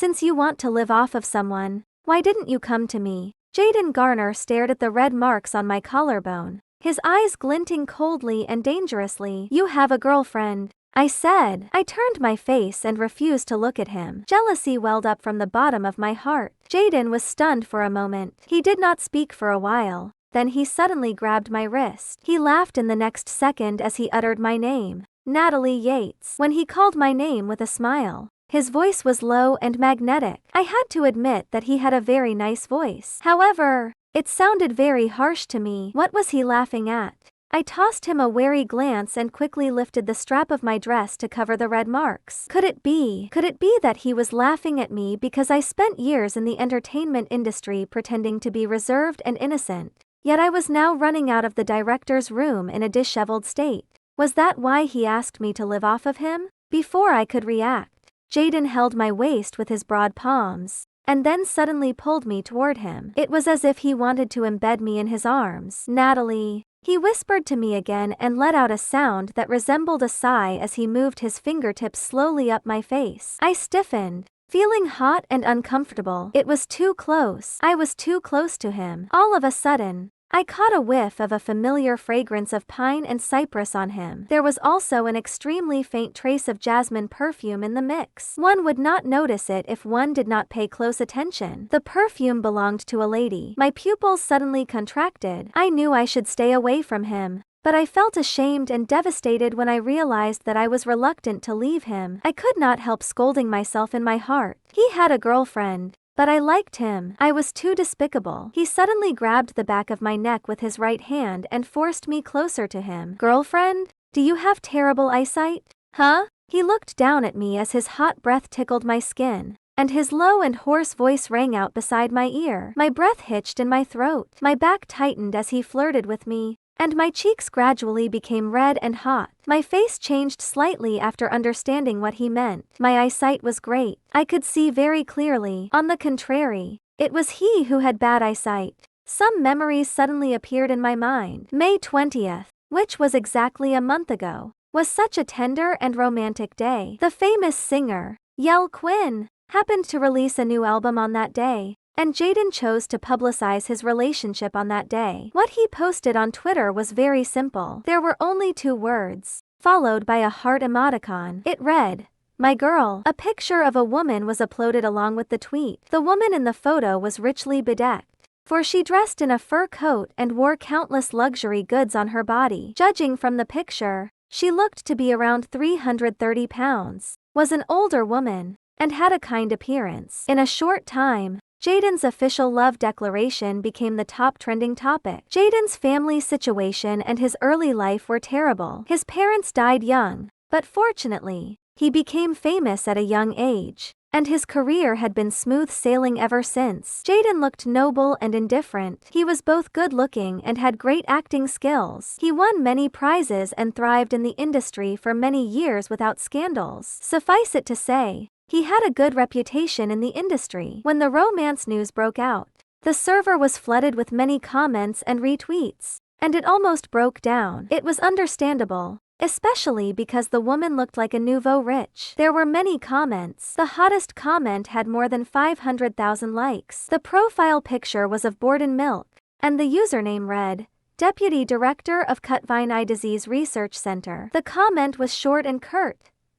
Since you want to live off of someone, why didn't you come to me? Jaden Garner stared at the red marks on my collarbone, his eyes glinting coldly and dangerously. You have a girlfriend, I said. I turned my face and refused to look at him. Jealousy welled up from the bottom of my heart. Jaden was stunned for a moment. He did not speak for a while. Then he suddenly grabbed my wrist. He laughed in the next second as he uttered my name, Natalie Yates. When he called my name with a smile, his voice was low and magnetic. I had to admit that he had a very nice voice. However, it sounded very harsh to me. What was he laughing at? I tossed him a wary glance and quickly lifted the strap of my dress to cover the red marks. Could it be that he was laughing at me because I spent years in the entertainment industry pretending to be reserved and innocent? Yet I was now running out of the director's room in a disheveled state. Was that why he asked me to live off of him? Before I could react, Jaden held my waist with his broad palms, and then suddenly pulled me toward him. It was as if he wanted to embed me in his arms. Natalie, he whispered to me again and let out a sound that resembled a sigh as he moved his fingertips slowly up my face. I stiffened, feeling hot and uncomfortable. It was too close. I was too close to him. All of a sudden, I caught a whiff of a familiar fragrance of pine and cypress on him. There was also an extremely faint trace of jasmine perfume in the mix. One would not notice it if one did not pay close attention. The perfume belonged to a lady. My pupils suddenly contracted. I knew I should stay away from him, but I felt ashamed and devastated when I realized that I was reluctant to leave him. I could not help scolding myself in my heart. He had a girlfriend, but I liked him. I was too despicable. He suddenly grabbed the back of my neck with his right hand and forced me closer to him. Girlfriend? Do you have terrible eyesight? Huh? He looked down at me as his hot breath tickled my skin, and his low and hoarse voice rang out beside my ear. My breath hitched in my throat. My back tightened as he flirted with me, and my cheeks gradually became red and hot. My face changed slightly after understanding what he meant. My eyesight was great. I could see very clearly. On the contrary, it was he who had bad eyesight. Some memories suddenly appeared in my mind. May 20th, which was exactly a month ago, was such a tender and romantic day. The famous singer, Yell Quinn, happened to release a new album on that day, and Jaden chose to publicize his relationship on that day. What he posted on Twitter was very simple. There were only 2 words, followed by a heart emoticon. It read, "My girl." A picture of a woman was uploaded along with the tweet. The woman in the photo was richly bedecked, for she dressed in a fur coat and wore countless luxury goods on her body. Judging from the picture, she looked to be around 330 pounds, was an older woman, and had a kind appearance. In a short time, Jaden's official love declaration became the top trending topic. Jaden's family situation and his early life were terrible. His parents died young, but fortunately, he became famous at a young age, and his career had been smooth sailing ever since. Jaden looked noble and indifferent. He was both good-looking and had great acting skills. He won many prizes and thrived in the industry for many years without scandals. Suffice it to say, he had a good reputation in the industry. When the romance news broke out, the server was flooded with many comments and retweets, and it almost broke down. It was understandable, especially because the woman looked like a nouveau riche. There were many comments. The hottest comment had more than 500,000 likes. The profile picture was of Borden Milk, and the username read, "Deputy Director of Cutvine Eye Disease Research Center." The comment was short and curt.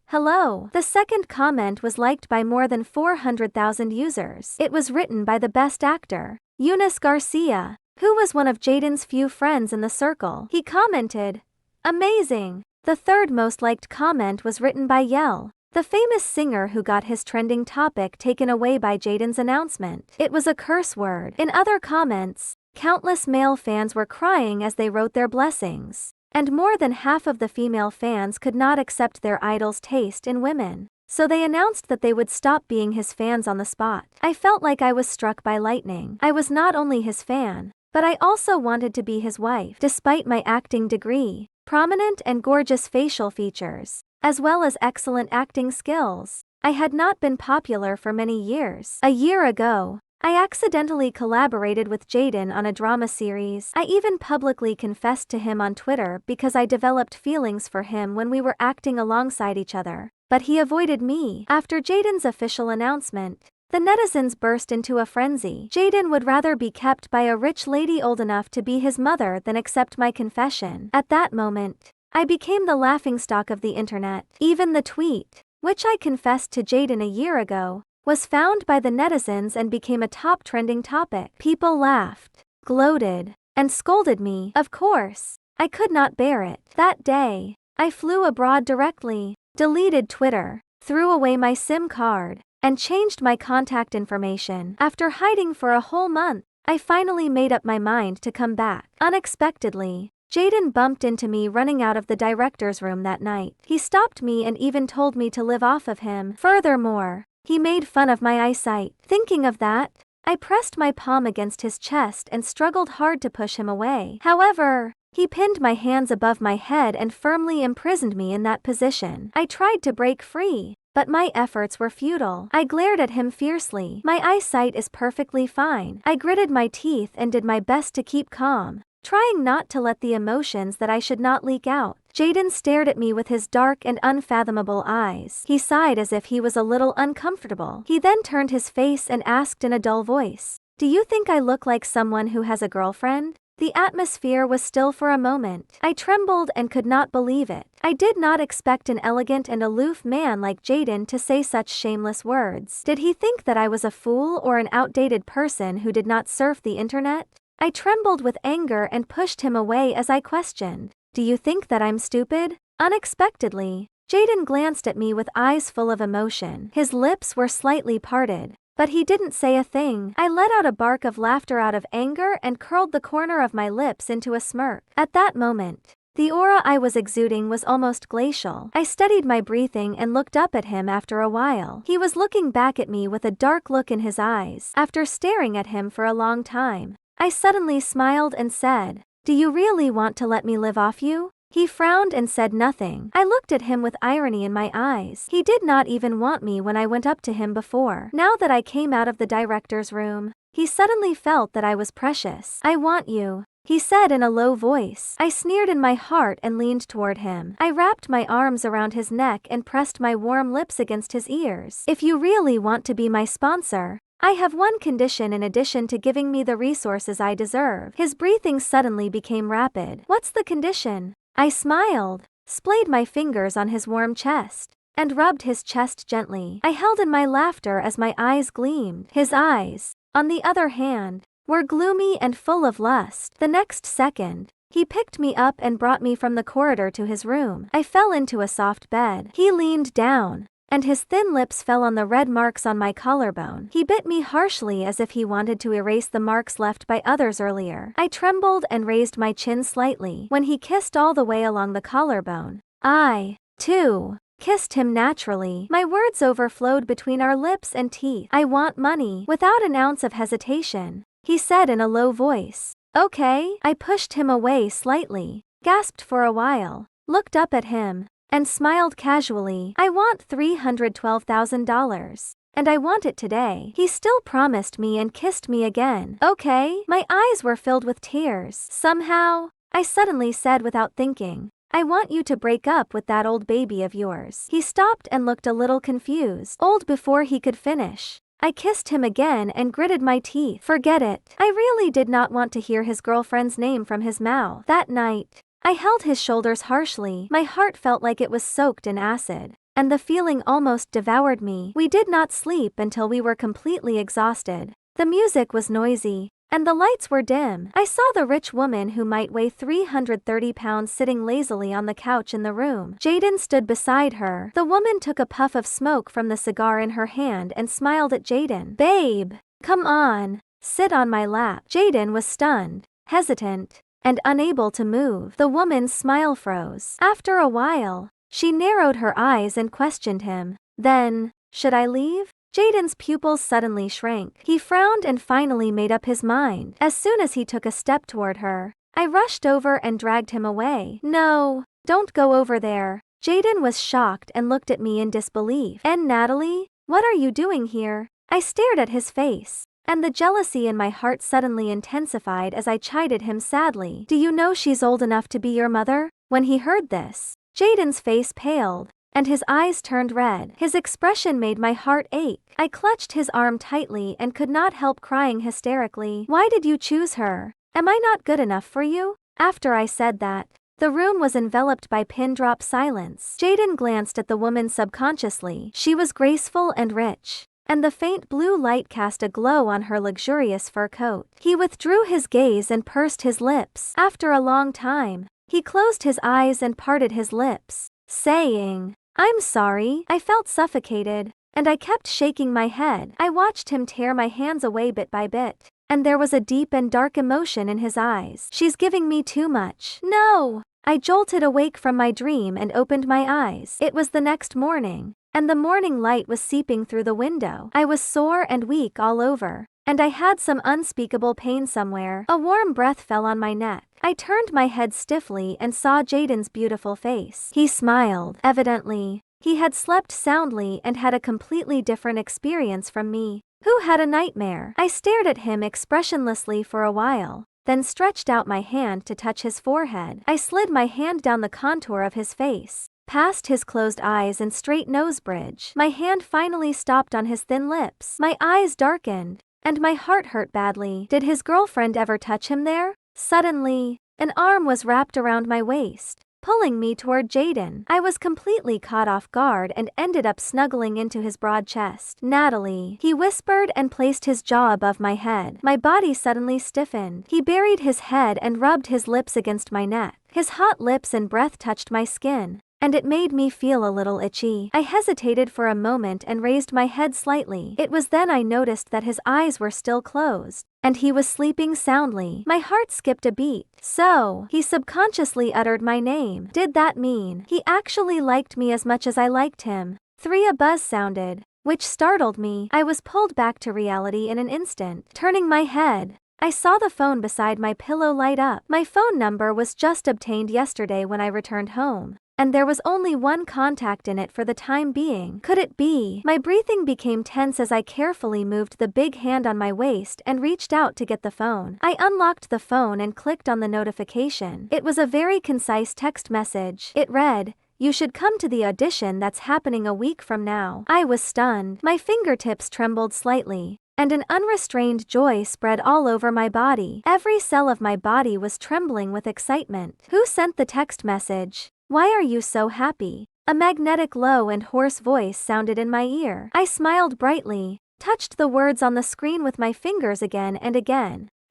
"Hello." The second comment was liked by more than 400,000 users. It was written by the best actor, Eunice Garcia, who was one of Jaden's few friends in the circle. He commented, "Amazing." The third most liked comment was written by Yell, the famous singer who got his trending topic taken away by Jaden's announcement. It was a curse word. In other comments, countless male fans were crying as they wrote their blessings, and more than half of the female fans could not accept their idol's taste in women, so they announced that they would stop being his fans on the spot. I felt like I was struck by lightning. I was not only his fan, but I also wanted to be his wife. Despite my acting degree, prominent and gorgeous facial features, as well as excellent acting skills, I had not been popular for many years. A year ago, I accidentally collaborated with Jaden on a drama series. I even publicly confessed to him on Twitter because I developed feelings for him when we were acting alongside each other, but he avoided me. After Jaden's official announcement, The netizens burst into a frenzy. Jaden would rather be kept by a rich lady old enough to be his mother than accept my confession. At that moment, I became the laughingstock of the internet. Even the tweet, which I confessed to Jaden a year ago, was found by the netizens and became a top trending topic. People laughed, gloated, and scolded me. Of course, I could not bear it. That day, I flew abroad directly, deleted Twitter, threw away my SIM card, and changed my contact information. After hiding for a whole month, I finally made up my mind to come back. Unexpectedly, Jaden bumped into me running out of the director's room that night. He stopped me and even told me to live off of him. Furthermore, he made fun of my eyesight. Thinking of that, I pressed my palm against his chest and struggled hard to push him away. However, he pinned my hands above my head and firmly imprisoned me in that position. I tried to break free, but my efforts were futile. I glared at him fiercely. My eyesight is perfectly fine. I gritted my teeth and did my best to keep calm, trying not to let the emotions that I should not leak out. Jaden stared at me with his dark and unfathomable eyes. He sighed as if he was a little uncomfortable. He then turned his face and asked in a dull voice, "Do you think I look like someone who has a girlfriend?" The atmosphere was still for a moment. I trembled and could not believe it. I did not expect an elegant and aloof man like Jaden to say such shameless words. Did he think that I was a fool or an outdated person who did not surf the internet? I trembled with anger and pushed him away as I questioned, "Do you think that I'm stupid?" Unexpectedly, Jaden glanced at me with eyes full of emotion. His lips were slightly parted, but he didn't say a thing. I let out a bark of laughter out of anger and curled the corner of my lips into a smirk. At that moment, the aura I was exuding was almost glacial. I steadied my breathing and looked up at him after a while. He was looking back at me with a dark look in his eyes. After staring at him for a long time, I suddenly smiled and said, "Do you really want to let me live off you?" He frowned and said nothing. I looked at him with irony in my eyes. He did not even want me when I went up to him before. Now that I came out of the director's room, he suddenly felt that I was precious. "I want you," he said in a low voice. I sneered in my heart and leaned toward him. I wrapped my arms around his neck and pressed my warm lips against his ears. "If you really want to be my sponsor, I have one condition in addition to giving me the resources I deserve." His breathing suddenly became rapid. "What's the condition?" I smiled, splayed my fingers on his warm chest, and rubbed his chest gently. I held in my laughter as my eyes gleamed. His eyes, on the other hand, were gloomy and full of lust. The next second, he picked me up and brought me from the corridor to his room. I fell into a soft bed. He leaned down, and his thin lips fell on the red marks on my collarbone. He bit me harshly as if he wanted to erase the marks left by others earlier. I trembled and raised my chin slightly. When he kissed all the way along the collarbone, I, too, kissed him naturally. My words overflowed between our lips and teeth. "I want money." Without an ounce of hesitation, he said in a low voice. "Okay." I pushed him away slightly, gasped for a while, looked up at him, and smiled casually. "I want $312,000, and I want it today." He still promised me and kissed me again. "Okay." My eyes were filled with tears. "Somehow," I suddenly said without thinking, "I want you to break up with that old baby of yours." He stopped and looked a little confused. Old before he could finish, I kissed him again and gritted my teeth. Forget it. I really did not want to hear his girlfriend's name from his mouth. That night, I held his shoulders harshly. My heart felt like it was soaked in acid, and the feeling almost devoured me. We did not sleep until we were completely exhausted. The music was noisy, and the lights were dim. I saw the rich woman who might weigh 330 pounds sitting lazily on the couch in the room. Jaden stood beside her. The woman took a puff of smoke from the cigar in her hand and smiled at Jaden. "Babe, come on, sit on my lap." Jaden was stunned, hesitant, and unable to move. The woman's smile froze. After a while, she narrowed her eyes and questioned him. "Then, should I leave?" Jaden's pupils suddenly shrank. He frowned and finally made up his mind. As soon as he took a step toward her, I rushed over and dragged him away. "No, don't go over there." Jaden was shocked and looked at me in disbelief. "And Natalie, what are you doing here?" I stared at his face, and the jealousy in my heart suddenly intensified as I chided him sadly. "Do you know she's old enough to be your mother?" When he heard this, Jaden's face paled, and his eyes turned red. His expression made my heart ache. I clutched his arm tightly and could not help crying hysterically. "Why did you choose her? Am I not good enough for you?" After I said that, the room was enveloped by pin-drop silence. Jaden glanced at the woman subconsciously. She was graceful and rich, and the faint blue light cast a glow on her luxurious fur coat. He withdrew his gaze and pursed his lips. After a long time, he closed his eyes and parted his lips, saying, "I'm sorry." I felt suffocated, and I kept shaking my head. I watched him tear my hands away bit by bit, and there was a deep and dark emotion in his eyes. "She's giving me too much." "No!" I jolted awake from my dream and opened my eyes. It was the next morning, and the morning light was seeping through the window. I was sore and weak all over, and I had some unspeakable pain somewhere. A warm breath fell on my neck. I turned my head stiffly and saw Jaden's beautiful face. He smiled. Evidently, he had slept soundly and had a completely different experience from me, who had a nightmare. I stared at him expressionlessly for a while, then stretched out my hand to touch his forehead. I slid my hand down the contour of his face, past his closed eyes and straight nose bridge. My hand finally stopped on his thin lips. My eyes darkened, and my heart hurt badly. Did his girlfriend ever touch him there? Suddenly, an arm was wrapped around my waist, pulling me toward Jaden. I was completely caught off guard and ended up snuggling into his broad chest. "Natalie," he whispered and placed his jaw above my head. My body suddenly stiffened. He buried his head and rubbed his lips against my neck. His hot lips and breath touched my skin, and it made me feel a little itchy. I hesitated for a moment and raised my head slightly. It was then I noticed that his eyes were still closed, and he was sleeping soundly. My heart skipped a beat. "So," he subconsciously uttered my name. Did that mean he actually liked me as much as I liked him? A buzz sounded, which startled me. I was pulled back to reality in an instant. Turning my head, I saw the phone beside my pillow light up. My phone number was just obtained yesterday when I returned home, and there was only one contact in it for the time being. Could it be? My breathing became tense as I carefully moved the big hand on my waist and reached out to get the phone. I unlocked the phone and clicked on the notification. It was a very concise text message. It read, "You should come to the audition that's happening a week from now." I was stunned. My fingertips trembled slightly, and an unrestrained joy spread all over my body. Every cell of my body was trembling with excitement. Who sent the text message? "Why are you so happy?" A magnetic low and hoarse voice sounded in my ear. I smiled brightly, touched the words on the screen with my fingers again,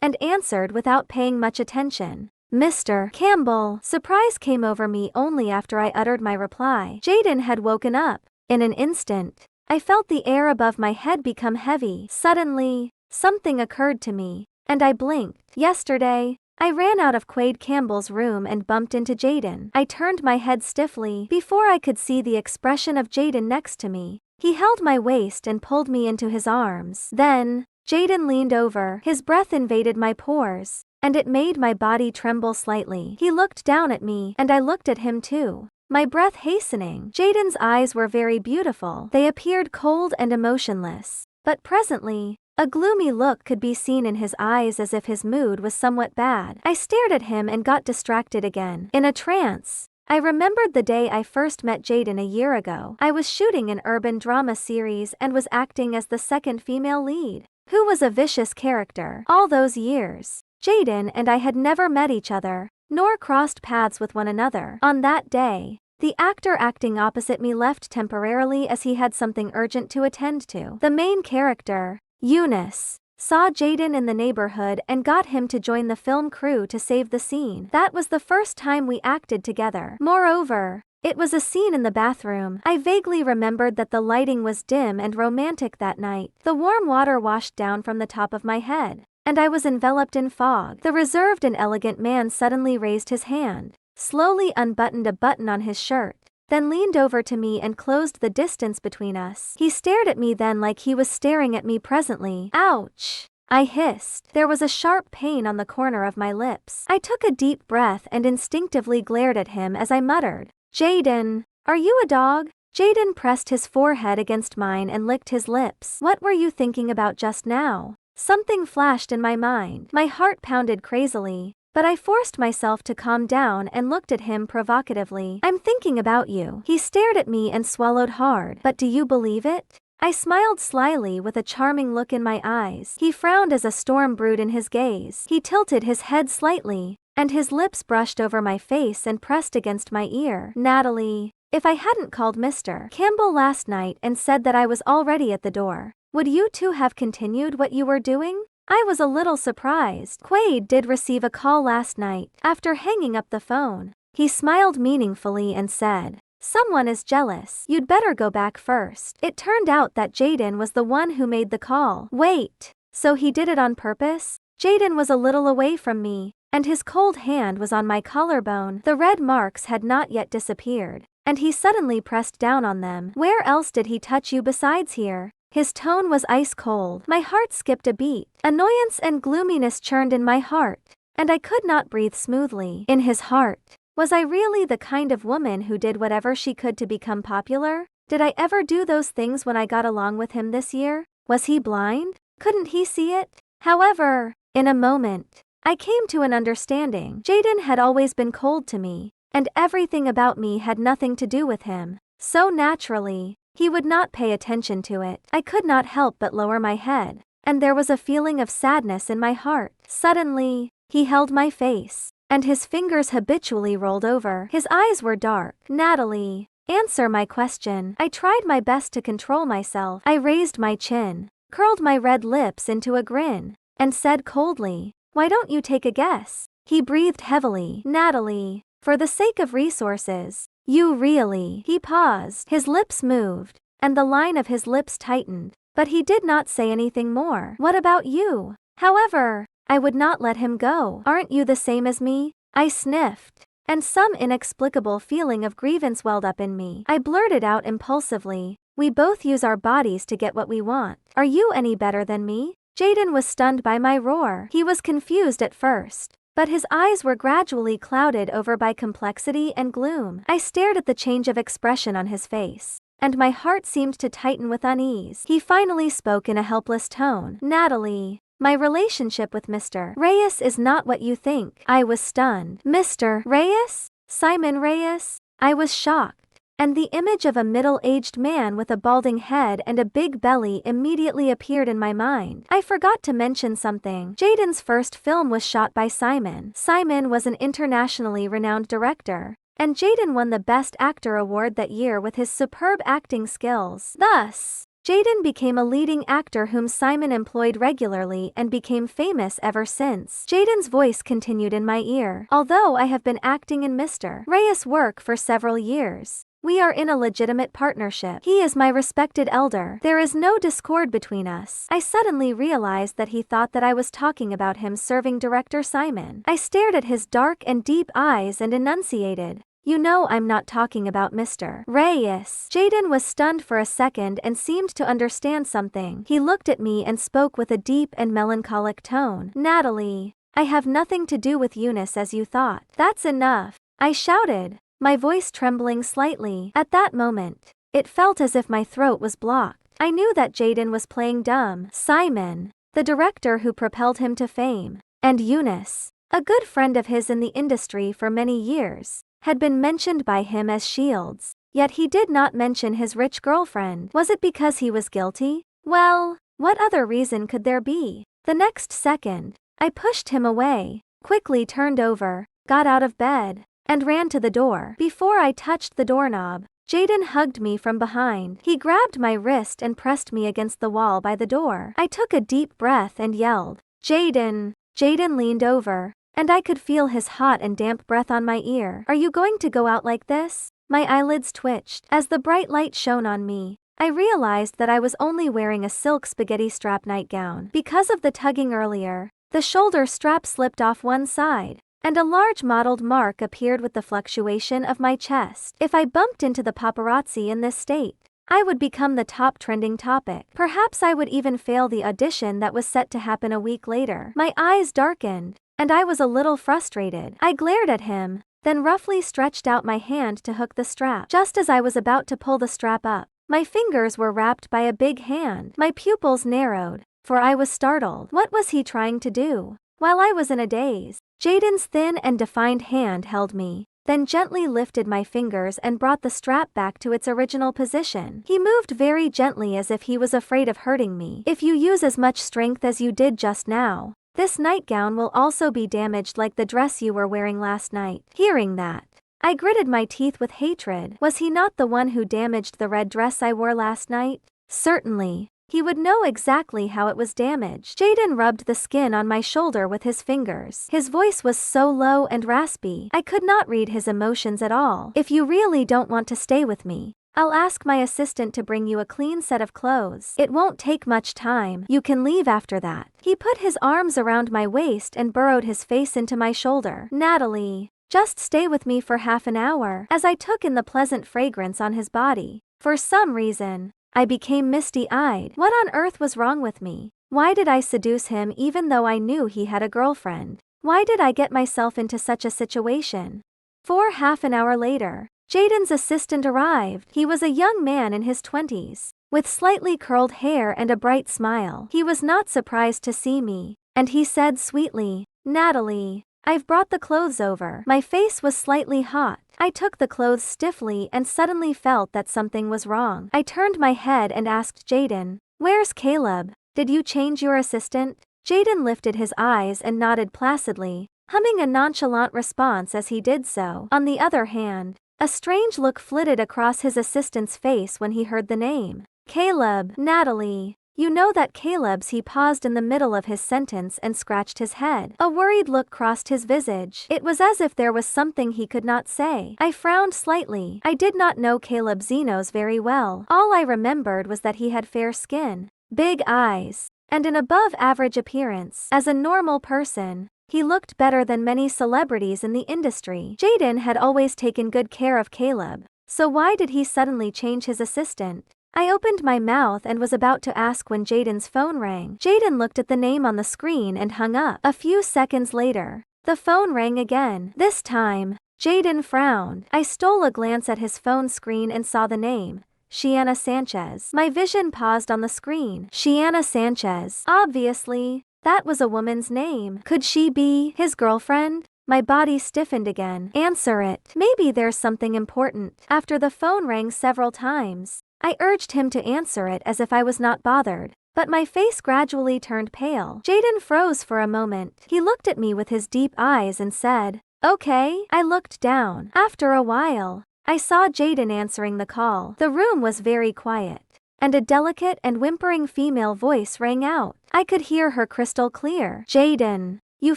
and answered without paying much attention. "Mr. Campbell." Surprise came over me only after I uttered my reply. Jaden had woken up. In an instant, I felt the air above my head become heavy. Suddenly, something occurred to me, and I blinked. Yesterday, I ran out of Quade Campbell's room and bumped into Jaden. I turned my head stiffly. Before I could see the expression of Jaden next to me, he held my waist and pulled me into his arms. Then, Jaden leaned over. His breath invaded my pores, and it made my body tremble slightly. He looked down at me, and I looked at him too, my breath hastening. Jaden's eyes were very beautiful. They appeared cold and emotionless, but presently, a gloomy look could be seen in his eyes, as if his mood was somewhat bad. I stared at him and got distracted again. In a trance, I remembered the day I first met Jaden a year ago. I was shooting an urban drama series and was acting as the second female lead, who was a vicious character. All those years, Jaden and I had never met each other, nor crossed paths with one another. On that day, the actor acting opposite me left temporarily as he had something urgent to attend to. The main character, Eunice, saw Jaden in the neighborhood and got him to join the film crew to save the scene. That was the first time we acted together. Moreover, it was a scene in the bathroom. I vaguely remembered that the lighting was dim and romantic that night. The warm water washed down from the top of my head, and I was enveloped in fog. The reserved and elegant man suddenly raised his hand, slowly unbuttoned a button on his shirt, then leaned over to me and closed the distance between us. He stared at me then like he was staring at me presently. "Ouch!" I hissed. There was a sharp pain on the corner of my lips. I took a deep breath and instinctively glared at him as I muttered, "Jaden, are you a dog?" Jaden pressed his forehead against mine and licked his lips. "What were you thinking about just now?" Something flashed in my mind. My heart pounded crazily. But I forced myself to calm down and looked at him provocatively. "I'm thinking about you." He stared at me and swallowed hard. "But do you believe it?" I smiled slyly with a charming look in my eyes. He frowned as a storm brewed in his gaze. He tilted his head slightly, and his lips brushed over my face and pressed against my ear. "Natalie, if I hadn't called Mr. Campbell last night and said that I was already at the door, would you two have continued what you were doing?" I was a little surprised. "Quaid did receive a call last night." After hanging up the phone, he smiled meaningfully and said, "Someone is jealous. You'd better go back first." It turned out that Jaden was the one who made the call. Wait, so he did it on purpose? Jaden was a little away from me, and his cold hand was on my collarbone. The red marks had not yet disappeared, and he suddenly pressed down on them. "Where else did he touch you besides here?" His tone was ice cold. My heart skipped a beat. Annoyance and gloominess churned in my heart, and I could not breathe smoothly. In his heart, was I really the kind of woman who did whatever she could to become popular? Did I ever do those things when I got along with him this year? Was he blind? Couldn't he see it? However, in a moment, I came to an understanding. Jaden had always been cold to me, and everything about me had nothing to do with him. So naturally, he would not pay attention to it. I could not help but lower my head, and there was a feeling of sadness in my heart. Suddenly, he held my face, and his fingers habitually rolled over. His eyes were dark. "Natalie, answer my question." I tried my best to control myself. I raised my chin, curled my red lips into a grin, and said coldly, "Why don't you take a guess?" He breathed heavily. "Natalie, for the sake of resources, you really..." He paused. His lips moved, and the line of his lips tightened, but he did not say anything more. "What about you?" However, I would not let him go. "Aren't you the same as me?" I sniffed, and some inexplicable feeling of grievance welled up in me. I blurted out impulsively, "We both use our bodies to get what we want. Are you any better than me?" Jaden was stunned by my roar. He was confused at first, but his eyes were gradually clouded over by complexity and gloom. I stared at the change of expression on his face, and my heart seemed to tighten with unease. He finally spoke in a helpless tone. "Natalie, my relationship with Mr. Reyes is not what you think." I was stunned. "Mr. Reyes? Simon Reyes?" I was shocked, and the image of a middle-aged man with a balding head and a big belly immediately appeared in my mind. I forgot to mention something. Jaden's first film was shot by Simon. Simon was an internationally renowned director, and Jaden won the Best Actor award that year with his superb acting skills. Thus, Jaden became a leading actor whom Simon employed regularly and became famous ever since. Jaden's voice continued in my ear. "Although I have been acting in Mr. Reyes' work for several years, we are in a legitimate partnership. He is my respected elder. There is no discord between us." I suddenly realized that he thought that I was talking about him serving director Simon. I stared at his dark and deep eyes and enunciated, "You know I'm not talking about Mr. Reyes." Jaden was stunned for a second and seemed to understand something. He looked at me and spoke with a deep and melancholic tone. "Natalie, I have nothing to do with Eunice as you thought." "That's enough," I shouted, my voice trembling slightly. At that moment, it felt as if my throat was blocked. I knew that Jaden was playing dumb. Simon, the director who propelled him to fame, and Eunice, a good friend of his in the industry for many years, had been mentioned by him as shields, yet he did not mention his rich girlfriend. Was it because he was guilty? Well, what other reason could there be? The next second, I pushed him away, quickly turned over, got out of bed, and ran to the door. Before I touched the doorknob, Jaden hugged me from behind. He grabbed my wrist and pressed me against the wall by the door. I took a deep breath and yelled, "Jaden!" Jaden leaned over, and I could feel his hot and damp breath on my ear. "Are you going to go out like this?" My eyelids twitched. As the bright light shone on me, I realized that I was only wearing a silk spaghetti strap nightgown. Because of the tugging earlier, the shoulder strap slipped off one side, and a large mottled mark appeared with the fluctuation of my chest. If I bumped into the paparazzi in this state, I would become the top trending topic. Perhaps I would even fail the audition that was set to happen a week later. My eyes darkened, and I was a little frustrated. I glared at him, then roughly stretched out my hand to hook the strap. Just as I was about to pull the strap up, my fingers were wrapped by a big hand. My pupils narrowed, for I was startled. What was he trying to do? While I was in a daze, Jaden's thin and defined hand held me, then gently lifted my fingers and brought the strap back to its original position. He moved very gently as if he was afraid of hurting me. If you use as much strength as you did just now, this nightgown will also be damaged like the dress you were wearing last night. Hearing that, I gritted my teeth with hatred. Was he not the one who damaged the red dress I wore last night? Certainly. He would know exactly how it was damaged. Jaden rubbed the skin on my shoulder with his fingers. His voice was so low and raspy, I could not read his emotions at all. If you really don't want to stay with me, I'll ask my assistant to bring you a clean set of clothes. It won't take much time. You can leave after that. He put his arms around my waist and burrowed his face into my shoulder. Natalie, just stay with me for half an hour. As I took in the pleasant fragrance on his body, for some reason, I became misty-eyed. What on earth was wrong with me? Why did I seduce him even though I knew he had a girlfriend? Why did I get myself into such a situation? Half an hour later, Jaden's assistant arrived. He was a young man in his 20s, with slightly curled hair and a bright smile. He was not surprised to see me, and he said sweetly, "Natalie, I've brought the clothes over." My face was slightly hot. I took the clothes stiffly and suddenly felt that something was wrong. I turned my head and asked Jaden, "Where's Caleb? Did you change your assistant?" Jaden lifted his eyes and nodded placidly, humming a nonchalant response as he did so. On the other hand, a strange look flitted across his assistant's face when he heard the name. "Caleb, Natalie. You know that Caleb's." He paused in the middle of his sentence and scratched his head. A worried look crossed his visage. It was as if there was something he could not say. I frowned slightly. I did not know Caleb Zenos very well. All I remembered was that he had fair skin, big eyes, and an above-average appearance. As a normal person, he looked better than many celebrities in the industry. Jaden had always taken good care of Caleb, so why did he suddenly change his assistant? I opened my mouth and was about to ask when Jaden's phone rang. Jaden looked at the name on the screen and hung up. A few seconds later, the phone rang again. This time, Jaden frowned. I stole a glance at his phone screen and saw the name, Shiana Sanchez. My vision paused on the screen. Shiana Sanchez. Obviously, that was a woman's name. Could she be his girlfriend? My body stiffened again. Answer it. Maybe there's something important. After the phone rang several times, I urged him to answer it as if I was not bothered, but my face gradually turned pale. Jaden froze for a moment. He looked at me with his deep eyes and said, "Okay." I looked down. After a while, I saw Jaden answering the call. The room was very quiet, and a delicate and whimpering female voice rang out. I could hear her crystal clear. "Jaden, you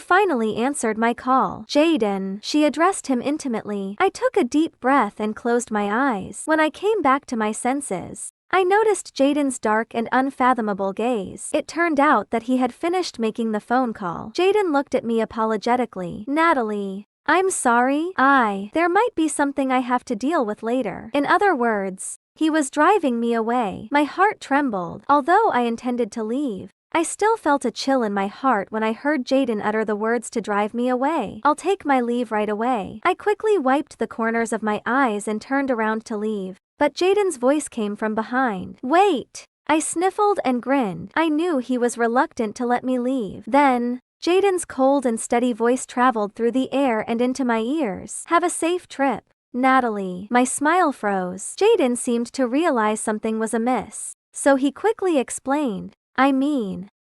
finally answered my call." "Jaden," she addressed him intimately. I took a deep breath and closed my eyes. When I came back to my senses, I noticed Jaden's dark and unfathomable gaze. It turned out that he had finished making the phone call. Jaden looked at me apologetically. "Natalie, I'm sorry. There might be something I have to deal with later." In other words, he was driving me away. My heart trembled. Although I intended to leave, I still felt a chill in my heart when I heard Jaden utter the words to drive me away. "I'll take my leave right away." I quickly wiped the corners of my eyes and turned around to leave, but Jaden's voice came from behind. "Wait!" I sniffled and grinned. I knew he was reluctant to let me leave. Then, Jaden's cold and steady voice traveled through the air and into my ears. "Have a safe trip, Natalie." My smile froze. Jaden seemed to realize something was amiss, so he quickly explained,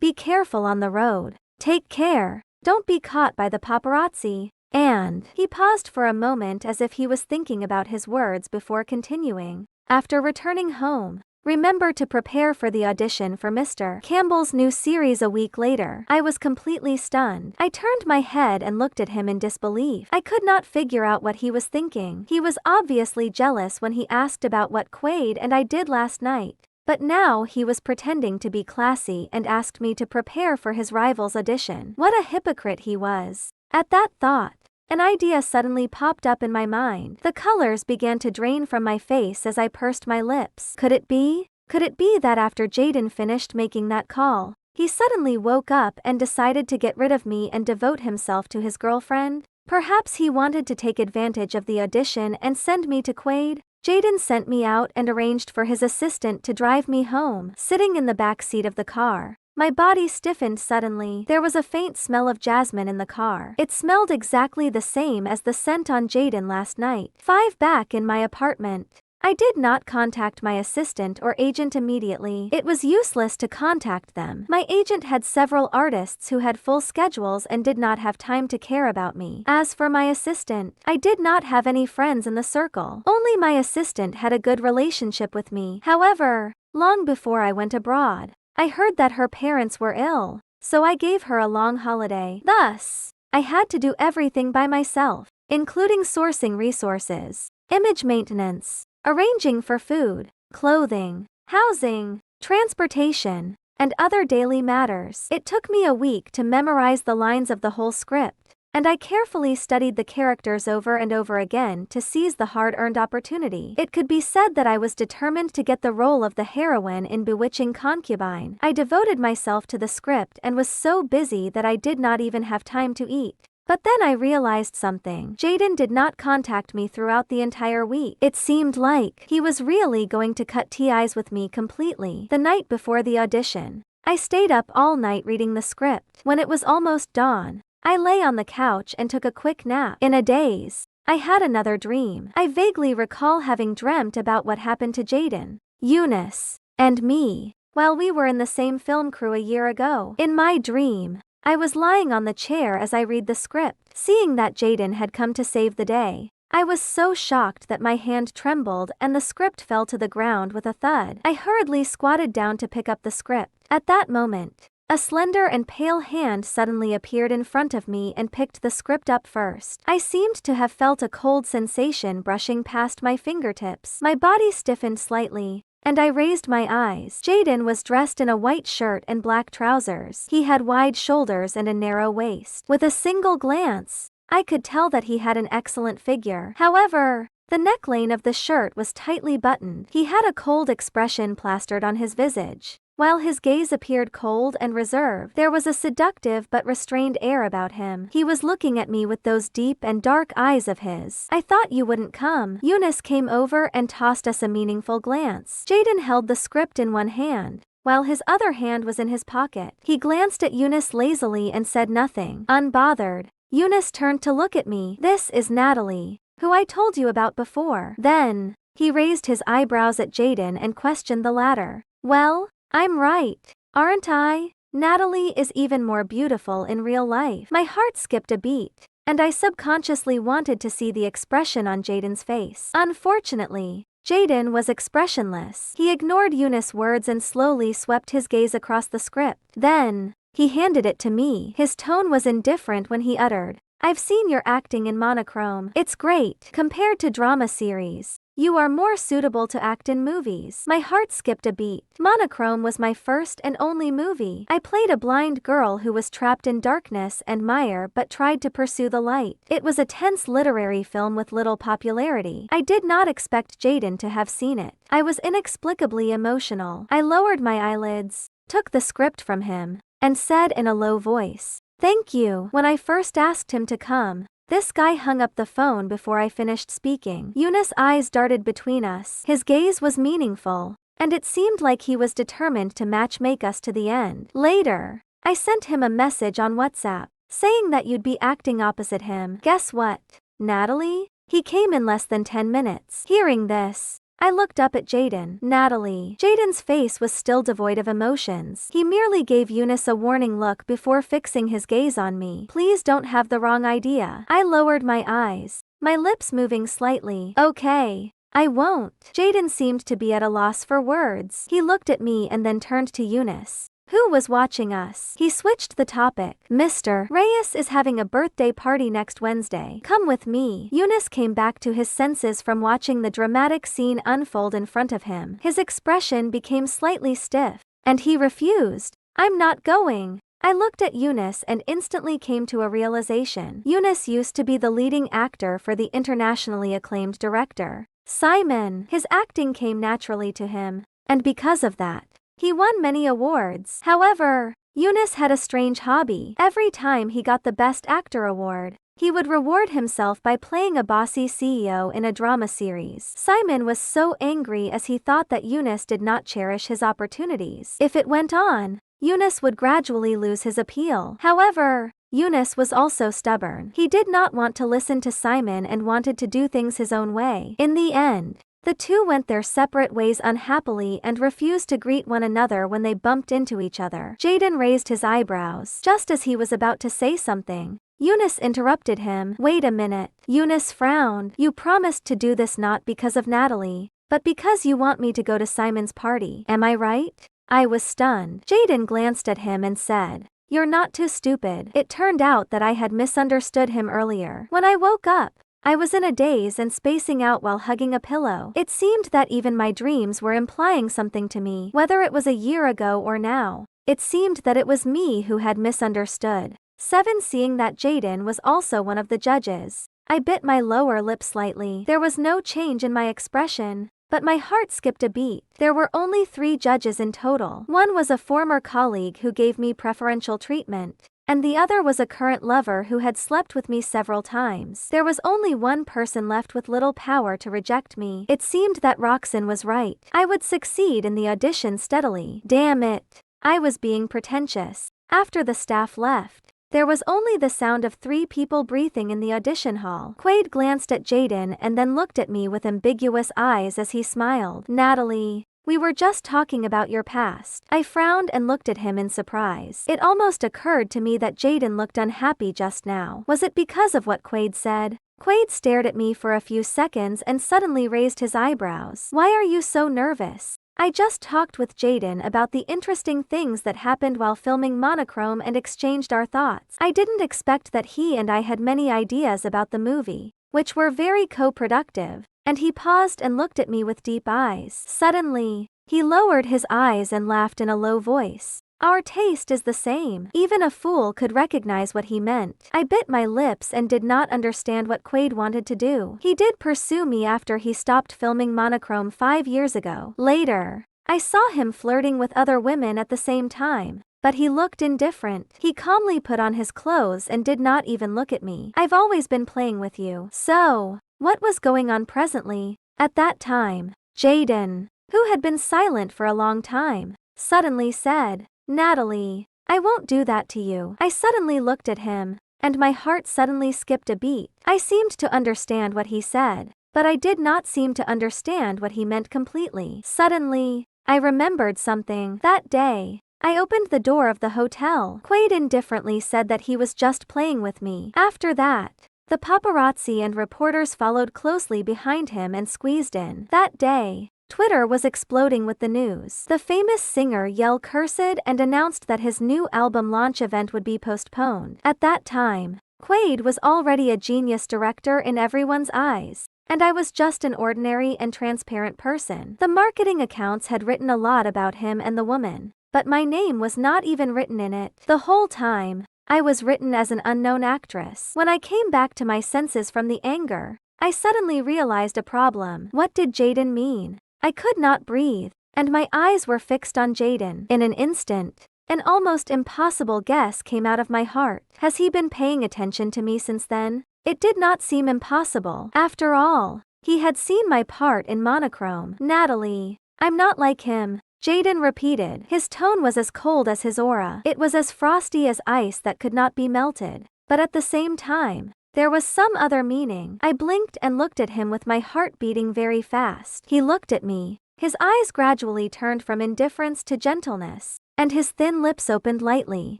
be careful on the road. Take care, don't be caught by the paparazzi." And he paused for a moment as if he was thinking about his words before continuing. "After returning home, remember to prepare for the audition for Mr. Campbell's new series a week later." I was completely stunned. I turned my head and looked at him in disbelief. I could not figure out what he was thinking. He was obviously jealous when he asked about what Quaid and I did last night. But now he was pretending to be classy and asked me to prepare for his rival's audition. What a hypocrite he was. At that thought, an idea suddenly popped up in my mind. The colors began to drain from my face as I pursed my lips. Could it be that after Jaden finished making that call, he suddenly woke up and decided to get rid of me and devote himself to his girlfriend? Perhaps he wanted to take advantage of the audition and send me to Quaid? Jaden sent me out and arranged for his assistant to drive me home. Sitting in the back seat of the car, My body stiffened suddenly. There was a faint smell of jasmine in the car. It smelled exactly the same as the scent on Jaden last night. 5 back in my apartment. I did not contact my assistant or agent immediately. It was useless to contact them. My agent had several artists who had full schedules and did not have time to care about me. As for my assistant, I did not have any friends in the circle. Only my assistant had a good relationship with me. However, long before I went abroad, I heard that her parents were ill, so I gave her a long holiday. Thus, I had to do everything by myself, including sourcing resources, image maintenance, arranging for food, clothing, housing, transportation, and other daily matters. It took me a week to memorize the lines of the whole script, and I carefully studied the characters over and over again to seize the hard-earned opportunity. It could be said that I was determined to get the role of the heroine in Bewitching Concubine. I devoted myself to the script and was so busy that I did not even have time to eat. But then I realized something. Jaden did not contact me throughout the entire week. It seemed like he was really going to cut ties with me completely. The night before the audition, I stayed up all night reading the script. When it was almost dawn, I lay on the couch and took a quick nap. In a daze, I had another dream. I vaguely recall having dreamt about what happened to Jaden, Eunice, and me while we were in the same film crew a year ago. In my dream, I was lying on the chair as I read the script. Seeing that Jaden had come to save the day, I was so shocked that my hand trembled and the script fell to the ground with a thud. I hurriedly squatted down to pick up the script. At that moment, a slender and pale hand suddenly appeared in front of me and picked the script up first. I seemed to have felt a cold sensation brushing past my fingertips. My body stiffened slightly, and I raised my eyes. Jaden was dressed in a white shirt and black trousers. He had wide shoulders and a narrow waist. With a single glance, I could tell that he had an excellent figure. However, the neckline of the shirt was tightly buttoned. He had a cold expression plastered on his visage. While his gaze appeared cold and reserved, there was a seductive but restrained air about him. He was looking at me with those deep and dark eyes of his. "I thought you wouldn't come." Eunice came over and tossed us a meaningful glance. Jaden held the script in one hand, while his other hand was in his pocket. He glanced at Eunice lazily and said nothing. Unbothered, Eunice turned to look at me. "This is Natalie, who I told you about before." Then, he raised his eyebrows at Jaden and questioned the latter. "Well, I'm right, aren't I? Natalie is even more beautiful in real life." My heart skipped a beat, and I subconsciously wanted to see the expression on Jaden's face. Unfortunately, Jaden was expressionless. He ignored Eunice's words and slowly swept his gaze across the script. Then, he handed it to me. His tone was indifferent when he uttered, "I've seen your acting in monochrome. It's great. Compared to drama series, you are more suitable to act in movies." My heart skipped a beat. Monochrome was my first and only movie. I played a blind girl who was trapped in darkness and mire but tried to pursue the light. It was a tense literary film with little popularity. I did not expect Jaden to have seen it. I was inexplicably emotional. I lowered my eyelids, took the script from him, and said in a low voice, "Thank you." When I first asked him to come, this guy hung up the phone before I finished speaking. Eunice's eyes darted between us. His gaze was meaningful, and it seemed like he was determined to matchmake us to the end. Later, I sent him a message on WhatsApp, saying that you'd be acting opposite him. Guess what, Natalie? He came in less than 10 minutes. Hearing this, I looked up at Jaden. Natalie. Jaden's face was still devoid of emotions. He merely gave Eunice a warning look before fixing his gaze on me. "Please don't have the wrong idea." I lowered my eyes, my lips moving slightly. "Okay, I won't." Jaden seemed to be at a loss for words. He looked at me and then turned to Eunice, who was watching us. He switched the topic. "Mr. Reyes is having a birthday party next Wednesday. Come with me." Eunice came back to his senses from watching the dramatic scene unfold in front of him. His expression became slightly stiff, and he refused. "I'm not going." I looked at Eunice and instantly came to a realization. Eunice used to be the leading actor for the internationally acclaimed director, Simon. His acting came naturally to him, and because of that, he won many awards. However, Eunice had a strange hobby. Every time he got the Best Actor award, he would reward himself by playing a bossy CEO in a drama series. Simon was so angry as he thought that Eunice did not cherish his opportunities. If it went on, Eunice would gradually lose his appeal. However, Eunice was also stubborn. He did not want to listen to Simon and wanted to do things his own way. In the end, the two went their separate ways unhappily and refused to greet one another when they bumped into each other. Jaden raised his eyebrows. Just as he was about to say something, Eunice interrupted him. Wait a minute. Eunice frowned. You promised to do this not because of Natalie, but because you want me to go to Simon's party. Am I right? I was stunned. Jaden glanced at him and said, "You're not too stupid." It turned out that I had misunderstood him earlier. When I woke up, I was in a daze and spacing out while hugging a pillow. It seemed that even my dreams were implying something to me. Whether it was a year ago or now, it seemed that it was me who had misunderstood. 7. Seeing that Jaden was also one of the judges, I bit my lower lip slightly. There was no change in my expression, but my heart skipped a beat. There were only 3 judges in total. One was a former colleague who gave me preferential treatment, and the other was a current lover who had slept with me several times. There was only one person left with little power to reject me. It seemed that Roxanne was right. I would succeed in the audition steadily. Damn it. I was being pretentious. After the staff left, there was only the sound of 3 people breathing in the audition hall. Quaid glanced at Jaden and then looked at me with ambiguous eyes as he smiled. Natalie, we were just talking about your past. I frowned and looked at him in surprise. It almost occurred to me that Jaden looked unhappy just now. Was it because of what Quaid said? Quaid stared at me for a few seconds and suddenly raised his eyebrows. Why are you so nervous? I just talked with Jaden about the interesting things that happened while filming Monochrome and exchanged our thoughts. I didn't expect that he and I had many ideas about the movie, which were very co-productive. And he paused and looked at me with deep eyes. Suddenly, he lowered his eyes and laughed in a low voice. Our taste is the same. Even a fool could recognize what he meant. I bit my lips and did not understand what Quaid wanted to do. He did pursue me after he stopped filming Monochrome 5 years ago. Later, I saw him flirting with other women at the same time, but he looked indifferent. He calmly put on his clothes and did not even look at me. I've always been playing with you. So, what was going on presently? At that time, Jaden, who had been silent for a long time, suddenly said, Natalie, I won't do that to you. I suddenly looked at him, and my heart suddenly skipped a beat. I seemed to understand what he said, but I did not seem to understand what he meant completely. Suddenly, I remembered something. That day, I opened the door of the hotel. Quaid indifferently said that he was just playing with me. After that, the paparazzi and reporters followed closely behind him and squeezed in. That day, Twitter was exploding with the news. The famous singer Yell cursed and announced that his new album launch event would be postponed. At that time, Quaid was already a genius director in everyone's eyes, and I was just an ordinary and transparent person. The marketing accounts had written a lot about him and the woman, but my name was not even written in it. The whole time, I was written as an unknown actress. When I came back to my senses from the anger, I suddenly realized a problem. What did Jaden mean? I could not breathe, and my eyes were fixed on Jaden. In an instant, an almost impossible guess came out of my heart. Has he been paying attention to me since then? It did not seem impossible. After all, he had seen my part in Monochrome. Natalie, I'm not like him, Jaden repeated. His tone was as cold as his aura. It was as frosty as ice that could not be melted. But at the same time, there was some other meaning. I blinked and looked at him with my heart beating very fast. He looked at me. His eyes gradually turned from indifference to gentleness, and his thin lips opened lightly.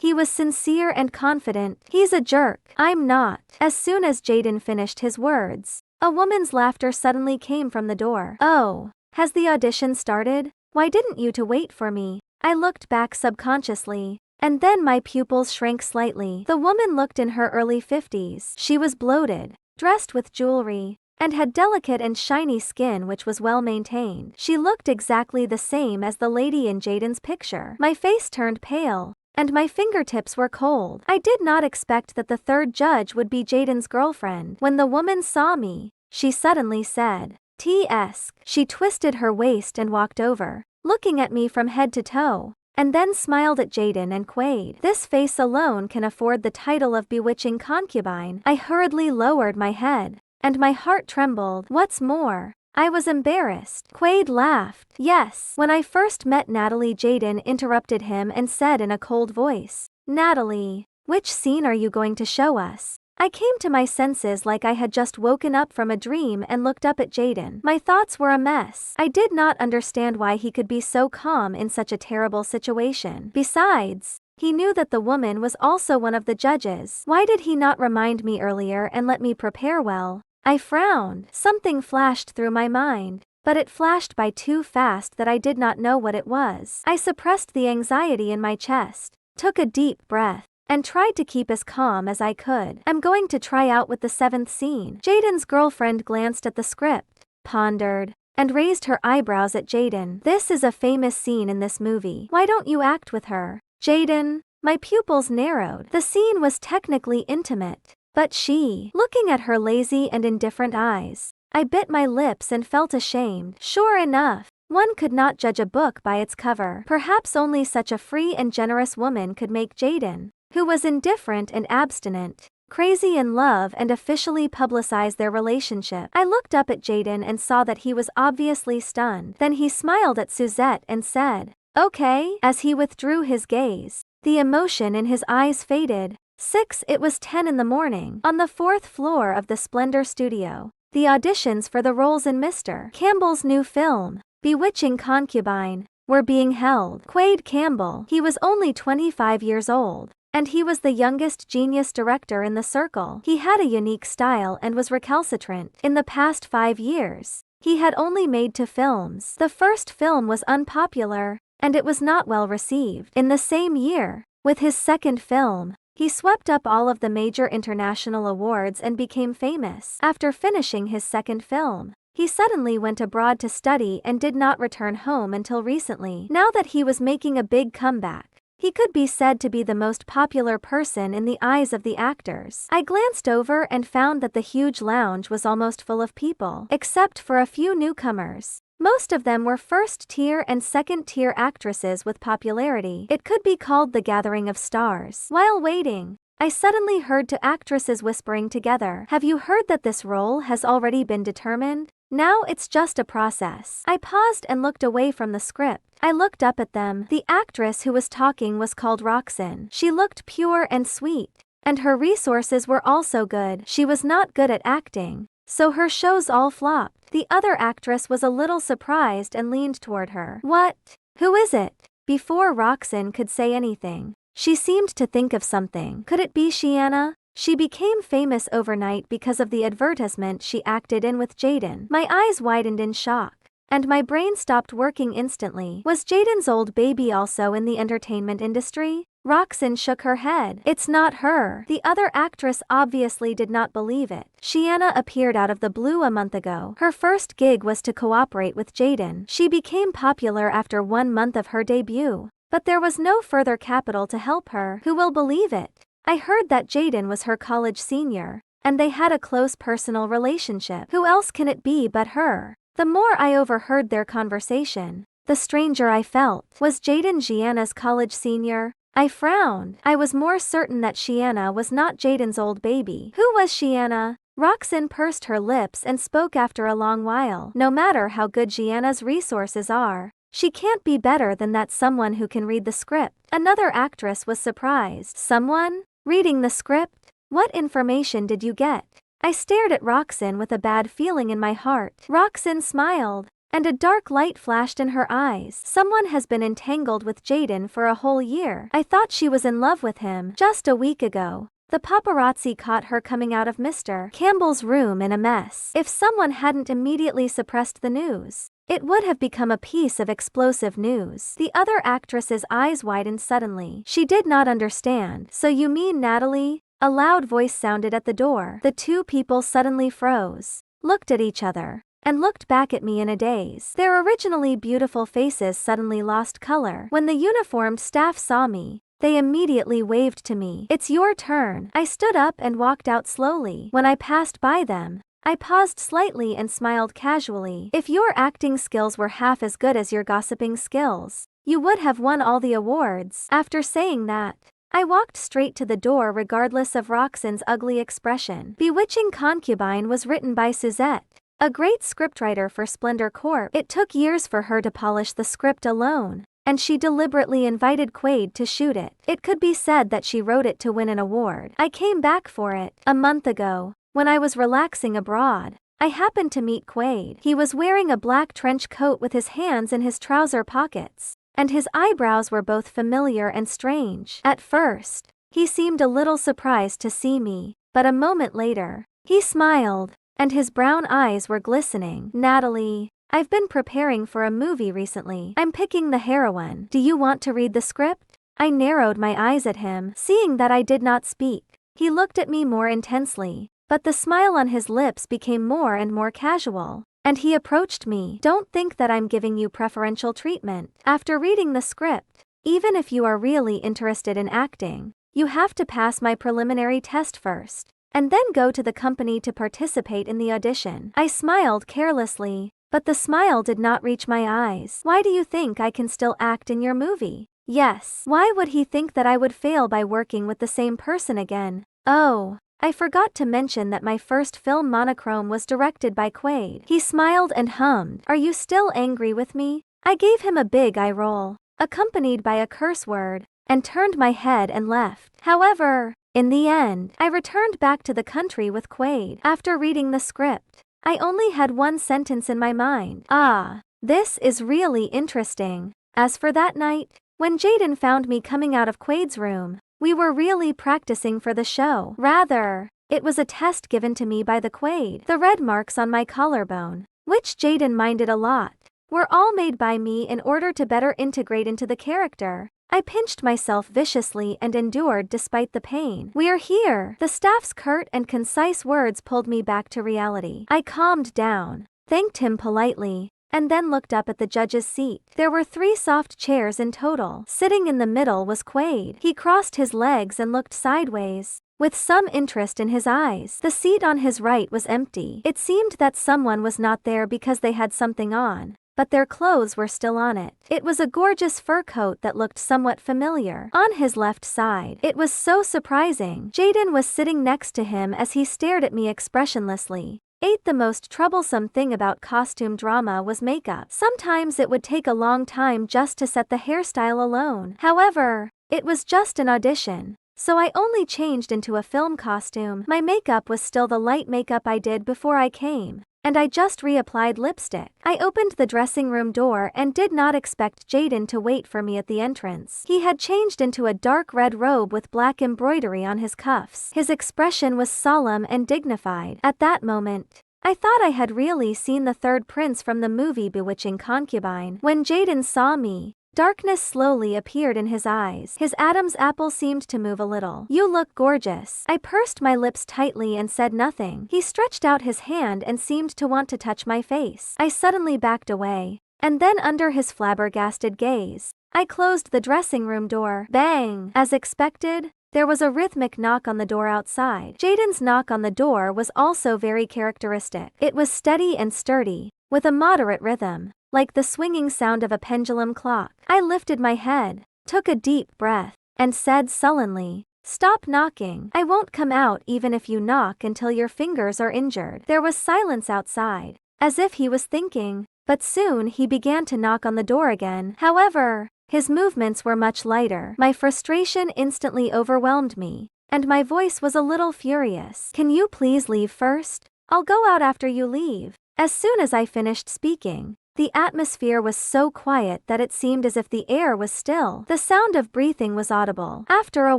He was sincere and confident. He's a jerk. I'm not. As soon as Jaden finished his words, a woman's laughter suddenly came from the door. Oh, has the audition started? Why didn't you to wait for me? I looked back subconsciously, and then my pupils shrank slightly. The woman looked in her early 50s. She was bloated, dressed with jewelry, and had delicate and shiny skin which was well maintained. She looked exactly the same as the lady in Jaden's picture. My face turned pale, and my fingertips were cold. I did not expect that the third judge would be Jaden's girlfriend. When the woman saw me, she suddenly said, "T.S." She twisted her waist and walked over, looking at me from head to toe, and then smiled at Jaden and Quaid. This face alone can afford the title of bewitching concubine. I hurriedly lowered my head, and my heart trembled. What's more, I was embarrassed. Quaid laughed. Yes. When I first met Natalie, Jaden interrupted him and said in a cold voice, Natalie, which scene are you going to show us? I came to my senses like I had just woken up from a dream and looked up at Jaden. My thoughts were a mess. I did not understand why he could be so calm in such a terrible situation. Besides, he knew that the woman was also one of the judges. Why did he not remind me earlier and let me prepare well? I frowned. Something flashed through my mind, but it flashed by too fast that I did not know what it was. I suppressed the anxiety in my chest, took a deep breath, and tried to keep as calm as I could. I'm going to try out with the 7th scene. Jaden's girlfriend glanced at the script, pondered, and raised her eyebrows at Jaden. This is a famous scene in this movie. Why don't you act with her? Jaden, my pupils narrowed. The scene was technically intimate, but she, looking at her lazy and indifferent eyes, I bit my lips and felt ashamed. Sure enough, one could not judge a book by its cover. Perhaps only such a free and generous woman could make Jaden, who was indifferent and abstinent, crazy in love and officially publicize their relationship. I looked up at Jaden and saw that he was obviously stunned. Then he smiled at Suzette and said, okay. As he withdrew his gaze, the emotion in his eyes faded. 6. It was 10 in the morning. On the 4th floor of the Splendor Studio, the auditions for the roles in Mr. Campbell's new film, Bewitching Concubine, were being held. Quaid Campbell, he was only 25 years old, and he was the youngest genius director in the circle. He had a unique style and was recalcitrant. In the past 5 years, he had only made 2 films. The first film was unpopular, and it was not well received. In the same year, with his second film, he swept up all of the major international awards and became famous. After finishing his second film, he suddenly went abroad to study and did not return home until recently. Now that he was making a big comeback, he could be said to be the most popular person in the eyes of the actors. I glanced over and found that the huge lounge was almost full of people, except for a few newcomers. Most of them were first-tier and second-tier actresses with popularity. It could be called the gathering of stars. While waiting, I suddenly heard 2 actresses whispering together. Have you heard that this role has already been determined? Now it's just a process. I paused and looked away from the script. I looked up at them. The actress who was talking was called Roxanne. She looked pure and sweet, and her resources were also good. She was not good at acting, so her shows all flopped. The other actress was a little surprised and leaned toward her. What? Who is it? Before Roxanne could say anything, she seemed to think of something. Could it be Shiana? She became famous overnight because of the advertisement she acted in with Jaden. My eyes widened in shock, and my brain stopped working instantly. Was Jaden's old baby also in the entertainment industry? Roxanne shook her head. It's not her. The other actress obviously did not believe it. Shiana appeared out of the blue a month ago. Her first gig was to cooperate with Jaden. She became popular after 1 month of her debut, but there was no further capital to help her. Who will believe it? I heard that Jaden was her college senior, and they had a close personal relationship. Who else can it be but her? The more I overheard their conversation, the stranger I felt. Was Jaden Shiana's college senior? I frowned. I was more certain that Shiana was not Jaden's old baby. Who was Shiana? Roxanne pursed her lips and spoke after a long while. No matter how good Shiana's resources are, she can't be better than that someone who can read the script. Another actress was surprised. Someone? Reading the script? What information did you get? I stared at Roxanne with a bad feeling in my heart. Roxanne smiled, and a dark light flashed in her eyes. Someone has been entangled with Jaden for a whole year. I thought she was in love with him. Just a week ago, the paparazzi caught her coming out of Mr. Campbell's room in a mess. If someone hadn't immediately suppressed the news, it would have become a piece of explosive news. The other actress's eyes widened suddenly. She did not understand. So you mean Natalie? A loud voice sounded at the door. The 2 people suddenly froze, looked at each other, and looked back at me in a daze. Their originally beautiful faces suddenly lost color. When the uniformed staff saw me, they immediately waved to me. It's your turn. I stood up and walked out slowly. When I passed by them, I paused slightly and smiled casually. If your acting skills were half as good as your gossiping skills, you would have won all the awards. After saying that, I walked straight to the door regardless of Roxanne's ugly expression. Bewitching Concubine was written by Suzette a great scriptwriter for Splendor Corp. It took years for her to polish the script alone, and she deliberately invited Quaid to shoot it. It could be said that she wrote it to win an award. I came back for it a month ago, when I was relaxing abroad. I happened to meet Quaid. He was wearing a black trench coat with his hands in his trouser pockets, and his eyebrows were both familiar and strange. At first, he seemed a little surprised to see me, but a moment later, he smiled, and his brown eyes were glistening. "Natalie, I've been preparing for a movie recently. I'm picking the heroine. Do you want to read the script?" I narrowed my eyes at him, seeing that I did not speak. He looked at me more intensely, but the smile on his lips became more and more casual, and he approached me. "Don't think that I'm giving you preferential treatment. After reading the script, even if you are really interested in acting, you have to pass my preliminary test first, and then go to the company to participate in the audition." I smiled carelessly, but the smile did not reach my eyes. "Why do you think I can still act in your movie?" "Yes." Why would he think that I would fail by working with the same person again? "Oh, I forgot to mention that my first film Monochrome was directed by Quaid." He smiled and hummed, "Are you still angry with me?" I gave him a big eye roll, accompanied by a curse word, and turned my head and left. However, in the end, I returned back to the country with Quaid. After reading the script, I only had one sentence in my mind. "Ah, this is really interesting." As for that night, when Jaden found me coming out of Quaid's room, we were really practicing for the show. Rather, it was a test given to me by the Quaid. The red marks on my collarbone, which Jaden minded a lot, were all made by me in order to better integrate into the character. I pinched myself viciously and endured despite the pain. "We're here." The staff's curt and concise words pulled me back to reality. I calmed down, thanked him politely, and then looked up at the judge's seat. There were 3 soft chairs in total. Sitting in the middle was Quaid. He crossed his legs and looked sideways, with some interest in his eyes. The seat on his right was empty. It seemed that someone was not there because they had something on, but their clothes were still on it. It was a gorgeous fur coat that looked somewhat familiar. On his left side, it was so surprising. Jaden was sitting next to him as he stared at me expressionlessly. The most troublesome thing about costume drama was makeup. Sometimes it would take a long time just to set the hairstyle alone. However, it was just an audition, so I only changed into a film costume. My makeup was still the light makeup I did before I came, and I just reapplied lipstick. I opened the dressing room door and did not expect Jaden to wait for me at the entrance. He had changed into a dark red robe with black embroidery on his cuffs. His expression was solemn and dignified. At that moment, I thought I had really seen the third prince from the movie Bewitching Concubine. When Jaden saw me, darkness slowly appeared in his eyes. His Adam's apple seemed to move a little. "You look gorgeous." I pursed my lips tightly and said nothing. He stretched out his hand and seemed to want to touch my face. I suddenly backed away, and then under his flabbergasted gaze, I closed the dressing room door. Bang! As expected, there was a rhythmic knock on the door outside. Jaden's knock on the door was also very characteristic. It was steady and sturdy, with a moderate rhythm, like the swinging sound of a pendulum clock. I lifted my head, took a deep breath, and said sullenly, "Stop knocking. I won't come out even if you knock until your fingers are injured." There was silence outside, as if he was thinking, but soon he began to knock on the door again. However, his movements were much lighter. My frustration instantly overwhelmed me, and my voice was a little furious. "Can you please leave first? I'll go out after you leave." As soon as I finished speaking, the atmosphere was so quiet that it seemed as if the air was still. The sound of breathing was audible. After a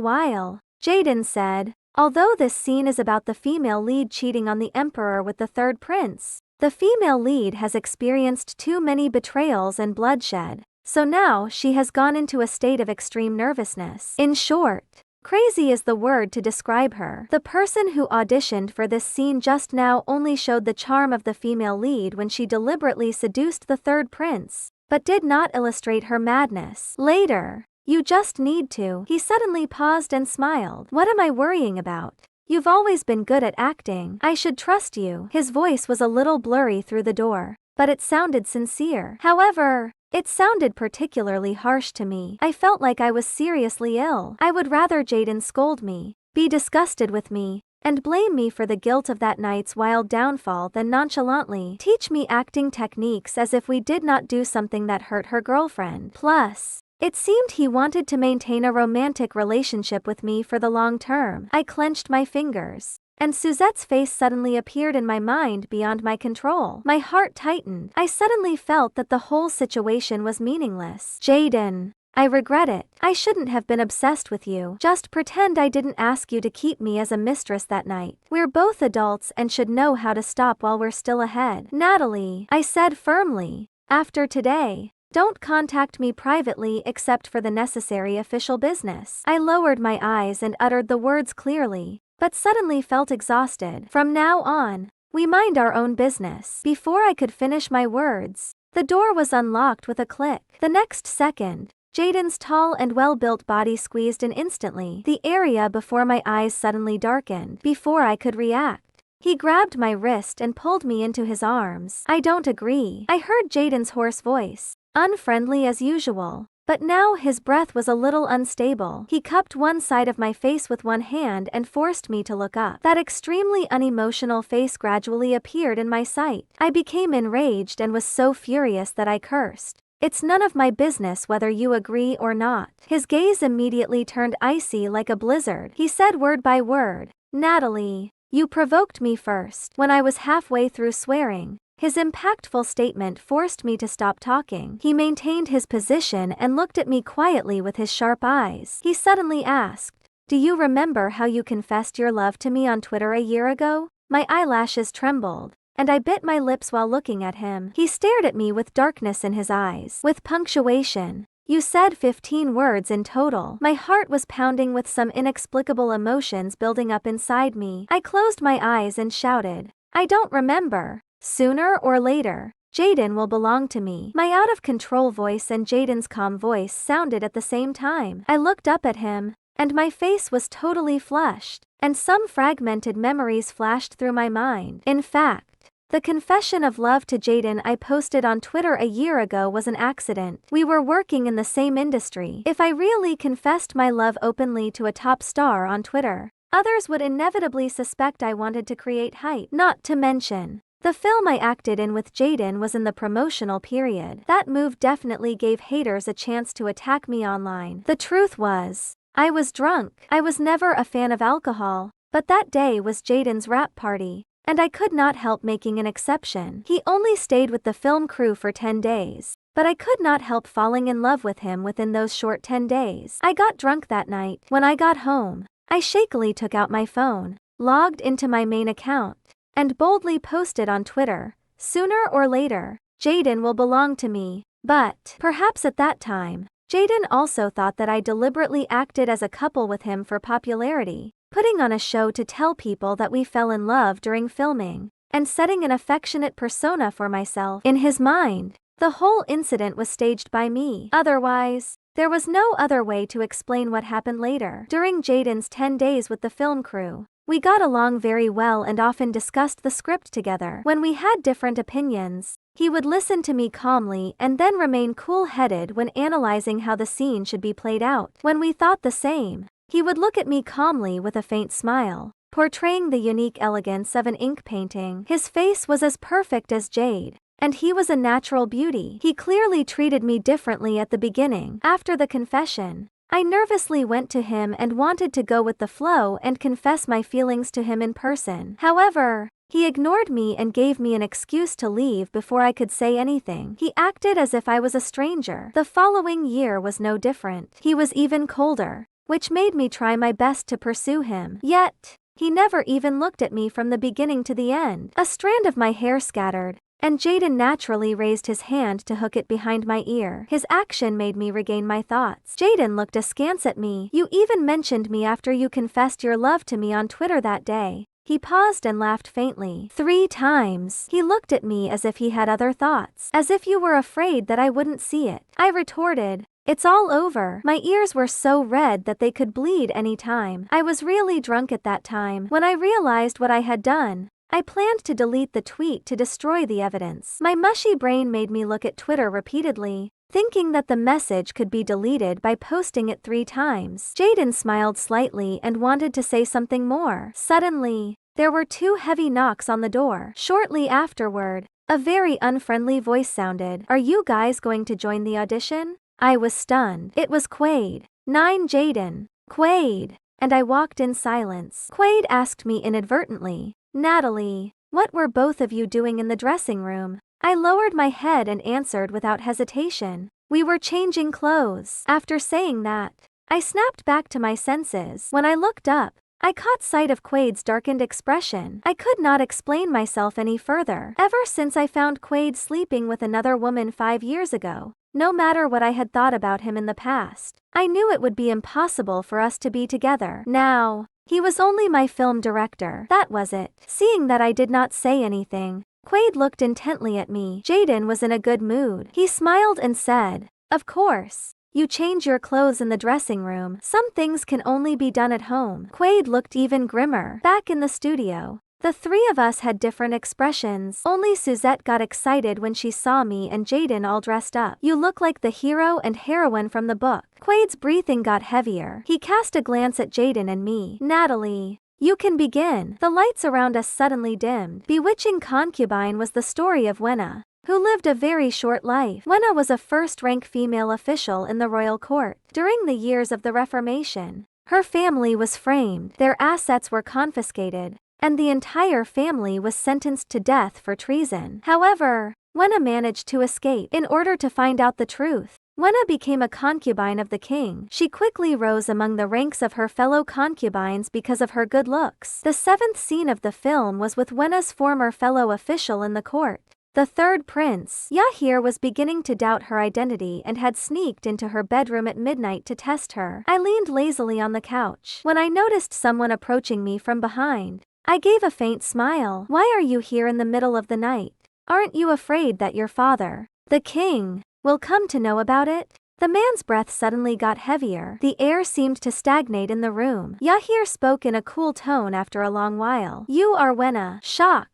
while, Jaden said, "Although this scene is about the female lead cheating on the emperor with the third prince, the female lead has experienced too many betrayals and bloodshed, so now she has gone into a state of extreme nervousness. In short, crazy is the word to describe her." The person who auditioned for this scene just now only showed the charm of the female lead when she deliberately seduced the third prince, but did not illustrate her madness. Later, "You just need to." He suddenly paused and smiled. "What am I worrying about? You've always been good at acting. I should trust you." His voice was a little blurry through the door, but it sounded sincere. However, it sounded particularly harsh to me. I felt like I was seriously ill. I would rather Jaden scold me, be disgusted with me, and blame me for the guilt of that night's wild downfall, then nonchalantly teach me acting techniques as if we did not do something that hurt her girlfriend. Plus, it seemed he wanted to maintain a romantic relationship with me for the long term. I clenched my fingers, and Suzette's face suddenly appeared in my mind beyond my control. My heart tightened. I suddenly felt that the whole situation was meaningless. Jaden, I regret it. I shouldn't have been obsessed with you. Just pretend I didn't ask you to keep me as a mistress that night. We're both adults and should know how to stop while we're still ahead. Natalie, I said firmly, after today, don't contact me privately except for the necessary official business. I lowered my eyes and uttered the words clearly, but suddenly felt exhausted. From now on, we mind our own business. Before I could finish my words, the door was unlocked with a click. The next second, Jaden's tall and well-built body squeezed in instantly. The area before my eyes suddenly darkened. Before I could react, he grabbed my wrist and pulled me into his arms. I don't agree. I heard Jaden's hoarse voice, unfriendly as usual, but now his breath was a little unstable. He cupped one side of my face with one hand and forced me to look up. That extremely unemotional face gradually appeared in my sight. I became enraged and was so furious that I cursed. It's none of my business whether you agree or not. His gaze immediately turned icy like a blizzard. He said word by word, Natalie, you provoked me first. When I was halfway through swearing, his impactful statement forced me to stop talking. He maintained his position and looked at me quietly with his sharp eyes. He suddenly asked, do you remember how you confessed your love to me on Twitter a year ago? My eyelashes trembled, and I bit my lips while looking at him. He stared at me with darkness in his eyes. With punctuation, you said 15 words in total. My heart was pounding with some inexplicable emotions building up inside me. I closed my eyes and shouted, I don't remember. Sooner or later, Jaden will belong to me. My out-of-control voice and Jaden's calm voice sounded at the same time. I looked up at him, and my face was totally flushed, and some fragmented memories flashed through my mind. In fact, the confession of love to Jaden I posted on Twitter a year ago was an accident. We were working in the same industry. If I really confessed my love openly to a top star on Twitter, others would inevitably suspect I wanted to create hype. Not to mention, the film I acted in with Jaden was in the promotional period. That move definitely gave haters a chance to attack me online. The truth was, I was drunk. I was never a fan of alcohol, but that day was Jaden's rap party, and I could not help making an exception. He only stayed with the film crew for 10 days, but I could not help falling in love with him within those short 10 days. I got drunk that night. When I got home, I shakily took out my phone, logged into my main account, and boldly posted on Twitter, sooner or later, Jaden will belong to me. But, perhaps at that time, Jaden also thought that I deliberately acted as a couple with him for popularity, putting on a show to tell people that we fell in love during filming, and setting an affectionate persona for myself. In his mind, the whole incident was staged by me. Otherwise, there was no other way to explain what happened later. During Jaden's 10 days with the film crew, we got along very well and often discussed the script together. When we had different opinions, he would listen to me calmly and then remain cool-headed when analyzing how the scene should be played out. When we thought the same, he would look at me calmly with a faint smile, portraying the unique elegance of an ink painting. His face was as perfect as jade, and he was a natural beauty. He clearly treated me differently at the beginning. After the confession, I nervously went to him and wanted to go with the flow and confess my feelings to him in person. However, he ignored me and gave me an excuse to leave before I could say anything. He acted as if I was a stranger. The following year was no different. He was even colder, which made me try my best to pursue him. Yet, he never even looked at me from the beginning to the end. A strand of my hair scattered, and Jaden naturally raised his hand to hook it behind my ear. His action made me regain my thoughts. Jaden looked askance at me. You even mentioned me after you confessed your love to me on Twitter that day. He paused and laughed faintly. 3 times. He looked at me as if he had other thoughts. As if you were afraid that I wouldn't see it. I retorted, it's all over. My ears were so red that they could bleed any time. I was really drunk at that time. When I realized what I had done, I planned to delete the tweet to destroy the evidence. My mushy brain made me look at Twitter repeatedly, thinking that the message could be deleted by posting it 3 times. Jaden smiled slightly and wanted to say something more. Suddenly, there were 2 heavy knocks on the door. Shortly afterward, a very unfriendly voice sounded. "Are you guys going to join the audition?" I was stunned. It was Quaid. 9 Jaden. Quaid. And I walked in silence. Quaid asked me inadvertently, "Natalie, what were both of you doing in the dressing room?" I lowered my head and answered without hesitation, "We were changing clothes." After saying that, I snapped back to my senses. When I looked up, I caught sight of Quaid's darkened expression. I could not explain myself any further. Ever since I found Quaid sleeping with another woman 5 years ago, no matter what I had thought about him in the past, I knew it would be impossible for us to be together. Now, he was only my film director. That was it. Seeing that I did not say anything, Quaid looked intently at me. Jaden was in a good mood. He smiled and said, "Of course. You change your clothes in the dressing room. Some things can only be done at home." Quaid looked even grimmer. Back in the studio, the 3 of us had different expressions. Only Suzette got excited when she saw me and Jaden all dressed up. "You look like the hero and heroine from the book." Quaid's breathing got heavier. He cast a glance at Jaden and me. "Natalie, you can begin." The lights around us suddenly dimmed. Bewitching Concubine was the story of Wenna, who lived a very short life. Wenna was a first-rank female official in the royal court. During the years of the Reformation, her family was framed, their assets were confiscated, and the entire family was sentenced to death for treason. However, Wenna managed to escape. In order to find out the truth, Wenna became a concubine of the king. She quickly rose among the ranks of her fellow concubines because of her good looks. The 7th scene of the film was with Wenna's former fellow official in the court. The 3rd prince, Yahir, was beginning to doubt her identity and had sneaked into her bedroom at midnight to test her. I leaned lazily on the couch when I noticed someone approaching me from behind. I gave a faint smile. "Why are you here in the middle of the night? Aren't you afraid that your father, the king, will come to know about it?" The man's breath suddenly got heavier. The air seemed to stagnate in the room. Yahir spoke in a cool tone after a long while. "You are Wenna." Shocked,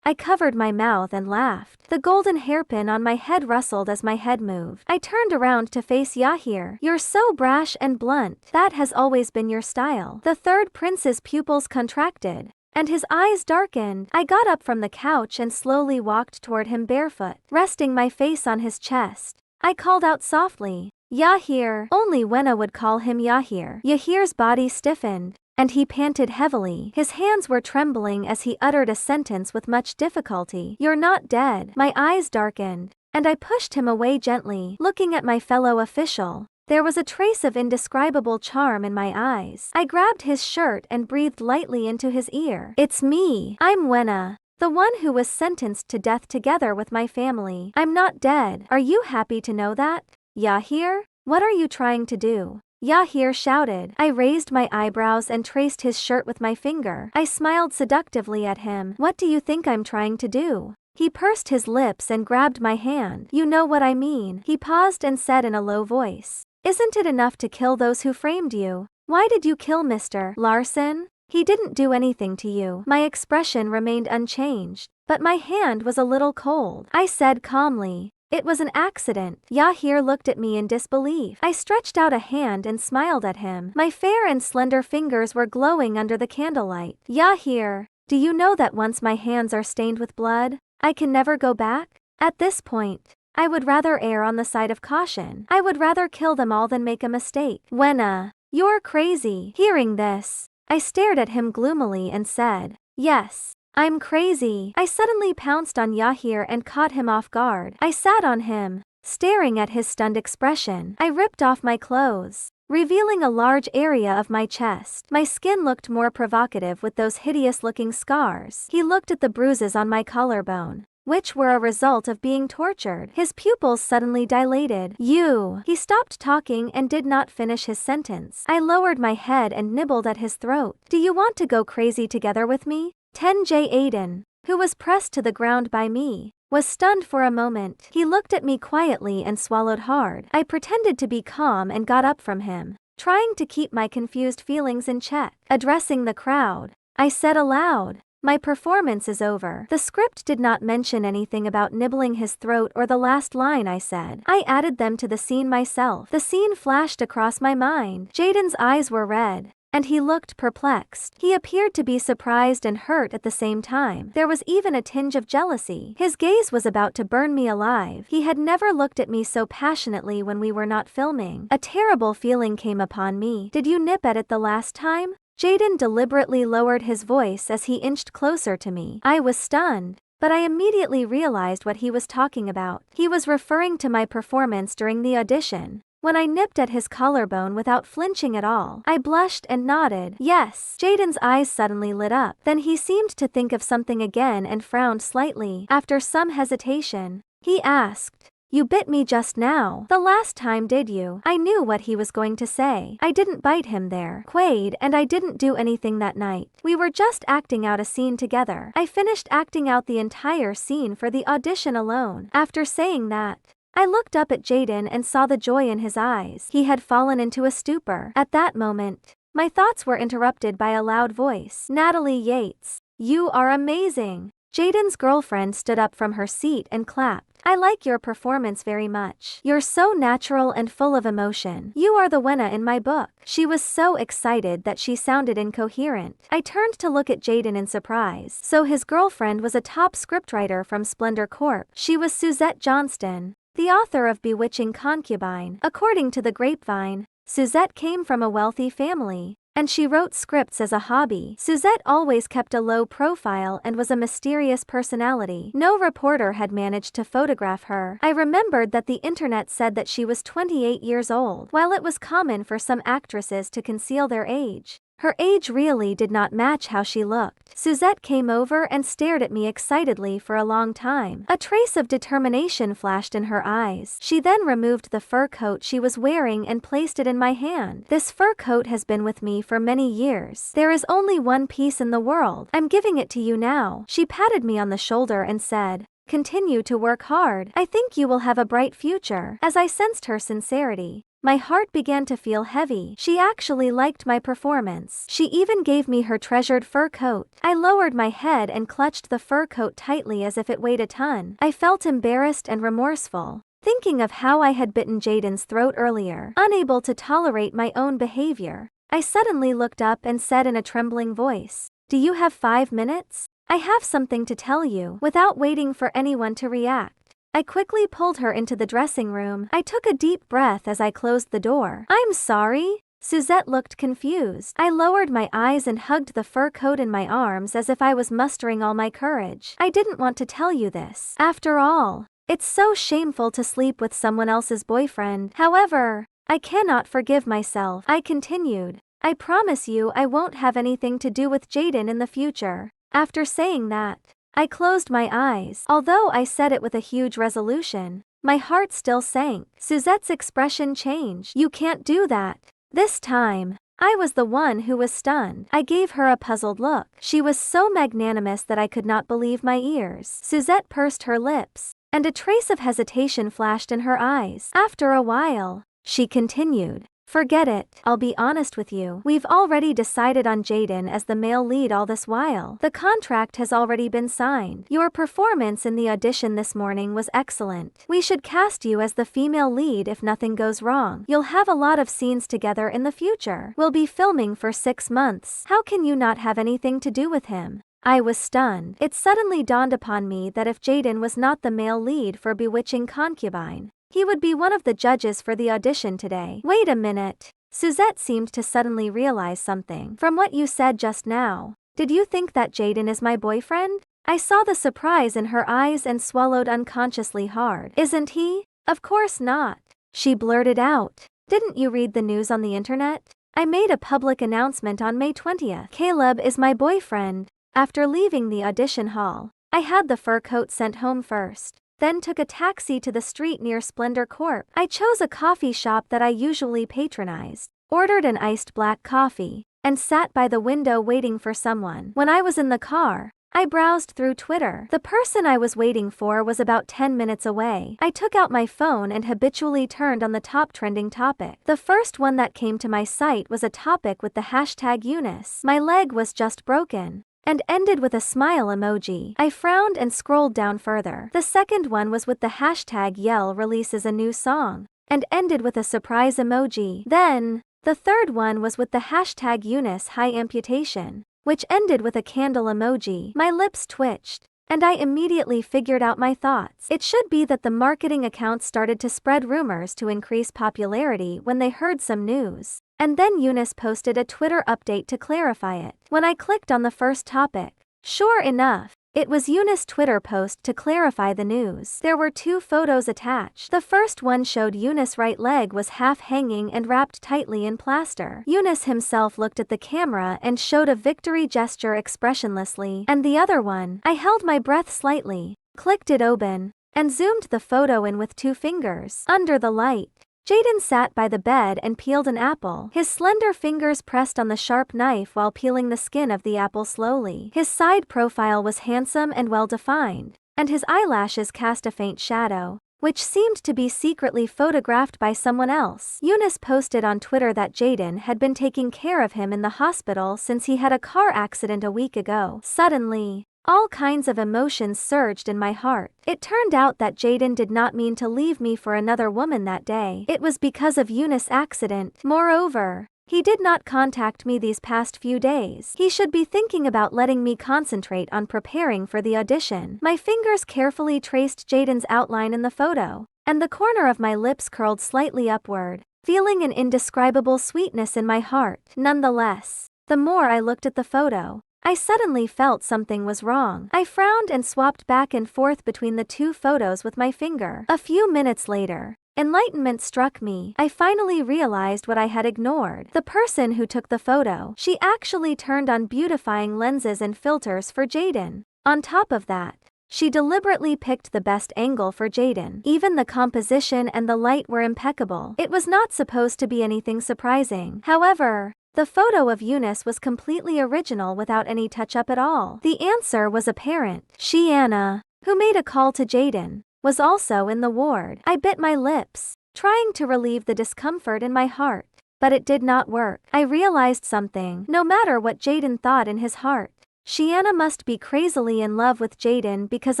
I covered my mouth and laughed. The golden hairpin on my head rustled as my head moved. I turned around to face Yahir. "You're so brash and blunt. That has always been your style." The 3rd prince's pupils contracted, and his eyes darkened. I got up from the couch and slowly walked toward him barefoot, resting my face on his chest. I called out softly, "Yahir." Only Wenna would call him Yahir. Yahir's body stiffened, and he panted heavily. His hands were trembling as he uttered a sentence with much difficulty. "You're not dead." My eyes darkened, and I pushed him away gently. Looking at my fellow official, there was a trace of indescribable charm in my eyes. I grabbed his shirt and breathed lightly into his ear. "It's me. I'm Wenna, the one who was sentenced to death together with my family. I'm not dead. Are you happy to know that?" "Yahir, what are you trying to do?" Yahir shouted. I raised my eyebrows and traced his shirt with my finger. I smiled seductively at him. "What do you think I'm trying to do?" He pursed his lips and grabbed my hand. "You know what I mean." He paused and said in a low voice, "Isn't it enough to kill those who framed you? Why did you kill Mr. Larson? He didn't do anything to you." My expression remained unchanged, but my hand was a little cold. I said calmly, "It was an accident." Yahir looked at me in disbelief. I stretched out a hand and smiled at him. My fair and slender fingers were glowing under the candlelight. "Yahir, do you know that once my hands are stained with blood, I can never go back? At this point, I would rather err on the side of caution. I would rather kill them all than make a mistake." "Wenna, you're crazy." Hearing this, I stared at him gloomily and said, "Yes, I'm crazy." I suddenly pounced on Yahir and caught him off guard. I sat on him, staring at his stunned expression. I ripped off my clothes, revealing a large area of my chest. My skin looked more provocative with those hideous-looking scars. He looked at the bruises on my collarbone, which were a result of being tortured. His pupils suddenly dilated. "You." He stopped talking and did not finish his sentence. I lowered my head and nibbled at his throat. "Do you want to go crazy together with me?" 10J Aiden, who was pressed to the ground by me, was stunned for a moment. He looked at me quietly and swallowed hard. I pretended to be calm and got up from him, trying to keep my confused feelings in check. Addressing the crowd, I said aloud, My performance is over. The script did not mention anything about nibbling his throat or the last line I said. I added them to the scene myself. The scene flashed across my mind. Jaden's eyes were red, and he looked perplexed. He appeared to be surprised and hurt at the same time. There was even a tinge of jealousy. His gaze was about to burn me alive. He had never looked at me so passionately when we were not filming. A terrible feeling came upon me. Did you nip at it the last time? Jaden deliberately lowered his voice as he inched closer to me. I was stunned, but I immediately realized what he was talking about. He was referring to my performance during the audition, when I nipped at his collarbone without flinching at all. I blushed and nodded. Yes. Jaden's eyes suddenly lit up. Then he seemed to think of something again and frowned slightly. After some hesitation, he asked, "You bit me just now. The last time, did you?" I knew what he was going to say. I didn't bite him there, Quaid, and I didn't do anything that night. We were just acting out a scene together. I finished acting out the entire scene for the audition alone. After saying that, I looked up at Jaden and saw the joy in his eyes. He had fallen into a stupor. At that moment, my thoughts were interrupted by a loud voice. Natalie Yates, you are amazing. Jaden's girlfriend stood up from her seat and clapped. I like your performance very much. You're so natural and full of emotion. You are the winner in my book. She was so excited that she sounded incoherent. I turned to look at Jaden in surprise. So his girlfriend was a top scriptwriter from Splendor Corp. She was Suzette Johnston, the author of Bewitching Concubine. According to the grapevine, Suzette came from a wealthy family, and she wrote scripts as a hobby. Suzette always kept a low profile and was a mysterious personality. No reporter had managed to photograph her. I remembered that the internet said that she was 28 years old. While it was common for some actresses to conceal their age, her age really did not match how she looked. Suzette came over and stared at me excitedly for a long time. A trace of determination flashed in her eyes. She then removed the fur coat she was wearing and placed it in my hand. This fur coat has been with me for many years. There is only one piece in the world. I'm giving it to you now. She patted me on the shoulder and said, "Continue to work hard. I think you will have a bright future." As I sensed her sincerity, my heart began to feel heavy. She actually liked my performance. She even gave me her treasured fur coat. I lowered my head and clutched the fur coat tightly as if it weighed a ton. I felt embarrassed and remorseful, thinking of how I had bitten Jaden's throat earlier. Unable to tolerate my own behavior, I suddenly looked up and said in a trembling voice, "Do you have 5 minutes? I have something to tell you." Without waiting for anyone to react, I quickly pulled her into the dressing room. I took a deep breath as I closed the door. "I'm sorry." Suzette looked confused. I lowered my eyes and hugged the fur coat in my arms as if I was mustering all my courage. "I didn't want to tell you this. After all, it's so shameful to sleep with someone else's boyfriend. However, I cannot forgive myself." I continued, "I promise you I won't have anything to do with Jaden in the future." After saying that, I closed my eyes. Although I said it with a huge resolution, my heart still sank. Suzette's expression changed. "You can't do that." This time, I was the one who was stunned. I gave her a puzzled look. She was so magnanimous that I could not believe my ears. Suzette pursed her lips, and a trace of hesitation flashed in her eyes. After a while, she continued, "Forget it. I'll be honest with you. We've already decided on Jaden as the male lead all this while. The contract has already been signed. Your performance in the audition this morning was excellent. We should cast you as the female lead if nothing goes wrong. You'll have a lot of scenes together in the future. We'll be filming for 6 months. How can you not have anything to do with him?" I was stunned. It suddenly dawned upon me that if Jaden was not the male lead for Bewitching Concubine, he would be one of the judges for the audition today. Wait a minute. Suzette seemed to suddenly realize something. "From what you said just now, did you think that Jaden is my boyfriend?" I saw the surprise in her eyes and swallowed unconsciously hard. "Isn't he?" "Of course not," she blurted out. "Didn't you read the news on the internet? I made a public announcement on May 20th. Caleb is my boyfriend." After leaving the audition hall, I had the fur coat sent home first, then took a taxi to the street near Splendor Corp. I chose a coffee shop that I usually patronized, ordered an iced black coffee, and sat by the window waiting for someone. When I was in the car, I browsed through Twitter. The person I was waiting for was about 10 minutes away. I took out my phone and habitually turned on the top trending topic. The first one that came to my sight was a topic with the hashtag Eunice. My leg was just broken. and ended with a smile emoji. I frowned and scrolled down further. The second one was with the hashtag Yell releases a new song, and ended with a surprise emoji. Then, the third one was with the hashtag Eunice high amputation, which ended with a candle emoji. My lips twitched, and I immediately figured out my thoughts. It should be that the marketing accounts started to spread rumors to increase popularity when they heard some news. And then Eunice posted a Twitter update to clarify it. When I clicked on the first topic, sure enough, it was Eunice's Twitter post to clarify the news. There were 2 photos attached. The first one showed Eunice's right leg was half hanging and wrapped tightly in plaster. Eunice himself looked at the camera and showed a victory gesture expressionlessly. And the other one, I held my breath slightly, clicked it open, and zoomed the photo in with 2 fingers. Under the light, Jaden sat by the bed and peeled an apple. His slender fingers pressed on the sharp knife while peeling the skin of the apple slowly. His side profile was handsome and well-defined, and his eyelashes cast a faint shadow, which seemed to be secretly photographed by someone else. Eunice posted on Twitter that Jaden had been taking care of him in the hospital since he had a car accident a week ago. Suddenly, all kinds of emotions surged in my heart. It turned out that Jaden did not mean to leave me for another woman that day. It was because of Eunice's accident. Moreover, he did not contact me these past few days. He should be thinking about letting me concentrate on preparing for the audition. My fingers carefully traced Jaden's outline in the photo, and the corner of my lips curled slightly upward, feeling an indescribable sweetness in my heart. Nonetheless, the more I looked at the photo, I suddenly felt something was wrong. I frowned and swapped back and forth between the 2 photos with my finger. A few minutes later, enlightenment struck me. I finally realized what I had ignored. The person who took the photo, she actually turned on beautifying lenses and filters for Jaden. On top of that, she deliberately picked the best angle for Jaden. Even the composition and the light were impeccable. It was not supposed to be anything surprising. However, the photo of Eunice was completely original without any touch-up at all. The answer was apparent. Shiana, who made a call to Jaden, was also in the ward. I bit my lips, trying to relieve the discomfort in my heart, but it did not work. I realized something. No matter what Jaden thought in his heart, Shiana must be crazily in love with Jaden because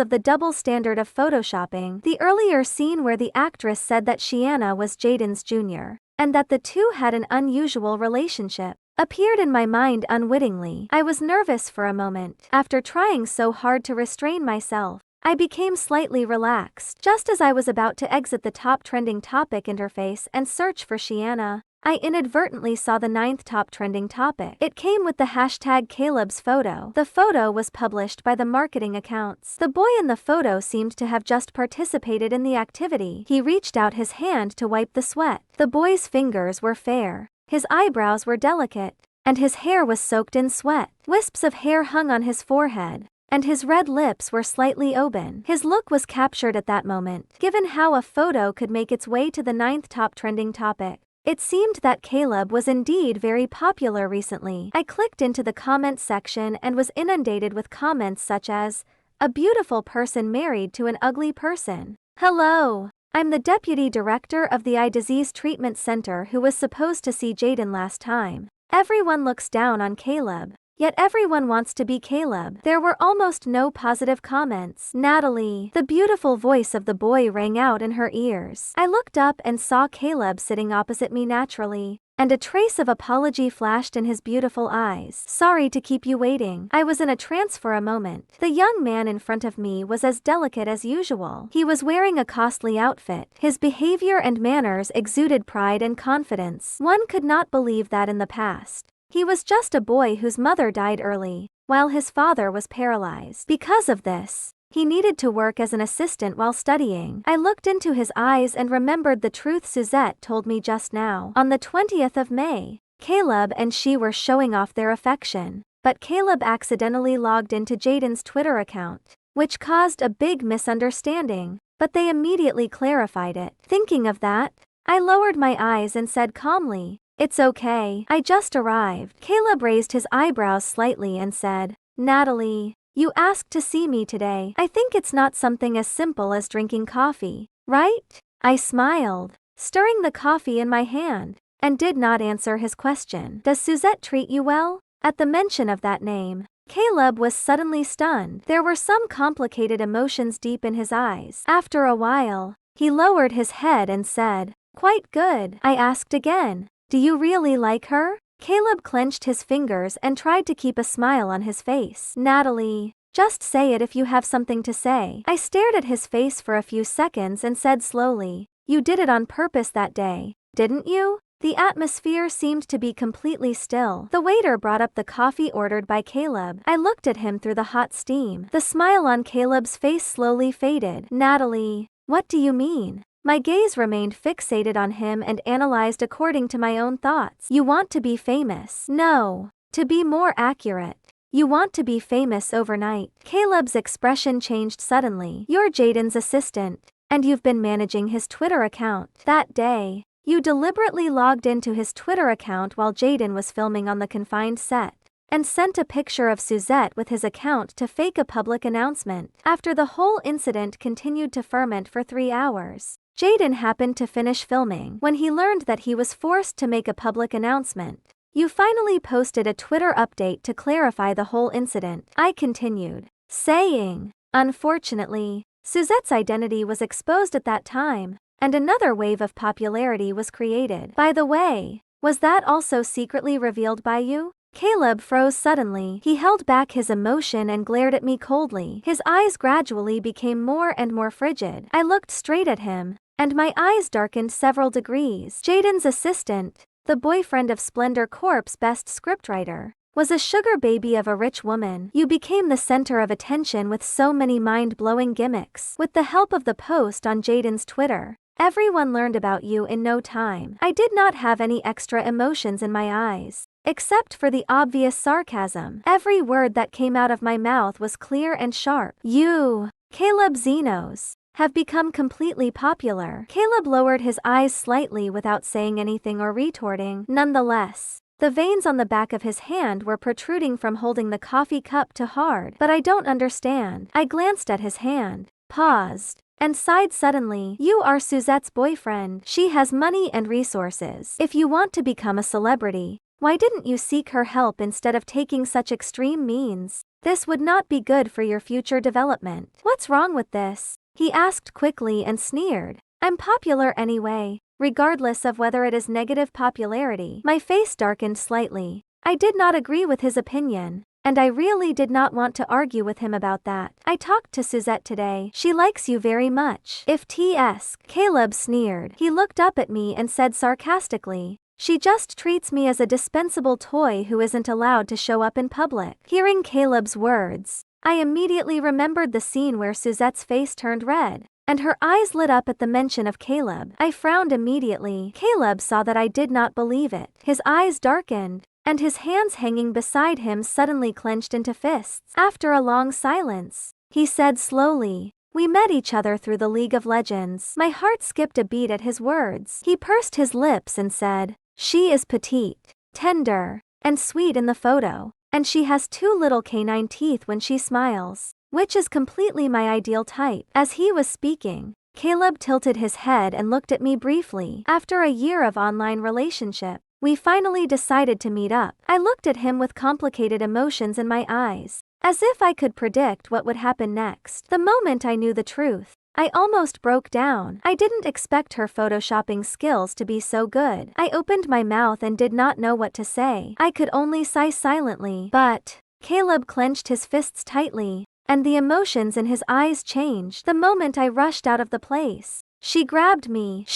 of the double standard of photoshopping. The earlier scene where the actress said that Shiana was Jaden's junior, and that the 2 had an unusual relationship, appeared in my mind unwittingly. I was nervous for a moment. After trying so hard to restrain myself, I became slightly relaxed. Just as I was about to exit the top trending topic interface and search for Shiana, I inadvertently saw the 9th top trending topic. It came with the hashtag Caleb's photo. The photo was published by the marketing accounts. The boy in the photo seemed to have just participated in the activity. He reached out his hand to wipe the sweat. The boy's fingers were fair, his eyebrows were delicate, and his hair was soaked in sweat. Wisps of hair hung on his forehead, and his red lips were slightly open. His look was captured at that moment. Given how a photo could make its way to the 9th top trending topic, it seemed that Caleb was indeed very popular recently. I clicked into the comments section and was inundated with comments such as, "A beautiful person married to an ugly person. Hello, I'm the deputy director of the Eye Disease Treatment Center who was supposed to see Jaden last time. Everyone looks down on Caleb, yet everyone wants to be Caleb." There were almost no positive comments. Natalie, the beautiful voice of the boy rang out in her ears. I looked up and saw Caleb sitting opposite me naturally, and a trace of apology flashed in his beautiful eyes. "Sorry to keep you waiting." I was in a trance for a moment. The young man in front of me was as delicate as usual. He was wearing a costly outfit. His behavior and manners exuded pride and confidence. One could not believe that in the past he was just a boy whose mother died early, while his father was paralyzed. Because of this, he needed to work as an assistant while studying. I looked into his eyes and remembered the truth Suzette told me just now. On the 20th of May, Caleb and she were showing off their affection, but Caleb accidentally logged into Jaden's Twitter account, which caused a big misunderstanding, but they immediately clarified it. Thinking of that, I lowered my eyes and said calmly, "It's okay, I just arrived." Caleb raised his eyebrows slightly and said, "Natalie, you asked to see me today. I think it's not something as simple as drinking coffee, right?" I smiled, stirring the coffee in my hand, and did not answer his question. "Does Suzette treat you well?" At the mention of that name, Caleb was suddenly stunned. There were some complicated emotions deep in his eyes. After a while, he lowered his head and said, "Quite good." I asked again, "Do you really like her?" Caleb clenched his fingers and tried to keep a smile on his face. "Natalie, just say it if you have something to say." I stared at his face for a few seconds and said slowly, "You did it on purpose that day, didn't you?" The atmosphere seemed to be completely still. The waiter brought up the coffee ordered by Caleb. I looked at him through the hot steam. The smile on Caleb's face slowly faded. "Natalie, what do you mean?" My gaze remained fixated on him and analyzed according to my own thoughts. "You want to be famous." "No. To be more accurate, you want to be famous overnight." Caleb's expression changed suddenly. "You're Jaden's assistant, and you've been managing his Twitter account. That day, you deliberately logged into his Twitter account while Jaden was filming on the confined set, and sent a picture of Suzette with his account to fake a public announcement. After the whole incident continued to ferment for 3 hours, Jaden happened to finish filming. When he learned that he was forced to make a public announcement, you finally posted a Twitter update to clarify the whole incident." I continued, saying, "Unfortunately, Suzette's identity was exposed at that time, and another wave of popularity was created." "By the way, was that also secretly revealed by you?" Caleb froze suddenly. He held back his emotion and glared at me coldly. His eyes gradually became more and more frigid. I looked straight at him, and my eyes darkened several degrees. "Jaden's assistant, the boyfriend of Splendor Corp's best scriptwriter, was a sugar baby of a rich woman. You became the center of attention with so many mind-blowing gimmicks. With the help of the post on Jaden's Twitter, everyone learned about you in no time." I did not have any extra emotions in my eyes, except for the obvious sarcasm. Every word that came out of my mouth was clear and sharp. "You, Caleb Zenos, have become completely popular." Caleb lowered his eyes slightly without saying anything or retorting. Nonetheless, the veins on the back of his hand were protruding from holding the coffee cup too hard. "But I don't understand." I glanced at his hand, paused, and sighed suddenly. "You are Suzette's boyfriend. She has money and resources. If you want to become a celebrity, why didn't you seek her help instead of taking such extreme means? This would not be good for your future development." "What's wrong with this?" he asked quickly and sneered. "I'm popular anyway, regardless of whether it is negative popularity." My face darkened slightly. I did not agree with his opinion, and I really did not want to argue with him about that. "I talked to Suzette today. She likes you very much." "If T.S." Caleb sneered. He looked up at me and said sarcastically, "She just treats me as a dispensable toy who isn't allowed to show up in public." Hearing Caleb's words, I immediately remembered the scene where Suzette's face turned red, and her eyes lit up at the mention of Caleb. I frowned immediately. Caleb saw that I did not believe it. His eyes darkened, and his hands hanging beside him suddenly clenched into fists. After a long silence, he said slowly, "We met each other through the League of Legends." My heart skipped a beat at his words. He pursed his lips and said, "She is petite, tender, and sweet in the photo, and she has 2 little canine teeth when she smiles, which is completely my ideal type." As he was speaking, Caleb tilted his head and looked at me briefly. After a year of online relationship, we finally decided to meet up. I looked at him with complicated emotions in my eyes, as if I could predict what would happen next. The moment I knew the truth, I almost broke down. I didn't expect her photoshopping skills to be so good. I opened my mouth and did not know what to say. I could only sigh silently. "But..." Caleb clenched his fists tightly, and the emotions in his eyes changed the moment I rushed out of the place. "She grabbed me."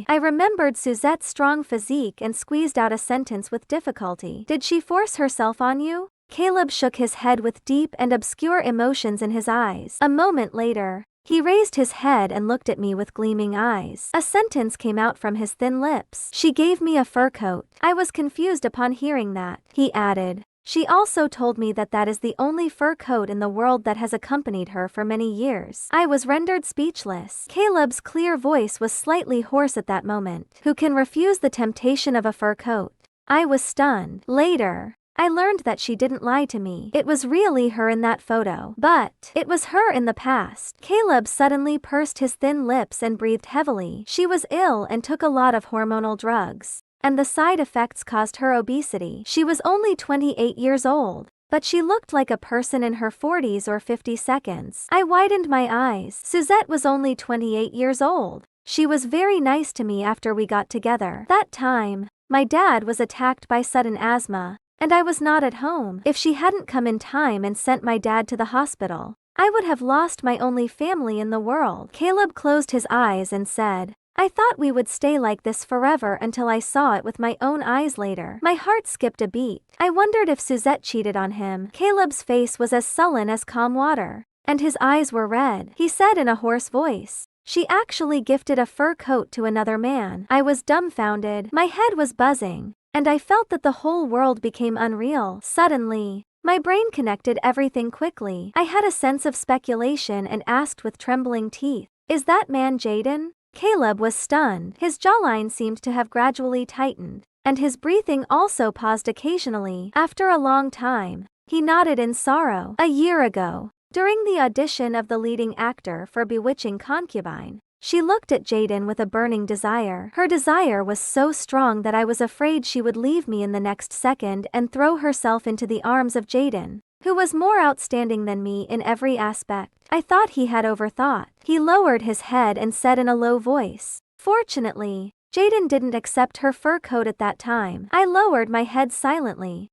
I remembered Suzette's strong physique and squeezed out a sentence with difficulty. "Did she force herself on you?" Caleb shook his head with deep and obscure emotions in his eyes. A moment later, he raised his head and looked at me with gleaming eyes. A sentence came out from his thin lips. "She gave me a fur coat." I was confused upon hearing that. He added, "She also told me that that is the only fur coat in the world that has accompanied her for many years." I was rendered speechless. Caleb's clear voice was slightly hoarse at that moment. "Who can refuse the temptation of a fur coat?" I was stunned. Later, I learned that she didn't lie to me. It was really her in that photo. But it was her in the past. Caleb suddenly pursed his thin lips and breathed heavily. "She was ill and took a lot of hormonal drugs, and the side effects caused her obesity. She was only 28 years old, but she looked like a person in her 40s or 50s. I widened my eyes. Suzette was only 28 years old. She was very nice to me after we got together. That time, my dad was attacked by sudden asthma, and I was not at home. If she hadn't come in time and sent my dad to the hospital, I would have lost my only family in the world. Caleb closed his eyes and said, I thought we would stay like this forever until I saw it with my own eyes later. My heart skipped a beat. I wondered if Suzette cheated on him. Caleb's face was as sullen as calm water, and his eyes were red. He said in a hoarse voice, she actually gifted a fur coat to another man. I was dumbfounded. My head was buzzing, and I felt that the whole world became unreal. Suddenly, my brain connected everything quickly. I had a sense of speculation and asked with trembling teeth, is that man Jaden? Caleb was stunned. His jawline seemed to have gradually tightened, and his breathing also paused occasionally. After a long time, he nodded in sorrow. A year ago, during the audition of the leading actor for Bewitching Concubine, she looked at Jaden with a burning desire. Her desire was so strong that I was afraid she would leave me in the next second and throw herself into the arms of Jaden, who was more outstanding than me in every aspect. I thought he had overthought. He lowered his head and said in a low voice, fortunately, Jaden didn't accept her fur coat at that time. I lowered my head silently.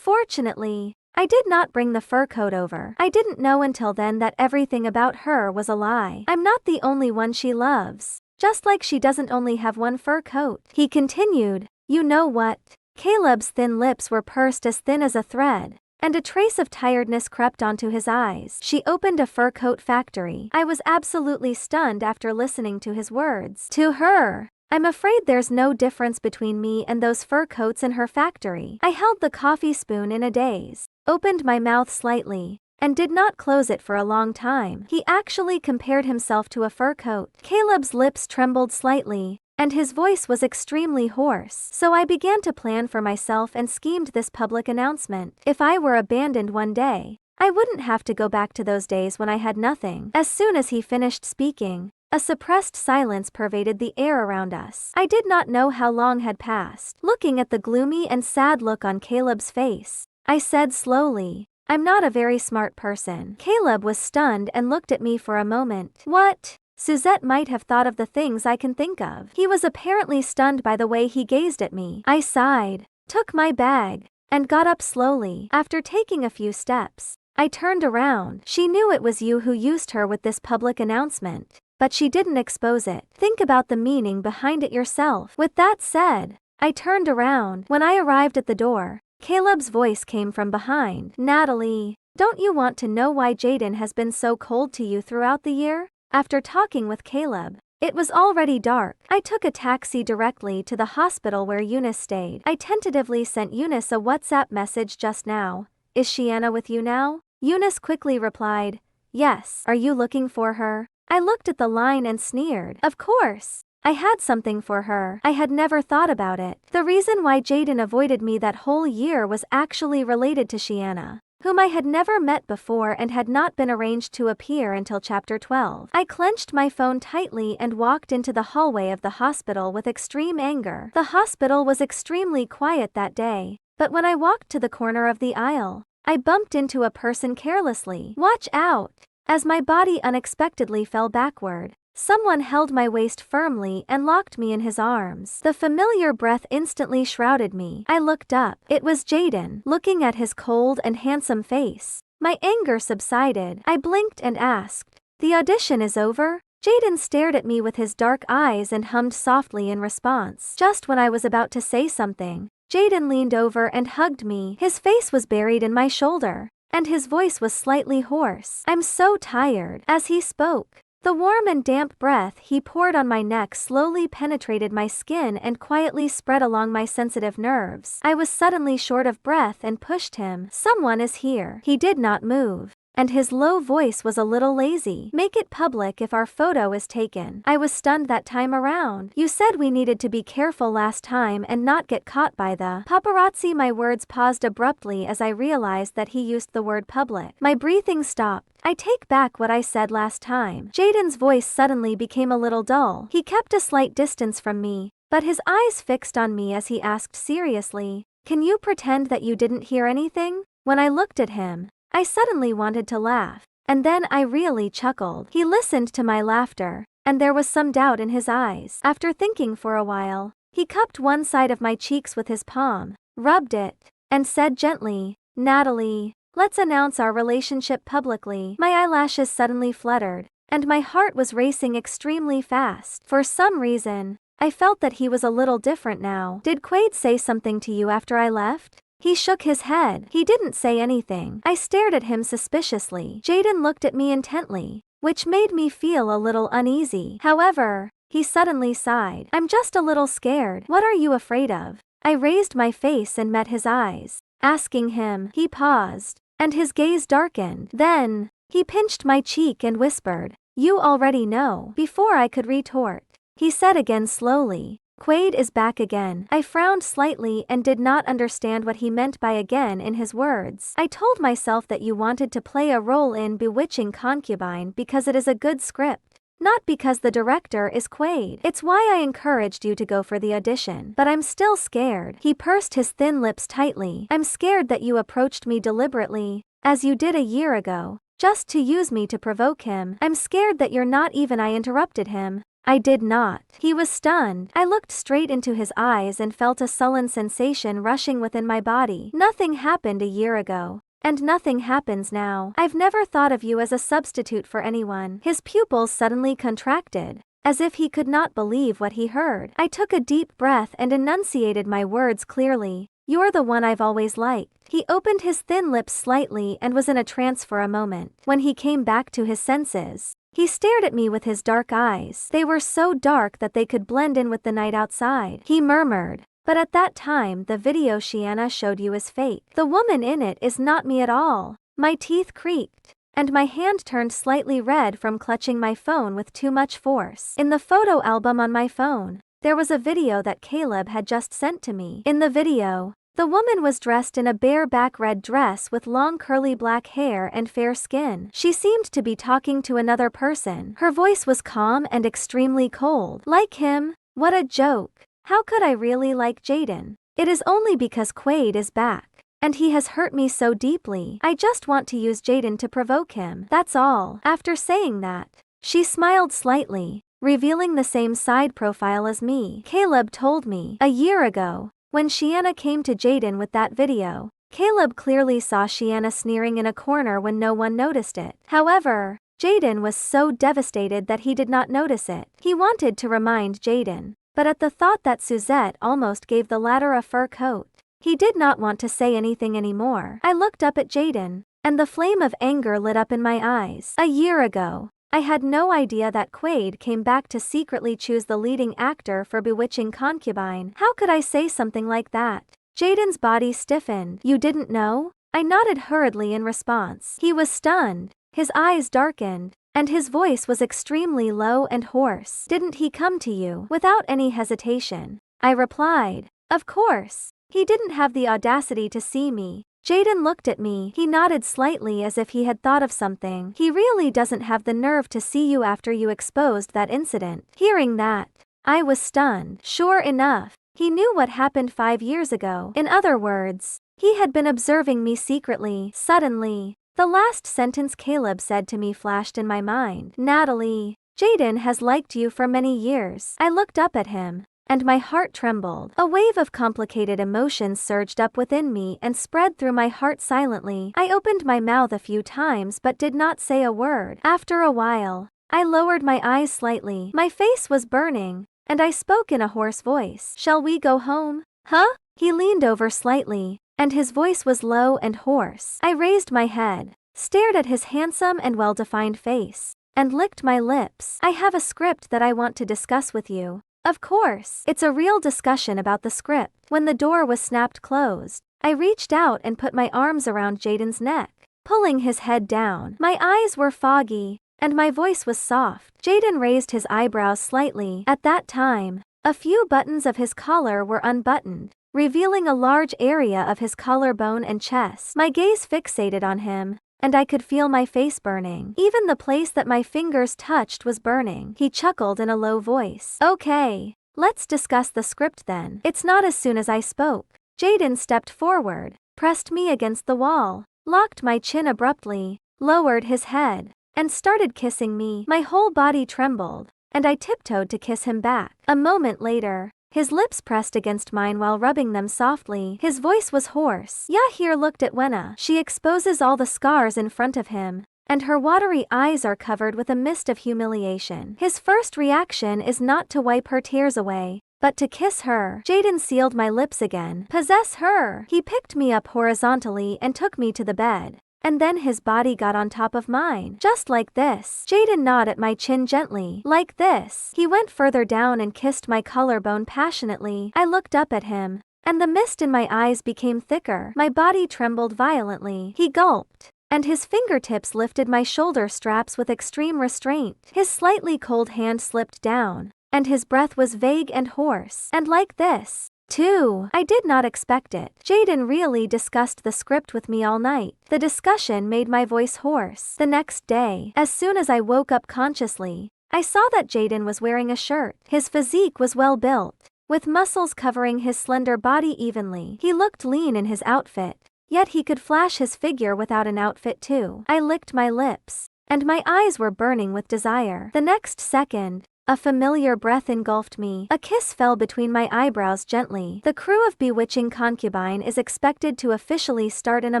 Fortunately, I did not bring the fur coat over. I didn't know until then that everything about her was a lie. I'm not the only one she loves, just like she doesn't only have one fur coat. He continued, you know what? Caleb's thin lips were pursed as thin as a thread, and a trace of tiredness crept onto his eyes. She opened a fur coat factory. I was absolutely stunned after listening to his words. To her, I'm afraid there's no difference between me and those fur coats in her factory. I held the coffee spoon in a daze, opened my mouth slightly, and did not close it for a long time. He actually compared himself to a fur coat. Caleb's lips trembled slightly, and his voice was extremely hoarse. So I began to plan for myself and schemed this public announcement. If I were abandoned one day, I wouldn't have to go back to those days when I had nothing. As soon as he finished speaking, a suppressed silence pervaded the air around us. I did not know how long had passed. Looking at the gloomy and sad look on Caleb's face, I said slowly, I'm not a very smart person. Caleb was stunned and looked at me for a moment. What? Suzette might have thought of the things I can think of. He was apparently stunned by the way he gazed at me. I sighed, took my bag, and got up slowly. After taking a few steps, I turned around. She knew it was you who used her with this public announcement, but she didn't expose it. Think about the meaning behind it yourself. With that said, I turned around. When I arrived at the door, Caleb's voice came from behind. Natalie, don't you want to know why Jaden has been so cold to you throughout the year? After talking with Caleb, it was already dark. I took a taxi directly to the hospital where Eunice stayed. I tentatively sent Eunice a WhatsApp message just now. Is Shiana with you now? Eunice quickly replied, yes. Are you looking for her? I looked at the line and sneered. Of course. I had something for her. I had never thought about it. The reason why Jaden avoided me that whole year was actually related to Shiana, whom I had never met before and had not been arranged to appear until chapter 12. I clenched my phone tightly and walked into the hallway of the hospital with extreme anger. The hospital was extremely quiet that day, but when I walked to the corner of the aisle, I bumped into a person carelessly. Watch out! As my body unexpectedly fell backward, someone held my waist firmly and locked me in his arms. The familiar breath instantly shrouded me. I looked up. It was Jaden. Looking at his cold and handsome face, my anger subsided. I blinked and asked, the audition is over? Jaden stared at me with his dark eyes and hummed softly in response. Just when I was about to say something, Jaden leaned over and hugged me. His face was buried in my shoulder, and his voice was slightly hoarse. I'm so tired. As he spoke, the warm and damp breath he poured on my neck slowly penetrated my skin and quietly spread along my sensitive nerves. I was suddenly short of breath and pushed him. Someone is here. He did not move, and his low voice was a little lazy. Make it public if our photo is taken. I was stunned that time around. You said we needed to be careful last time and not get caught by the paparazzi. My words paused abruptly as I realized that he used the word public. My breathing stopped. I take back what I said last time. Jaden's voice suddenly became a little dull. He kept a slight distance from me, but his eyes fixed on me as he asked seriously, can you pretend that you didn't hear anything? When I looked at him, I suddenly wanted to laugh. And then I really chuckled. He listened to my laughter, and there was some doubt in his eyes. After thinking for a while, he cupped one side of my cheeks with his palm, rubbed it, and said gently, "Natalie, let's announce our relationship publicly." My eyelashes suddenly fluttered, and my heart was racing extremely fast. For some reason, I felt that he was a little different now. "Did Quaid say something to you after I left?" He shook his head. He didn't say anything. I stared at him suspiciously. Jaden looked at me intently, which made me feel a little uneasy. However, he suddenly sighed. "I'm just a little scared." "What are you afraid of?" I raised my face and met his eyes, asking him. He paused, and his gaze darkened. Then, he pinched my cheek and whispered, "You already know." Before I could retort, he said again slowly, "Quaid is back again." I frowned slightly and did not understand what he meant by again in his words. "I told myself that you wanted to play a role in Bewitching Concubine because it is a good script, not because the director is Quaid. It's why I encouraged you to go for the audition. But I'm still scared." He pursed his thin lips tightly. "I'm scared that you approached me deliberately, as you did a year ago, just to use me to provoke him. I'm scared that you're not even." I interrupted him. "I did not." He was stunned. I looked straight into his eyes and felt a sullen sensation rushing within my body. "Nothing happened a year ago, and nothing happens now. I've never thought of you as a substitute for anyone." His pupils suddenly contracted, as if he could not believe what he heard. I took a deep breath and enunciated my words clearly. "You're the one I've always liked." He opened his thin lips slightly and was in a trance for a moment. When he came back to his senses, he stared at me with his dark eyes. They were so dark that they could blend in with the night outside. He murmured, "But at that time the video Shiana showed you is fake. The woman in it is not me at all." My teeth creaked, and my hand turned slightly red from clutching my phone with too much force. In the photo album on my phone, there was a video that Caleb had just sent to me. In the video, the woman was dressed in a bareback red dress with long curly black hair and fair skin. She seemed to be talking to another person. Her voice was calm and extremely cold. Like him? What a joke. How could I really like Jaden? It is only because Quaid is back, and he has hurt me so deeply. I just want to use Jaden to provoke him. That's all. After saying that, she smiled slightly, revealing the same side profile as me. "Caleb told me a year ago, when Shiana came to Jaden with that video, Caleb clearly saw Shiana sneering in a corner when no one noticed it. However, Jaden was so devastated that he did not notice it. He wanted to remind Jaden, but at the thought that Suzette almost gave the latter a fur coat, he did not want to say anything anymore." I looked up at Jaden, and the flame of anger lit up in my eyes. "A year ago, I had no idea that Quaid came back to secretly choose the leading actor for Bewitching Concubine. How could I say something like that?" Jaden's body stiffened. "You didn't know?" I nodded hurriedly in response. He was stunned, his eyes darkened, and his voice was extremely low and hoarse. "Didn't he come to you?" Without any hesitation, I replied, "Of course. He didn't have the audacity to see me." Jaden looked at me. He nodded slightly as if he had thought of something. "He really doesn't have the nerve to see you after you exposed that incident." Hearing that, I was stunned. Sure enough, he knew what happened 5 years ago. In other words, he had been observing me secretly. Suddenly, the last sentence Caleb said to me flashed in my mind. "Natalie, Jaden has liked you for many years." I looked up at him, and my heart trembled. A wave of complicated emotions surged up within me and spread through my heart silently. I opened my mouth a few times but did not say a word. After a while, I lowered my eyes slightly. My face was burning, and I spoke in a hoarse voice. "Shall we go home?" "Huh?" He leaned over slightly, and his voice was low and hoarse. I raised my head, stared at his handsome and well-defined face, and licked my lips. "I have a script that I want to discuss with you." "Of course." It's a real discussion about the script. When the door was snapped closed, I reached out and put my arms around Jaden's neck, pulling his head down. My eyes were foggy, and my voice was soft. Jaden raised his eyebrows slightly. At that time, a few buttons of his collar were unbuttoned, revealing a large area of his collarbone and chest. My gaze fixated on him, and I could feel my face burning. Even the place that my fingers touched was burning. He chuckled in a low voice. "Okay, let's discuss the script then." It's not as soon as I spoke, Jaden stepped forward, pressed me against the wall, locked my chin abruptly, lowered his head, and started kissing me. My whole body trembled, and I tiptoed to kiss him back. A moment later, his lips pressed against mine while rubbing them softly. His voice was hoarse. Yahir looked at Wenna. She exposes all the scars in front of him, and her watery eyes are covered with a mist of humiliation. His first reaction is not to wipe her tears away, but to kiss her. Jaden sealed my lips again. Possess her! He picked me up horizontally and took me to the bed. And then his body got on top of mine. Just like this. Jaden gnawed at my chin gently. Like this. He went further down and kissed my collarbone passionately. I looked up at him, and the mist in my eyes became thicker. My body trembled violently. He gulped, and his fingertips lifted my shoulder straps with extreme restraint. His slightly cold hand slipped down, and his breath was vague and hoarse. And like this, too. I did not expect it. Jaden really discussed the script with me all night. The discussion made my voice hoarse. The next day, as soon as I woke up consciously, I saw that Jaden was wearing a shirt. His physique was well built, with muscles covering his slender body evenly. He looked lean in his outfit, yet he could flash his figure without an outfit too. I licked my lips, and my eyes were burning with desire. The next second, a familiar breath engulfed me. A kiss fell between my eyebrows gently. The crew of Bewitching Concubine is expected to officially start in a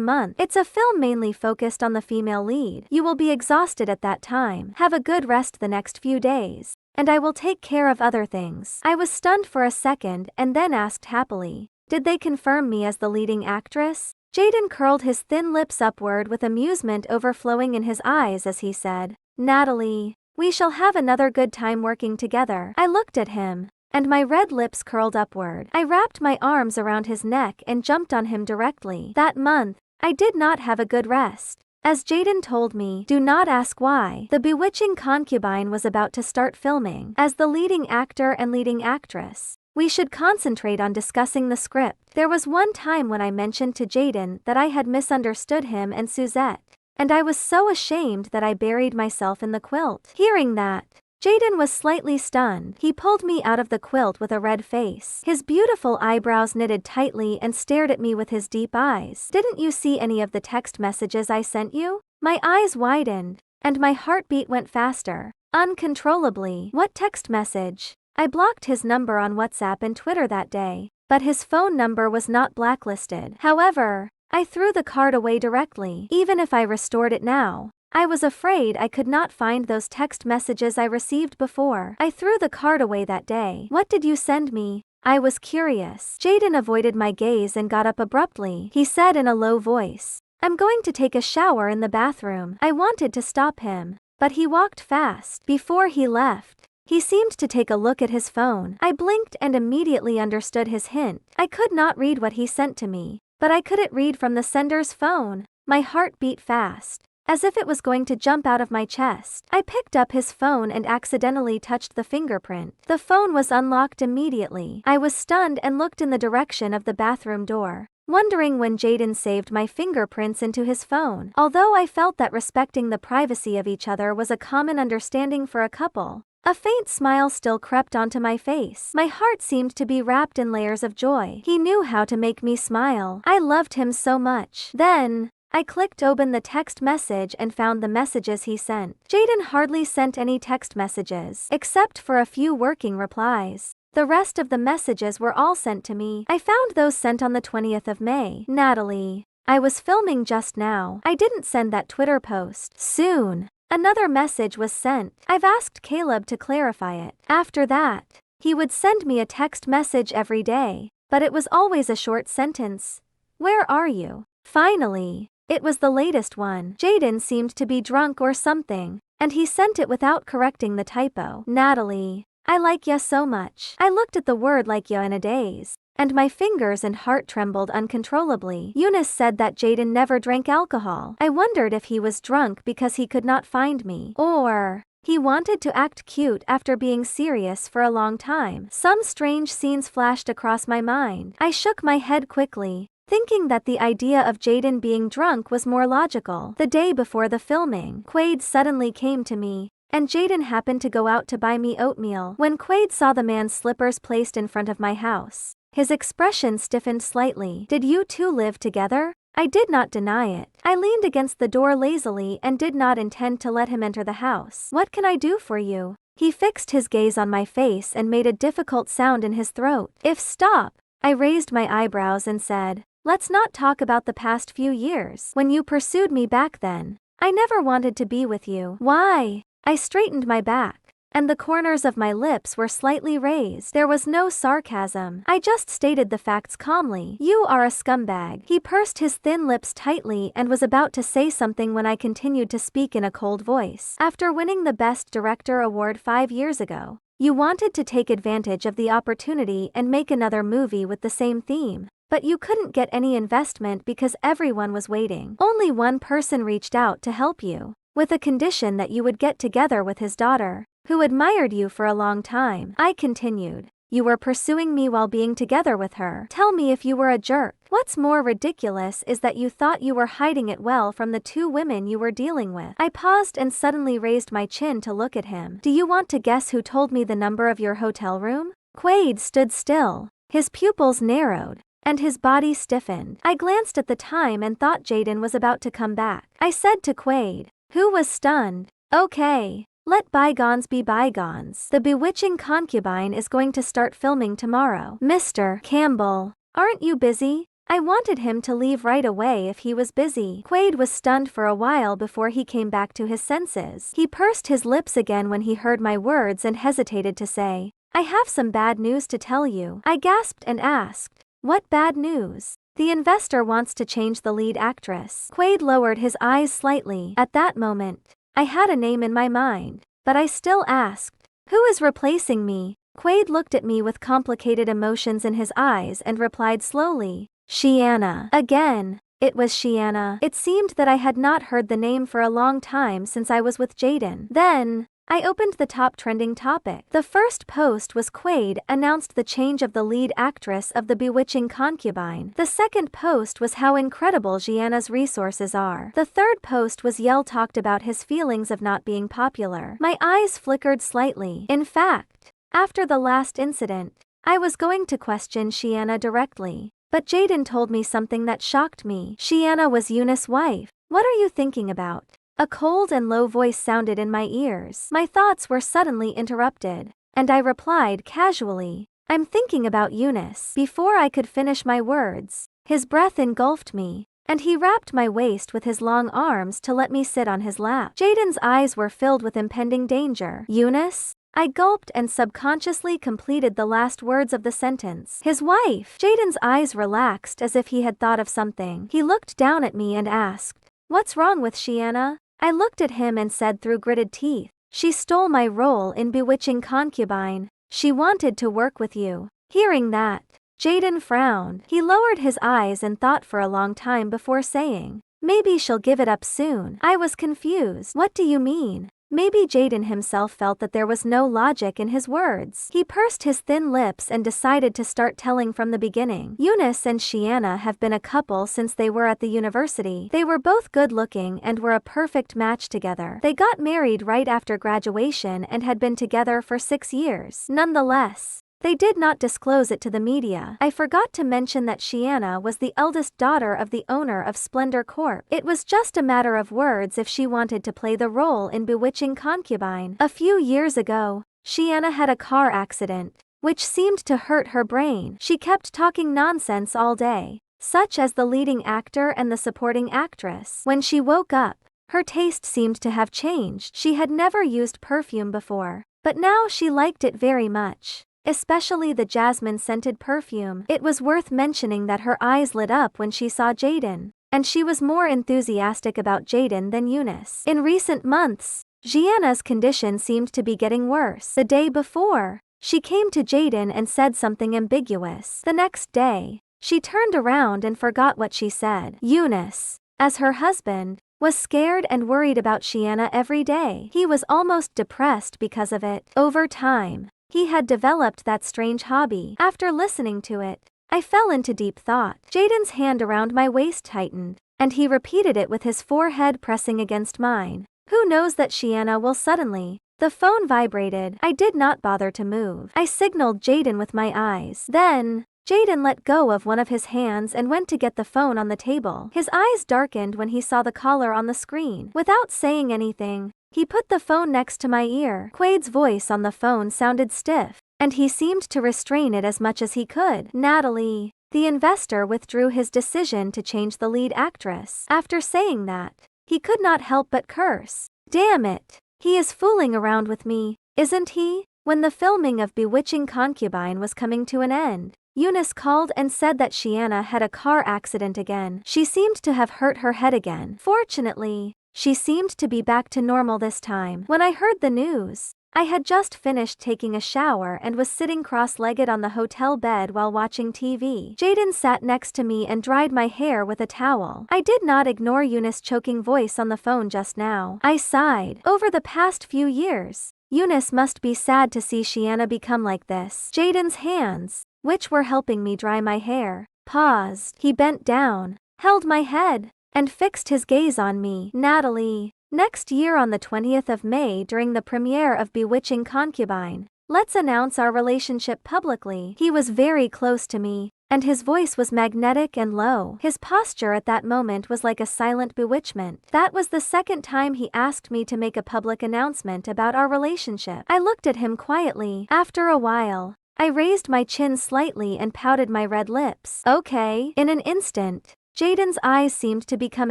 month. It's a film mainly focused on the female lead. You will be exhausted at that time. Have a good rest the next few days, and I will take care of other things. I was stunned for a second and then asked happily, did they confirm me as the leading actress? Jaden curled his thin lips upward with amusement overflowing in his eyes as he said, Natalie, we shall have another good time working together. I looked at him, and my red lips curled upward. I wrapped my arms around his neck and jumped on him directly. That month, I did not have a good rest. As Jaden told me, do not ask why. The Bewitching Concubine was about to start filming. As the leading actor and leading actress, we should concentrate on discussing the script. There was one time when I mentioned to Jaden that I had misunderstood him and Suzette, and I was so ashamed that I buried myself in the quilt. Hearing that, Jaden was slightly stunned. He pulled me out of the quilt with a red face. His beautiful eyebrows knitted tightly and stared at me with his deep eyes. Didn't you see any of the text messages I sent you? My eyes widened, and my heartbeat went faster, uncontrollably. What text message? I blocked his number on WhatsApp and Twitter that day, but his phone number was not blacklisted. However, I threw the card away directly. Even if I restored it now, I was afraid I could not find those text messages I received before. I threw the card away that day. What did you send me? I was curious. Jaden avoided my gaze and got up abruptly. He said in a low voice, I'm going to take a shower in the bathroom. I wanted to stop him, but he walked fast. Before he left, he seemed to take a look at his phone. I blinked and immediately understood his hint. I could not read what he sent to me, but I couldn't read from the sender's phone. My heart beat fast, as if it was going to jump out of my chest. I picked up his phone and accidentally touched the fingerprint. The phone was unlocked immediately. I was stunned and looked in the direction of the bathroom door, wondering when Jaden saved my fingerprints into his phone. Although I felt that respecting the privacy of each other was a common understanding for a couple, a faint smile still crept onto my face. My heart seemed to be wrapped in layers of joy. He knew how to make me smile. I loved him so much. Then, I clicked open the text message and found the messages he sent. Jaden hardly sent any text messages, except for a few working replies. The rest of the messages were all sent to me. I found those sent on the 20th of May. Natalie, I was filming just now. I didn't send that Twitter post. Soon, another message was sent. I've asked Caleb to clarify it. After that, he would send me a text message every day, but it was always a short sentence. Where are you? Finally, it was the latest one. Jaden seemed to be drunk or something, and he sent it without correcting the typo. Natalie, I like ya so much. I looked at the word like ya in a daze, and my fingers and heart trembled uncontrollably. Eunice said that Jaden never drank alcohol. I wondered if he was drunk because he could not find me, or he wanted to act cute after being serious for a long time. Some strange scenes flashed across my mind. I shook my head quickly, thinking that the idea of Jaden being drunk was more logical. The day before the filming, Quaid suddenly came to me, and Jaden happened to go out to buy me oatmeal. When Quaid saw the man's slippers placed in front of my house, His expression stiffened slightly. Did you two live together? I did not deny it. I leaned against the door lazily and did not intend to let him enter the house. What can I do for you? He fixed his gaze on my face and made a difficult sound in his throat. If stop. I raised my eyebrows and said, let's not talk about the past few years. When you pursued me back then, I never wanted to be with you. Why? I straightened my back, and the corners of my lips were slightly raised. There was no sarcasm. I just stated the facts calmly. You are a scumbag. He pursed his thin lips tightly and was about to say something when I continued to speak in a cold voice. After winning the Best Director award 5 years ago, you wanted to take advantage of the opportunity and make another movie with the same theme. But you couldn't get any investment because everyone was waiting. Only one person reached out to help you, with a condition that you would get together with his daughter, who admired you for a long time. I continued. You were pursuing me while being together with her. Tell me if you were a jerk. What's more ridiculous is that you thought you were hiding it well from the 2 women you were dealing with. I paused and suddenly raised my chin to look at him. Do you want to guess who told me the number of your hotel room? Quaid stood still. His pupils narrowed, and his body stiffened. I glanced at the time and thought Jaden was about to come back. I said to Quaid, who was stunned, okay. Let bygones be bygones. The Bewitching Concubine is going to start filming tomorrow. Mr. Campbell, aren't you busy? I wanted him to leave right away if he was busy. Quaid was stunned for a while before he came back to his senses. He pursed his lips again when he heard my words and hesitated to say, I have some bad news to tell you. I gasped and asked, what bad news? The investor wants to change the lead actress. Quaid lowered his eyes slightly. At that moment, I had a name in my mind, but I still asked, who is replacing me? Quaid looked at me with complicated emotions in his eyes and replied slowly, Shiana. Again, it was Shiana. It seemed that I had not heard the name for a long time since I was with Jaden. Then, I opened the top trending topic. The first post was Quaid announced the change of the lead actress of The Bewitching Concubine. The second post was how incredible Gianna's resources are. The third post was Yell talked about his feelings of not being popular. My eyes flickered slightly. In fact, after the last incident, I was going to question Shiana directly. But Jaden told me something that shocked me. Shiana was Eunice's wife. What are you thinking about? A cold and low voice sounded in my ears. My thoughts were suddenly interrupted, and I replied casually, I'm thinking about Eunice. Before I could finish my words, his breath engulfed me, and he wrapped my waist with his long arms to let me sit on his lap. Jaden's eyes were filled with impending danger. Eunice? I gulped and subconsciously completed the last words of the sentence. His wife. Jaden's eyes relaxed as if he had thought of something. He looked down at me and asked, what's wrong with Shiana? I looked at him and said through gritted teeth, she stole my role in Bewitching Concubine. She wanted to work with you. Hearing that, Jaden frowned. He lowered his eyes and thought for a long time before saying, maybe she'll give it up soon. I was confused. What do you mean? Maybe Jaden himself felt that there was no logic in his words. He pursed his thin lips and decided to start telling from the beginning. Eunice and Shiana have been a couple since they were at the university. They were both good-looking and were a perfect match together. They got married right after graduation and had been together for 6 years. Nonetheless, they did not disclose it to the media. I forgot to mention that Shiana was the eldest daughter of the owner of Splendor Corp. It was just a matter of words if she wanted to play the role in Bewitching Concubine. A few years ago, Shiana had a car accident, which seemed to hurt her brain. She kept talking nonsense all day, such as the leading actor and the supporting actress. When she woke up, her taste seemed to have changed. She had never used perfume before, but now she liked it very much, especially the jasmine-scented perfume. It was worth mentioning that her eyes lit up when she saw Jaden, and she was more enthusiastic about Jaden than Eunice. In recent months, Gianna's condition seemed to be getting worse. The day before, she came to Jaden and said something ambiguous. The next day, she turned around and forgot what she said. Eunice, as her husband, was scared and worried about Shiana every day. He was almost depressed because of it. Over time, he had developed that strange hobby. After listening to it, I fell into deep thought. Jaden's hand around my waist tightened, and he repeated it with his forehead pressing against mine. Who knows that Shiana will suddenly... The phone vibrated. I did not bother to move. I signaled Jaden with my eyes. Then, Jaden let go of one of his hands and went to get the phone on the table. His eyes darkened when he saw the caller on the screen. Without saying anything, he put the phone next to my ear. Quade's voice on the phone sounded stiff, and he seemed to restrain it as much as he could. Natalie. The investor withdrew his decision to change the lead actress. After saying that, he could not help but curse. Damn it. He is fooling around with me, isn't he? When the filming of Bewitching Concubine was coming to an end, Eunice called and said that Shiana had a car accident again. She seemed to have hurt her head again. Fortunately, she seemed to be back to normal this time. When I heard the news, I had just finished taking a shower and was sitting cross-legged on the hotel bed while watching TV. Jaden sat next to me and dried my hair with a towel. I did not ignore Eunice's choking voice on the phone just now. I sighed. Over the past few years, Eunice must be sad to see Shiana become like this. Jaden's hands, which were helping me dry my hair, paused. He bent down, held my head, and fixed his gaze on me. Natalie. Next year on the 20th of May during the premiere of Bewitching Concubine, let's announce our relationship publicly. He was very close to me, and his voice was magnetic and low. His posture at that moment was like a silent bewitchment. That was the second time he asked me to make a public announcement about our relationship. I looked at him quietly. After a while, I raised my chin slightly and pouted my red lips. Okay. In an instant, Jaden's eyes seemed to become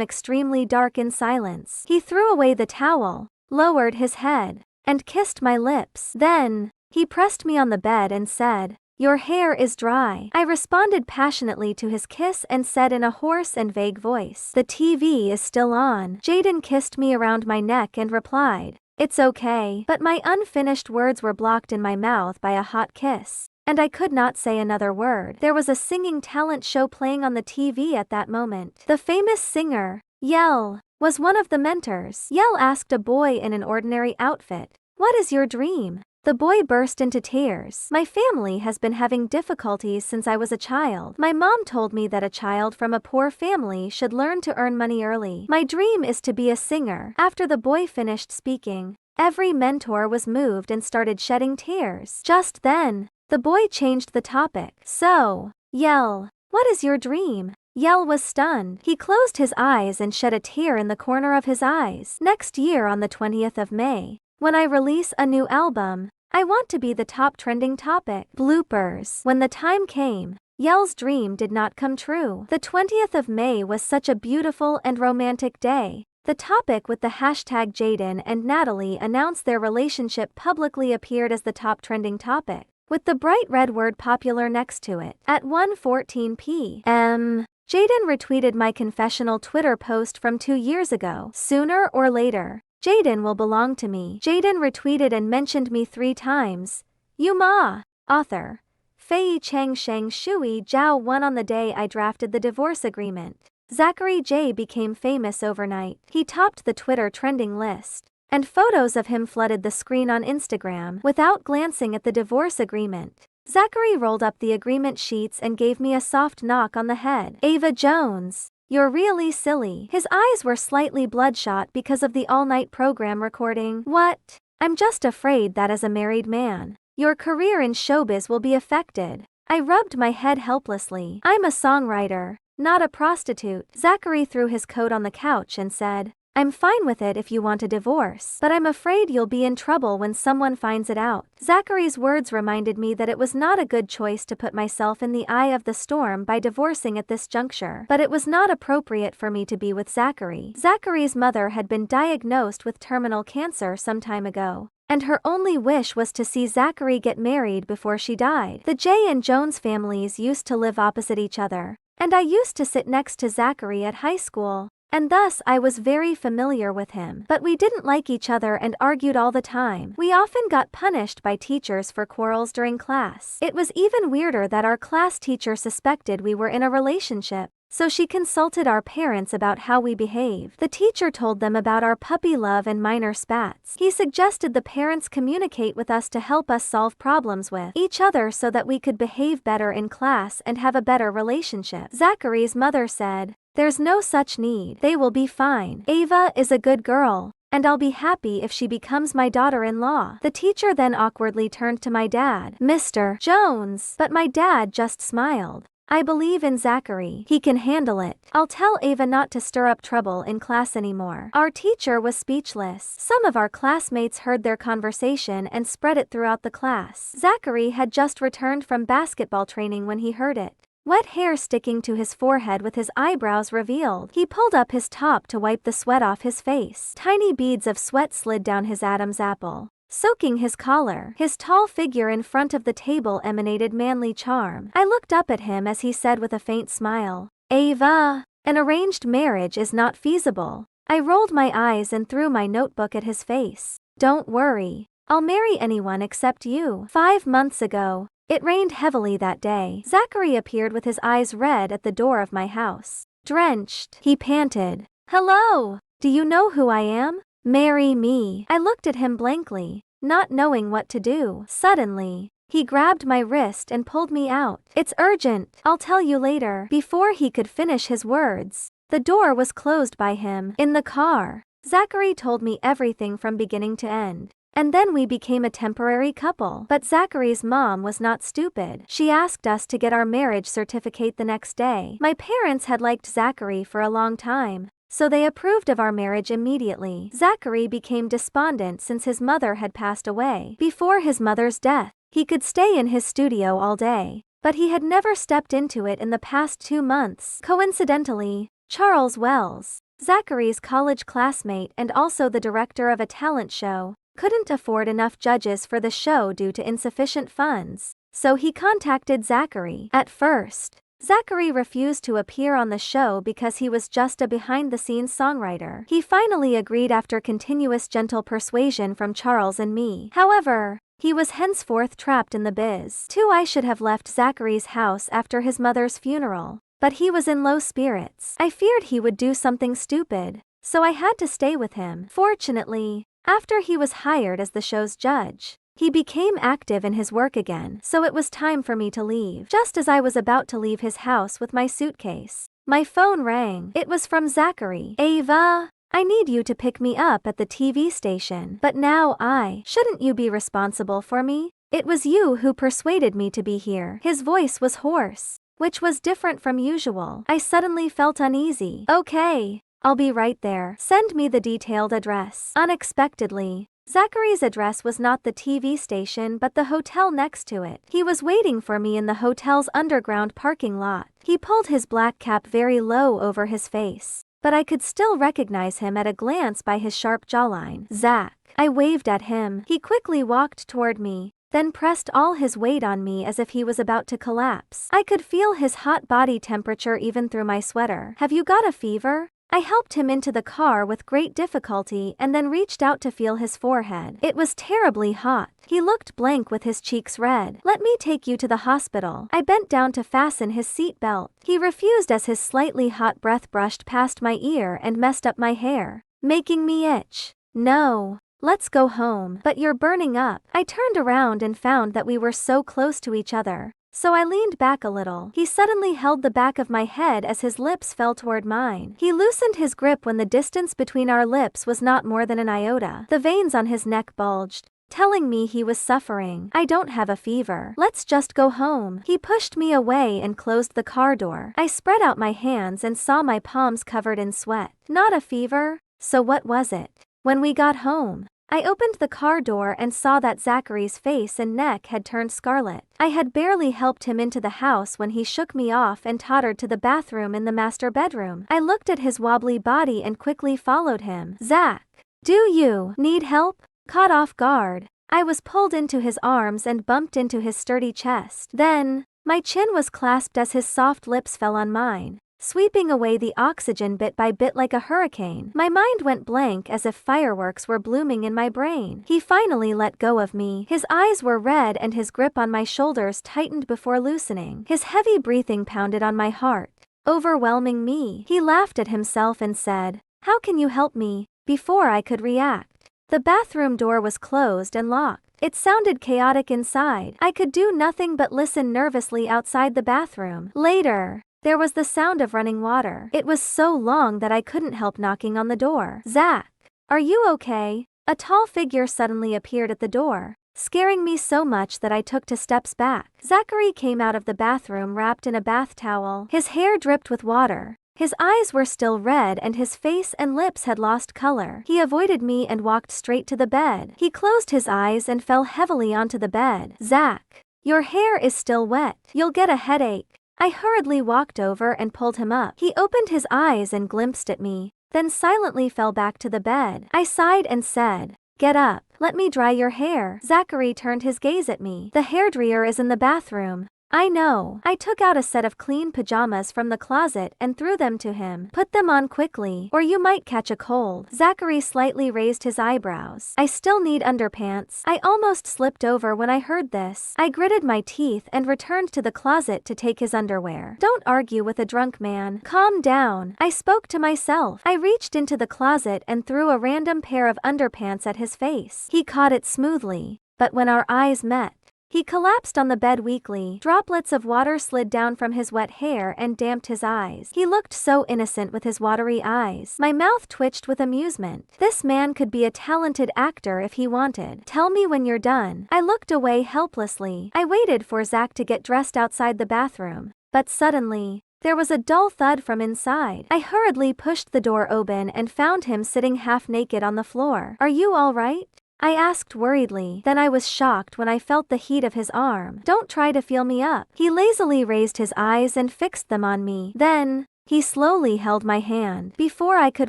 extremely dark in silence. He threw away the towel, lowered his head, and kissed my lips. Then, he pressed me on the bed and said, "Your hair is dry." I responded passionately to his kiss and said in a hoarse and vague voice, "The TV is still on." Jaden kissed me around my neck and replied, "It's okay." But my unfinished words were blocked in my mouth by a hot kiss, and I could not say another word. There was a singing talent show playing on the TV at that moment. The famous singer, Yell, was one of the mentors. Yell asked a boy in an ordinary outfit, "What is your dream?" The boy burst into tears. "My family has been having difficulties since I was a child. My mom told me that a child from a poor family should learn to earn money early. My dream is to be a singer." After the boy finished speaking, every mentor was moved and started shedding tears. Just then, the boy changed the topic. "So, Yell, what is your dream?" Yell was stunned. He closed his eyes and shed a tear in the corner of his eyes. "Next year on the 20th of May, when I release a new album, I want to be the top trending topic." Bloopers. When the time came, Yell's dream did not come true. The 20th of May was such a beautiful and romantic day. The topic with the hashtag Jaden and Natalie announced their relationship publicly appeared as the top trending topic, with the bright red word popular next to it. At 1:14 p.m., Jaden retweeted my confessional Twitter post from 2 years ago. "Sooner or later, Jaden will belong to me." Jaden retweeted and mentioned me 3 times. Yuma. Author. Fei Cheng Sheng Shui Zhao won on the day I drafted the divorce agreement. Zachary J became famous overnight. He topped the Twitter trending list, and photos of him flooded the screen on Instagram. Without glancing at the divorce agreement, Zachary rolled up the agreement sheets and gave me a soft knock on the head. "Ava Jones, you're really silly." His eyes were slightly bloodshot because of the all-night program recording. "What? I'm just afraid that as a married man, your career in showbiz will be affected." I rubbed my head helplessly. "I'm a songwriter, not a prostitute." Zachary threw his coat on the couch and said, "I'm fine with it if you want a divorce, but I'm afraid you'll be in trouble when someone finds it out." Zachary's words reminded me that it was not a good choice to put myself in the eye of the storm by divorcing at this juncture, but it was not appropriate for me to be with Zachary. Zachary's mother had been diagnosed with terminal cancer some time ago, and her only wish was to see Zachary get married before she died. The J and Jones families used to live opposite each other, and I used to sit next to Zachary at high school, and thus I was very familiar with him. But we didn't like each other and argued all the time. We often got punished by teachers for quarrels during class. It was even weirder that our class teacher suspected we were in a relationship, so she consulted our parents about how we behaved. The teacher told them about our puppy love and minor spats. He suggested the parents communicate with us to help us solve problems with each other so that we could behave better in class and have a better relationship. Zachary's mother said, "There's no such need. They will be fine. Ava is a good girl. and I'll be happy if she becomes my daughter-in-law." The teacher then awkwardly turned to my dad. "Mr. Jones." But my dad just smiled. "I believe in Zachary. He can handle it. I'll tell Ava not to stir up trouble in class anymore." Our teacher was speechless. Some of our classmates heard their conversation and spread it throughout the class. Zachary had just returned from basketball training when he heard it. Wet hair sticking to his forehead with his eyebrows revealed. He pulled up his top to wipe the sweat off his face. Tiny beads of sweat slid down his Adam's apple, soaking his collar. His tall figure in front of the table emanated manly charm. I looked up at him as he said with a faint smile, "Ava, an arranged marriage is not feasible." I rolled my eyes and threw my notebook at his face. "Don't worry. I'll marry anyone except you." 5 months ago. It rained heavily that day. Zachary appeared with his eyes red at the door of my house. Drenched, he panted, "Hello! Do you know who I am? Marry me." I looked at him blankly, not knowing what to do. Suddenly, he grabbed my wrist and pulled me out. "It's urgent. I'll tell you later." Before he could finish his words, the door was closed by him. In the car, Zachary told me everything from beginning to end. And then we became a temporary couple. But Zachary's mom was not stupid. She asked us to get our marriage certificate the next day. My parents had liked Zachary for a long time, so they approved of our marriage immediately. Zachary became despondent since his mother had passed away. Before his mother's death, he could stay in his studio all day, but he had never stepped into it in the past 2 months. Coincidentally, Charles Wells, Zachary's college classmate and also the director of a talent show, couldn't afford enough judges for the show due to insufficient funds, so he contacted Zachary. At first, Zachary refused to appear on the show because he was just a behind-the-scenes songwriter. He finally agreed after continuous gentle persuasion from Charles and me. However, he was henceforth trapped in the biz. I should have left Zachary's house after his mother's funeral, but he was in low spirits. I feared he would do something stupid, so I had to stay with him. Fortunately, after he was hired as the show's judge, he became active in his work again, so it was time for me to leave. Just as I was about to leave his house with my suitcase, my phone rang. It was from Zachary. "Ava, I need you to pick me up at the TV station." "But now shouldn't you be responsible for me? It was you who persuaded me to be here." His voice was hoarse, which was different from usual. I suddenly felt uneasy. "Okay, I'll be right there. Send me the detailed address." Unexpectedly, Zachary's address was not the TV station but the hotel next to it. He was waiting for me in the hotel's underground parking lot. He pulled his black cap very low over his face, but I could still recognize him at a glance by his sharp jawline. "Zach." I waved at him. He quickly walked toward me, then pressed all his weight on me as if he was about to collapse. I could feel his hot body temperature even through my sweater. "Have you got a fever?" I helped him into the car with great difficulty and then reached out to feel his forehead. It was terribly hot. He looked blank with his cheeks red. "Let me take you to the hospital." I bent down to fasten his seat belt. He refused as his slightly hot breath brushed past my ear and messed up my hair, making me itch. "No. Let's go home." "But you're burning up." I turned around and found that we were so close to each other, so I leaned back a little. He suddenly held the back of my head as his lips fell toward mine. He loosened his grip when the distance between our lips was not more than an iota. The veins on his neck bulged, telling me he was suffering. "I don't have a fever. Let's just go home." He pushed me away and closed the car door. I spread out my hands and saw my palms covered in sweat. Not a fever? So what was it? When we got home, I opened the car door and saw that Zachary's face and neck had turned scarlet. I had barely helped him into the house when he shook me off and tottered to the bathroom in the master bedroom. I looked at his wobbly body and quickly followed him. "Zach, do you need help?" Caught off guard, I was pulled into his arms and bumped into his sturdy chest. Then, my chin was clasped as his soft lips fell on mine, sweeping away the oxygen bit by bit like a hurricane. My mind went blank as if fireworks were blooming in my brain. He finally let go of me. His eyes were red and his grip on my shoulders tightened before loosening. His heavy breathing pounded on my heart, overwhelming me. He laughed at himself and said, "How can you help me?" Before I could react, the bathroom door was closed and locked. It sounded chaotic inside. I could do nothing but listen nervously outside the bathroom. Later, there was the sound of running water. It was so long that I couldn't help knocking on the door. "Zach, Are you okay? A tall figure suddenly appeared at the door, scaring me so much that I took 2 steps back. Zachary came out of the bathroom wrapped in a bath towel. His hair dripped with water. His eyes were still red and his face and lips had lost color. He avoided me and walked straight to the bed. He closed his eyes and fell heavily onto the bed. Zach, your hair is still wet. You'll get a headache. I hurriedly walked over and pulled him up. He opened his eyes and glimpsed at me, then silently fell back to the bed. I sighed and said, "Get up, let me dry your hair." Zachary turned his gaze at me. "The hairdryer is in the bathroom." "I know." I took out a set of clean pajamas from the closet and threw them to him. "Put them on quickly, or you might catch a cold." Zachary slightly raised his eyebrows. "I still need underpants." I almost slipped over when I heard this. I gritted my teeth and returned to the closet to take his underwear. "Don't argue with a drunk man. Calm down," I spoke to myself. I reached into the closet and threw a random pair of underpants at his face. He caught it smoothly, but when our eyes met, he collapsed on the bed weakly. Droplets of water slid down from his wet hair and damped his eyes. He looked so innocent with his watery eyes. My mouth twitched with amusement. This man could be a talented actor if he wanted. "Tell me when you're done." I looked away helplessly. I waited for Zach to get dressed outside the bathroom, but suddenly, there was a dull thud from inside. I hurriedly pushed the door open and found him sitting half naked on the floor. "Are you all right?" I asked worriedly. Then I was shocked when I felt the heat of his arm. "Don't try to feel me up." He lazily raised his eyes and fixed them on me. Then, he slowly held my hand. Before I could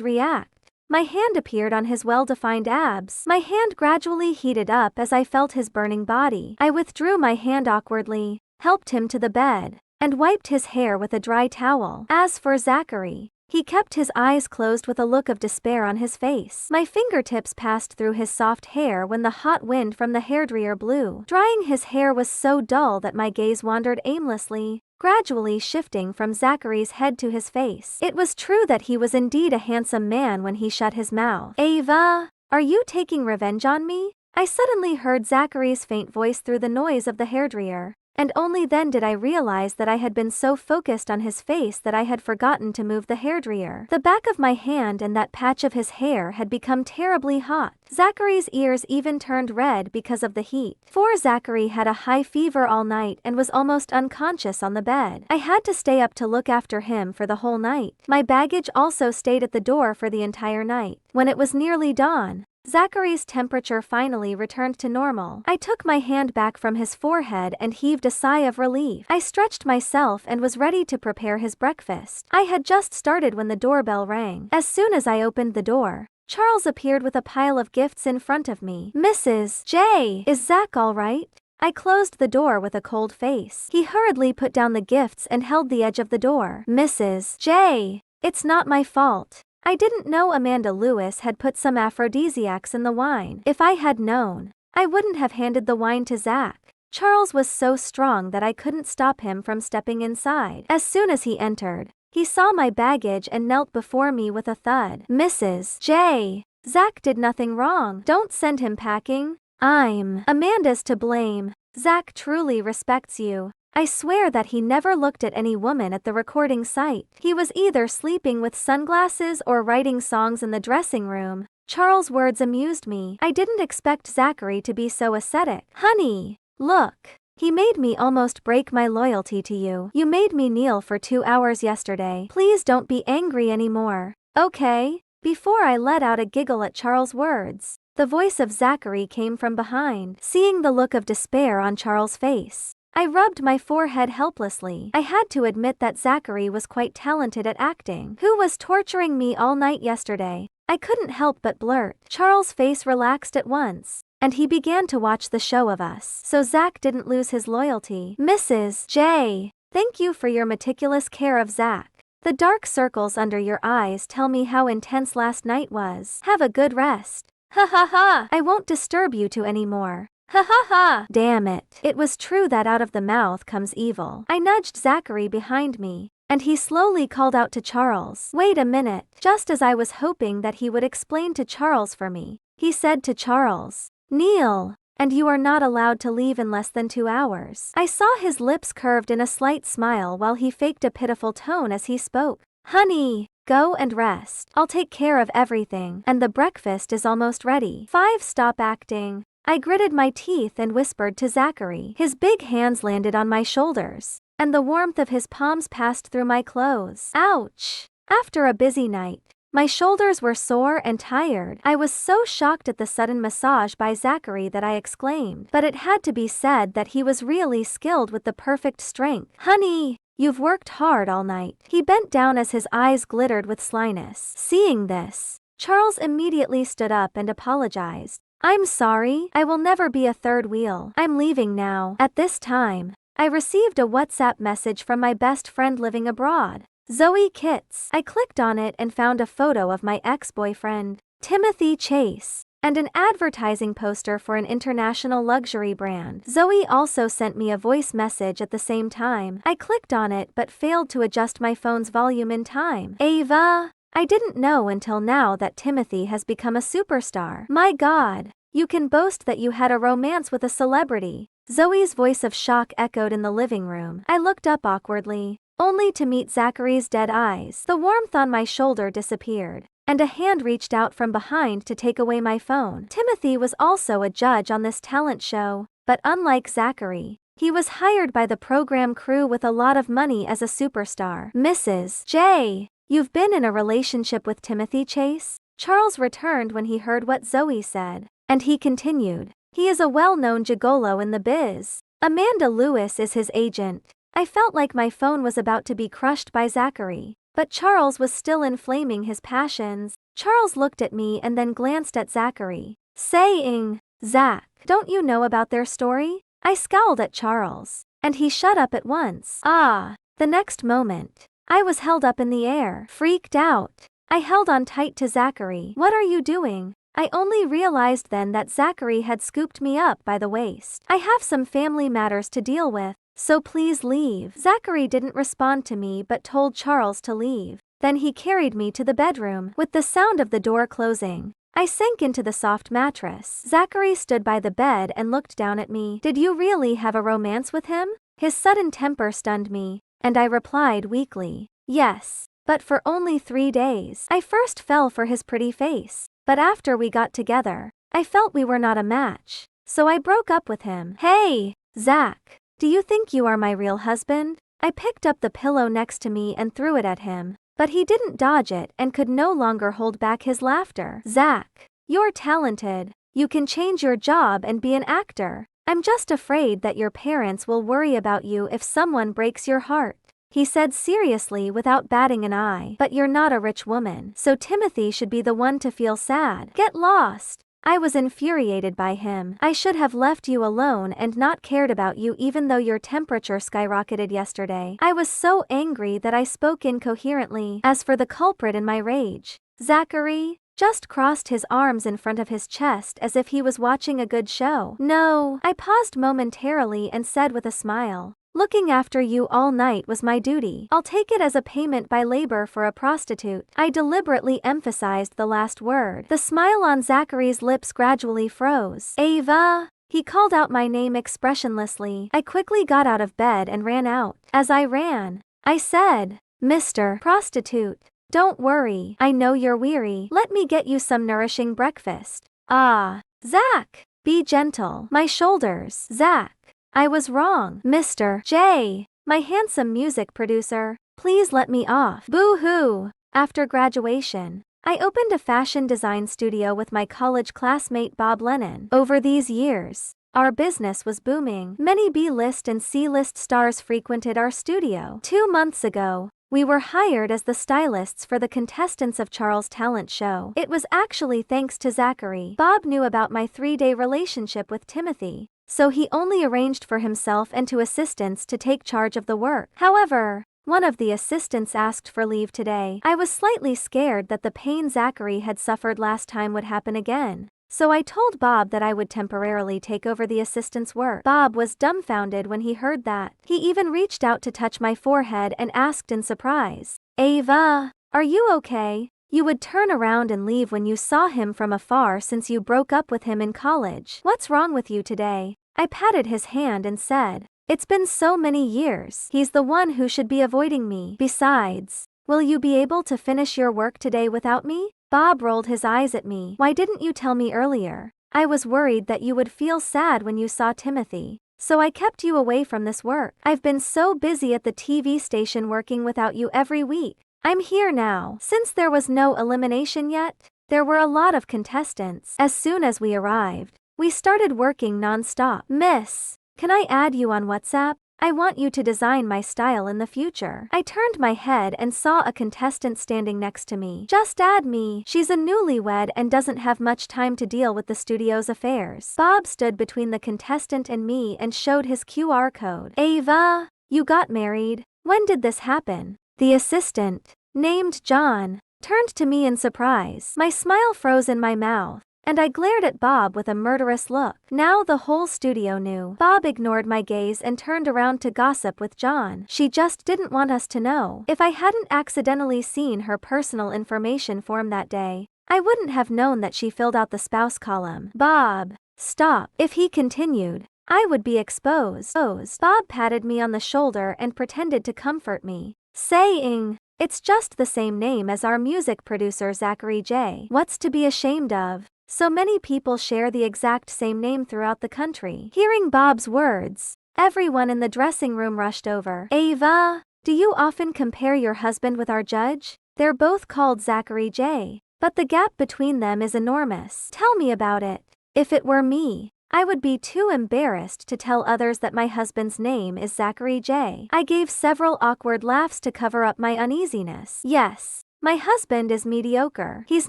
react, my hand appeared on his well-defined abs. My hand gradually heated up as I felt his burning body. I withdrew my hand awkwardly, helped him to the bed, and wiped his hair with a dry towel. As for Zachary, he kept his eyes closed with a look of despair on his face. My fingertips passed through his soft hair when the hot wind from the hairdryer blew. Drying his hair was so dull that my gaze wandered aimlessly, gradually shifting from Zachary's head to his face. It was true that he was indeed a handsome man when he shut his mouth. "Ava, are you taking revenge on me?" I suddenly heard Zachary's faint voice through the noise of the hairdryer. And only then did I realize that I had been so focused on his face that I had forgotten to move the hairdryer. The back of my hand and that patch of his hair had become terribly hot. Zachary's ears even turned red because of the heat. For Zachary had a high fever all night and was almost unconscious on the bed. I had to stay up to look after him for the whole night. My baggage also stayed at the door for the entire night. When it was nearly dawn, Zachary's temperature finally returned to normal. I took my hand back from his forehead and heaved a sigh of relief. I stretched myself and was ready to prepare his breakfast. I had just started when the doorbell rang. As soon as I opened the door, Charles appeared with a pile of gifts in front of me. "Mrs. J, is Zach all right?" I closed the door with a cold face. He hurriedly put down the gifts and held the edge of the door. "Mrs. J, it's not my fault. I didn't know Amanda Lewis had put some aphrodisiacs in the wine. If I had known, I wouldn't have handed the wine to Zach." Charles was so strong that I couldn't stop him from stepping inside. As soon as he entered, he saw my baggage and knelt before me with a thud. "Mrs. J, Zach did nothing wrong. Don't send him packing. Amanda's to blame. Zach truly respects you. I swear that he never looked at any woman at the recording site. He was either sleeping with sunglasses or writing songs in the dressing room." Charles' words amused me. I didn't expect Zachary to be so ascetic. "Honey, look. He made me almost break my loyalty to you. You made me kneel for 2 hours yesterday. Please don't be angry anymore, okay?" Before I let out a giggle at Charles' words, the voice of Zachary came from behind. Seeing the look of despair on Charles' face, I rubbed my forehead helplessly. I had to admit that Zachary was quite talented at acting. "Who was torturing me all night yesterday?" I couldn't help but blurt. Charles' face relaxed at once, and he began to watch the show of us. So Zach didn't lose his loyalty. "Mrs. J, thank you for your meticulous care of Zach. The dark circles under your eyes tell me how intense last night was. Have a good rest. Ha ha ha. I won't disturb you two anymore. Ha ha ha." Damn it. It was true that out of the mouth comes evil. I nudged Zachary behind me, and he slowly called out to Charles. "Wait a minute." Just as I was hoping that he would explain to Charles for me, he said to Charles, "Kneel, and you are not allowed to leave in less than 2 hours." I saw his lips curved in a slight smile while he faked a pitiful tone as he spoke. Honey, go and rest. I'll take care of everything, and the breakfast is almost ready. 5. Stop acting. I gritted my teeth and whispered to Zachary. His big hands landed on my shoulders, and the warmth of his palms passed through my clothes. Ouch! After a busy night, my shoulders were sore and tired. I was so shocked at the sudden massage by Zachary that I exclaimed, but it had to be said that he was really skilled with the perfect strength. Honey, you've worked hard all night. He bent down as his eyes glittered with slyness. Seeing this, Charles immediately stood up and apologized. I'm sorry, I will never be a third wheel. I'm leaving now. At this time, I received a WhatsApp message from my best friend living abroad, Zoe Kitts. I clicked on it and found a photo of my ex-boyfriend, Timothy Chase, and an advertising poster for an international luxury brand. Zoe also sent me a voice message at the same time. I clicked on it but failed to adjust my phone's volume in time. Ava, I didn't know until now that Timothy has become a superstar. My God, you can boast that you had a romance with a celebrity. Zoe's voice of shock echoed in the living room. I looked up awkwardly, only to meet Zachary's dead eyes. The warmth on my shoulder disappeared, and a hand reached out from behind to take away my phone. Timothy was also a judge on this talent show, but unlike Zachary, he was hired by the program crew with a lot of money as a superstar. Mrs. J, you've been in a relationship with Timothy Chase? Charles returned when he heard what Zoe said, and he continued. He is a well-known gigolo in the biz. Amanda Lewis is his agent. I felt like my phone was about to be crushed by Zachary, but Charles was still inflaming his passions. Charles looked at me and then glanced at Zachary, saying, Zach, don't you know about their story? I scowled at Charles, and he shut up at once. The next moment, I was held up in the air, freaked out. I held on tight to Zachary. What are you doing? I only realized then that Zachary had scooped me up by the waist. I have some family matters to deal with, so please leave. Zachary didn't respond to me but told Charles to leave. Then he carried me to the bedroom. With the sound of the door closing, I sank into the soft mattress. Zachary stood by the bed and looked down at me. Did you really have a romance with him? His sudden temper stunned me, and I replied weakly, yes, but for only 3 days. I first fell for his pretty face, but after we got together, I felt we were not a match, so I broke up with him. Hey, Zach, do you think you are my real husband? I picked up the pillow next to me and threw it at him, but he didn't dodge it and could no longer hold back his laughter. Zach, you're talented. You can change your job and be an actor. I'm just afraid that your parents will worry about you if someone breaks your heart, he said seriously without batting an eye. But you're not a rich woman, so Timothy should be the one to feel sad. Get lost. I was infuriated by him. I should have left you alone and not cared about you even though your temperature skyrocketed yesterday. I was so angry that I spoke incoherently. As for the culprit in my rage, Zachary just crossed his arms in front of his chest as if he was watching a good show. No, I paused momentarily and said with a smile, looking after you all night was my duty. I'll take it as a payment by labor for a prostitute. I deliberately emphasized the last word. The smile on Zachary's lips gradually froze. Ava, he called out my name expressionlessly. I quickly got out of bed and ran out. As I ran, I said, Mr. Prostitute, don't worry, I know you're weary. Let me get you some nourishing breakfast. Zach, be gentle. My shoulders. Zach, I was wrong. Mr. J, my handsome music producer, please let me off. Boo-hoo. After graduation, I opened a fashion design studio with my college classmate Bob Lennon. Over these years, our business was booming. Many B-list and C-list stars frequented our studio. 2 months ago, we were hired as the stylists for the contestants of Charles' talent show. It was actually thanks to Zachary. Bob knew about my 3-day relationship with Timothy, so he only arranged for himself and 2 assistants to take charge of the work. However, one of the assistants asked for leave today. I was slightly scared that the pain Zachary had suffered last time would happen again, so I told Bob that I would temporarily take over the assistant's work. Bob was dumbfounded when he heard that. He even reached out to touch my forehead and asked in surprise, Ava, are you okay? You would turn around and leave when you saw him from afar since you broke up with him in college. What's wrong with you today? I patted his hand and said, it's been so many years. He's the one who should be avoiding me. Besides, Will you be able to finish your work today without me? Bob rolled his eyes at me. Why didn't you tell me earlier? I was worried that you would feel sad when you saw Timothy. So I kept you away from this work. I've been so busy at the TV station working without you every week. I'm here now. Since there was no elimination yet, there were a lot of contestants. As soon as we arrived, we started working non-stop. Miss, can I add you on WhatsApp? I want you to design my style in the future. I turned my head and saw a contestant standing next to me. Just add me. She's a newlywed and doesn't have much time to deal with the studio's affairs. Bob stood between the contestant and me and showed his QR code. Ava, you got married. When did this happen? The assistant, named John, turned to me in surprise. My smile froze in my mouth, and I glared at Bob with a murderous look. Now the whole studio knew. Bob ignored my gaze and turned around to gossip with John. She just didn't want us to know. If I hadn't accidentally seen her personal information form that day, I wouldn't have known that she filled out the spouse column. Bob, stop. If he continued, I would be exposed. Bob patted me on the shoulder and pretended to comfort me, saying, "It's just the same name as our music producer Zachary J. What's to be ashamed of? So many people share the exact same name throughout the country." Hearing Bob's words, everyone in the dressing room rushed over. Ava, do you often compare your husband with our judge? They're both called Zachary J, but the gap between them is enormous. Tell me about it. If it were me, I would be too embarrassed to tell others that my husband's name is Zachary J. I gave several awkward laughs to cover up my uneasiness. Yes, my husband is mediocre. He's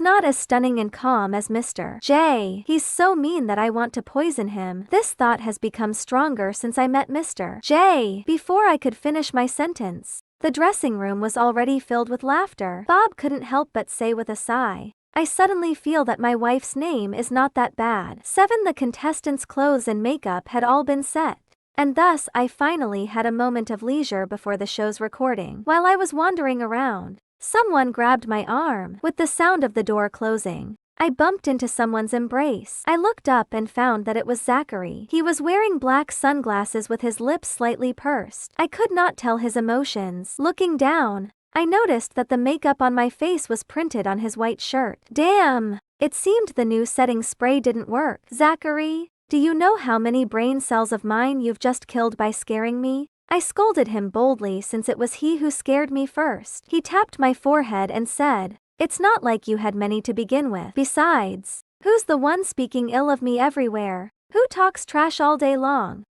not as stunning and calm as Mr. J. He's so mean that I want to poison him. This thought has become stronger since I met Mr. J. Before I could finish my sentence, the dressing room was already filled with laughter. Bob couldn't help but say with a sigh, I suddenly feel that my wife's name is not that bad. 7. The contestants' clothes and makeup had all been set, and thus I finally had a moment of leisure before the show's recording. While I was wandering around, someone grabbed my arm. With the sound of the door closing, I bumped into someone's embrace. I looked up and found that it was Zachary. He was wearing black sunglasses with his lips slightly pursed. I could not tell his emotions. Looking down, I noticed that the makeup on my face was printed on his white shirt. Damn! It seemed the new setting spray didn't work. Zachary, do you know how many brain cells of mine you've just killed by scaring me? I scolded him boldly since it was he who scared me first. He tapped my forehead and said, "It's not like you had many to begin with. Besides, who's the one speaking ill of me everywhere? Who talks trash all day long?"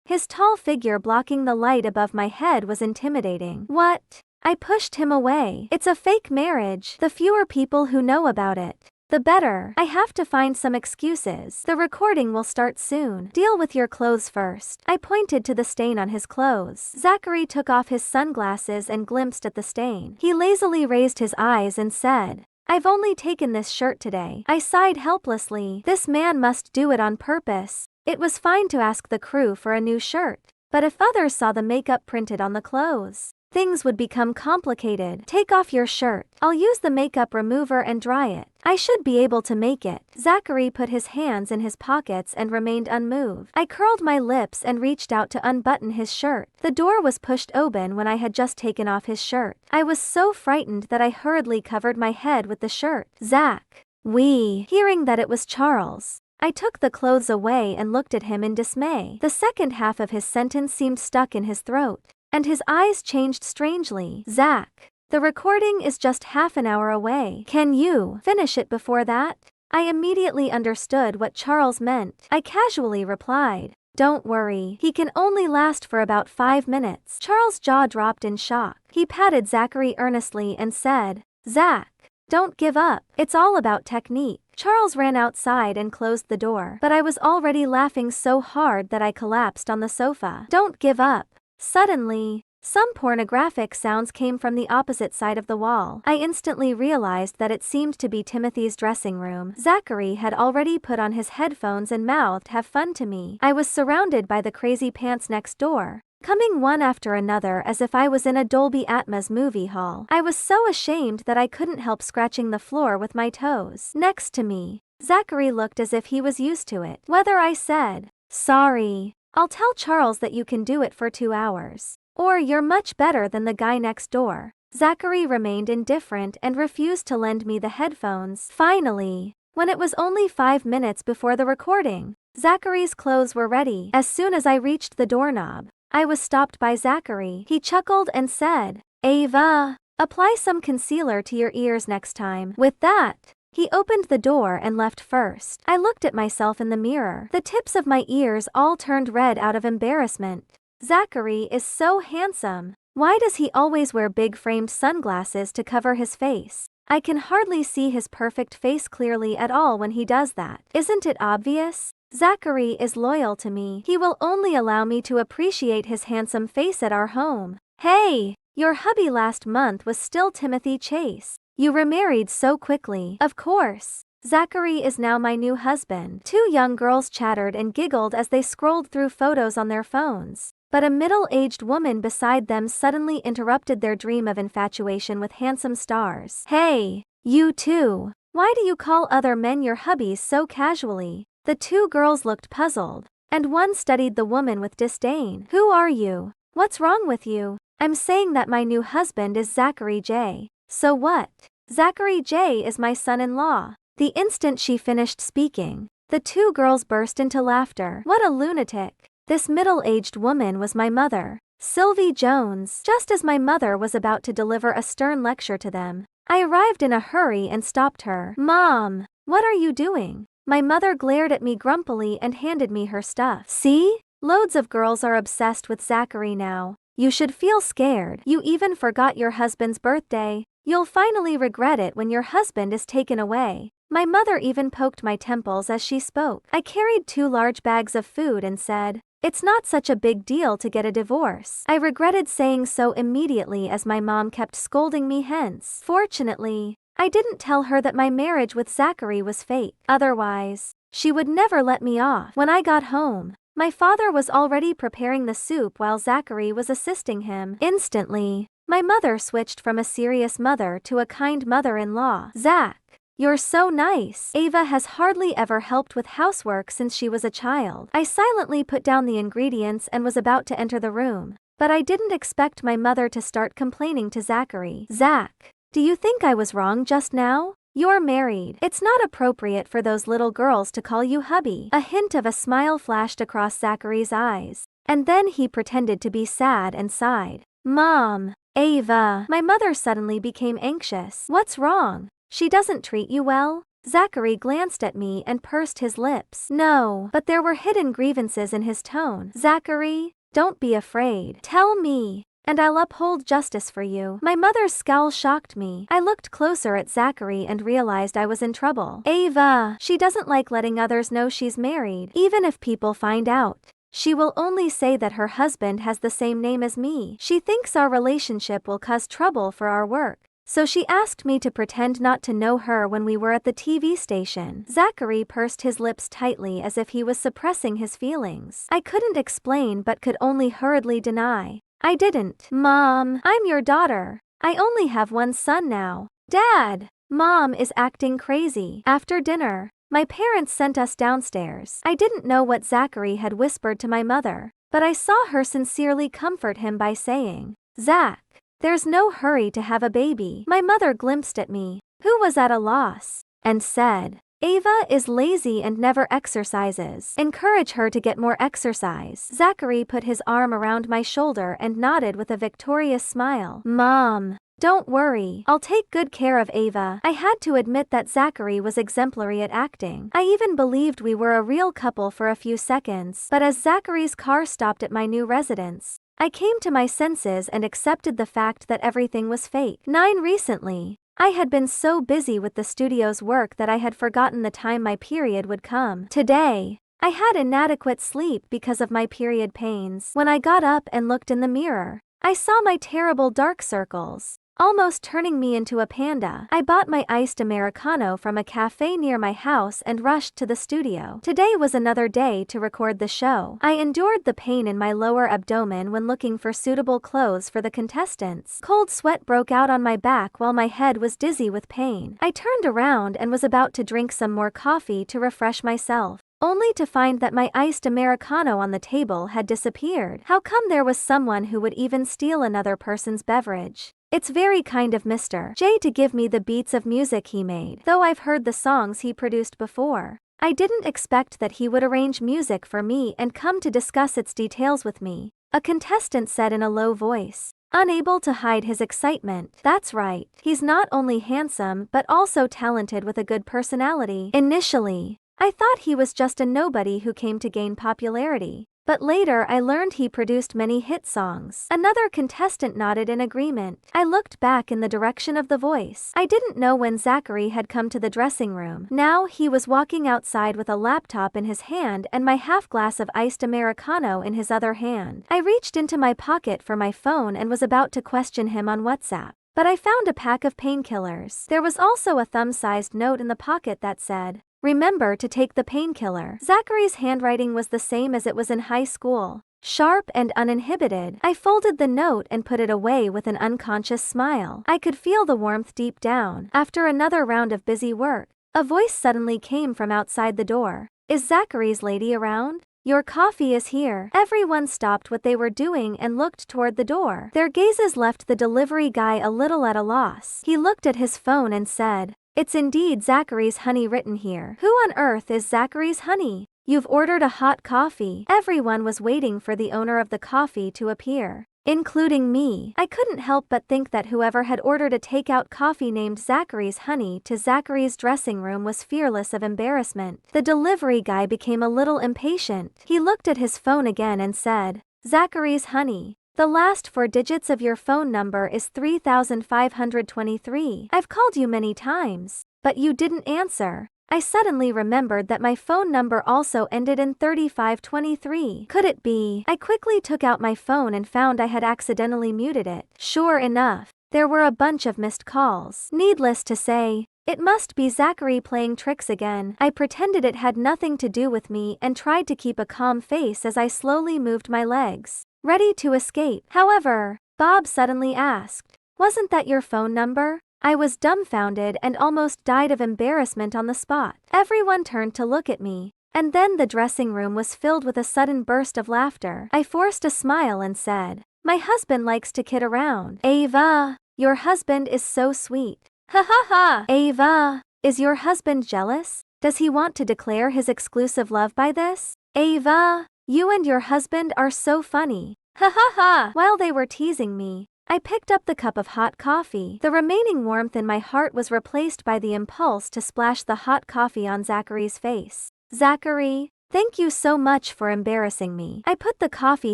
His tall figure blocking the light above my head was intimidating. What? I pushed him away. It's a fake marriage. The fewer people who know about it, the better. I have to find some excuses. The recording will start soon. Deal with your clothes first. I pointed to the stain on his clothes. Zachary took off his sunglasses and glimpsed at the stain. He lazily raised his eyes and said, "I've only taken this shirt today." I sighed helplessly. This man must do it on purpose. It was fine to ask the crew for a new shirt, but if others saw the makeup printed on the clothes, things would become complicated. Take off your shirt. I'll use the makeup remover and dry it. I should be able to make it. Zachary put his hands in his pockets and remained unmoved. I curled my lips and reached out to unbutton his shirt. The door was pushed open when I had just taken off his shirt. I was so frightened that I hurriedly covered my head with the shirt. Zach. Hearing that it was Charles, I took the clothes away and looked at him in dismay. The second half of his sentence seemed stuck in his throat, and his eyes changed strangely. Zach, the recording is just half an hour away. Can you finish it before that? I immediately understood what Charles meant. I casually replied, "Don't worry, he can only last for about 5 minutes." Charles' jaw dropped in shock. He patted Zachary earnestly and said, "Zach, don't give up. It's all about technique." Charles ran outside and closed the door, but I was already laughing so hard that I collapsed on the sofa. Don't give up. Suddenly, some pornographic sounds came from the opposite side of the wall. I instantly realized that it seemed to be Timothy's dressing room. Zachary had already put on his headphones and mouthed "have fun" to me. I was surrounded by the crazy pants next door, coming one after another as if I was in a Dolby Atmos movie hall. I was so ashamed that I couldn't help scratching the floor with my toes. Next to me, Zachary looked as if he was used to it. Whether I said, "Sorry, I'll tell Charles that you can do it for 2 hours," or "You're much better than the guy next door," Zachary remained indifferent and refused to lend me the headphones. Finally, when it was only 5 minutes before the recording, Zachary's clothes were ready. As soon as I reached the doorknob, I was stopped by Zachary. He chuckled and said, "Ava, apply some concealer to your ears next time." With that, he opened the door and left first. I looked at myself in the mirror. The tips of my ears all turned red out of embarrassment. Zachary is so handsome. Why does he always wear big framed sunglasses to cover his face? I can hardly see his perfect face clearly at all when he does that. Isn't it obvious? Zachary is loyal to me. He will only allow me to appreciate his handsome face at our home. Hey, your hubby last month was still Timothy Chase. You remarried so quickly. Of course. Zachary is now my new husband. Two young girls chattered and giggled as they scrolled through photos on their phones. But a middle-aged woman beside them suddenly interrupted their dream of infatuation with handsome stars. Hey, you too. Why do you call other men your hubbies so casually? The two girls looked puzzled, and one studied the woman with disdain. Who are you? What's wrong with you? I'm saying that my new husband is Zachary J. So what? Zachary J is my son-in-law. The instant she finished speaking, the two girls burst into laughter. What a lunatic. This middle-aged woman was my mother, Sylvie Jones. Just as my mother was about to deliver a stern lecture to them, I arrived in a hurry and stopped her. "Mom, what are you doing?" My mother glared at me grumpily and handed me her stuff. "See? Loads of girls are obsessed with Zachary now. You should feel scared. You even forgot your husband's birthday. You'll finally regret it when your husband is taken away." My mother even poked my temples as she spoke. I carried 2 large bags of food and said, "It's not such a big deal to get a divorce." I regretted saying so immediately as my mom kept scolding me hence. Fortunately, I didn't tell her that my marriage with Zachary was fake. Otherwise, she would never let me off. When I got home, my father was already preparing the soup while Zachary was assisting him. Instantly, my mother switched from a serious mother to a kind mother-in-law. "Zach, you're so nice." Ava has hardly ever helped with housework since she was a child. I silently put down the ingredients and was about to enter the room, but I didn't expect my mother to start complaining to Zachary. "Zach, do you think I was wrong just now? You're married. It's not appropriate for those little girls to call you hubby." A hint of a smile flashed across Zachary's eyes, and then he pretended to be sad and sighed. "Mom, Ava." My mother suddenly became anxious. "What's wrong? She doesn't treat you well?" Zachary glanced at me and pursed his lips. No, but there were hidden grievances in his tone. "Zachary, don't be afraid. Tell me, and I'll uphold justice for you." My mother's scowl shocked me. I looked closer at Zachary and realized I was in trouble. "Ava, she doesn't like letting others know she's married. Even if people find out, she will only say that her husband has the same name as me. She thinks our relationship will cause trouble for our work. So she asked me to pretend not to know her when we were at the TV station." Zachary pursed his lips tightly as if he was suppressing his feelings. I couldn't explain but could only hurriedly deny. "I didn't." "Mom, I'm your daughter. I only have one son now." "Dad, Mom is acting crazy." After dinner, my parents sent us downstairs. I didn't know what Zachary had whispered to my mother, but I saw her sincerely comfort him by saying, "Zach, there's no hurry to have a baby." My mother glimpsed at me, who was at a loss, and said, "Ava is lazy and never exercises. Encourage her to get more exercise." Zachary put his arm around my shoulder and nodded with a victorious smile. "Mom, don't worry. I'll take good care of Ava." I had to admit that Zachary was exemplary at acting. I even believed we were a real couple for a few seconds. But as Zachary's car stopped at my new residence, I came to my senses and accepted the fact that everything was fake. Recently, I had been so busy with the studio's work that I had forgotten the time my period would come. Today, I had inadequate sleep because of my period pains. When I got up and looked in the mirror, I saw my terrible dark circles, almost turning me into a panda. I bought my iced Americano from a cafe near my house and rushed to the studio. Today was another day to record the show. I endured the pain in my lower abdomen when looking for suitable clothes for the contestants. Cold sweat broke out on my back while my head was dizzy with pain. I turned around and was about to drink some more coffee to refresh myself, only to find that my iced Americano on the table had disappeared. How come there was someone who would even steal another person's beverage? It's very kind of Mr. J to give me the beats of music he made, though I've heard the songs he produced before. I didn't expect that he would arrange music for me and come to discuss its details with me," a contestant said in a low voice, unable to hide his excitement. "That's right, he's not only handsome but also talented with a good personality. Initially, I thought he was just a nobody who came to gain popularity, but later I learned he produced many hit songs." Another contestant nodded in agreement. I looked back in the direction of the voice. I didn't know when Zachary had come to the dressing room. Now he was walking outside with a laptop in his hand and my half glass of iced Americano in his other hand. I reached into my pocket for my phone and was about to question him on WhatsApp, but I found a pack of painkillers. There was also a thumb-sized note in the pocket that said, "Remember to take the painkiller." Zachary's handwriting was the same as it was in high school, sharp and uninhibited. I folded the note and put it away with an unconscious smile. I could feel the warmth deep down. After another round of busy work, a voice suddenly came from outside the door. "Is Zachary's lady around? Your coffee is here." Everyone stopped what they were doing and looked toward the door. Their gazes left the delivery guy a little at a loss. He looked at his phone and said, "It's indeed Zachary's honey written here." "Who on earth is Zachary's honey? You've ordered a hot coffee." Everyone was waiting for the owner of the coffee to appear, including me. I couldn't help but think that whoever had ordered a takeout coffee named Zachary's honey to Zachary's dressing room was fearless of embarrassment. The delivery guy became a little impatient. He looked at his phone again and said, "Zachary's honey. The last 4 digits of your phone number is 3523. I've called you many times, but you didn't answer." I suddenly remembered that my phone number also ended in 3523. Could it be? I quickly took out my phone and found I had accidentally muted it. Sure enough, there were a bunch of missed calls. Needless to say, it must be Zachary playing tricks again. I pretended it had nothing to do with me and tried to keep a calm face as I slowly moved my legs, ready to escape. However, Bob suddenly asked, "Wasn't that your phone number?" I was dumbfounded and almost died of embarrassment on the spot. Everyone turned to look at me, and then the dressing room was filled with a sudden burst of laughter. I forced a smile and said, "My husband likes to kid around." "Ava, your husband is so sweet." "Ha ha ha." "Ava, is your husband jealous? Does he want to declare his exclusive love by this?" "Ava, you and your husband are so funny." Ha ha ha. While they were teasing me, I picked up the cup of hot coffee. The remaining warmth in my heart was replaced by the impulse to splash the hot coffee on Zachary's face. "Zachary, thank you so much for embarrassing me." I put the coffee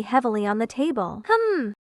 heavily on the table.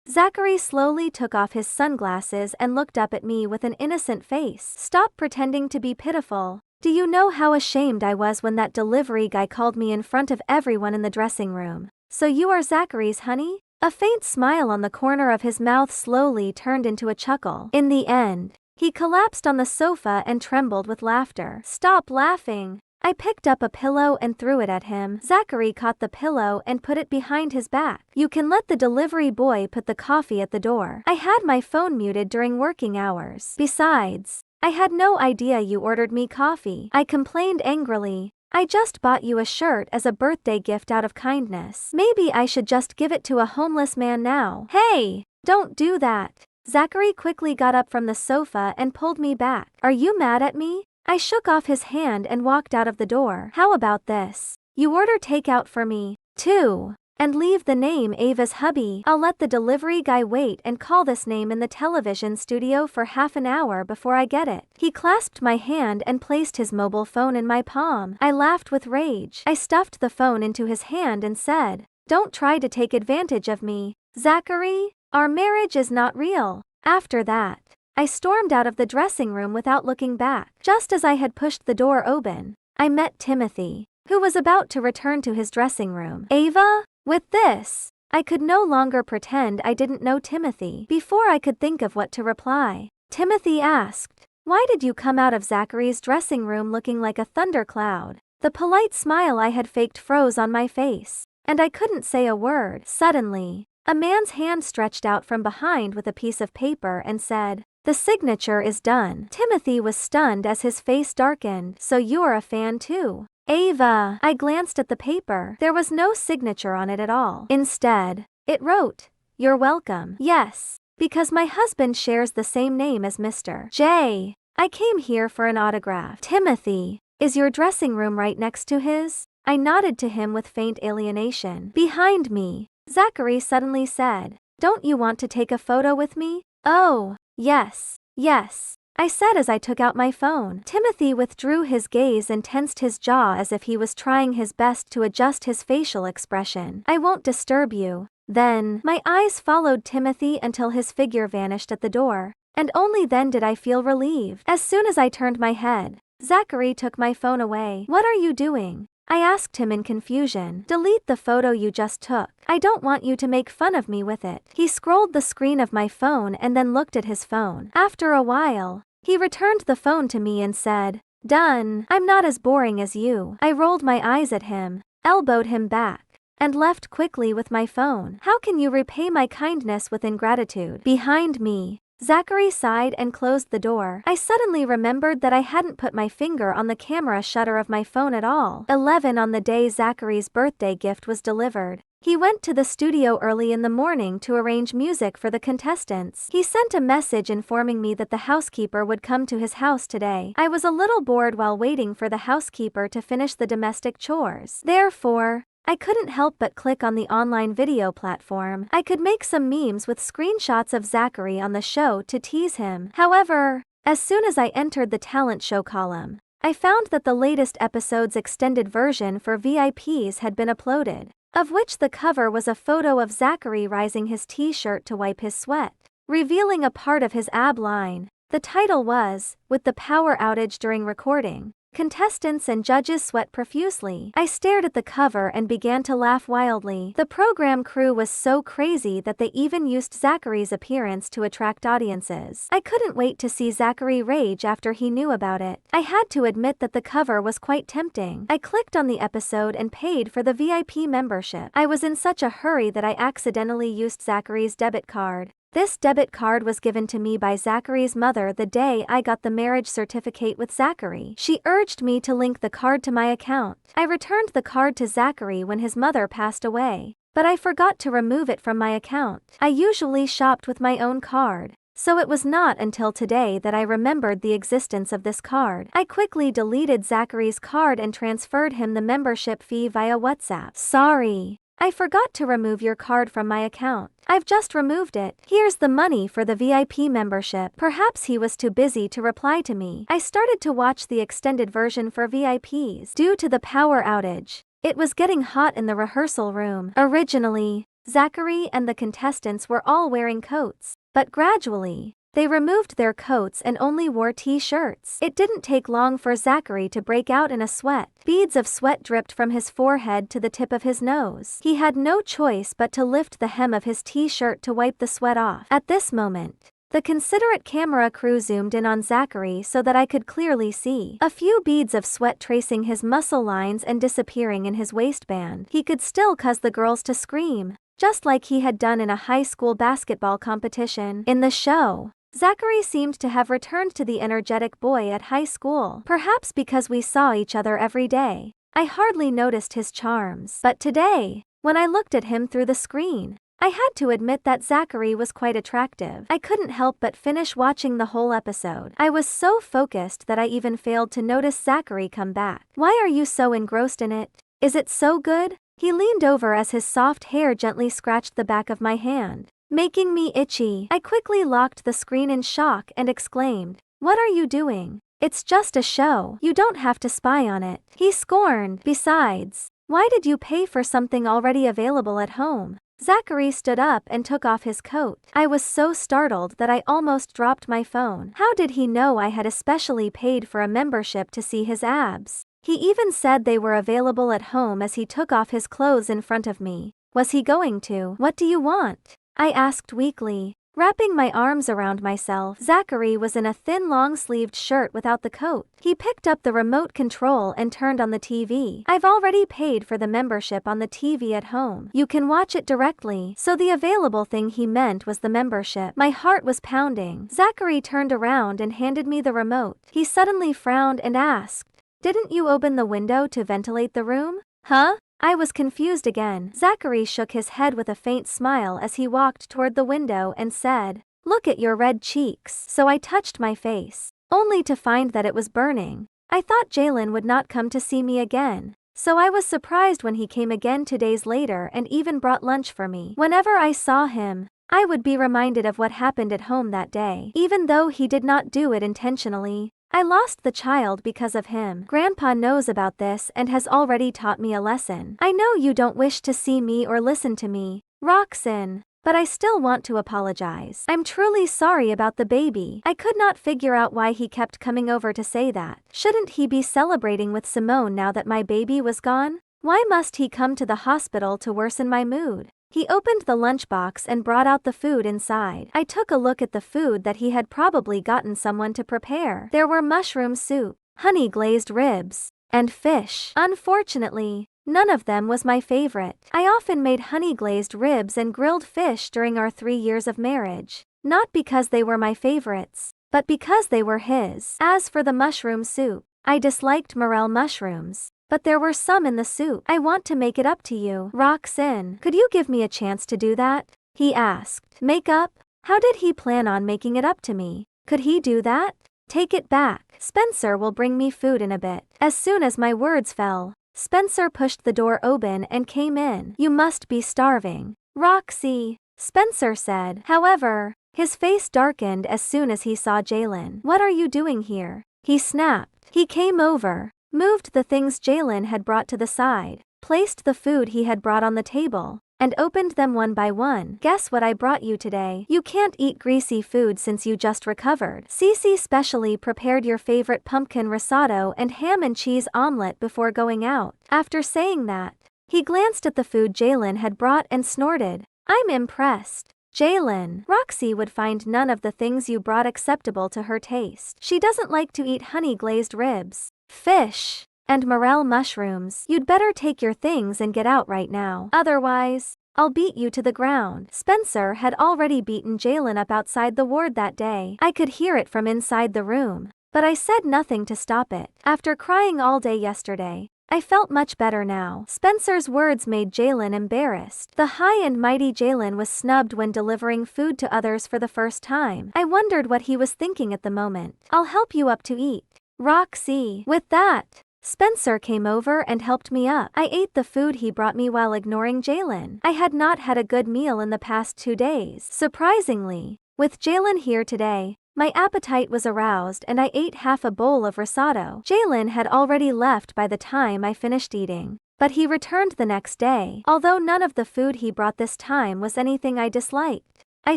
Zachary slowly took off his sunglasses and looked up at me with an innocent face. "Stop pretending to be pitiful. Do you know how ashamed I was when that delivery guy called me in front of everyone in the dressing room? So you are Zachary's honey?" A faint smile on the corner of his mouth slowly turned into a chuckle. In the end, he collapsed on the sofa and trembled with laughter. "Stop laughing." I picked up a pillow and threw it at him. Zachary caught the pillow and put it behind his back. "You can let the delivery boy put the coffee at the door." I had my phone muted during working hours. Besides, I had no idea you ordered me coffee. I complained angrily. "I just bought you a shirt as a birthday gift out of kindness. Maybe I should just give it to a homeless man now." "Hey, don't do that." Zachary quickly got up from the sofa and pulled me back. "Are you mad at me?" I shook off his hand and walked out of the door. "How about this? You order takeout for me, too, and leave the name Ava's hubby. I'll let the delivery guy wait and call this name in the television studio for half an hour before I get it." He clasped my hand and placed his mobile phone in my palm. I laughed with rage. I stuffed the phone into his hand and said, "Don't try to take advantage of me, Zachary. Our marriage is not real." After that, I stormed out of the dressing room without looking back. Just as I had pushed the door open, I met Timothy, who was about to return to his dressing room. "Ava?" With this, I could no longer pretend I didn't know Timothy. Before I could think of what to reply, Timothy asked, "Why did you come out of Zachary's dressing room looking like a thundercloud?" The polite smile I had faked froze on my face, and I couldn't say a word. Suddenly, a man's hand stretched out from behind with a piece of paper and said, "The signature is done." Timothy was stunned as his face darkened. "So you're a fan too, Ava?" I glanced at the paper. There was no signature on it at all. Instead, it wrote, "You're welcome." Yes, Because my husband shares the same name as Mr. J. I came here for an autograph. Timothy, is your dressing room right next to his? I nodded to him with faint alienation. Behind me, Zachary suddenly said, don't you want to take a photo with me? Oh, yes, yes, I said as I took out my phone. Timothy withdrew his gaze and tensed his jaw as if he was trying his best to adjust his facial expression. I won't disturb you. Then, my eyes followed Timothy until his figure vanished at the door, and only then did I feel relieved. As soon as I turned my head, Zachary took my phone away. What are you doing? I asked him in confusion. Delete the photo you just took. I don't want you to make fun of me with it. He scrolled the screen of my phone and then looked at his phone. After a while, he returned the phone to me and said, done. I'm not as boring as you. I rolled my eyes at him, elbowed him back, and left quickly with my phone. How can you repay my kindness with ingratitude? Behind me, Zachary sighed and closed the door. I suddenly remembered that I hadn't put my finger on the camera shutter of my phone at all. 11 on the day Zachary's birthday gift was delivered. He went to the studio early in the morning to arrange music for the contestants. He sent a message informing me that the housekeeper would come to his house today. I was a little bored while waiting for the housekeeper to finish the domestic chores. Therefore, I couldn't help but click on the online video platform. I could make some memes with screenshots of Zachary on the show to tease him. However, as soon as I entered the talent show column, I found that the latest episode's extended version for VIPs had been uploaded, of which the cover was a photo of Zachary raising his t-shirt to wipe his sweat, revealing a part of his ab line. The title was, "With the power outage during recording, contestants and judges sweat profusely." I stared at the cover and began to laugh wildly. The program crew was so crazy that they even used Zachary's appearance to attract audiences. I couldn't wait to see Zachary rage after he knew about it. I had to admit that the cover was quite tempting. I clicked on the episode and paid for the VIP membership. I was in such a hurry that I accidentally used Zachary's debit card. This debit card was given to me by Zachary's mother the day I got the marriage certificate with Zachary. She urged me to link the card to my account. I returned the card to Zachary when his mother passed away, but I forgot to remove it from my account. I usually shopped with my own card, so it was not until today that I remembered the existence of this card. I quickly deleted Zachary's card and transferred him the membership fee via WhatsApp. Sorry, I forgot to remove your card from my account. I've just removed it. Here's the money for the VIP membership. Perhaps he was too busy to reply to me. I started to watch the extended version for VIPs. Due to the power outage, it was getting hot in the rehearsal room. Originally, Zachary and the contestants were all wearing coats, but gradually, they removed their coats and only wore t-shirts. It didn't take long for Zachary to break out in a sweat. Beads of sweat dripped from his forehead to the tip of his nose. He had no choice but to lift the hem of his t-shirt to wipe the sweat off. At this moment, the considerate camera crew zoomed in on Zachary so that I could clearly see a few beads of sweat tracing his muscle lines and disappearing in his waistband. He could still cause the girls to scream, just like he had done in a high school basketball competition. In the show, Zachary seemed to have returned to the energetic boy at high school. Perhaps because we saw each other every day, I hardly noticed his charms. But today, when I looked at him through the screen, I had to admit that Zachary was quite attractive. I couldn't help but finish watching the whole episode. I was so focused that I even failed to notice Zachary come back. Why are you so engrossed in it? Is it so good? He leaned over as his soft hair gently scratched the back of my hand, making me itchy. I quickly locked the screen in shock and exclaimed, "What are you doing? It's just a show. You don't have to spy on it." He scorned. "Besides, why did you pay for something already available at home?" Zachary stood up and took off his coat. I was so startled that I almost dropped my phone. How did he know I had especially paid for a membership to see his abs? He even said they were available at home as he took off his clothes in front of me. Was he going to? "What do you want?" I asked weakly, wrapping my arms around myself. Zachary was in a thin long-sleeved shirt without the coat. He picked up the remote control and turned on the TV. "I've already paid for the membership on the TV at home. You can watch it directly." So the available thing he meant was the membership. My heart was pounding. Zachary turned around and handed me the remote. He suddenly frowned and asked, "Didn't you open the window to ventilate the room?" "Huh?" I was confused again. Zachary shook his head with a faint smile as he walked toward the window and said, Look at your red cheeks. So I touched my face, only to find that it was burning. I thought Jalen would not come to see me again, so I was surprised when he came again 2 days later and even brought lunch for me. Whenever I saw him, I would be reminded of what happened at home that day. Even though he did not do it intentionally, I lost the child because of him. Grandpa knows about this and has already taught me a lesson. I know you don't wish to see me or listen to me, Roxanne, but I still want to apologize. I'm truly sorry about the baby. I could not figure out why he kept coming over to say that. Shouldn't he be celebrating with Simone now that my baby was gone? Why must he come to the hospital to worsen my mood? He opened the lunchbox and brought out the food inside. I took a look at the food that he had probably gotten someone to prepare. There were mushroom soup, honey-glazed ribs, and fish. Unfortunately, none of them was my favorite. I often made honey-glazed ribs and grilled fish during our 3 years of marriage, not because they were my favorites, but because they were his. As for the mushroom soup, I disliked morel mushrooms, but there were some in the soup. I want to make it up to you, Roxanne. Could you give me a chance to do that? He asked. Make up? How did he plan on making it up to me? Could he do that? Take it back. Spencer will bring me food in a bit. As soon as my words fell, Spencer pushed the door open and came in. You must be starving, Roxy, Spencer said. However, his face darkened as soon as he saw Jalen. What are you doing here? He snapped. He came over, moved the things Jalen had brought to the side, placed the food he had brought on the table, and opened them one by one. Guess what I brought you today? You can't eat greasy food since you just recovered. Cece specially prepared your favorite pumpkin risotto and ham and cheese omelet before going out. After saying that, he glanced at the food Jalen had brought and snorted. I'm impressed. Jalen, Roxy would find none of the things you brought acceptable to her taste. She doesn't like to eat honey-glazed ribs, fish, and morel mushrooms. You'd better take your things and get out right now. Otherwise, I'll beat you to the ground. Spencer had already beaten Jalen up outside the ward that day. I could hear it from inside the room, but I said nothing to stop it. After crying all day yesterday, I felt much better now. Spencer's words made Jalen embarrassed. The high and mighty Jalen was snubbed when delivering food to others for the first time. I wondered what he was thinking at the moment. I'll help you up to eat, Roxy. With that, Spencer came over and helped me up. I ate the food he brought me while ignoring Jalen. I had not had a good meal in the past 2 days. Surprisingly, with Jalen here today, my appetite was aroused and I ate half a bowl of risotto. Jalen had already left by the time I finished eating, but he returned the next day. Although none of the food he brought this time was anything I disliked, I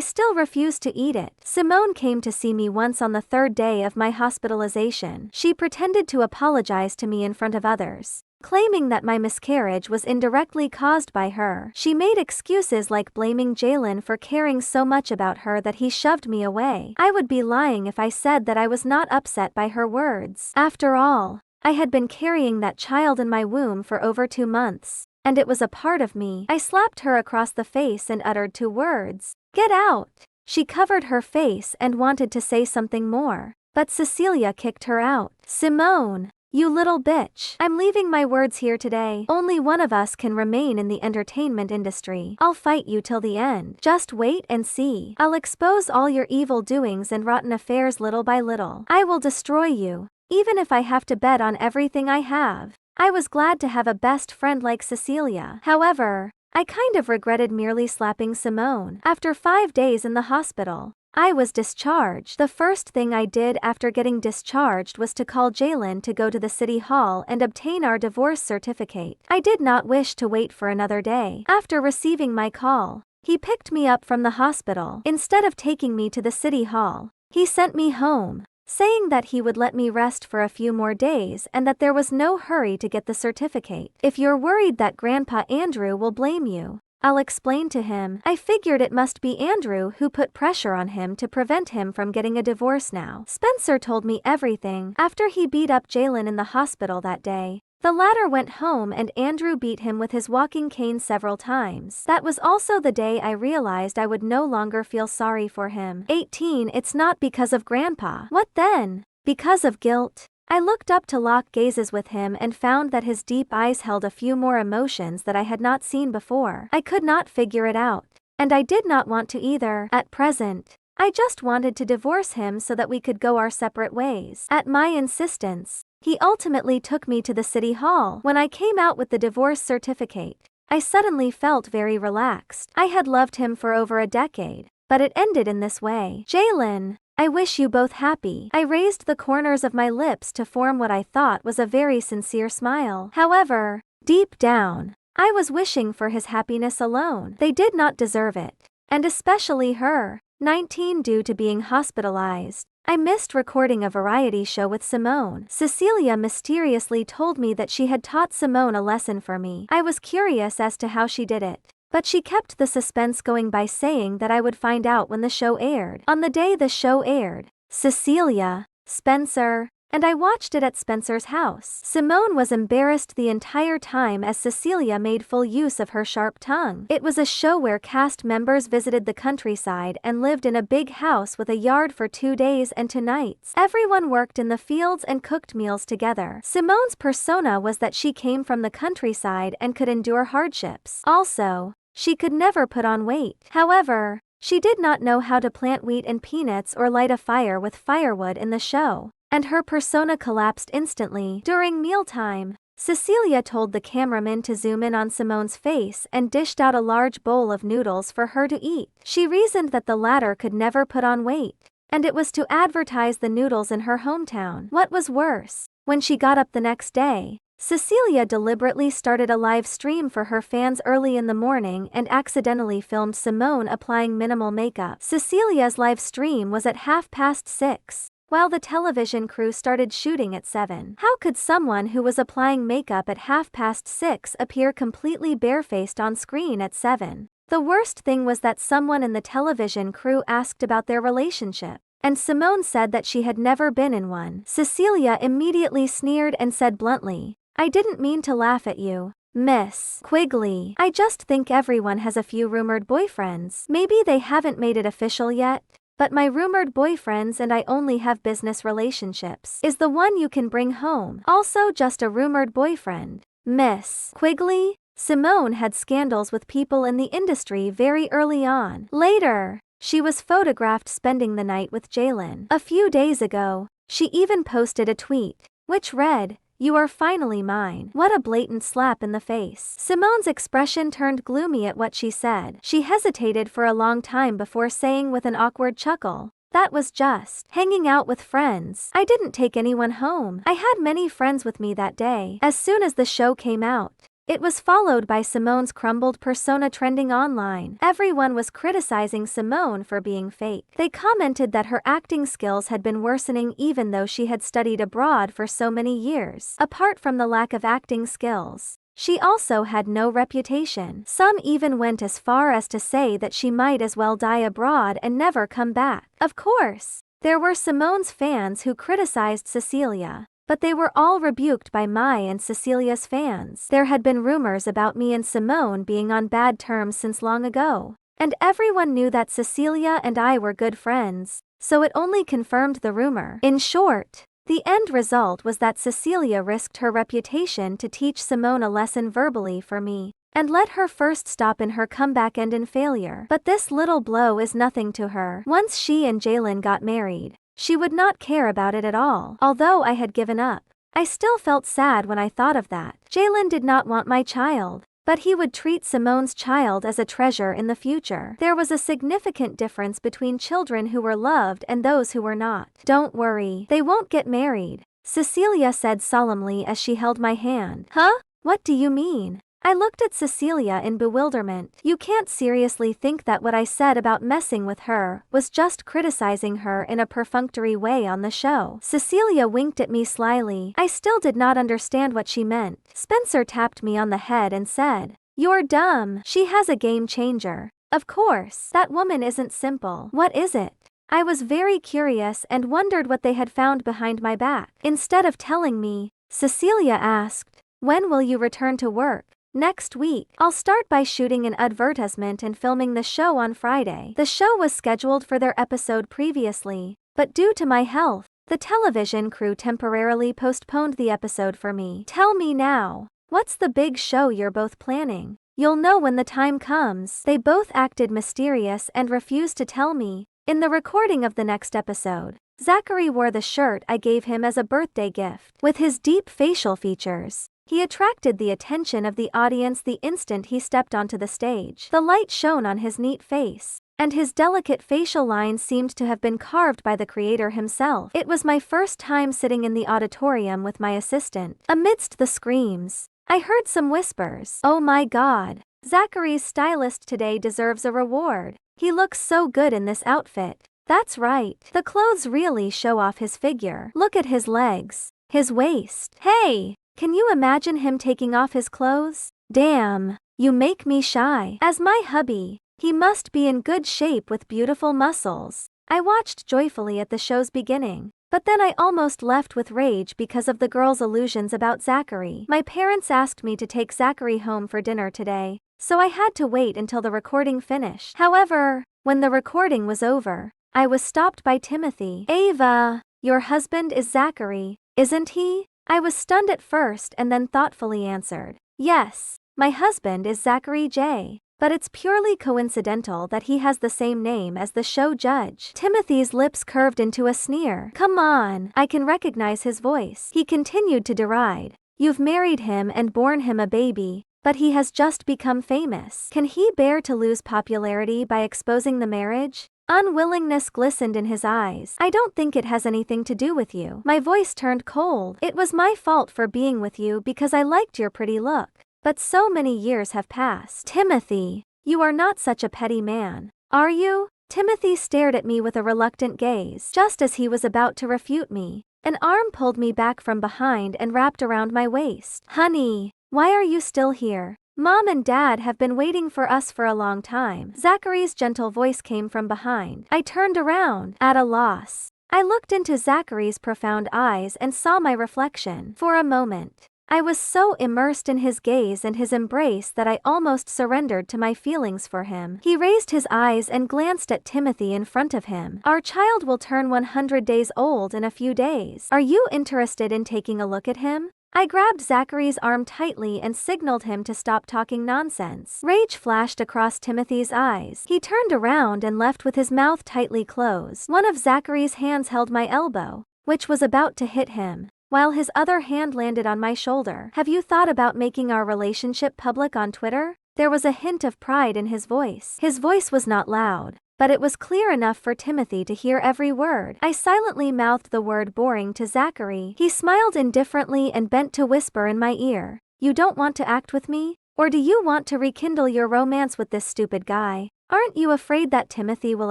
still refused to eat it. Simone came to see me once on the 3rd day of my hospitalization. She pretended to apologize to me in front of others, claiming that my miscarriage was indirectly caused by her. She made excuses like blaming Jalen for caring so much about her that he shoved me away. I would be lying if I said that I was not upset by her words. After all, I had been carrying that child in my womb for over 2 months, and it was a part of me. I slapped her across the face and uttered 2 words. Get out! She covered her face and wanted to say something more, but Cecilia kicked her out. Simone, you little bitch. I'm leaving my words here today. Only one of us can remain in the entertainment industry. I'll fight you till the end. Just wait and see. I'll expose all your evil doings and rotten affairs little by little. I will destroy you, even if I have to bet on everything I have. I was glad to have a best friend like Cecilia. However, I kind of regretted merely slapping Simone. After 5 days in the hospital, I was discharged. The first thing I did after getting discharged was to call Jalen to go to the city hall and obtain our divorce certificate. I did not wish to wait for another day. After receiving my call, he picked me up from the hospital. Instead of taking me to the city hall, he sent me home, saying that he would let me rest for a few more days and that there was no hurry to get the certificate. If you're worried that Grandpa Andrew will blame you, I'll explain to him. I figured it must be Andrew who put pressure on him to prevent him from getting a divorce now. Spencer told me everything. After he beat up Jalen in the hospital that day, the latter went home and Andrew beat him with his walking cane several times. That was also the day I realized I would no longer feel sorry for him. 18. It's not because of Grandpa. What then? Because of guilt. I looked up to lock gazes with him and found that his deep eyes held a few more emotions that I had not seen before. I could not figure it out, and I did not want to either. At present, I just wanted to divorce him so that we could go our separate ways. At my insistence, he ultimately took me to the city hall. When I came out with the divorce certificate, I suddenly felt very relaxed. I had loved him for over a decade, but it ended in this way. Jalen, I wish you both happy. I raised the corners of my lips to form what I thought was a very sincere smile. However, deep down, I was wishing for his happiness alone. They did not deserve it, and especially her. 19 Due to being hospitalized, I missed recording a variety show with Simone. Cecilia mysteriously told me that she had taught Simone a lesson for me. I was curious as to how she did it, but she kept the suspense going by saying that I would find out when the show aired. On the day the show aired, Cecilia, Spencer, and I watched it at Spencer's house. Simone was embarrassed the entire time as Cecilia made full use of her sharp tongue. It was a show where cast members visited the countryside and lived in a big house with a yard for 2 days and 2 nights. Everyone worked in the fields and cooked meals together. Simone's persona was that she came from the countryside and could endure hardships. Also, she could never put on weight. However, she did not know how to plant wheat and peanuts or light a fire with firewood in the show, and her persona collapsed instantly. During mealtime, Cecilia told the cameraman to zoom in on Simone's face and dished out a large bowl of noodles for her to eat. She reasoned that the latter could never put on weight, and it was to advertise the noodles in her hometown. What was worse, when she got up the next day, Cecilia deliberately started a live stream for her fans early in the morning and accidentally filmed Simone applying minimal makeup. Cecilia's live stream was at 6:30. While the television crew started shooting at 7. How could someone who was applying makeup at 6:30 appear completely barefaced on screen at 7? The worst thing was that someone in the television crew asked about their relationship, and Simone said that she had never been in one. Cecilia immediately sneered and said bluntly, "I didn't mean to laugh at you, Miss Quigley. I just think everyone has a few rumored boyfriends. Maybe they haven't made it official yet, but my rumored boyfriends and I only have business relationships. Is the one you can bring home also just a rumored boyfriend, Miss Quigley?" Simone had scandals with people in the industry very early on. Later, she was photographed spending the night with Jalen. A few days ago, she even posted a tweet, which read, "You are finally mine." What a blatant slap in the face. Simone's expression turned gloomy at what she said. She hesitated for a long time before saying with an awkward chuckle, "That was just hanging out with friends. I didn't take anyone home. I had many friends with me that day." As soon as the show came out, it was followed by Simone's crumbled persona trending online. Everyone was criticizing Simone for being fake. They commented that her acting skills had been worsening even though she had studied abroad for so many years. Apart from the lack of acting skills, she also had no reputation. Some even went as far as to say that she might as well die abroad and never come back. Of course, there were Simone's fans who criticized Cecilia, but they were all rebuked by my and Cecilia's fans. There had been rumors about me and Simone being on bad terms since long ago, and everyone knew that Cecilia and I were good friends, so it only confirmed the rumor. In short, the end result was that Cecilia risked her reputation to teach Simone a lesson verbally for me, and let her first stop in her comeback end in failure. But this little blow is nothing to her. Once she and Jalen got married, she would not care about it at all. Although I had given up, I still felt sad when I thought of that. Jalen did not want my child, but he would treat Simone's child as a treasure in the future. There was a significant difference between children who were loved and those who were not. "Don't worry, they won't get married," Cecilia said solemnly as she held my hand. "Huh? What do you mean?" I looked at Cecilia in bewilderment. "You can't seriously think that what I said about messing with her was just criticizing her in a perfunctory way on the show?" Cecilia winked at me slyly. I still did not understand what she meant. Spencer tapped me on the head and said, "You're dumb. She has a game changer. Of course, that woman isn't simple." "What is it?" I was very curious and wondered what they had found behind my back. Instead of telling me, Cecilia asked, "When will you return to work?" "Next week. I'll start by shooting an advertisement and filming the show on Friday." The show was scheduled for their episode previously, but due to my health, the television crew temporarily postponed the episode for me. "Tell me now, what's the big show you're both planning?" "You'll know when the time comes." They both acted mysterious and refused to tell me, In the recording of the next episode, Zachary wore the shirt I gave him as a birthday gift. With his deep facial features, he attracted the attention of the audience the instant he stepped onto the stage. The light shone on his neat face, and his delicate facial lines seemed to have been carved by the creator himself. It was my first time sitting in the auditorium with my assistant. Amidst the screams, I heard some whispers. "Oh my God, Zachary's stylist today deserves a reward. He looks so good in this outfit." That's right, the clothes really show off his figure. Look at his legs, his waist. Hey, can you imagine him taking off his clothes? Damn, you make me shy. As my hubby, he must be in good shape with beautiful muscles. I watched joyfully at the show's beginning, but then I almost left with rage because of the girls' illusions about Zachary. My parents asked me to take Zachary home for dinner today, so I had to wait until the recording finished. However, when the recording was over, I was stopped by Timothy. "Ava, your husband is Zachary, isn't he?" I was stunned at first and then thoughtfully answered, "Yes, my husband is Zachary J. But it's purely coincidental that he has the same name as the show judge." Timothy's lips curved into a sneer. "Come on, I can recognize his voice." He continued to deride. "You've married him and borne him a baby, but he has just become famous. Can he bear to lose popularity by exposing the marriage?" Unwillingness glistened in his eyes. "I don't think it has anything to do with you." My voice turned cold. "It was my fault for being with you because I liked your pretty look. But so many years have passed." "Timothy, you are not such a petty man, are you?" Timothy stared at me with a reluctant gaze. Just as he was about to refute me, an arm pulled me back from behind and wrapped around my waist. "Honey, why are you still here? Mom and Dad have been waiting for us for a long time." Zachary's gentle voice came from behind. I turned around, at a loss. I looked into Zachary's profound eyes and saw my reflection. For a moment, I was so immersed in his gaze and his embrace that I almost surrendered to my feelings for him. He raised his eyes and glanced at Timothy in front of him. "Our child will turn 100 days old in a few days. Are you interested in taking a look at him?" I grabbed Zachary's arm tightly and signaled him to stop talking nonsense. Rage flashed across Timothy's eyes. He turned around and left with his mouth tightly closed. One of Zachary's hands held my elbow, which was about to hit him, while his other hand landed on my shoulder. "Have you thought about making our relationship public on Twitter?" There was a hint of pride in his voice. His voice was not loud, but it was clear enough for Timothy to hear every word. I silently mouthed the word boring to Zachary. He smiled indifferently and bent to whisper in my ear, "You don't want to act with me? Or do you want to rekindle your romance with this stupid guy? Aren't you afraid that Timothy will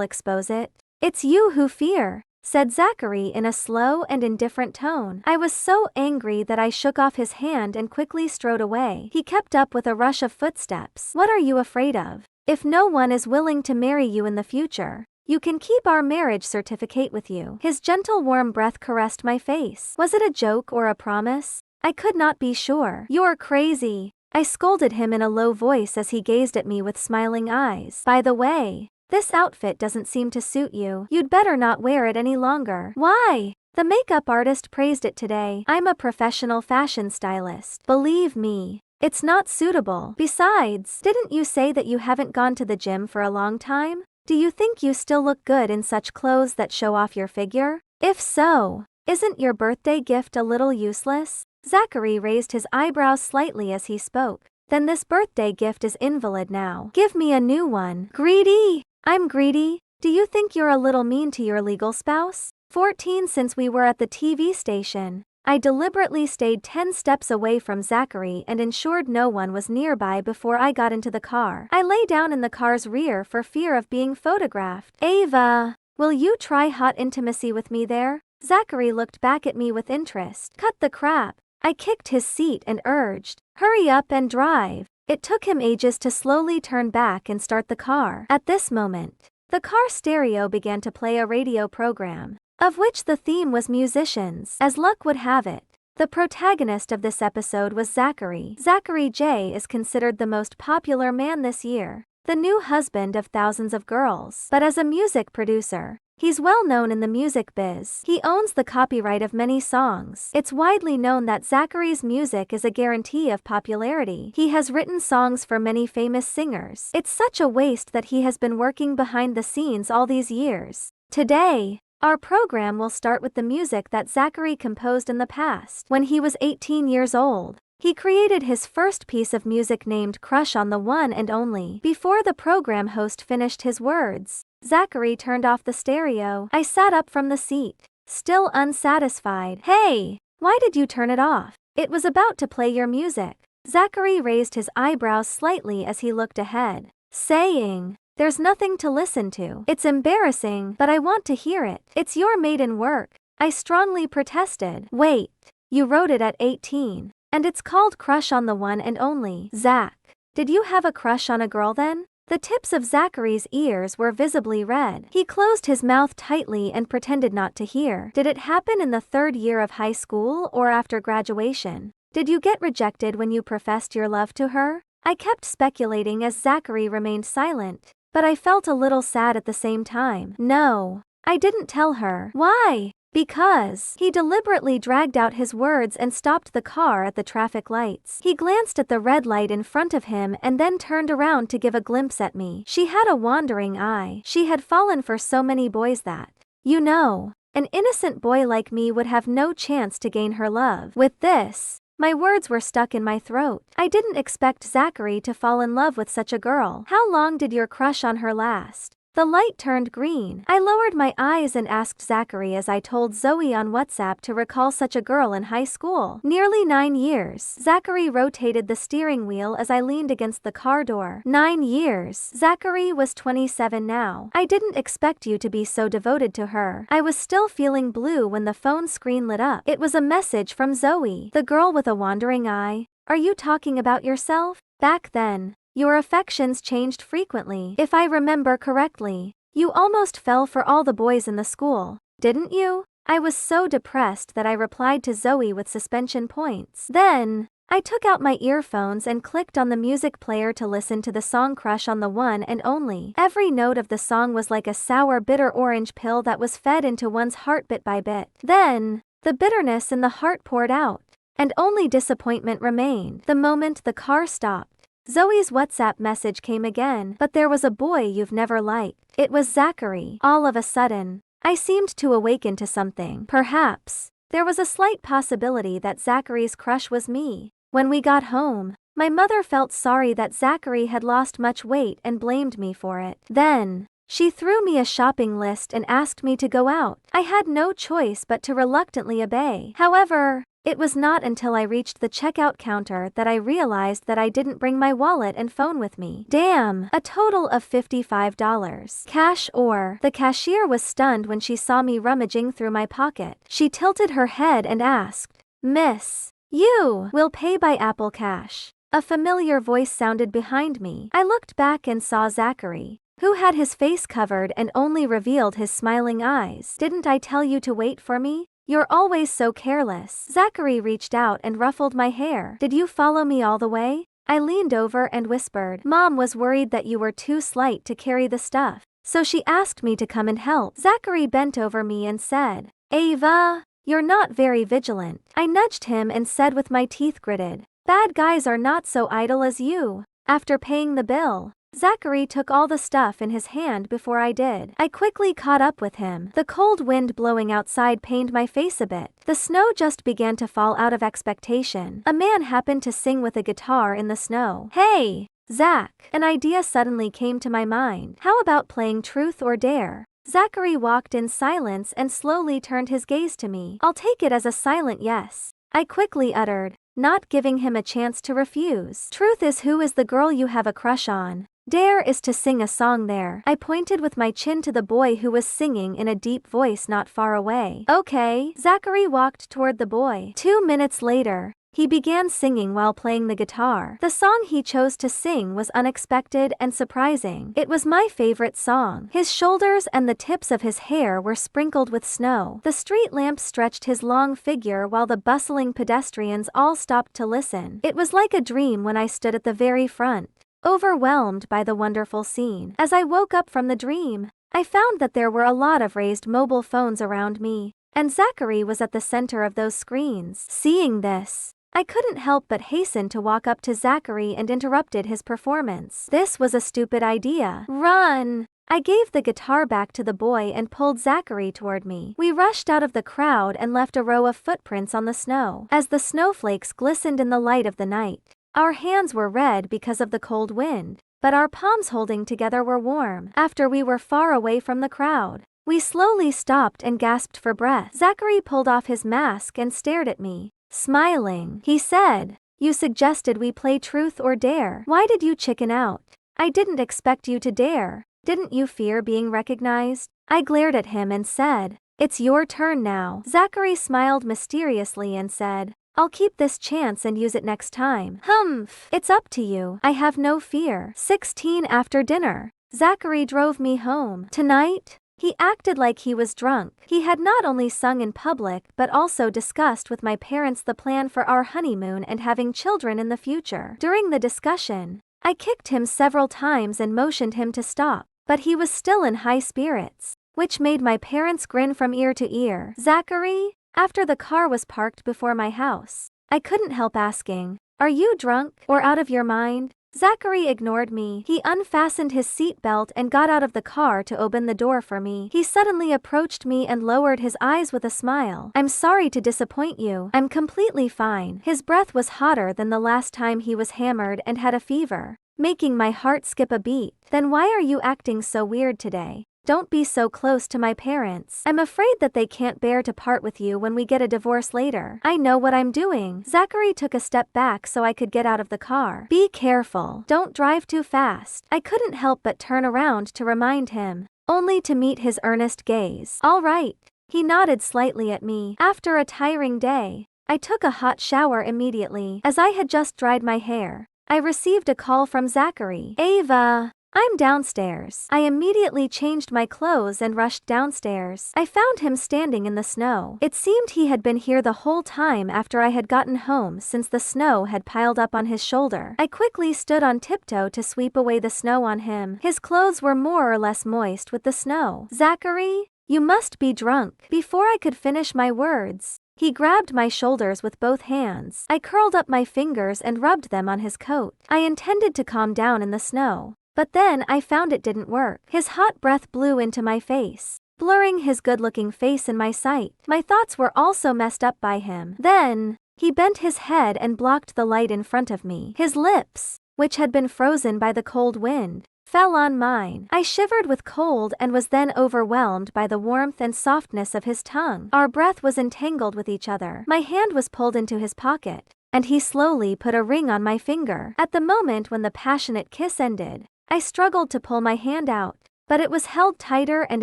expose it?" "It's you who fear," said Zachary in a slow and indifferent tone. I was so angry that I shook off his hand and quickly strode away. He kept up with a rush of footsteps. "What are you afraid of? If no one is willing to marry you in the future, you can keep our marriage certificate with you." His gentle warm breath caressed my face. Was it a joke or a promise? I could not be sure. "You're crazy," I scolded him in a low voice as he gazed at me with smiling eyes. "By the way, this outfit doesn't seem to suit you. You'd better not wear it any longer." "Why?" The makeup artist praised it today. "I'm a professional fashion stylist. Believe me, it's not suitable. Besides, didn't you say that you haven't gone to the gym for a long time? Do you think you still look good in such clothes that show off your figure? If so, isn't your birthday gift a little useless?" Zachary raised his eyebrows slightly as he spoke. "Then this birthday gift is invalid now. Give me a new one." "Greedy?" "I'm greedy? Do you think you're a little mean to your legal spouse?" 14 Since we were at the TV station, I deliberately stayed 10 steps away from Zachary and ensured no one was nearby before I got into the car. I lay down in the car's rear for fear of being photographed. "Ava, will you try hot intimacy with me there?" Zachary looked back at me with interest. "Cut the crap." I kicked his seat and urged, "Hurry up and drive." It took him ages to slowly turn back and start the car. At this moment, the car stereo began to play a radio program, of which the theme was musicians. As luck would have it, the protagonist of this episode was Zachary. Zachary J is considered the most popular man this year, the new husband of thousands of girls. But as a music producer, He's well known in the music biz. He owns the copyright of many songs. It's widely known that Zachary's music is a guarantee of popularity. He has written songs for many famous singers. It's such a waste that he has been working behind the scenes all these years. Today, our program will start with the music that Zachary composed in the past. When he was 18 years old, he created his first piece of music named Crush on the One and Only. Before the program host finished his words, Zachary turned off the stereo. I sat up from the seat, still unsatisfied. Hey, why did you turn it off? It was about to play your music. Zachary raised his eyebrows slightly as he looked ahead, saying, "There's nothing to listen to. It's embarrassing, but I want to hear it. It's your maiden work." I strongly protested. "Wait, you wrote it at 18, and it's called Crush on the One and Only." "Zach, did you have a crush on a girl then?" The tips of Zachary's ears were visibly red. He closed his mouth tightly and pretended not to hear. "Did it happen in the 3rd year of high school or after graduation? Did you get rejected when you professed your love to her?" I kept speculating as Zachary remained silent, but I felt a little sad at the same time. "No, I didn't tell her." "Why?" "Because." He deliberately dragged out his words and stopped the car at the traffic lights. He glanced at the red light in front of him and then turned around to give a glimpse at me. She had a wandering eye. She had fallen for so many boys that, an innocent boy like me would have no chance to gain her love. With this, my words were stuck in my throat. I didn't expect Zachary to fall in love with such a girl. "How long did your crush on her last?" The light turned green. I lowered my eyes and asked Zachary as I told Zoe on WhatsApp to recall such a girl in high school. "Nearly 9 years. Zachary rotated the steering wheel as I leaned against the car door. 9 years. Zachary was 27 now. "I didn't expect you to be so devoted to her." I was still feeling blue when the phone screen lit up. It was a message from Zoe. "The girl with a wandering eye. Are you talking about yourself? Back then, your affections changed frequently. If I remember correctly, you almost fell for all the boys in the school, didn't you?" I was so depressed that I replied to Zoe with suspension points. Then, I took out my earphones and clicked on the music player to listen to the song Crush on the One and Only. Every note of the song was like a sour bitter orange pill that was fed into one's heart bit by bit. Then, the bitterness in the heart poured out, and only disappointment remained. The moment the car stopped, Zoe's WhatsApp message came again. "But there was a boy you've never liked." It was Zachary. All of a sudden, I seemed to awaken to something. Perhaps there was a slight possibility that Zachary's crush was me. When we got home, my mother felt sorry that Zachary had lost much weight and blamed me for it. Then, she threw me a shopping list and asked me to go out. I had no choice but to reluctantly obey. However, it was not until I reached the checkout counter that I realized that I didn't bring my wallet and phone with me. Damn, a total of $55. Cash or? The cashier was stunned when she saw me rummaging through my pocket. She tilted her head and asked, "Miss, you will pay by Apple Cash." A familiar voice sounded behind me. I looked back and saw Zachary, who had his face covered and only revealed his smiling eyes. "Didn't I tell you to wait for me? You're always so careless." Zachary reached out and ruffled my hair. "Did you follow me all the way?" I leaned over and whispered. "Mom was worried that you were too slight to carry the stuff, so she asked me to come and help." Zachary bent over me and said, "Ava, you're not very vigilant." I nudged him and said with my teeth gritted, "Bad guys are not so idle as you." After paying the bill, Zachary took all the stuff in his hand before I did. I quickly caught up with him. The cold wind blowing outside pained my face a bit. The snow just began to fall out of expectation. A man happened to sing with a guitar in the snow. "Hey, Zach." An idea suddenly came to my mind. "How about playing Truth or Dare?" Zachary walked in silence and slowly turned his gaze to me. "I'll take it as a silent yes," I quickly uttered, not giving him a chance to refuse. "Truth is who is the girl you have a crush on. Dare is to sing a song there." I pointed with my chin to the boy who was singing in a deep voice not far away. "Okay." Zachary walked toward the boy. 2 minutes later, he began singing while playing the guitar. The song he chose to sing was unexpected and surprising. It was my favorite song. His shoulders and the tips of his hair were sprinkled with snow. The street lamp stretched his long figure while the bustling pedestrians all stopped to listen. It was like a dream when I stood at the very front, overwhelmed by the wonderful scene. As I woke up from the dream, I found that there were a lot of raised mobile phones around me, and Zachary was at the center of those screens. Seeing this, I couldn't help but hasten to walk up to Zachary and interrupted his performance. This was a stupid idea. Run! I gave the guitar back to the boy and pulled Zachary toward me. We rushed out of the crowd and left a row of footprints on the snow. As the snowflakes glistened in the light of the night, our hands were red because of the cold wind, but our palms holding together were warm. After we were far away from the crowd, we slowly stopped and gasped for breath. Zachary pulled off his mask and stared at me, smiling. He said, "You suggested we play truth or dare. Why did you chicken out? I didn't expect you to dare. Didn't you fear being recognized?" I glared at him and said, "It's your turn now." Zachary smiled mysteriously and said, "I'll keep this chance and use it next time." Humph, it's up to you. I have no fear. 16 after dinner, Zachary drove me home. Tonight, he acted like he was drunk. He had not only sung in public but also discussed with my parents the plan for our honeymoon and having children in the future. During the discussion, I kicked him several times and motioned him to stop, but he was still in high spirits, which made my parents grin from ear to ear. "Zachary?" After the car was parked before my house, I couldn't help asking, "Are you drunk or out of your mind?" Zachary ignored me. He unfastened his seatbelt and got out of the car to open the door for me. He suddenly approached me and lowered his eyes with a smile. "I'm sorry to disappoint you. I'm completely fine." His breath was hotter than the last time he was hammered and had a fever, making my heart skip a beat. "Then why are you acting so weird today? Don't be so close to my parents. I'm afraid that they can't bear to part with you when we get a divorce later." "I know what I'm doing." Zachary took a step back so I could get out of the car. "Be careful. Don't drive too fast." I couldn't help but turn around to remind him, only to meet his earnest gaze. "All right." He nodded slightly at me. After a tiring day, I took a hot shower immediately. As I had just dried my hair, I received a call from Zachary. "Ava, I'm downstairs." I immediately changed my clothes and rushed downstairs. I found him standing in the snow. It seemed he had been here the whole time after I had gotten home, since the snow had piled up on his shoulder. I quickly stood on tiptoe to sweep away the snow on him. His clothes were more or less moist with the snow. "Zachary, you must be drunk." Before I could finish my words, he grabbed my shoulders with both hands. I curled up my fingers and rubbed them on his coat. I intended to calm down in the snow, but then I found it didn't work. His hot breath blew into my face, blurring his good-looking face in my sight. My thoughts were also messed up by him. Then, he bent his head and blocked the light in front of me. His lips, which had been frozen by the cold wind, fell on mine. I shivered with cold and was then overwhelmed by the warmth and softness of his tongue. Our breath was entangled with each other. My hand was pulled into his pocket, and he slowly put a ring on my finger. At the moment when the passionate kiss ended, I struggled to pull my hand out, but it was held tighter and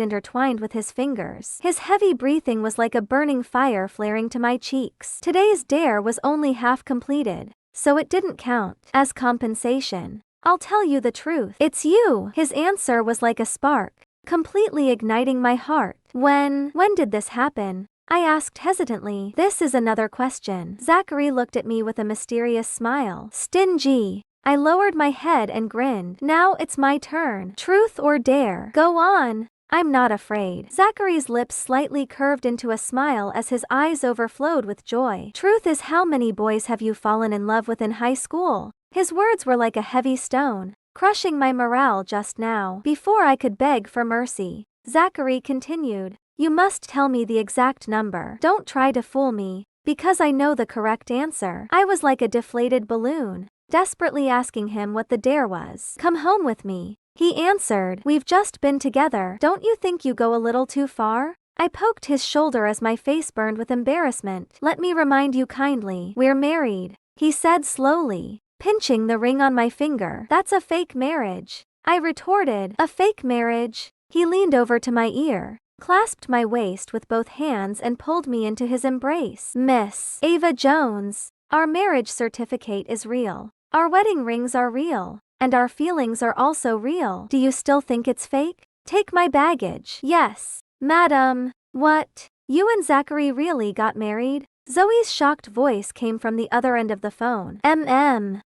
intertwined with his fingers. His heavy breathing was like a burning fire flaring to my cheeks. Today's dare was only half completed, so it didn't count. As compensation, I'll tell you the truth. "It's you." His answer was like a spark, completely igniting my heart. When did this happen?" I asked hesitantly. "This is another question." Zachary looked at me with a mysterious smile. "Stingy." I lowered my head and grinned. "Now it's my turn. Truth or dare? Go on. I'm not afraid." Zachary's lips slightly curved into a smile as his eyes overflowed with joy. "Truth is, how many boys have you fallen in love with in high school?" His words were like a heavy stone, crushing my morale just now. Before I could beg for mercy, Zachary continued, "You must tell me the exact number. Don't try to fool me, because I know the correct answer." I was like a deflated balloon, desperately asking him what the dare was. "Come home with me," he answered. "We've just been together. Don't you think you go a little too far?" I poked his shoulder as my face burned with embarrassment. "Let me remind you kindly, we're married," he said slowly, pinching the ring on my finger. "That's a fake marriage," I retorted. "A fake marriage?" He leaned over to my ear, clasped my waist with both hands and pulled me into his embrace. "Miss Ava Jones, our marriage certificate is real. Our wedding rings are real, and our feelings are also real. Do you still think it's fake? Take my baggage." "Yes, madam." "What? You and Zachary really got married?" Zoe's shocked voice came from the other end of the phone.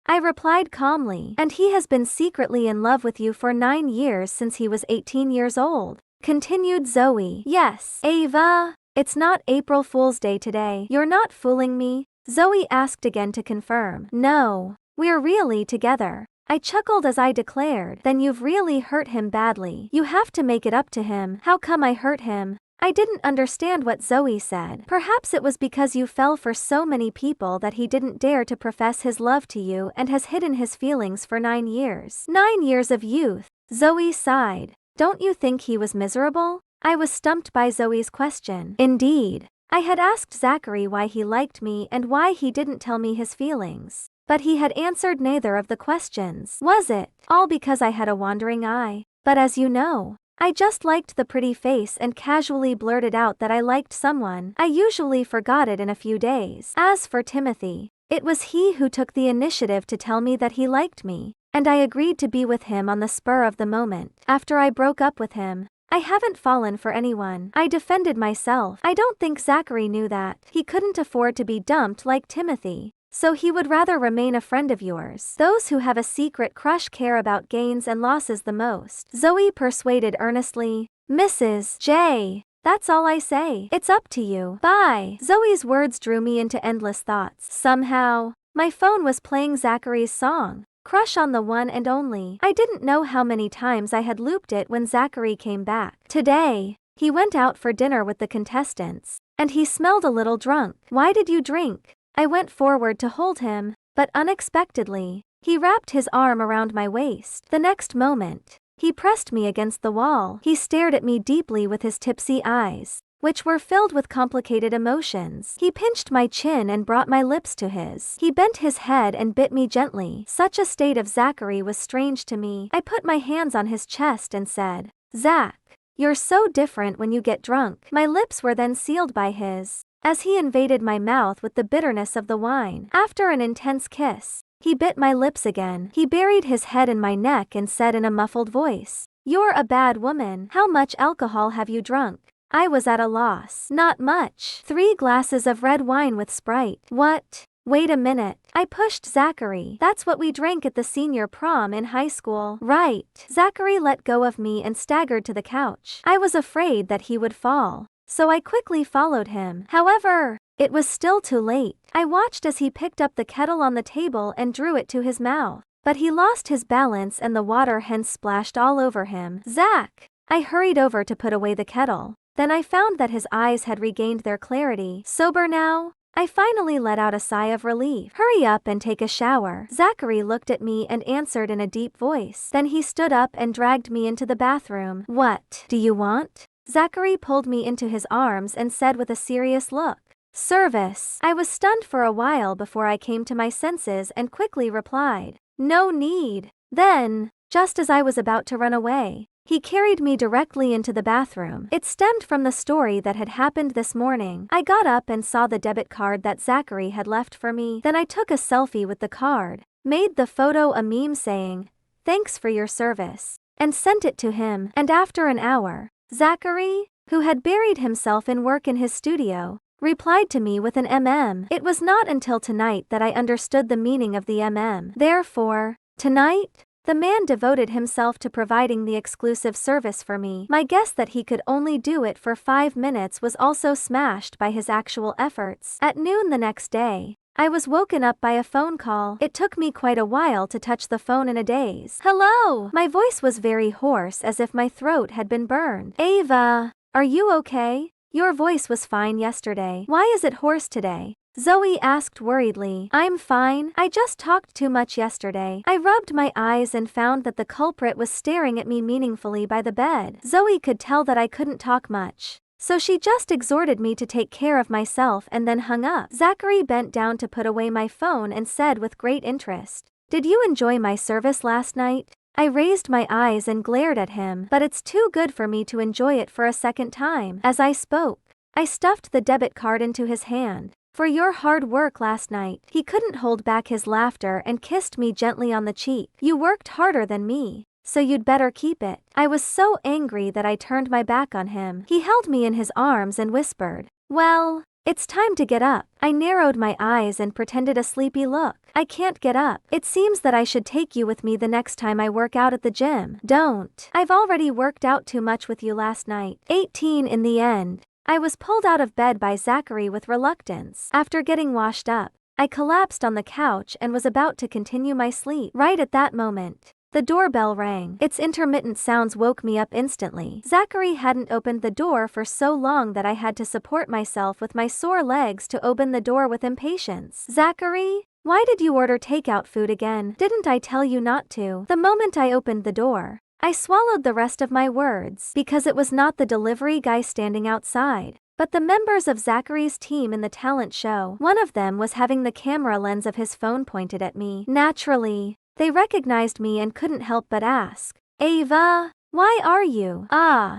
I replied calmly. And he has been secretly in love with you for 9 years since he was 18 years old. Continued Zoe. Yes. Ava, it's not April Fool's Day today. You're not fooling me? Zoe asked again to confirm. No. We're really together. I chuckled as I declared. Then you've really hurt him badly. You have to make it up to him. How come I hurt him? I didn't understand what Zoe said. Perhaps it was because you fell for so many people that he didn't dare to profess his love to you and has hidden his feelings for 9 years. 9 years of youth. Zoe sighed. Don't you think he was miserable? I was stumped by Zoe's question. Indeed. I had asked Zachary why he liked me and why he didn't tell me his feelings. But he had answered neither of the questions. Was it all because I had a wandering eye? But as you know, I just liked the pretty face and casually blurted out that I liked someone. I usually forgot it in a few days. As for Timothy, it was he who took the initiative to tell me that he liked me, and I agreed to be with him on the spur of the moment. After I broke up with him, I haven't fallen for anyone. I defended myself. I don't think Zachary knew that. He couldn't afford to be dumped like Timothy, so he would rather remain a friend of yours. Those who have a secret crush care about gains and losses the most. Zoe persuaded earnestly. Mrs. J. That's all I say. It's up to you. Bye. Zoe's words drew me into endless thoughts. Somehow, my phone was playing Zachary's song, Crush on the One and Only. I didn't know how many times I had looped it when Zachary came back. Today, he went out for dinner with the contestants, and he smelled a little drunk. Why did you drink? I went forward to hold him, but unexpectedly, he wrapped his arm around my waist. The next moment, he pressed me against the wall. He stared at me deeply with his tipsy eyes, which were filled with complicated emotions. He pinched my chin and brought my lips to his. He bent his head and bit me gently. Such a state of Zachary was strange to me. I put my hands on his chest and said, Zach, you're so different when you get drunk. My lips were then sealed by his, as he invaded my mouth with the bitterness of the wine. After an intense kiss, he bit my lips again. He buried his head in my neck and said in a muffled voice, You're a bad woman. How much alcohol have you drunk? I was at a loss. Not much. 3 glasses of red wine with Sprite. What? Wait a minute. I pushed Zachary. That's what we drank at the senior prom in high school. Right. Zachary let go of me and staggered to the couch. I was afraid that he would fall, so I quickly followed him. However, it was still too late. I watched as he picked up the kettle on the table and drew it to his mouth, but he lost his balance and the water hence splashed all over him. Zach! I hurried over to put away the kettle. Then I found that his eyes had regained their clarity. Sober now? I finally let out a sigh of relief. Hurry up and take a shower. Zachary looked at me and answered in a deep voice. Then he stood up and dragged me into the bathroom. What do you want? Zachary pulled me into his arms and said with a serious look, Service. I was stunned for a while before I came to my senses and quickly replied, No need. Then, just as I was about to run away, he carried me directly into the bathroom. It stemmed from the story that had happened this morning. I got up and saw the debit card that Zachary had left for me. Then I took a selfie with the card, made the photo a meme saying, Thanks for your service, and sent it to him. And after an hour, Zachary, who had buried himself in work in his studio, replied to me with an MM. It was not until tonight that I understood the meaning of the MM. Therefore, tonight, the man devoted himself to providing the exclusive service for me. My guess that he could only do it for 5 minutes was also smashed by his actual efforts. At noon the next day, I was woken up by a phone call. It took me quite a while to touch the phone in a daze. Hello! My voice was very hoarse as if my throat had been burned. Ava, are you okay? Your voice was fine yesterday. Why is it hoarse today? Zoe asked worriedly. I'm fine. I just talked too much yesterday. I rubbed my eyes and found that the culprit was staring at me meaningfully by the bed. Zoe could tell that I couldn't talk much, so she just exhorted me to take care of myself and then hung up. Zachary bent down to put away my phone and said with great interest, Did you enjoy my service last night? I raised my eyes and glared at him, but it's too good for me to enjoy it for a second time. As I spoke, I stuffed the debit card into his hand. For your hard work last night. He couldn't hold back his laughter and kissed me gently on the cheek. You worked harder than me, so you'd better keep it. I was so angry that I turned my back on him. He held me in his arms and whispered, Well, It's time to get up. I narrowed my eyes and pretended a sleepy look. I can't get up. It seems that I should take you with me the next time I work out at the gym. Don't. I've already worked out too much with you last night. 18 in the end. I was pulled out of bed by Zachary with reluctance. After getting washed up, I collapsed on the couch and was about to continue my sleep. Right at that moment, the doorbell rang. Its intermittent sounds woke me up instantly. Zachary hadn't opened the door for so long that I had to support myself with my sore legs to open the door with impatience. Zachary? Why did you order takeout food again? Didn't I tell you not to? The moment I opened the door, I swallowed the rest of my words because it was not the delivery guy standing outside, but the members of Zachary's team in the talent show. One of them was having the camera lens of his phone pointed at me. Naturally, they recognized me and couldn't help but ask, "Ava, why are you?"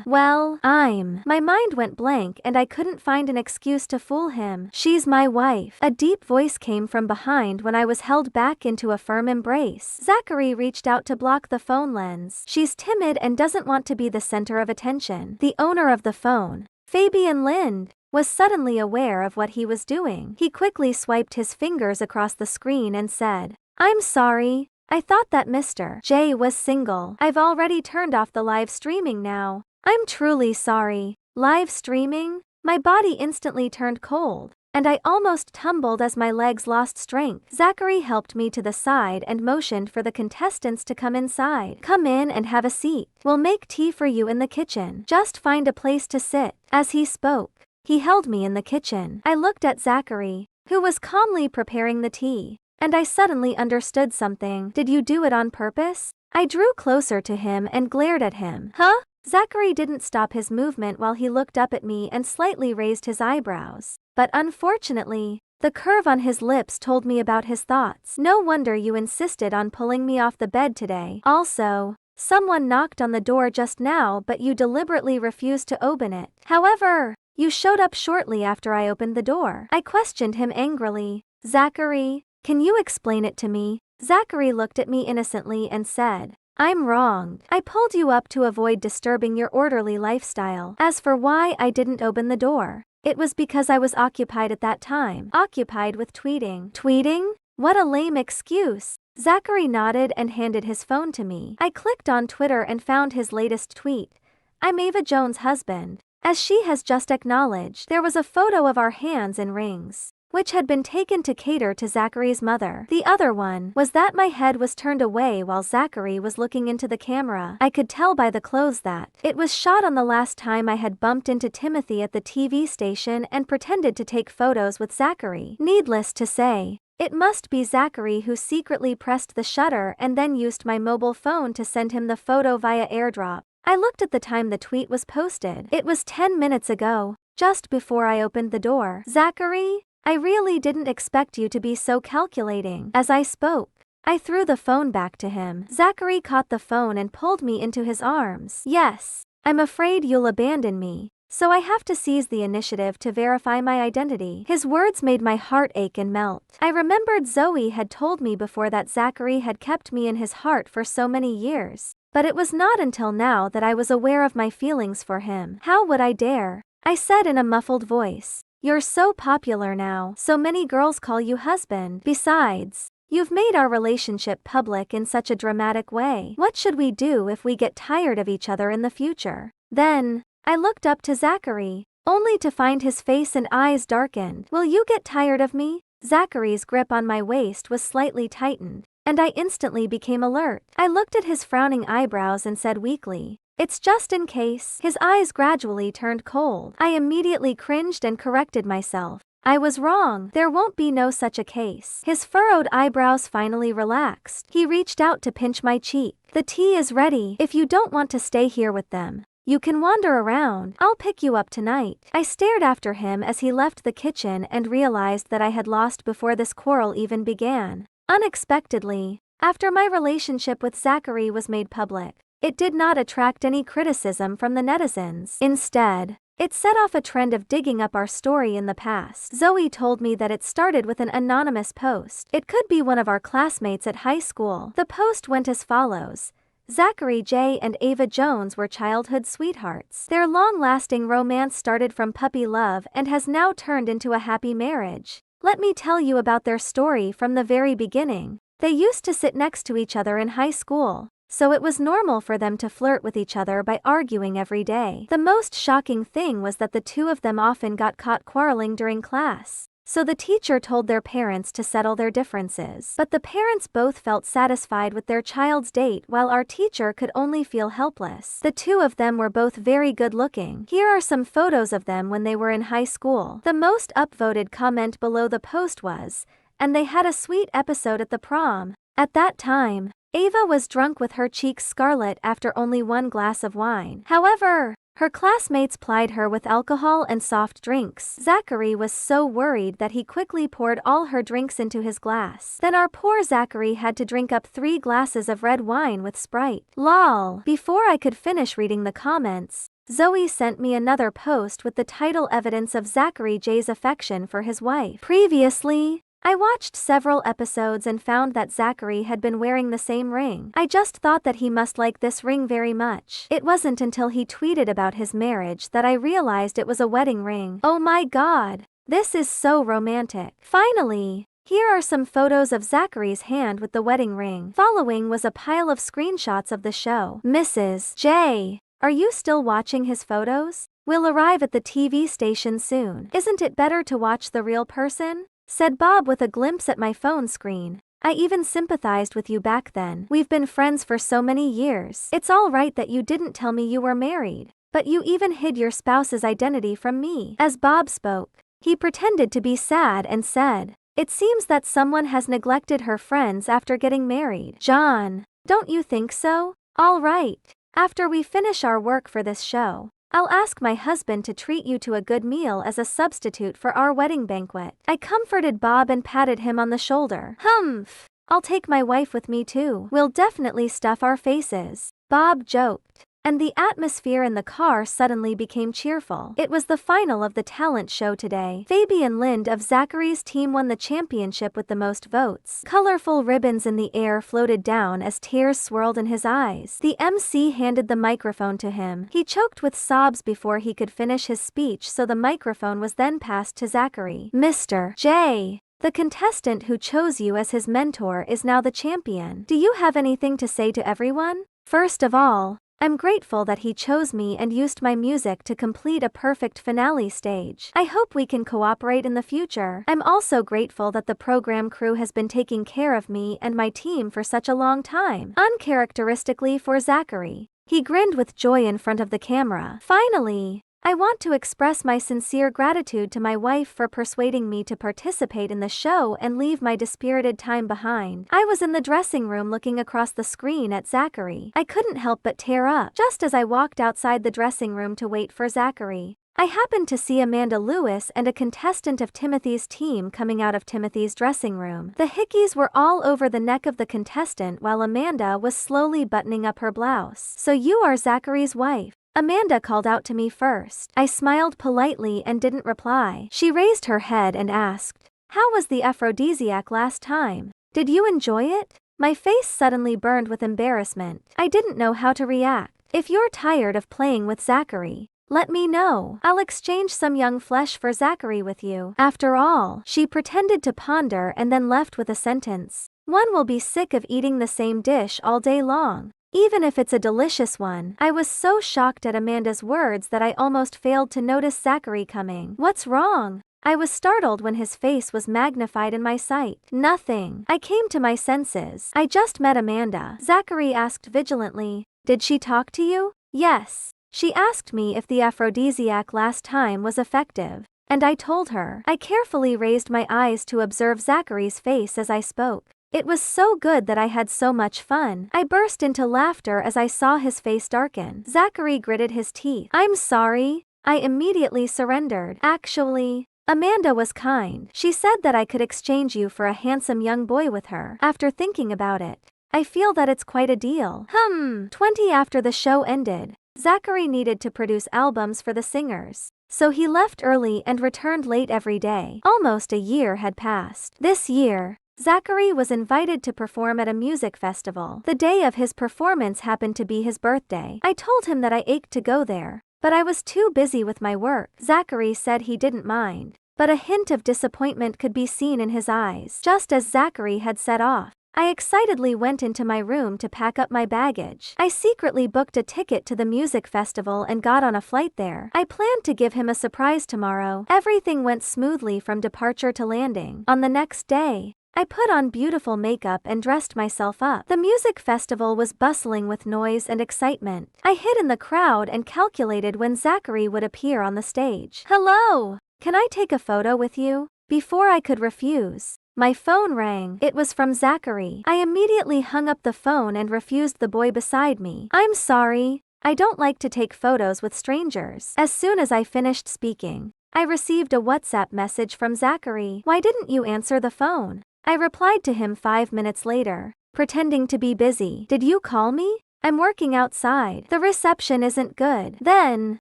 Well, My mind went blank and I couldn't find an excuse to fool him. "She's my wife." A deep voice came from behind when I was held back into a firm embrace. Zachary reached out to block the phone lens. "She's timid and doesn't want to be the center of attention." The owner of the phone, Fabian Lind, was suddenly aware of what he was doing. He quickly swiped his fingers across the screen and said, "I'm sorry. I thought that Mr. J was single. I've already turned off the live streaming now. I'm truly sorry." Live streaming? My body instantly turned cold, and I almost tumbled as my legs lost strength. Zachary helped me to the side and motioned for the contestants to come inside. "Come in and have a seat. We'll make tea for you in the kitchen. Just find a place to sit." As he spoke, he held me in the kitchen. I looked at Zachary, who was calmly preparing the tea, and I suddenly understood something. "Did you do it on purpose?" I drew closer to him and glared at him. "Huh?" Zachary didn't stop his movement while he looked up at me and slightly raised his eyebrows. But unfortunately, the curve on his lips told me about his thoughts. "No wonder you insisted on pulling me off the bed today. Also, someone knocked on the door just now but you deliberately refused to open it. However, you showed up shortly after I opened the door." I questioned him angrily. "Zachary, can you explain it to me?" Zachary looked at me innocently and said, "I'm wronged. I pulled you up to avoid disturbing your orderly lifestyle. As for why I didn't open the door, it was because I was occupied at that time. Occupied with tweeting." "Tweeting? What a lame excuse." Zachary nodded and handed his phone to me. I clicked on Twitter and found his latest tweet. "I'm Ava Jones' husband. As she has just acknowledged, there was a photo of our hands in rings, which had been taken to cater to Zachary's mother. The other one was that my head was turned away while Zachary was looking into the camera. I could tell by the clothes that it was shot on the last time I had bumped into Timothy at the TV station and pretended to take photos with Zachary. Needless to say, it must be Zachary who secretly pressed the shutter and then used my mobile phone to send him the photo via airdrop. I looked at the time the tweet was posted. It was 10 minutes ago, just before I opened the door. "Zachary, I really didn't expect you to be so calculating." As I spoke, I threw the phone back to him. Zachary caught the phone and pulled me into his arms. "Yes, I'm afraid you'll abandon me, so I have to seize the initiative to verify my identity." His words made my heart ache and melt. I remembered Zoe had told me before that Zachary had kept me in his heart for so many years, but it was not until now that I was aware of my feelings for him. "How would I dare?" I said in a muffled voice. "You're so popular now. So many girls call you husband. Besides, you've made our relationship public in such a dramatic way. What should we do if we get tired of each other in the future?" Then, I looked up to Zachary, only to find his face and eyes darkened. "Will you get tired of me?" Zachary's grip on my waist was slightly tightened, and I instantly became alert. I looked at his frowning eyebrows and said weakly, "It's just in case." His eyes gradually turned cold. I immediately cringed and corrected myself. I was wrong. There won't be no such a case. His furrowed eyebrows finally relaxed. He reached out to pinch my cheek. "The tea is ready. If you don't want to stay here with them, you can wander around. I'll pick you up tonight." I stared after him as he left the kitchen and realized that I had lost before this quarrel even began. Unexpectedly, after my relationship with Zachary was made public, it did not attract any criticism from the netizens. Instead, it set off a trend of digging up our story in the past. Zoe told me that it started with an anonymous post. It could be one of our classmates at high school. The post went as follows: Zachary J and Ava Jones were childhood sweethearts. Their long-lasting romance started from puppy love and has now turned into a happy marriage. Let me tell you about their story from the very beginning. They used to sit next to each other in high school, so it was normal for them to flirt with each other by arguing every day. The most shocking thing was that the two of them often got caught quarreling during class. So the teacher told their parents to settle their differences. But the parents both felt satisfied with their child's date while our teacher could only feel helpless. The two of them were both very good looking. Here are some photos of them when they were in high school. The most upvoted comment below the post was, "And they had a sweet episode at the prom." At that time, Ava was drunk with her cheeks scarlet after only one glass of wine. However, her classmates plied her with alcohol and soft drinks. Zachary was so worried that he quickly poured all her drinks into his glass. Then our poor Zachary had to drink up 3 glasses of red wine with Sprite. Lol. Before I could finish reading the comments, Zoe sent me another post with the title "Evidence of Zachary J's Affection for His Wife." Previously, I watched several episodes and found that Zachary had been wearing the same ring. I just thought that he must like this ring very much. It wasn't until he tweeted about his marriage that I realized it was a wedding ring. Oh my god, this is so romantic. Finally, here are some photos of Zachary's hand with the wedding ring. Following was a pile of screenshots of the show. Mrs. J, are you still watching his photos? We'll arrive at the TV station soon. Isn't it better to watch the real person? Said Bob with a glimpse at my phone screen. I even sympathized with you back then. We've been friends for so many years. It's all right that you didn't tell me you were married, but you even hid your spouse's identity from me. As Bob spoke, he pretended to be sad and said, "It seems that someone has neglected her friends after getting married." John, don't you think so? All right. After we finish our work for this show, I'll ask my husband to treat you to a good meal as a substitute for our wedding banquet. I comforted Bob and patted him on the shoulder. Humph. I'll take my wife with me too. We'll definitely stuff our faces, Bob joked. And the atmosphere in the car suddenly became cheerful. It was the final of the talent show today. Fabian Lind of Zachary's team won the championship with the most votes. Colorful ribbons in the air floated down as tears swirled in his eyes. The MC handed the microphone to him. He choked with sobs before he could finish his speech, so the microphone was then passed to Zachary. Mr. J, the contestant who chose you as his mentor is now the champion. Do you have anything to say to everyone? First of all, I'm grateful that he chose me and used my music to complete a perfect finale stage. I hope we can cooperate in the future. I'm also grateful that the program crew has been taking care of me and my team for such a long time. Uncharacteristically for Zachary, he grinned with joy in front of the camera. Finally, I want to express my sincere gratitude to my wife for persuading me to participate in the show and leave my dispirited time behind. I was in the dressing room looking across the screen at Zachary. I couldn't help but tear up. Just as I walked outside the dressing room to wait for Zachary, I happened to see Amanda Lewis and a contestant of Timothy's team coming out of Timothy's dressing room. The hickeys were all over the neck of the contestant while Amanda was slowly buttoning up her blouse. "So you are Zachary's wife?" Amanda called out to me first. I smiled politely and didn't reply. She raised her head and asked, "How was the aphrodisiac last time? Did you enjoy it?" My face suddenly burned with embarrassment. I didn't know how to react. If you're tired of playing with Zachary, let me know. I'll exchange some young flesh for Zachary with you. After all, she pretended to ponder and then left with a sentence. One will be sick of eating the same dish all day long, even if it's a delicious one. I was so shocked at Amanda's words that I almost failed to notice Zachary coming. What's wrong? I was startled when his face was magnified in my sight. Nothing. I came to my senses. I just met Amanda. Zachary asked vigilantly, "Did she talk to you?" "Yes. She asked me if the aphrodisiac last time was effective, and I told her." I carefully raised my eyes to observe Zachary's face as I spoke. It was so good that I had so much fun. I burst into laughter as I saw his face darken. Zachary gritted his teeth. "I'm sorry." I immediately surrendered. "Actually, Amanda was kind. She said that I could exchange you for a handsome young boy with her. After thinking about it, I feel that it's quite a deal." 20 after the show ended, Zachary needed to produce albums for the singers, so he left early and returned late every day. Almost a year had passed. This year, Zachary was invited to perform at a music festival. The day of his performance happened to be his birthday. I told him that I ached to go there, but I was too busy with my work. Zachary said he didn't mind, but a hint of disappointment could be seen in his eyes. Just as Zachary had set off, I excitedly went into my room to pack up my baggage. I secretly booked a ticket to the music festival and got on a flight there. I planned to give him a surprise tomorrow. Everything went smoothly from departure to landing. On the next day, I put on beautiful makeup and dressed myself up. The music festival was bustling with noise and excitement. I hid in the crowd and calculated when Zachary would appear on the stage. "Hello! Can I take a photo with you?" Before I could refuse, my phone rang. It was from Zachary. I immediately hung up the phone and refused the boy beside me. "I'm sorry, I don't like to take photos with strangers." As soon as I finished speaking, I received a WhatsApp message from Zachary. "Why didn't you answer the phone?" I replied to him 5 minutes later, pretending to be busy. "Did you call me? I'm working outside. The reception isn't good." Then,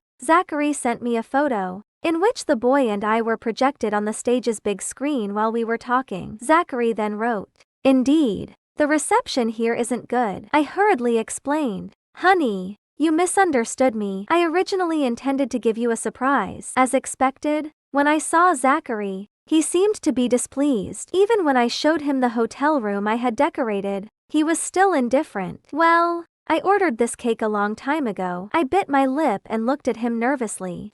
Zachary sent me a photo, in which the boy and I were projected on the stage's big screen while we were talking. Zachary then wrote, "Indeed, the reception here isn't good." I hurriedly explained, "Honey, you misunderstood me. I originally intended to give you a surprise." As expected, when I saw Zachary, he seemed to be displeased. Even when I showed him the hotel room I had decorated, he was still indifferent. "Well, I ordered this cake a long time ago." I bit my lip and looked at him nervously.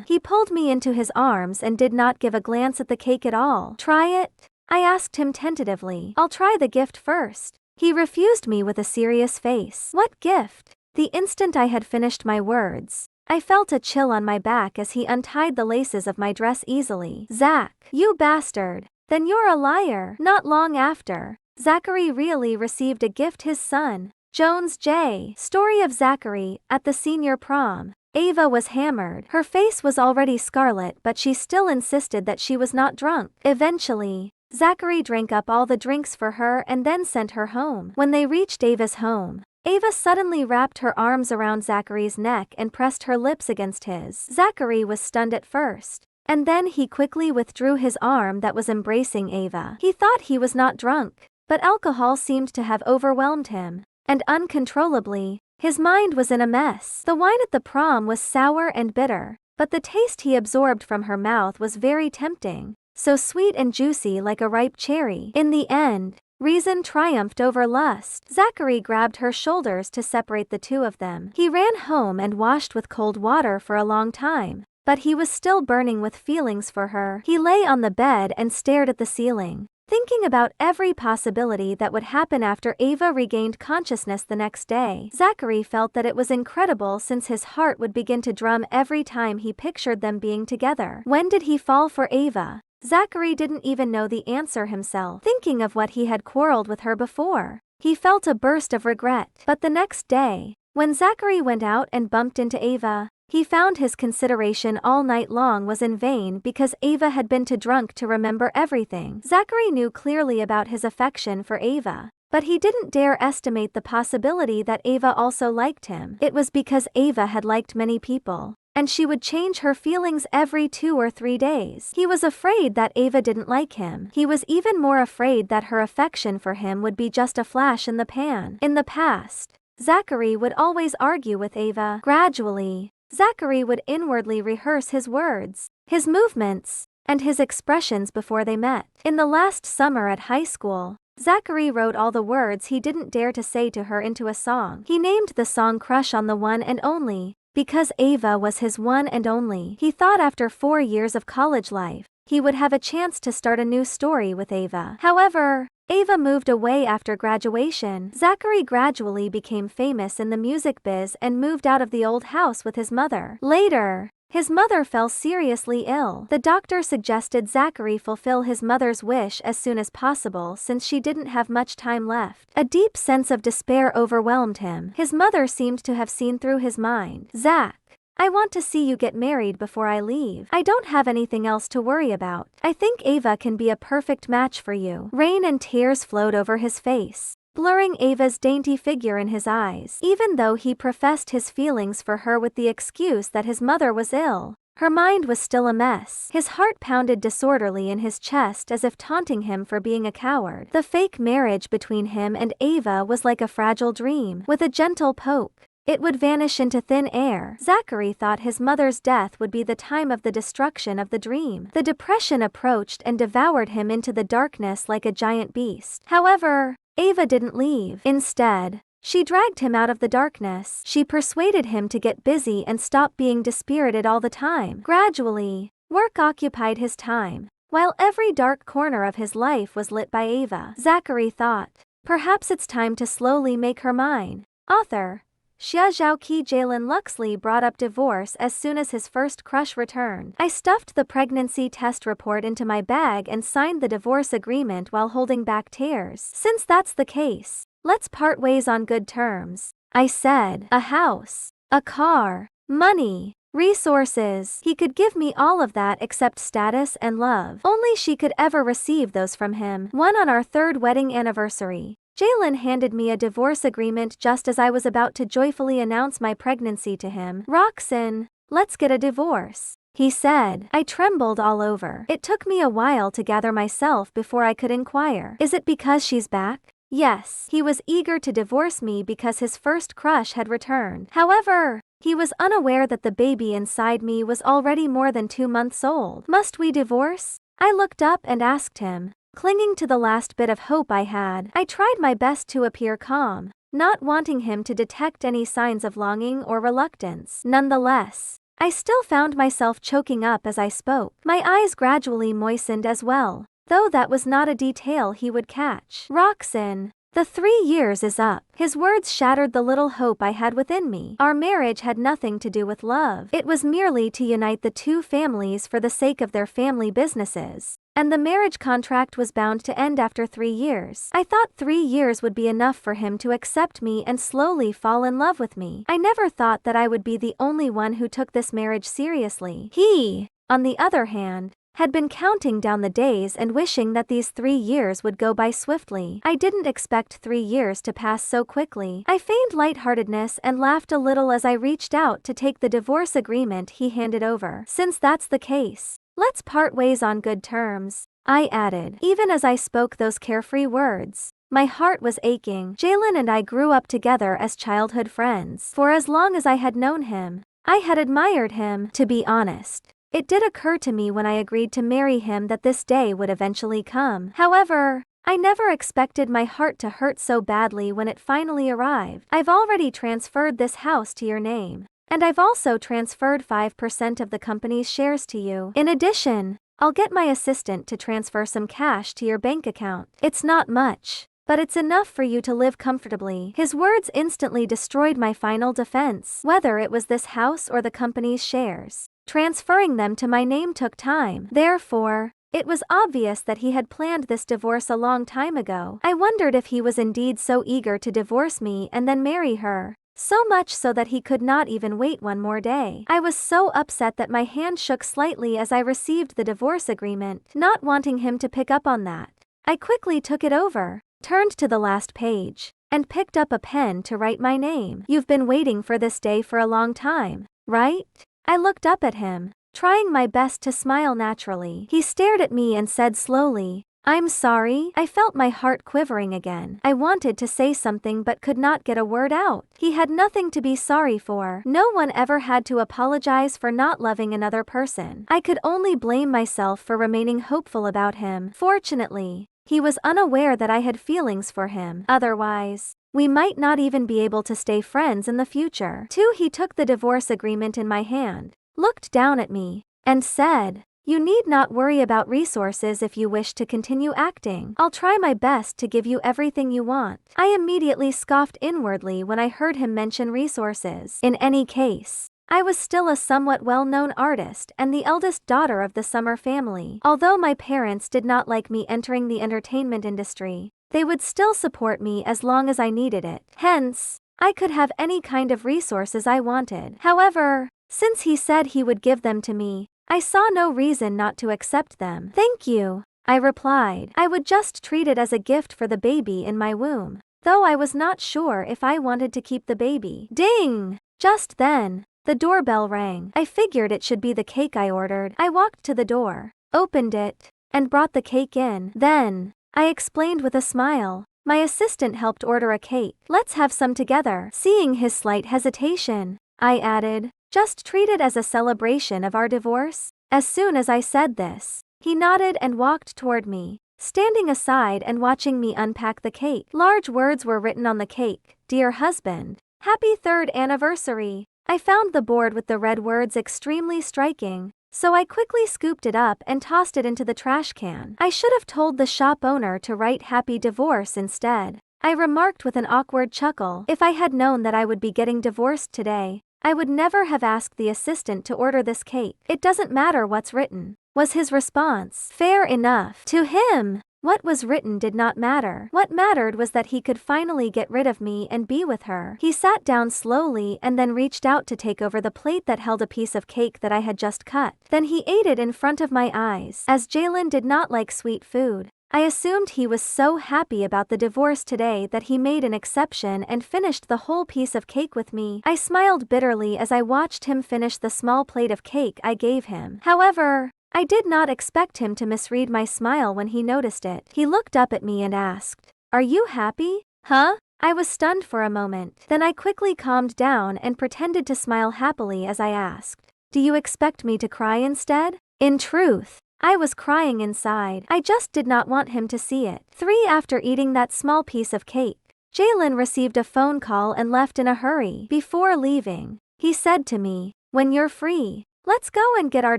He pulled me into his arms and did not give a glance at the cake at all. "Try it?" I asked him tentatively. "I'll try the gift first." He refused me with a serious face. "What gift?" The instant I had finished my words, I felt a chill on my back as he untied the laces of my dress easily. "Zach, you bastard. Then you're a liar." Not long after, Zachary really received a gift. His son, Jones J. Story of Zachary, at the senior prom. Ava was hammered. Her face was already scarlet, but she still insisted that she was not drunk. Eventually, Zachary drank up all the drinks for her and then sent her home. When they reached Ava's home, Ava suddenly wrapped her arms around Zachary's neck and pressed her lips against his. Zachary was stunned at first, and then he quickly withdrew his arm that was embracing Ava. He thought he was not drunk, but alcohol seemed to have overwhelmed him, and uncontrollably, his mind was in a mess. The wine at the prom was sour and bitter, but the taste he absorbed from her mouth was very tempting, so sweet and juicy like a ripe cherry. In the end, reason triumphed over lust. Zachary grabbed her shoulders to separate the two of them. He ran home and washed with cold water for a long time, but he was still burning with feelings for her. He lay on the bed and stared at the ceiling, thinking about every possibility that would happen after Ava regained consciousness the next day. Zachary felt that it was incredible since his heart would begin to drum every time he pictured them being together. When did he fall for Ava? Zachary didn't even know the answer himself. Thinking of what he had quarreled with her before, he felt a burst of regret. But the next day, when Zachary went out and bumped into Ava, he found his consideration all night long was in vain because Ava had been too drunk to remember everything. Zachary knew clearly about his affection for Ava, but he didn't dare estimate the possibility that Ava also liked him. It was because Ava had liked many people, and she would change her feelings every 2 or 3 days. He was afraid that Ava didn't like him. He was even more afraid that her affection for him would be just a flash in the pan. In the past, Zachary would always argue with Ava. Gradually, Zachary would inwardly rehearse his words, his movements, and his expressions before they met. In the last summer at high school, Zachary wrote all the words he didn't dare to say to her into a song. He named the song Crush on the One and Only, because Ava was his one and only. He thought after 4 years of college life, he would have a chance to start a new story with Ava. However, Ava moved away after graduation. Zachary gradually became famous in the music biz and moved out of the old house with his mother. Later, his mother fell seriously ill. The doctor suggested Zachary fulfill his mother's wish as soon as possible since she didn't have much time left. A deep sense of despair overwhelmed him. His mother seemed to have seen through his mind. "Zach, I want to see you get married before I leave. I don't have anything else to worry about. I think Ava can be a perfect match for you." Rain and tears flowed over his face, blurring Ava's dainty figure in his eyes. Even though he professed his feelings for her with the excuse that his mother was ill, Her mind was still a mess. His heart pounded disorderly in his chest as if taunting him for being a coward. The fake marriage between him and Ava was like a fragile dream. With a gentle poke, it would vanish into thin air. Zachary thought his mother's death would be the time of the destruction of the dream. The depression approached and devoured him into the darkness like a giant beast. However, Ava didn't leave. Instead, she dragged him out of the darkness. She persuaded him to get busy and stop being dispirited all the time. Gradually, work occupied his time, while every dark corner of his life was lit by Ava. Zachary thought, perhaps it's time to slowly make her mine. Author Xia Zhaoqi. Jalen Luxley brought up divorce as soon as his first crush returned. I stuffed the pregnancy test report into my bag and signed the divorce agreement while holding back tears. Since that's the case, let's part ways on good terms, I said. A house, a car, money, resources. He could give me all of that except status and love. Only she could ever receive those from him. One on our 3rd wedding anniversary, Jalen handed me a divorce agreement just as I was about to joyfully announce my pregnancy to him. Roxanne, let's get a divorce, he said. I trembled all over. It took me a while to gather myself before I could inquire. Is it because she's back? Yes, he was eager to divorce me because his first crush had returned. However, he was unaware that the baby inside me was already more than 2 months old. Must we divorce? I looked up and asked him, clinging to the last bit of hope I had. I tried my best to appear calm, not wanting him to detect any signs of longing or reluctance. Nonetheless, I still found myself choking up as I spoke. My eyes gradually moistened as well, though that was not a detail he would catch. Roxanne, the 3 years is up. His words shattered the little hope I had within me. Our marriage had nothing to do with love. It was merely to unite the 2 families for the sake of their family businesses, and the marriage contract was bound to end after 3 years. I thought 3 years would be enough for him to accept me and slowly fall in love with me. I never thought that I would be the only one who took this marriage seriously. He, on the other hand, had been counting down the days and wishing that these 3 years would go by swiftly. I didn't expect 3 years to pass so quickly. I feigned lightheartedness and laughed a little as I reached out to take the divorce agreement he handed over. Since that's the case, let's part ways on good terms, I added. Even as I spoke those carefree words, my heart was aching. Jalen and I grew up together as childhood friends. For as long as I had known him, I had admired him. To be honest, it did occur to me when I agreed to marry him that this day would eventually come. However, I never expected my heart to hurt so badly when it finally arrived. I've already transferred this house to your name, and I've also transferred 5% of the company's shares to you. In addition, I'll get my assistant to transfer some cash to your bank account. It's not much, but it's enough for you to live comfortably. His words instantly destroyed my final defense. Whether it was this house or the company's shares, transferring them to my name took time. Therefore, it was obvious that he had planned this divorce a long time ago. I wondered if he was indeed so eager to divorce me and then marry her, so much so that he could not even wait one more day. I was so upset that my hand shook slightly as I received the divorce agreement. Not wanting him to pick up on that, I quickly took it over, turned to the last page, and picked up a pen to write my name. You've been waiting for this day for a long time, right? I looked up at him, trying my best to smile naturally. He stared at me and said slowly, I'm sorry. I felt my heart quivering again. I wanted to say something but could not get a word out. He had nothing to be sorry for. No one ever had to apologize for not loving another person. I could only blame myself for remaining hopeful about him. Fortunately, he was unaware that I had feelings for him. Otherwise, we might not even be able to stay friends in the future. He took the divorce agreement in my hand, looked down at me, and said, You need not worry about resources if you wish to continue acting. I'll try my best to give you everything you want. I immediately scoffed inwardly when I heard him mention resources. In any case, I was still a somewhat well-known artist and the eldest daughter of the Summer family. Although my parents did not like me entering the entertainment industry, they would still support me as long as I needed it. Hence, I could have any kind of resources I wanted. However, since he said he would give them to me, I saw no reason not to accept them. Thank you, I replied. I would just treat it as a gift for the baby in my womb, though I was not sure if I wanted to keep the baby. Ding! Just then, the doorbell rang. I figured it should be the cake I ordered. I walked to the door, opened it, and brought the cake in. Then, I explained with a smile, my assistant helped order a cake. Let's have some together. Seeing his slight hesitation, I added, just treat it as a celebration of our divorce. As soon as I said this, he nodded and walked toward me, standing aside and watching me unpack the cake. Large words were written on the cake. Dear husband, happy 3rd anniversary. I found the board with the red words extremely striking, so I quickly scooped it up and tossed it into the trash can. I should have told the shop owner to write happy divorce instead, I remarked with an awkward chuckle. If I had known that I would be getting divorced today, I would never have asked the assistant to order this cake. It doesn't matter what's written, was his response. Fair enough. To him, what was written did not matter. What mattered was that he could finally get rid of me and be with her. He sat down slowly and then reached out to take over the plate that held a piece of cake that I had just cut. Then he ate it in front of my eyes. As Jalen did not like sweet food, I assumed he was so happy about the divorce today that he made an exception and finished the whole piece of cake with me. I smiled bitterly as I watched him finish the small plate of cake I gave him. However, I did not expect him to misread my smile when he noticed it. He looked up at me and asked, "Are you happy?" Huh? I was stunned for a moment. Then I quickly calmed down and pretended to smile happily as I asked, "Do you expect me to cry instead?" In truth, I was crying inside. I just did not want him to see it. 3 After eating that small piece of cake, Jalen received a phone call and left in a hurry. Before leaving, he said to me, "When you're free, let's go and get our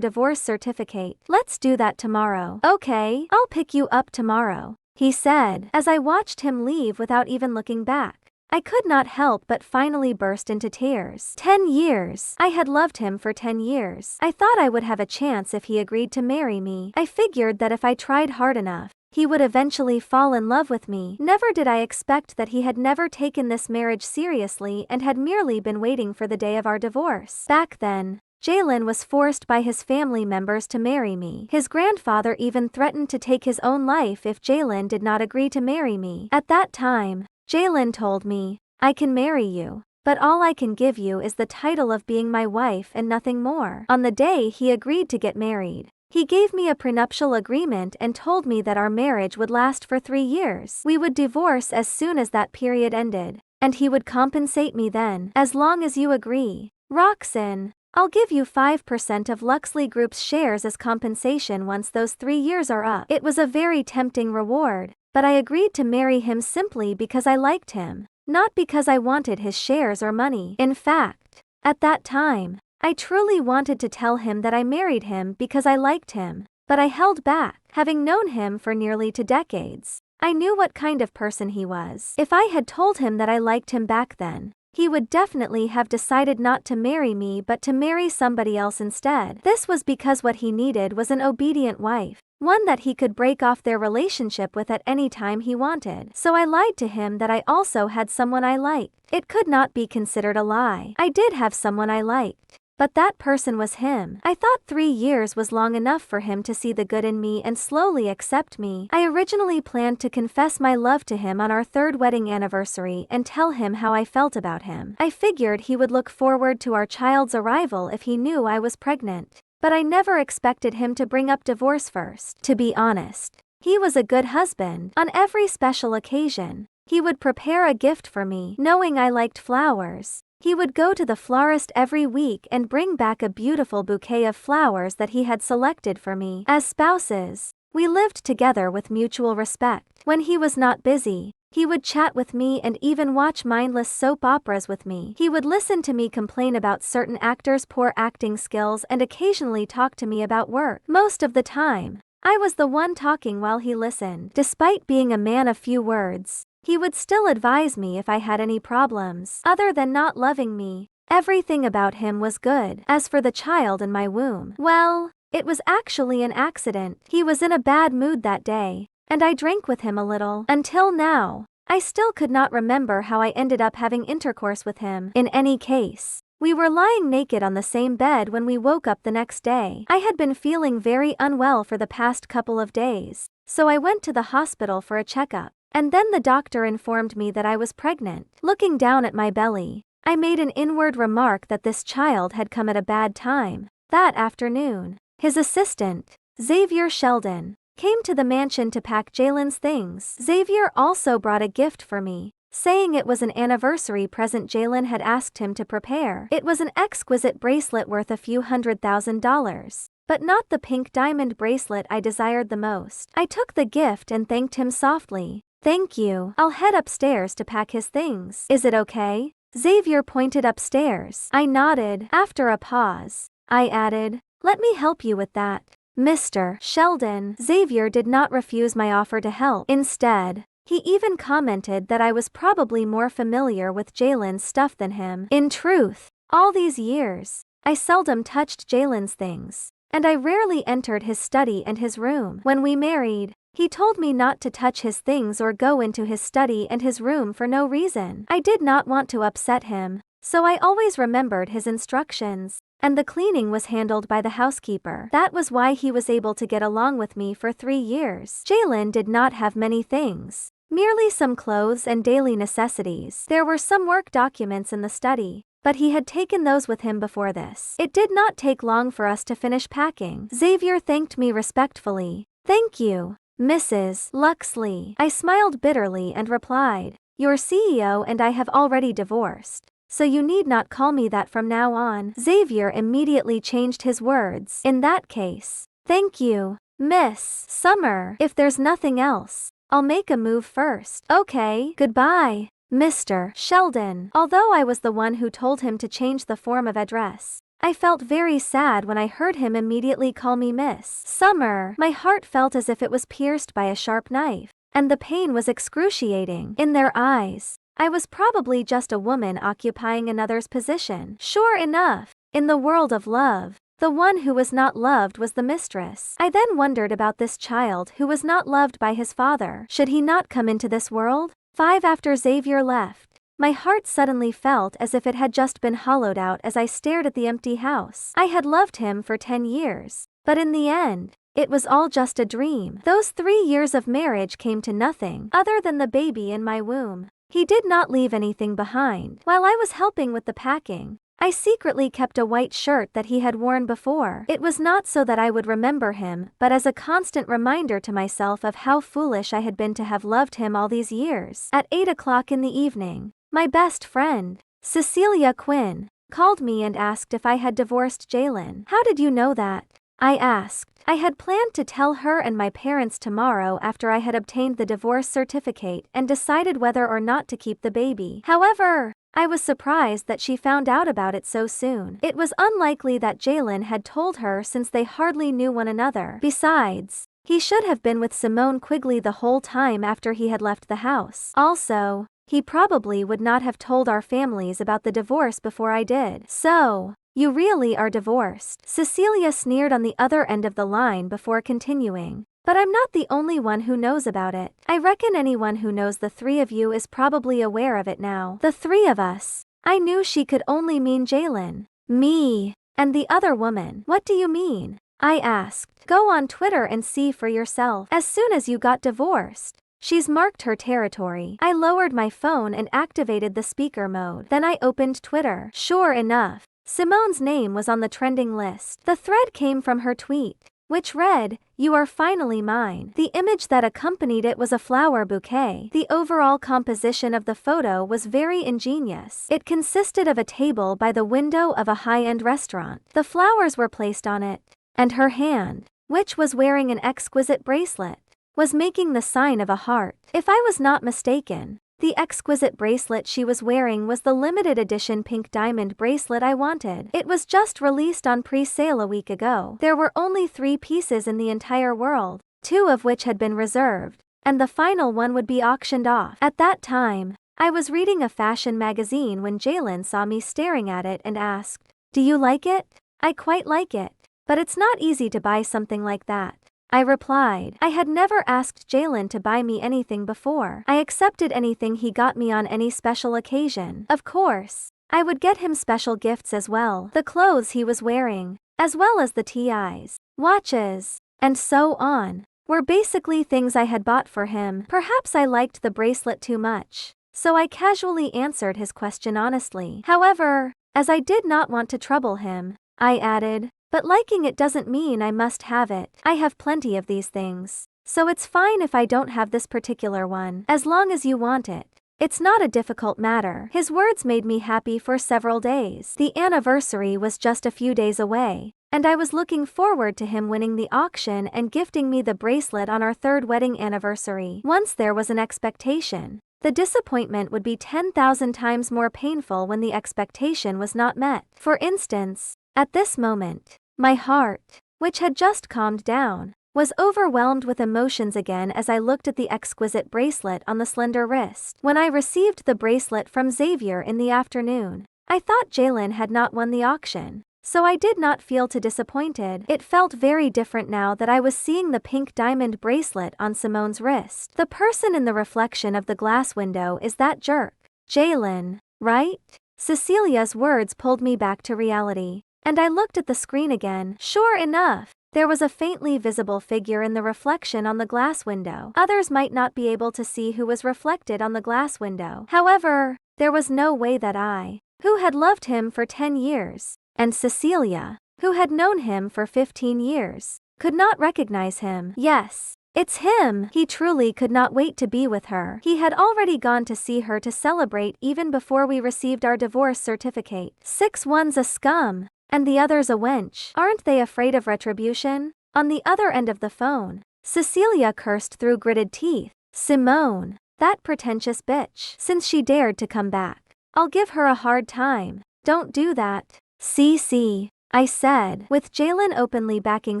divorce certificate. Let's do that tomorrow." "Okay, I'll pick you up tomorrow," he said. As I watched him leave without even looking back, I could not help but finally burst into tears. 10 years. I had loved him for 10 years. I thought I would have a chance if he agreed to marry me. I figured that if I tried hard enough, he would eventually fall in love with me. Never did I expect that he had never taken this marriage seriously and had merely been waiting for the day of our divorce. Back then, Jalen was forced by his family members to marry me. His grandfather even threatened to take his own life if Jalen did not agree to marry me. At that time, Jalen told me, "I can marry you, but all I can give you is the title of being my wife and nothing more." On the day he agreed to get married, he gave me a prenuptial agreement and told me that our marriage would last for 3 years. We would divorce as soon as that period ended, and he would compensate me then. "As long as you agree, Roxanne, I'll give you 5% of Luxley Group's shares as compensation once those 3 years are up." It was a very tempting reward, but I agreed to marry him simply because I liked him, not because I wanted his shares or money. In fact, at that time, I truly wanted to tell him that I married him because I liked him, but I held back. Having known him for nearly 2 decades, I knew what kind of person he was. If I had told him that I liked him back then, he would definitely have decided not to marry me but to marry somebody else instead. This was because what he needed was an obedient wife, one that he could break off their relationship with at any time he wanted. So I lied to him that I also had someone I liked. It could not be considered a lie. I did have someone I liked, but that person was him. I thought 3 years was long enough for him to see the good in me and slowly accept me. I originally planned to confess my love to him on our 3rd wedding anniversary and tell him how I felt about him. I figured he would look forward to our child's arrival if he knew I was pregnant, but I never expected him to bring up divorce first. To be honest, he was a good husband. On every special occasion, he would prepare a gift for me. Knowing I liked flowers, he would go to the florist every week and bring back a beautiful bouquet of flowers that he had selected for me. As spouses, we lived together with mutual respect. When he was not busy, he would chat with me and even watch mindless soap operas with me. He would listen to me complain about certain actors' poor acting skills and occasionally talk to me about work. Most of the time, I was the one talking while he listened. Despite being a man of few words, he would still advise me if I had any problems. Other than not loving me, everything about him was good. As for the child in my womb, well, it was actually an accident. He was in a bad mood that day, and I drank with him a little. Until now, I still could not remember how I ended up having intercourse with him. In any case, we were lying naked on the same bed when we woke up the next day. I had been feeling very unwell for the past couple of days, so I went to the hospital for a checkup. And then the doctor informed me that I was pregnant. Looking down at my belly, I made an inward remark that this child had come at a bad time. That afternoon, his assistant, Xavier Sheldon, came to the mansion to pack Jalen's things. Xavier also brought a gift for me, saying it was an anniversary present Jalen had asked him to prepare. It was an exquisite bracelet worth a few $100,000. But not the pink diamond bracelet I desired the most. I took the gift and thanked him softly. "Thank you. I'll head upstairs to pack his things. Is it okay?" Xavier pointed upstairs. I nodded. After a pause, I added, "Let me help you with that, Mr. Sheldon." Xavier did not refuse my offer to help. Instead, he even commented that I was probably more familiar with Jalen's stuff than him. In truth, all these years, I seldom touched Jalen's things, and I rarely entered his study and his room. When we married, he told me not to touch his things or go into his study and his room for no reason. I did not want to upset him, so I always remembered his instructions, and the cleaning was handled by the housekeeper. That was why he was able to get along with me for 3 years. Jalen did not have many things, merely some clothes and daily necessities. There were some work documents in the study, but he had taken those with him before this. It did not take long for us to finish packing. Xavier thanked me respectfully. "Thank you, Mrs. Luxley." I smiled bitterly and replied, "Your CEO and I have already divorced, so you need not call me that from now on." Xavier immediately changed his words. "In that case, thank you, Miss Summer. If there's nothing else, I'll make a move first." "Okay, goodbye, Mr. Sheldon." Although I was the one who told him to change the form of address, I felt very sad when I heard him immediately call me Miss Summer. My heart felt as if it was pierced by a sharp knife, and the pain was excruciating. In their eyes, I was probably just a woman occupying another's position. Sure enough, in the world of love, the one who was not loved was the mistress. I then wondered about this child who was not loved by his father. Should he not come into this world? 5 after Xavier left, my heart suddenly felt as if it had just been hollowed out as I stared at the empty house. I had loved him for 10 years, but in the end, it was all just a dream. Those 3 years of marriage came to nothing other than the baby in my womb. He did not leave anything behind. While I was helping with the packing, I secretly kept a white shirt that he had worn before. It was not so that I would remember him, but as a constant reminder to myself of how foolish I had been to have loved him all these years. At 8 o'clock in the evening, my best friend, Cecilia Quinn, called me and asked if I had divorced Jalen. "How did you know that?" I asked. I had planned to tell her and my parents tomorrow after I had obtained the divorce certificate and decided whether or not to keep the baby. However, I was surprised that she found out about it so soon. It was unlikely that Jalen had told her since they hardly knew one another. Besides, he should have been with Simone Quigley the whole time after he had left the house. Also, he probably would not have told our families about the divorce before I did. "So, you really are divorced?" Cecilia sneered on the other end of the line before continuing. "But I'm not the only one who knows about it. I reckon anyone who knows the 3 of you is probably aware of it now." The 3 of us. I knew she could only mean Jalen, me, and the other woman. "What do you mean?" I asked. "Go on Twitter and see for yourself. As soon as you got divorced, she's marked her territory." I lowered my phone and activated the speaker mode. Then I opened Twitter. Sure enough, Simone's name was on the trending list. The thread came from her tweet, which read, "You are finally mine." The image that accompanied it was a flower bouquet. The overall composition of the photo was very ingenious. It consisted of a table by the window of a high-end restaurant. The flowers were placed on it, and her hand, which was wearing an exquisite bracelet, was making the sign of a heart. If I was not mistaken, the exquisite bracelet she was wearing was the limited edition pink diamond bracelet I wanted. It was just released on pre-sale a week ago. There were only 3 pieces in the entire world, 2 of which had been reserved, and the final one would be auctioned off. At that time, I was reading a fashion magazine when Jalen saw me staring at it and asked, "Do you like it?" "I quite like it, but it's not easy to buy something like that," I replied. I had never asked Jalen to buy me anything before. I accepted anything he got me on any special occasion. Of course, I would get him special gifts as well. The clothes he was wearing, as well as the TIs, watches, and so on, were basically things I had bought for him. Perhaps I liked the bracelet too much, so I casually answered his question honestly. However, as I did not want to trouble him, I added, "But liking it doesn't mean I must have it. I have plenty of these things. So it's fine if I don't have this particular one, as long as you want it. It's not a difficult matter." His words made me happy for several days. The anniversary was just a few days away, and I was looking forward to him winning the auction and gifting me the bracelet on our 3rd wedding anniversary. Once there was an expectation, the disappointment would be 10,000 times more painful when the expectation was not met. For instance, at this moment, my heart, which had just calmed down, was overwhelmed with emotions again as I looked at the exquisite bracelet on the slender wrist. When I received the bracelet from Xavier in the afternoon, I thought Jalen had not won the auction, so I did not feel too disappointed. It felt very different now that I was seeing the pink diamond bracelet on Simone's wrist. The person in the reflection of the glass window is that jerk, Jalen, right? Cecilia's words pulled me back to reality, and I looked at the screen again. Sure enough, there was a faintly visible figure in the reflection on the glass window. Others might not be able to see who was reflected on the glass window. However, there was no way that I, who had loved him for 10 years, and Cecilia, who had known him for 15 years, could not recognize him. Yes, it's him! He truly could not wait to be with her. He had already gone to see her to celebrate even before we received our divorce certificate. 6-1's a scum, and the other's a wench. Aren't they afraid of retribution? On the other end of the phone, Cecilia cursed through gritted teeth. Simone, that pretentious bitch. Since she dared to come back, I'll give her a hard time. Don't do that. CC, I said, with Jalen openly backing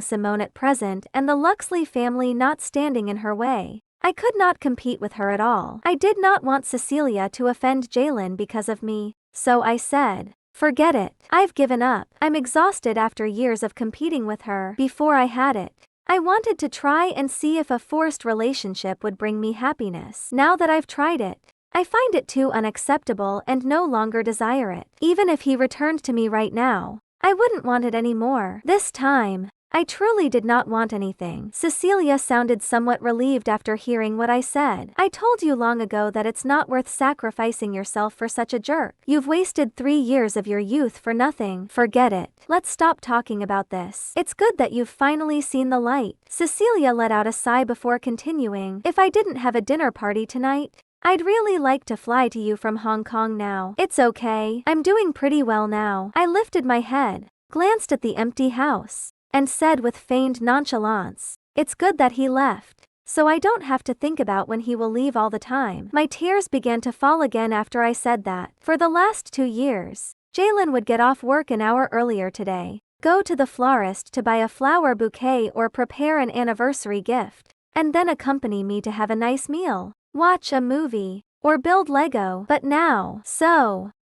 Simone at present and the Luxley family not standing in her way. I could not compete with her at all. I did not want Cecilia to offend Jalen because of me, so I said, "Forget it. I've given up. I'm exhausted after years of competing with her. Before I had it, I wanted to try and see if a forced relationship would bring me happiness. Now that I've tried it, I find it too unacceptable and no longer desire it. Even if he returned to me right now, I wouldn't want it anymore. This time, I truly did not want anything." Cecilia sounded somewhat relieved after hearing what I said. "I told you long ago that it's not worth sacrificing yourself for such a jerk. You've wasted 3 years of your youth for nothing. Forget it. Let's stop talking about this. It's good that you've finally seen the light." Cecilia let out a sigh before continuing, "If I didn't have a dinner party tonight, I'd really like to fly to you from Hong Kong now." "It's okay. I'm doing pretty well now." I lifted my head, glanced at the empty house, and said with feigned nonchalance, "It's good that he left, so I don't have to think about when he will leave all the time." My tears began to fall again after I said that. For the last 2 years, Jalen would get off work an hour earlier today, go to the florist to buy a flower bouquet or prepare an anniversary gift, and then accompany me to have a nice meal, watch a movie, or build Lego. But now,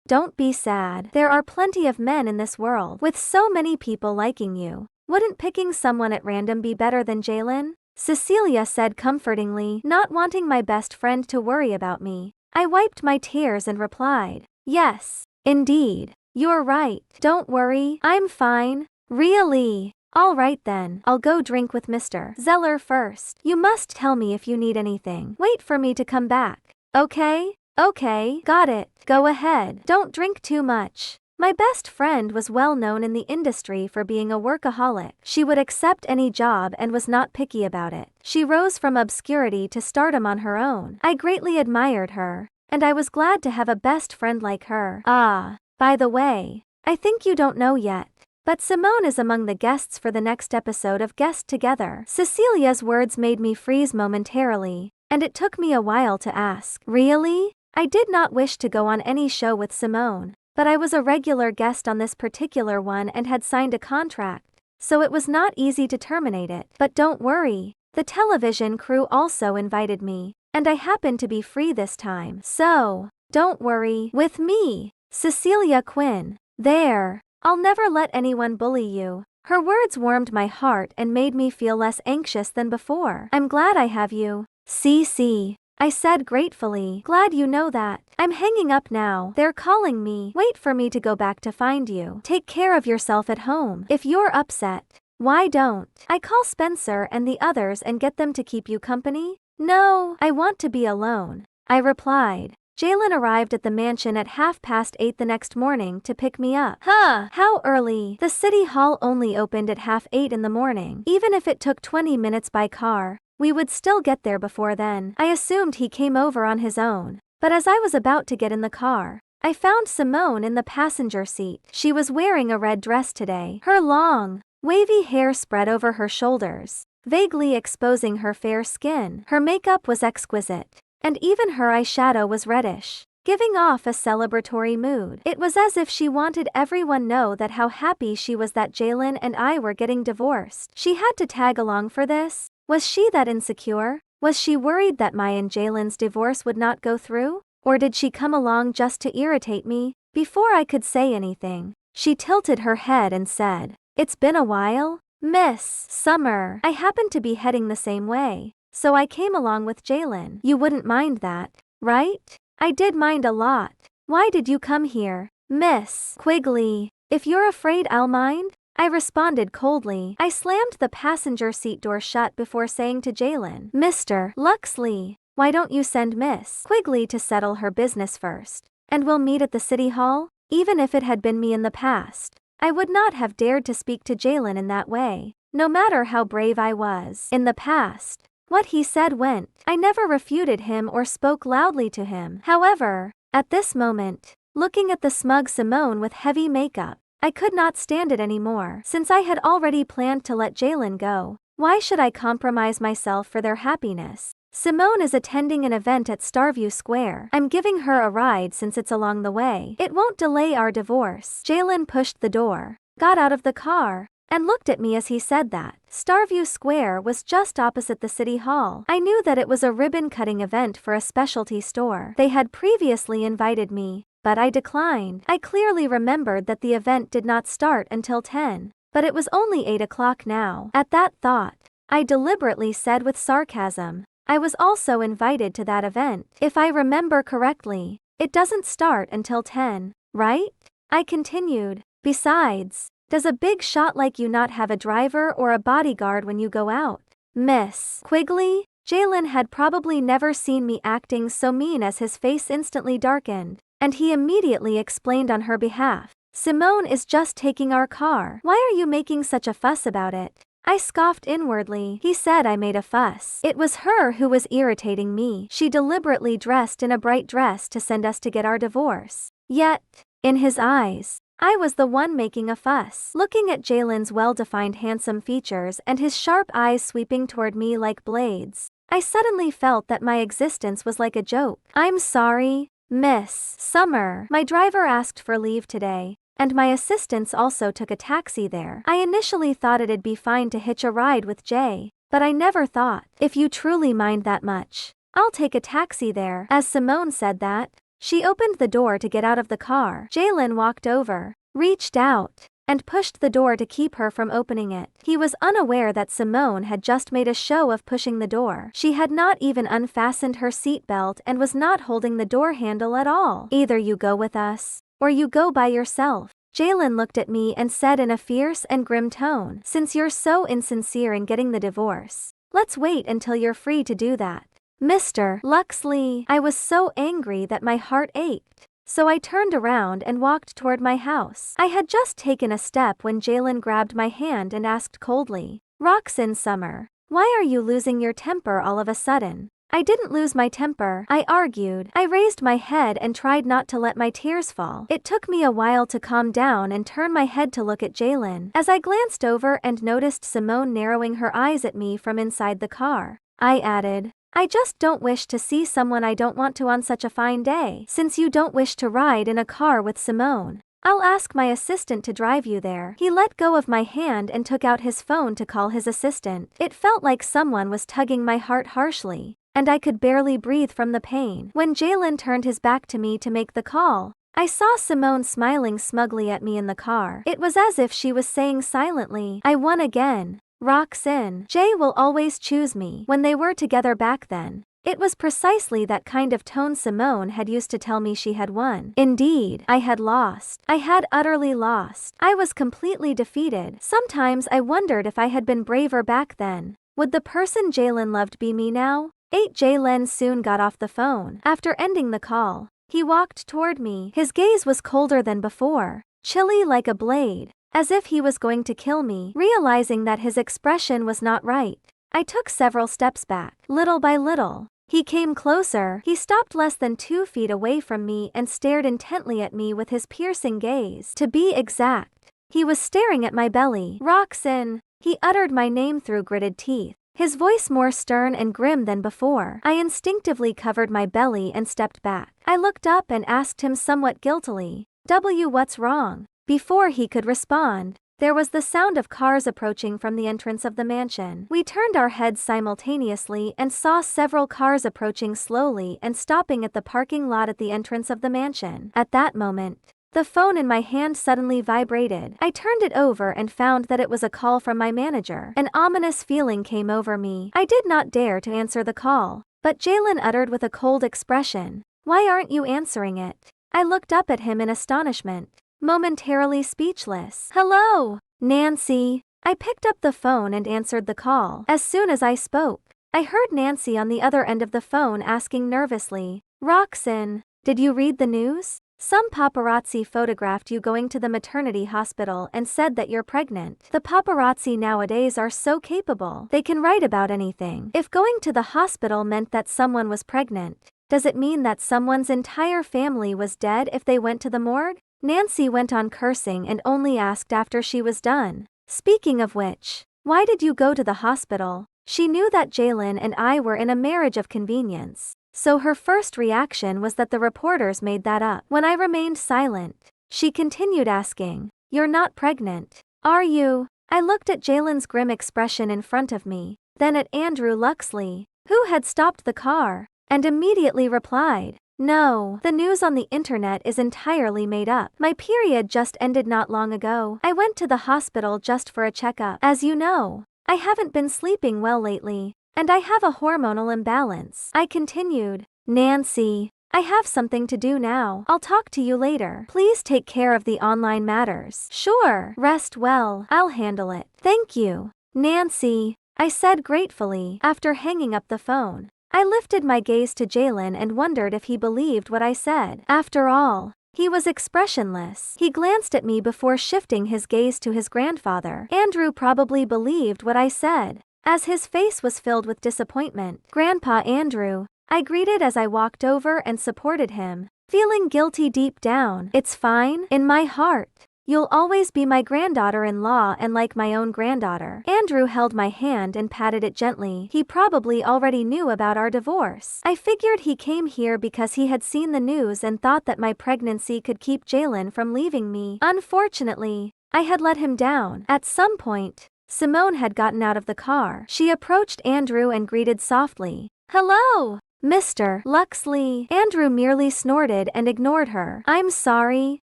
don't be sad. There are plenty of men in this world, with so many people liking you. Wouldn't picking someone at random be better than Jalen?" Cecilia said comfortingly, not wanting my best friend to worry about me. I wiped my tears and replied, "Yes, indeed. You're right. Don't worry. I'm fine." "Really? All right then. I'll go drink with Mr. Zeller first. You must tell me if you need anything. Wait for me to come back. Okay? Okay, got it. Go ahead. Don't drink too much." My best friend was well known in the industry for being a workaholic. She would accept any job and was not picky about it. She rose from obscurity to stardom on her own. I greatly admired her, and I was glad to have a best friend like her. Ah, by the way, I think you don't know yet, but Simone is among the guests for the next episode of Guest Together. Cecilia's words made me freeze momentarily, and it took me a while to ask, "Really?" I did not wish to go on any show with Simone, but I was a regular guest on this particular one and had signed a contract, so it was not easy to terminate it. But don't worry, the television crew also invited me, and I happened to be free this time. So, don't worry. With me, Cecilia Quinn. There. I'll never let anyone bully you. Her words warmed my heart and made me feel less anxious than before. "I'm glad I have you, CC. I said gratefully. "Glad you know that. I'm hanging up now. They're calling me. Wait for me to go back to find you. Take care of yourself at home. If you're upset, why don't I call Spencer and the others and get them to keep you company?" "No, I want to be alone," I replied, Jalen arrived at the mansion at 8:30 the next morning to pick me up. Huh, how early? The city hall only opened at 8:30 in the morning. Even if it took 20 minutes by car, we would still get there before then. I assumed he came over on his own. But as I was about to get in the car, I found Simone in the passenger seat. She was wearing a red dress today. Her long, wavy hair spread over her shoulders, vaguely exposing her fair skin. Her makeup was exquisite, and even her eyeshadow was reddish, giving off a celebratory mood. It was as if she wanted everyone know that how happy she was that Jalen and I were getting divorced. She had to tag along for this? Was she that insecure? Was she worried that my and Jalen's divorce would not go through? Or did she come along just to irritate me? Before I could say anything, she tilted her head and said, "It's been a while, Miss Summer." I happened to be heading the same way, so I came along with Jalen. You wouldn't mind that, right? I did mind a lot. Why did you come here, Miss Quigley? If you're afraid I'll mind? I responded coldly. I slammed the passenger seat door shut before saying to Jalen, "Mr. Luxley, why don't you send Miss Quigley to settle her business first, and we'll meet at the city hall?" Even if it had been me in the past, I would not have dared to speak to Jalen in that way, no matter how brave I was. In the past, what he said went. I never refuted him or spoke loudly to him. However, at this moment, looking at the smug Simone with heavy makeup, I could not stand it anymore. Since I had already planned to let Jalen go, why should I compromise myself for their happiness? Simone is attending an event at Starview Square. I'm giving her a ride since it's along the way. It won't delay our divorce. Jalen pushed the door, got out of the car, and looked at me as he said that. Starview Square was just opposite the city hall. I knew that it was a ribbon-cutting event for a specialty store. They had previously invited me, but I declined. I clearly remembered that the event did not start until 10, but it was only 8 o'clock now. At that thought, I deliberately said with sarcasm, I was also invited to that event. If I remember correctly, it doesn't start until 10, right? I continued. Besides, does a big shot like you not have a driver or a bodyguard when you go out, Miss Quigley? Jalen had probably never seen me acting so mean as his face instantly darkened, and he immediately explained on her behalf. Simone is just taking our car. Why are you making such a fuss about it? I scoffed inwardly. He said I made a fuss. It was her who was irritating me. She deliberately dressed in a bright dress to send us to get our divorce. Yet, in his eyes, I was the one making a fuss. Looking at Jalen's well-defined handsome features and his sharp eyes sweeping toward me like blades, I suddenly felt that my existence was like a joke. I'm sorry, Miss Summer. My driver asked for leave today, and my assistants also took a taxi there. I initially thought it'd be fine to hitch a ride with Jay, but I never thought, if you truly mind that much, I'll take a taxi there. As Simone said that, she opened the door to get out of the car. Jalen walked over, reached out, and pushed the door to keep her from opening it. He was unaware that Simone had just made a show of pushing the door. She had not even unfastened her seatbelt and was not holding the door handle at all. Either you go with us, or you go by yourself. Jalen looked at me and said in a fierce and grim tone, since you're so insincere in getting the divorce, let's wait until you're free to do that. Mr. Luxley. I was so angry that my heart ached, so I turned around and walked toward my house. I had just taken a step when Jalen grabbed my hand and asked coldly, Roxanne Summer, why are you losing your temper all of a sudden? I didn't lose my temper, I argued. I raised my head and tried not to let my tears fall. It took me a while to calm down and turn my head to look at Jalen. As I glanced over and noticed Simone narrowing her eyes at me from inside the car, I added, I just don't wish to see someone I don't want to on such a fine day. Since you don't wish to ride in a car with Simone, I'll ask my assistant to drive you there. He let go of my hand and took out his phone to call his assistant. It felt like someone was tugging my heart harshly, and I could barely breathe from the pain. When Jalen turned his back to me to make the call, I saw Simone smiling smugly at me in the car. It was as if she was saying silently, I won again. Roxanne. Jay will always choose me. When they were together back then, it was precisely that kind of tone Simone had used to tell me she had won. Indeed, I had lost. I had utterly lost. I was completely defeated. Sometimes I wondered if I had been braver back then. Would the person Jalen loved be me now? Jalen soon got off the phone. After ending the call, he walked toward me. His gaze was colder than before, chilly like a blade, as if he was going to kill me. Realizing that his expression was not right, I took several steps back. Little by little, he came closer. He stopped less than 2 feet away from me and stared intently at me with his piercing gaze. To be exact, he was staring at my belly. Roxanne, he uttered my name through gritted teeth, his voice more stern and grim than before. I instinctively covered my belly and stepped back. I looked up and asked him somewhat guiltily, "What's wrong?" Before he could respond, there was the sound of cars approaching from the entrance of the mansion. We turned our heads simultaneously and saw several cars approaching slowly and stopping at the parking lot at the entrance of the mansion. At that moment, the phone in my hand suddenly vibrated. I turned it over and found that it was a call from my manager. An ominous feeling came over me. I did not dare to answer the call, but Jalen uttered with a cold expression, "Why aren't you answering it?" I looked up at him in astonishment, momentarily speechless. "Hello, Nancy." I picked up the phone and answered the call. As soon as I spoke, I heard Nancy on the other end of the phone asking nervously, "Roxanne, did you read the news? Some paparazzi photographed you going to the maternity hospital and said that you're pregnant." The paparazzi nowadays are so capable. They can write about anything. If going to the hospital meant that someone was pregnant, does it mean that someone's entire family was dead if they went to the morgue? Nancy went on cursing and only asked after she was done, "Speaking of which, why did you go to the hospital?" She knew that Jalen and I were in a marriage of convenience, so her first reaction was that the reporters made that up. When I remained silent, she continued asking, "You're not pregnant, are you?" I looked at Jalen's grim expression in front of me, then at Andrew Luxley, who had stopped the car, and immediately replied, "No, the news on the internet is entirely made up. My period just ended not long ago. I went to the hospital just for a checkup. As you know, I haven't been sleeping well lately, and I have a hormonal imbalance." I continued, "Nancy, I have something to do now. I'll talk to you later. Please take care of the online matters." "Sure, rest well. I'll handle it. Thank you, Nancy," I said gratefully. After hanging up the phone, I lifted my gaze to Jalen and wondered if he believed what I said. After all, he was expressionless. He glanced at me before shifting his gaze to his grandfather. Andrew probably believed what I said, as his face was filled with disappointment. "Grandpa Andrew," I greeted as I walked over and supported him, feeling guilty deep down. "It's fine. In my heart, you'll always be my granddaughter-in-law and like my own granddaughter." Andrew held my hand and patted it gently. He probably already knew about our divorce. I figured he came here because he had seen the news and thought that my pregnancy could keep Jalen from leaving me. Unfortunately, I had let him down. At some point, Simone had gotten out of the car. She approached Andrew and greeted softly, "Hello, Mr. Luxley." Andrew merely snorted and ignored her. "I'm sorry,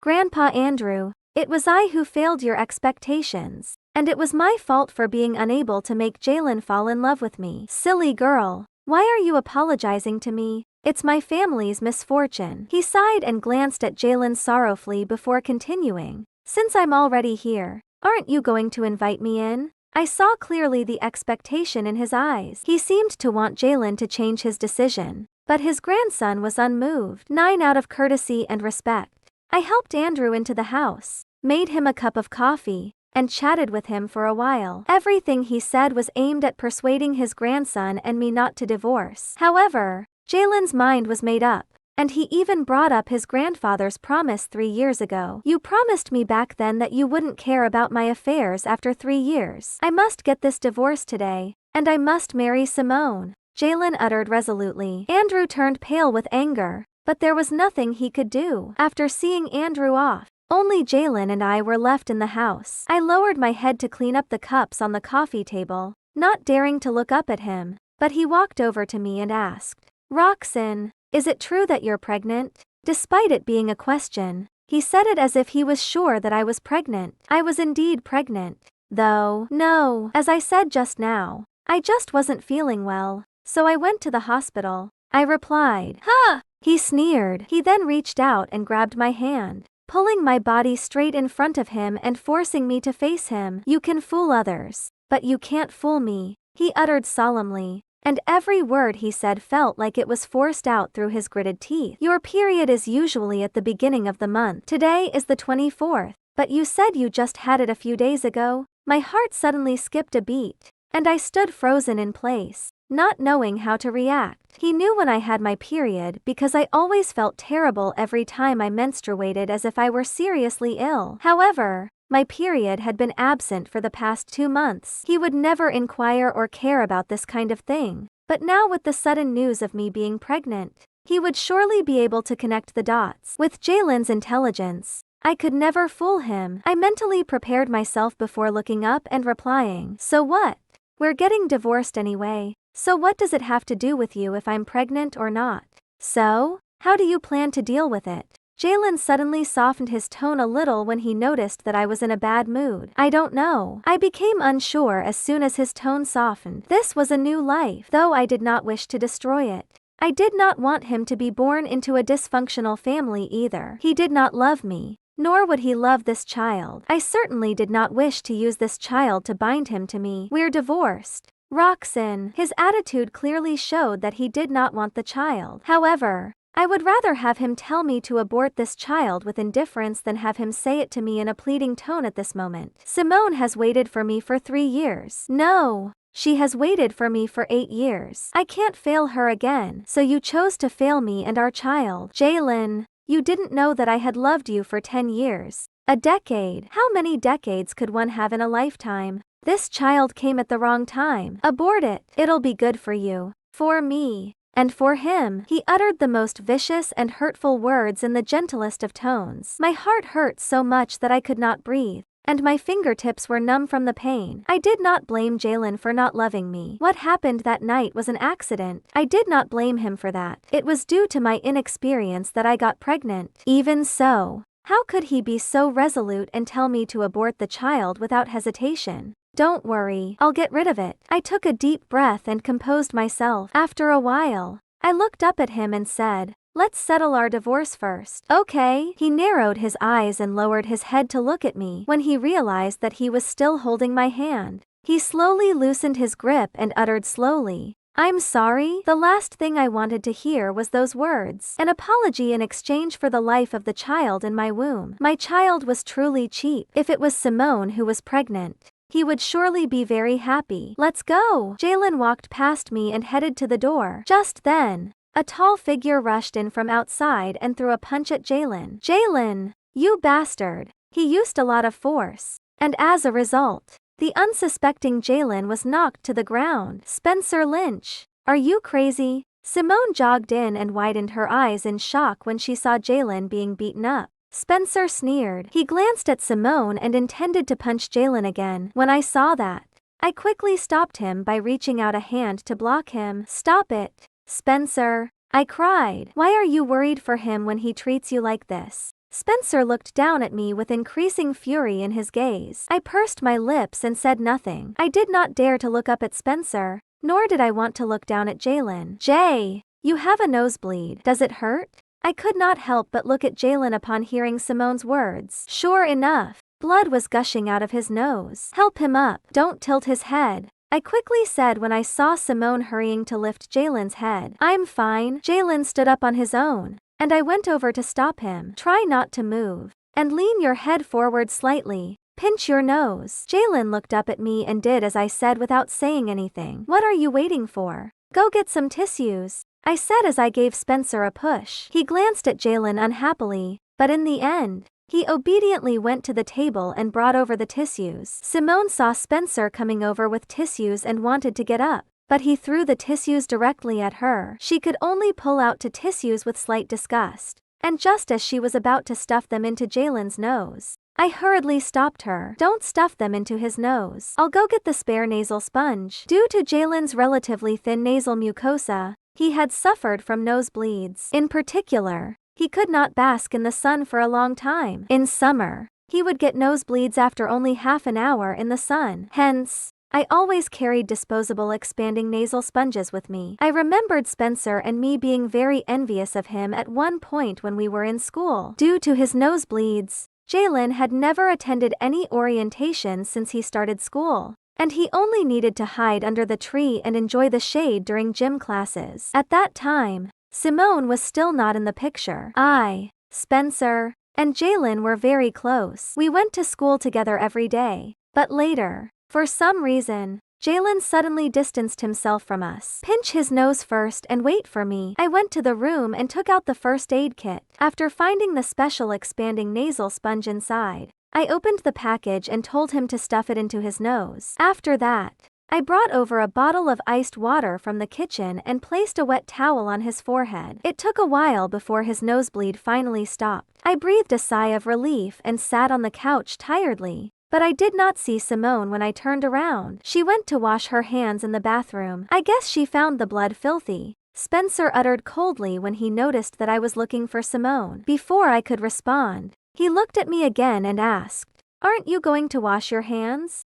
Grandpa Andrew. It was I who failed your expectations, and it was my fault for being unable to make Jalen fall in love with me." "Silly girl, why are you apologizing to me? It's my family's misfortune." He sighed and glanced at Jalen sorrowfully before continuing, "Since I'm already here, aren't you going to invite me in?" I saw clearly the expectation in his eyes. He seemed to want Jalen to change his decision, but his grandson was unmoved. 9 out of courtesy and respect, I helped Andrew into the house, made him a cup of coffee, and chatted with him for a while. Everything he said was aimed at persuading his grandson and me not to divorce. However, Jalen's mind was made up, and he even brought up his grandfather's promise 3 years ago. "You promised me back then that you wouldn't care about my affairs after 3 years. I must get this divorce today, and I must marry Simone," Jalen uttered resolutely. Andrew turned pale with anger, but there was nothing he could do. After seeing Andrew off, only Jalen and I were left in the house. I lowered my head to clean up the cups on the coffee table, not daring to look up at him, but he walked over to me and asked, "Roxanne, is it true that you're pregnant?" Despite it being a question, he said it as if he was sure that I was pregnant. I was indeed pregnant, though. "No, as I said just now, I just wasn't feeling well, so I went to the hospital," I replied. "Huh!" He sneered. He then reached out and grabbed my hand, pulling my body straight in front of him and forcing me to face him. "You can fool others, but you can't fool me," he uttered solemnly, and every word he said felt like it was forced out through his gritted teeth. Your period is usually at the beginning of the month. Today is the 24th, but you said you just had it a few days ago. My heart suddenly skipped a beat, and I stood frozen in place, not knowing how to react. He knew when I had my period because I always felt terrible every time I menstruated, as if I were seriously ill. However, my period had been absent for the past 2 months. He would never inquire or care about this kind of thing. But now, with the sudden news of me being pregnant, he would surely be able to connect the dots. With Jalen's intelligence, I could never fool him. I mentally prepared myself before looking up and replying, "So what? We're getting divorced anyway. So what does it have to do with you if I'm pregnant or not? So, how do you plan to deal with it?" Jalen suddenly softened his tone a little when he noticed that I was in a bad mood. "I don't know." I became unsure as soon as his tone softened. This was a new life, though I did not wish to destroy it. I did not want him to be born into a dysfunctional family either. He did not love me, nor would he love this child. I certainly did not wish to use this child to bind him to me. "We're divorced." Roxanne. His attitude clearly showed that he did not want the child. However, I would rather have him tell me to abort this child with indifference than have him say it to me in a pleading tone at this moment. "Simone has waited for me for 3 years. No, she has waited for me for 8 years. I can't fail her again. So you chose to fail me and our child." "Jalen, you didn't know that I had loved you for 10 years. A decade. How many decades could one have in a lifetime? This child came at the wrong time. Abort it. It'll be good for you, for me, and for him." He uttered the most vicious and hurtful words in the gentlest of tones. My heart hurt so much that I could not breathe, and my fingertips were numb from the pain. I did not blame Jalen for not loving me. What happened that night was an accident. I did not blame him for that. It was due to my inexperience that I got pregnant. Even so, how could he be so resolute and tell me to abort the child without hesitation? "Don't worry, I'll get rid of it." I took a deep breath and composed myself. After a while, I looked up at him and said, "Let's settle our divorce first." "Okay." He narrowed his eyes and lowered his head to look at me. When he realized that he was still holding my hand, he slowly loosened his grip and uttered slowly, "I'm sorry." The last thing I wanted to hear was those words. An apology in exchange for the life of the child in my womb. My child was truly cheap. If it was Simone who was pregnant, he would surely be very happy. "Let's go." Jalen walked past me and headed to the door. Just then, a tall figure rushed in from outside and threw a punch at Jalen. "Jalen, you bastard." He used a lot of force, and as a result, the unsuspecting Jalen was knocked to the ground. "Spencer Lynch, are you crazy?" Simone jogged in and widened her eyes in shock when she saw Jalen being beaten up. Spencer sneered. He glanced at Simone and intended to punch Jalen again. When I saw that, I quickly stopped him by reaching out a hand to block him. "Stop it, Spencer," I cried. "Why are you worried for him when he treats you like this?" Spencer looked down at me with increasing fury in his gaze. I pursed my lips and said nothing. I did not dare to look up at Spencer, nor did I want to look down at Jalen. "Jay, you have a nosebleed. Does it hurt?" I could not help but look at Jalen upon hearing Simone's words. Sure enough, blood was gushing out of his nose. "Help him up. Don't tilt his head," I quickly said when I saw Simone hurrying to lift Jalen's head. "I'm fine." Jalen stood up on his own, and I went over to stop him. "Try not to move, and lean your head forward slightly. Pinch your nose." Jalen looked up at me and did as I said without saying anything. "What are you waiting for? Go get some tissues," I said as I gave Spencer a push. He glanced at Jalen unhappily, but in the end, he obediently went to the table and brought over the tissues. Simone saw Spencer coming over with tissues and wanted to get up, but he threw the tissues directly at her. She could only pull out two tissues with slight disgust, and just as she was about to stuff them into Jalen's nose, I hurriedly stopped her. "Don't stuff them into his nose. I'll go get the spare nasal sponge." Due to Jalen's relatively thin nasal mucosa, he had suffered from nosebleeds. In particular, he could not bask in the sun for a long time. In summer, he would get nosebleeds after only half an hour in the sun. Hence, I always carried disposable expanding nasal sponges with me. I remembered Spencer and me being very envious of him at one point when we were in school. Due to his nosebleeds, Jalen had never attended any orientation since he started school, and he only needed to hide under the tree and enjoy the shade during gym classes. At that time, Simone was still not in the picture. I, Spencer, and Jalen were very close. We went to school together every day. But later, for some reason, Jalen suddenly distanced himself from us. Pinch his nose first and wait for me. I went to the room and took out the first aid kit. After finding the special expanding nasal sponge inside, I opened the package and told him to stuff it into his nose. After that, I brought over a bottle of iced water from the kitchen and placed a wet towel on his forehead. It took a while before his nosebleed finally stopped. I breathed a sigh of relief and sat on the couch tiredly. But I did not see Simone when I turned around. She went to wash her hands in the bathroom. I guess she found the blood filthy, Spencer uttered coldly when he noticed that I was looking for Simone. Before I could respond, he looked at me again and asked, "Aren't you going to wash your hands?"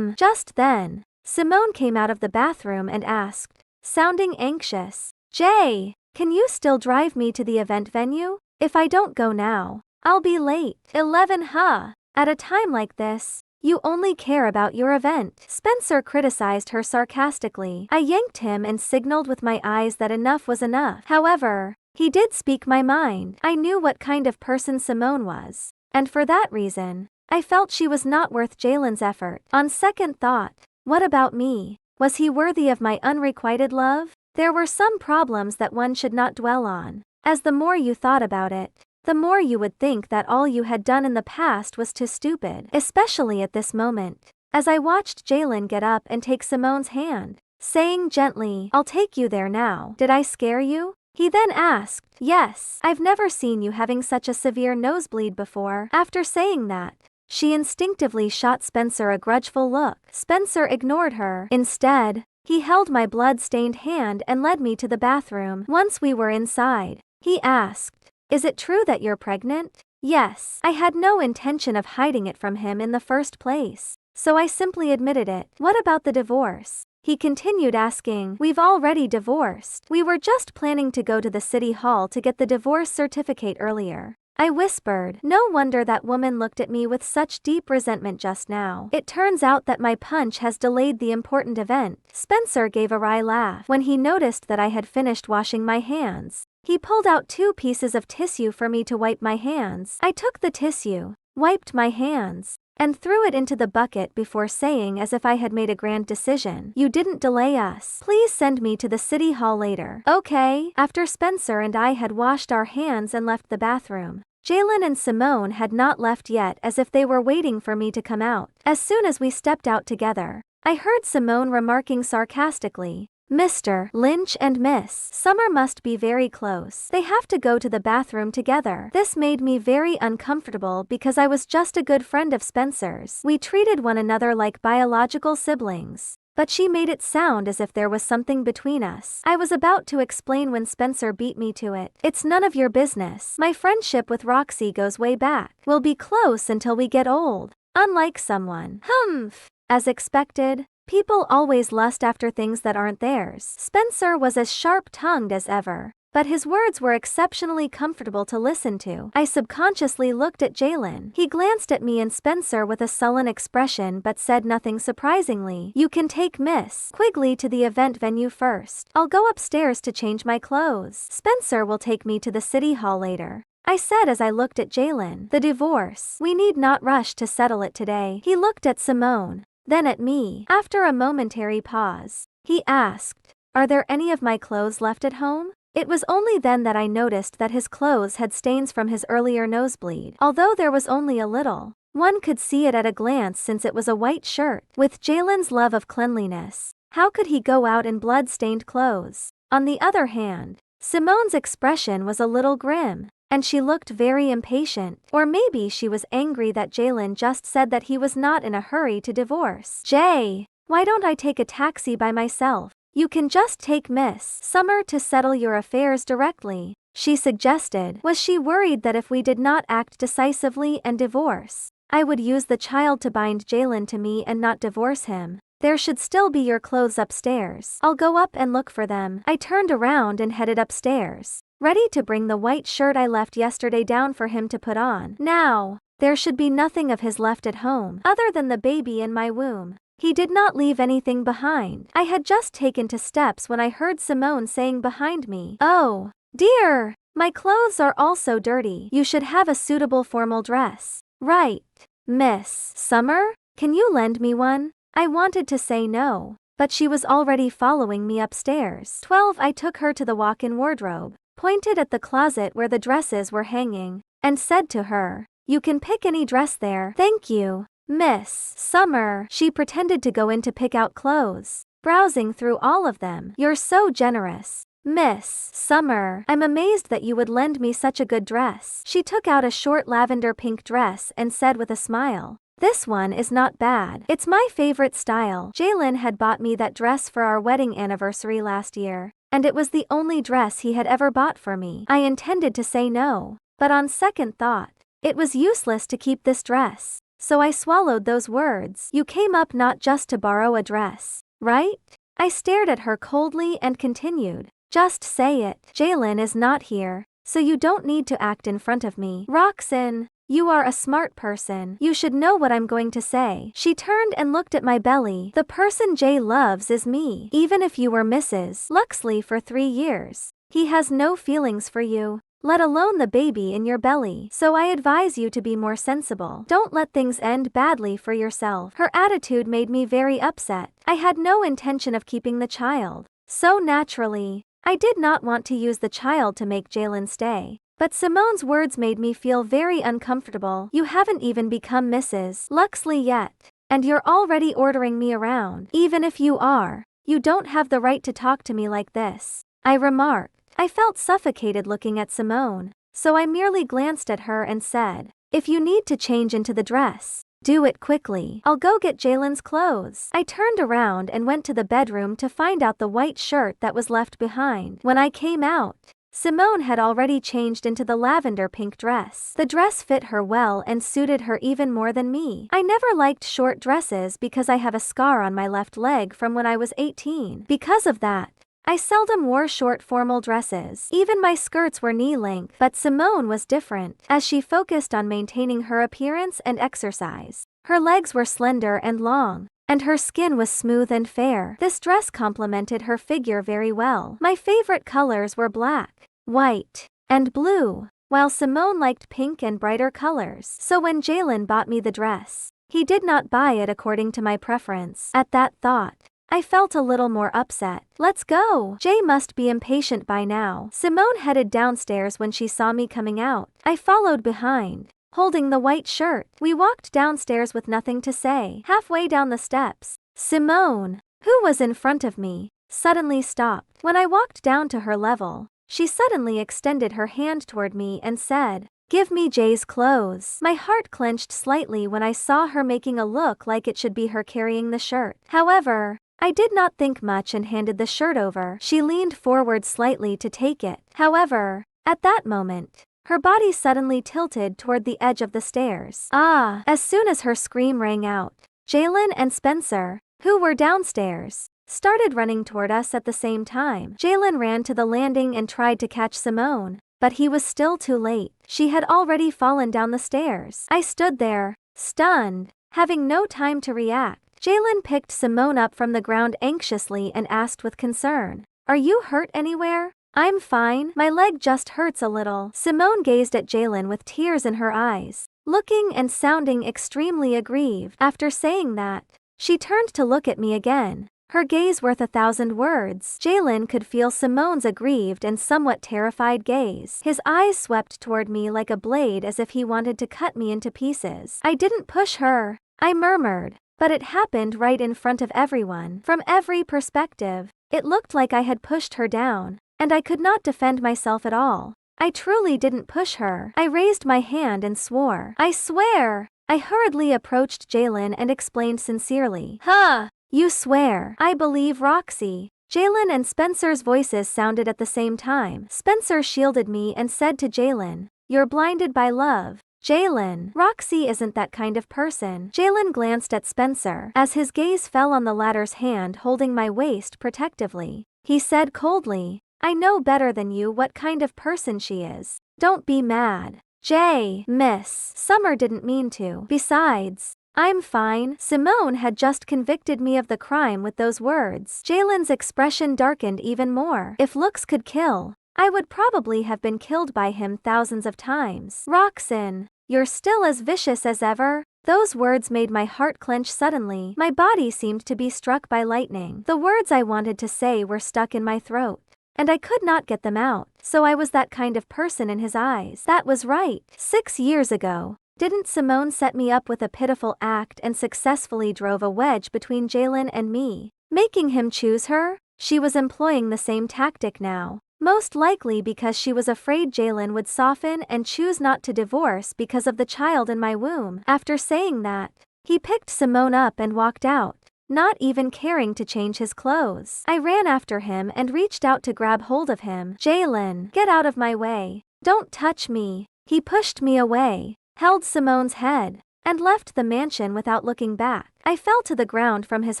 Just then, Simone came out of the bathroom and asked, sounding anxious, "Jay, can you still drive me to the event venue? If I don't go now, I'll be late." 11 Huh? At a time like this, you only care about your event. Spencer criticized her sarcastically. I yanked him and signaled with my eyes that enough was enough. However, he did speak my mind. I knew what kind of person Simone was, and for that reason, I felt she was not worth Jalen's effort. On second thought, what about me? Was he worthy of my unrequited love? There were some problems that one should not dwell on, as the more you thought about it, the more you would think that all you had done in the past was too stupid. Especially at this moment, as I watched Jalen get up and take Simone's hand, saying gently, "I'll take you there now." Did I scare you? He then asked. Yes, I've never seen you having such a severe nosebleed before. After saying that, she instinctively shot Spencer a grudgeful look. Spencer ignored her. Instead, he held my blood-stained hand and led me to the bathroom. Once we were inside, he asked, "Is it true that you're pregnant?" Yes. I had no intention of hiding it from him in the first place, so I simply admitted it. What about the divorce? He continued asking. We've already divorced. We were just planning to go to the city hall to get the divorce certificate earlier. I whispered. No wonder that woman looked at me with such deep resentment just now. It turns out that my punch has delayed the important event. Spencer gave a wry laugh. When he noticed that I had finished washing my hands, he pulled out 2 pieces of tissue for me to wipe my hands. I took the tissue, wiped my hands, and threw it into the bucket before saying as if I had made a grand decision, "You didn't delay us. Please send me to the city hall later." Okay. After Spencer and I had washed our hands and left the bathroom, Jalen and Simone had not left yet, as if they were waiting for me to come out. As soon as we stepped out together, I heard Simone remarking sarcastically, "Mr. Lynch and Miss Summer must be very close. They have to go to the bathroom together." This made me very uncomfortable because I was just a good friend of Spencer's. We treated one another like biological siblings, but she made it sound as if there was something between us. I was about to explain when Spencer beat me to it. "It's none of your business. My friendship with Roxy goes way back. We'll be close until we get old. Unlike someone." Humph. As expected, people always lust after things that aren't theirs. Spencer was as sharp-tongued as ever, but his words were exceptionally comfortable to listen to. I subconsciously looked at Jalen. He glanced at me and Spencer with a sullen expression but said nothing surprisingly. "You can take Miss Quigley to the event venue first. I'll go upstairs to change my clothes. Spencer will take me to the city hall later," I said as I looked at Jalen. "The divorce. We need not rush to settle it today." He looked at Simone, then at me. After a momentary pause, he asked, "Are there any of my clothes left at home?" It was only then that I noticed that his clothes had stains from his earlier nosebleed. Although there was only a little, one could see it at a glance since it was a white shirt. With Jalen's love of cleanliness, how could he go out in blood-stained clothes? On the other hand, Simone's expression was a little grim, and she looked very impatient. Or maybe she was angry that Jalen just said that he was not in a hurry to divorce. "Jay, why don't I take a taxi by myself? You can just take Miss Summer to settle your affairs directly," she suggested. Was she worried that if we did not act decisively and divorce, I would use the child to bind Jalen to me and not divorce him? "There should still be your clothes upstairs. I'll go up and look for them." I turned around and headed upstairs, ready to bring the white shirt I left yesterday down for him to put on. Now, there should be nothing of his left at home, other than the baby in my womb. He did not leave anything behind. I had just taken 2 steps when I heard Simone saying behind me, "Oh, dear, my clothes are also dirty. You should have a suitable formal dress." "Right, Miss Summer? Can you lend me one?" I wanted to say no, but she was already following me upstairs. 12 I took her to the walk-in wardrobe, pointed at the closet where the dresses were hanging, and said to her, "You can pick any dress there." "Thank you, Miss Summer." She pretended to go in to pick out clothes, browsing through all of them. "You're so generous, Miss Summer. I'm amazed that you would lend me such a good dress." She took out a short lavender pink dress and said with a smile, "This one is not bad. It's my favorite style." Jalen had bought me that dress for our wedding anniversary last year, and it was the only dress he had ever bought for me. I intended to say no, but on second thought, it was useless to keep this dress, so I swallowed those words. "You came up not just to borrow a dress, right?" I stared at her coldly and continued, "Just say it. Jalen is not here, so you don't need to act in front of me." "Roxanne, you are a smart person. You should know what I'm going to say." She turned and looked at my belly. "The person Jay loves is me. Even if you were Mrs. Luxley for 3 years, he has no feelings for you, let alone the baby in your belly. So I advise you to be more sensible. Don't let things end badly for yourself." Her attitude made me very upset. I had no intention of keeping the child, so naturally, I did not want to use the child to make Jalen stay. But Simone's words made me feel very uncomfortable. "You haven't even become Mrs. Luxley yet, and you're already ordering me around. Even if you are, you don't have the right to talk to me like this," I remarked. I felt suffocated looking at Simone, so I merely glanced at her and said, "If you need to change into the dress, do it quickly. I'll go get Jalen's clothes." I turned around and went to the bedroom to find out the white shirt that was left behind. When I came out, Simone had already changed into the lavender pink dress. The dress fit her well and suited her even more than me. I never liked short dresses because I have a scar on my left leg from when I was 18. Because of that, I seldom wore short formal dresses. Even my skirts were knee-length. But Simone was different, as she focused on maintaining her appearance and exercise. Her legs were slender and long, and her skin was smooth and fair. This dress complemented her figure very well. My favorite colors were black, white, and blue, while Simone liked pink and brighter colors. So when Jalen bought me the dress, he did not buy it according to my preference. At that thought, I felt a little more upset. "Let's go." Jay must be impatient by now. Simone headed downstairs when she saw me coming out. I followed behind, holding the white shirt. We walked downstairs with nothing to say. Halfway down the steps, Simone, who was in front of me, suddenly stopped. When I walked down to her level, she suddenly extended her hand toward me and said, "Give me Jay's clothes." My heart clenched slightly when I saw her making a look like it should be her carrying the shirt. However, I did not think much and handed the shirt over. She leaned forward slightly to take it. However, at that moment, her body suddenly tilted toward the edge of the stairs. Ah! As soon as her scream rang out, Jalen and Spencer, who were downstairs, started running toward us at the same time. Jalen ran to the landing and tried to catch Simone, but he was still too late. She had already fallen down the stairs. I stood there, stunned, having no time to react. Jalen picked Simone up from the ground anxiously and asked with concern, "Are you hurt anywhere?" "I'm fine. My leg just hurts a little." Simone gazed at Jalen with tears in her eyes, looking and sounding extremely aggrieved. After saying that, she turned to look at me again, her gaze worth 1,000 words. Jalen could feel Simone's aggrieved and somewhat terrified gaze. His eyes swept toward me like a blade as if he wanted to cut me into pieces. "I didn't push her," I murmured. But it happened right in front of everyone. From every perspective, it looked like I had pushed her down, and I could not defend myself at all. I truly didn't push her. I raised my hand and swore. "I swear." I hurriedly approached Jalen and explained sincerely. "Huh! You swear." "I believe Roxy." Jalen and Spencer's voices sounded at the same time. Spencer shielded me and said to Jalen, "You're blinded by love, Jalen. Roxy isn't that kind of person." Jalen glanced at Spencer as his gaze fell on the latter's hand holding my waist protectively. He said coldly, "I know better than you what kind of person she is. Don't be mad, Jay." Miss Summer didn't mean to. Besides, I'm fine. Simone had just convicted me of the crime with those words. Jalen's expression darkened even more. If looks could kill, I would probably have been killed by him thousands of times. Roxanne, you're still as vicious as ever? Those words made my heart clench suddenly. My body seemed to be struck by lightning. The words I wanted to say were stuck in my throat, and I could not get them out. So I was that kind of person in his eyes. That was right. 6 years ago, didn't Simone set me up with a pitiful act and successfully drove a wedge between Jalen and me, making him choose her? She was employing the same tactic now, most likely because she was afraid Jalen would soften and choose not to divorce because of the child in my womb. After saying that, he picked Simone up and walked out, not even caring to change his clothes. I ran after him and reached out to grab hold of him. Jalen, get out of my way. Don't touch me. He pushed me away, held Simone's head, and left the mansion without looking back. I fell to the ground from his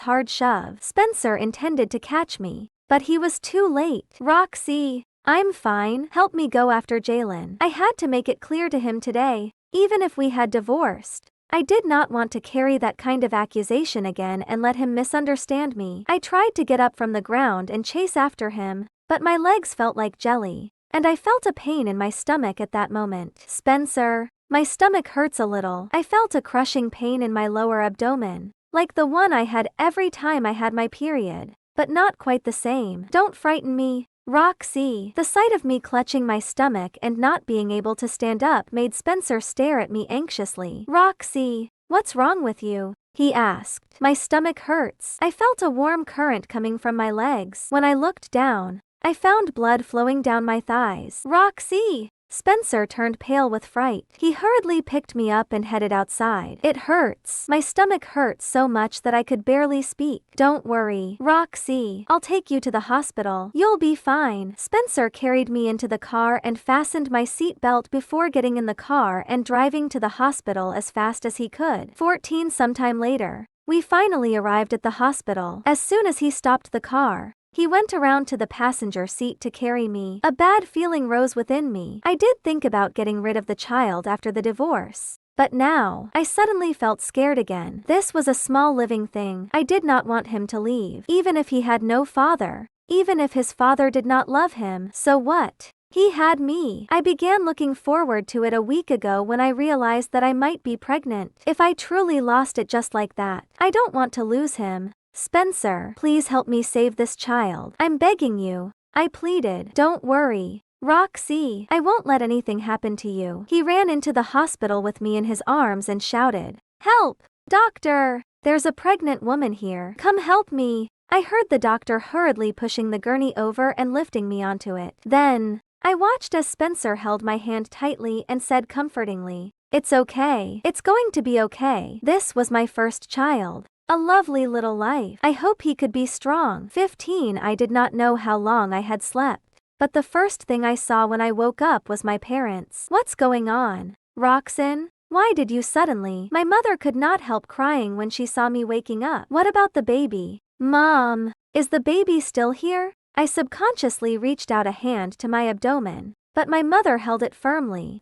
hard shove. Spencer intended to catch me, but he was too late. Roxy, I'm fine. Help me go after Jalen. I had to make it clear to him today, even if we had divorced, I did not want to carry that kind of accusation again and let him misunderstand me. I tried to get up from the ground and chase after him, but my legs felt like jelly, and I felt a pain in my stomach at that moment. Spencer, my stomach hurts a little. I felt a crushing pain in my lower abdomen, like the one I had every time I had my period, but not quite the same. Don't frighten me, Roxy. The sight of me clutching my stomach and not being able to stand up made Spencer stare at me anxiously. Roxy, what's wrong with you? He asked. My stomach hurts. I felt a warm current coming from my legs. When I looked down, I found blood flowing down my thighs. Roxy! Spencer turned pale with fright. He hurriedly picked me up and headed outside. It hurts. My stomach hurts so much that I could barely speak. Don't worry, Roxy. I'll take you to the hospital. You'll be fine. Spencer carried me into the car and fastened my seat belt before getting in the car and driving to the hospital as fast as he could. 14 sometime later, we finally arrived at the hospital. As soon as he stopped the car, he went around to the passenger seat to carry me. A bad feeling rose within me. I did think about getting rid of the child after the divorce, but now, I suddenly felt scared again. This was a small living thing. I did not want him to leave, even if he had no father, even if his father did not love him. So what? He had me. I began looking forward to it a week ago when I realized that I might be pregnant. If I truly lost it just like that, I don't want to lose him. Spencer, please help me save this child. I'm begging you, I pleaded. Don't worry, Roxy, I won't let anything happen to you. He ran into the hospital with me in his arms and shouted, "Help! Doctor! There's a pregnant woman here. Come help me!" I heard the doctor hurriedly pushing the gurney over and lifting me onto it. Then, I watched as Spencer held my hand tightly and said comfortingly, "It's okay. It's going to be okay. This was my first child. A lovely little life. I hope he could be strong." 15 I did not know how long I had slept, but the first thing I saw when I woke up was my parents. What's going on? Roxanne? Why did you suddenly? My mother could not help crying when she saw me waking up. What about the baby? Mom, is the baby still here? I subconsciously reached out a hand to my abdomen, but my mother held it firmly.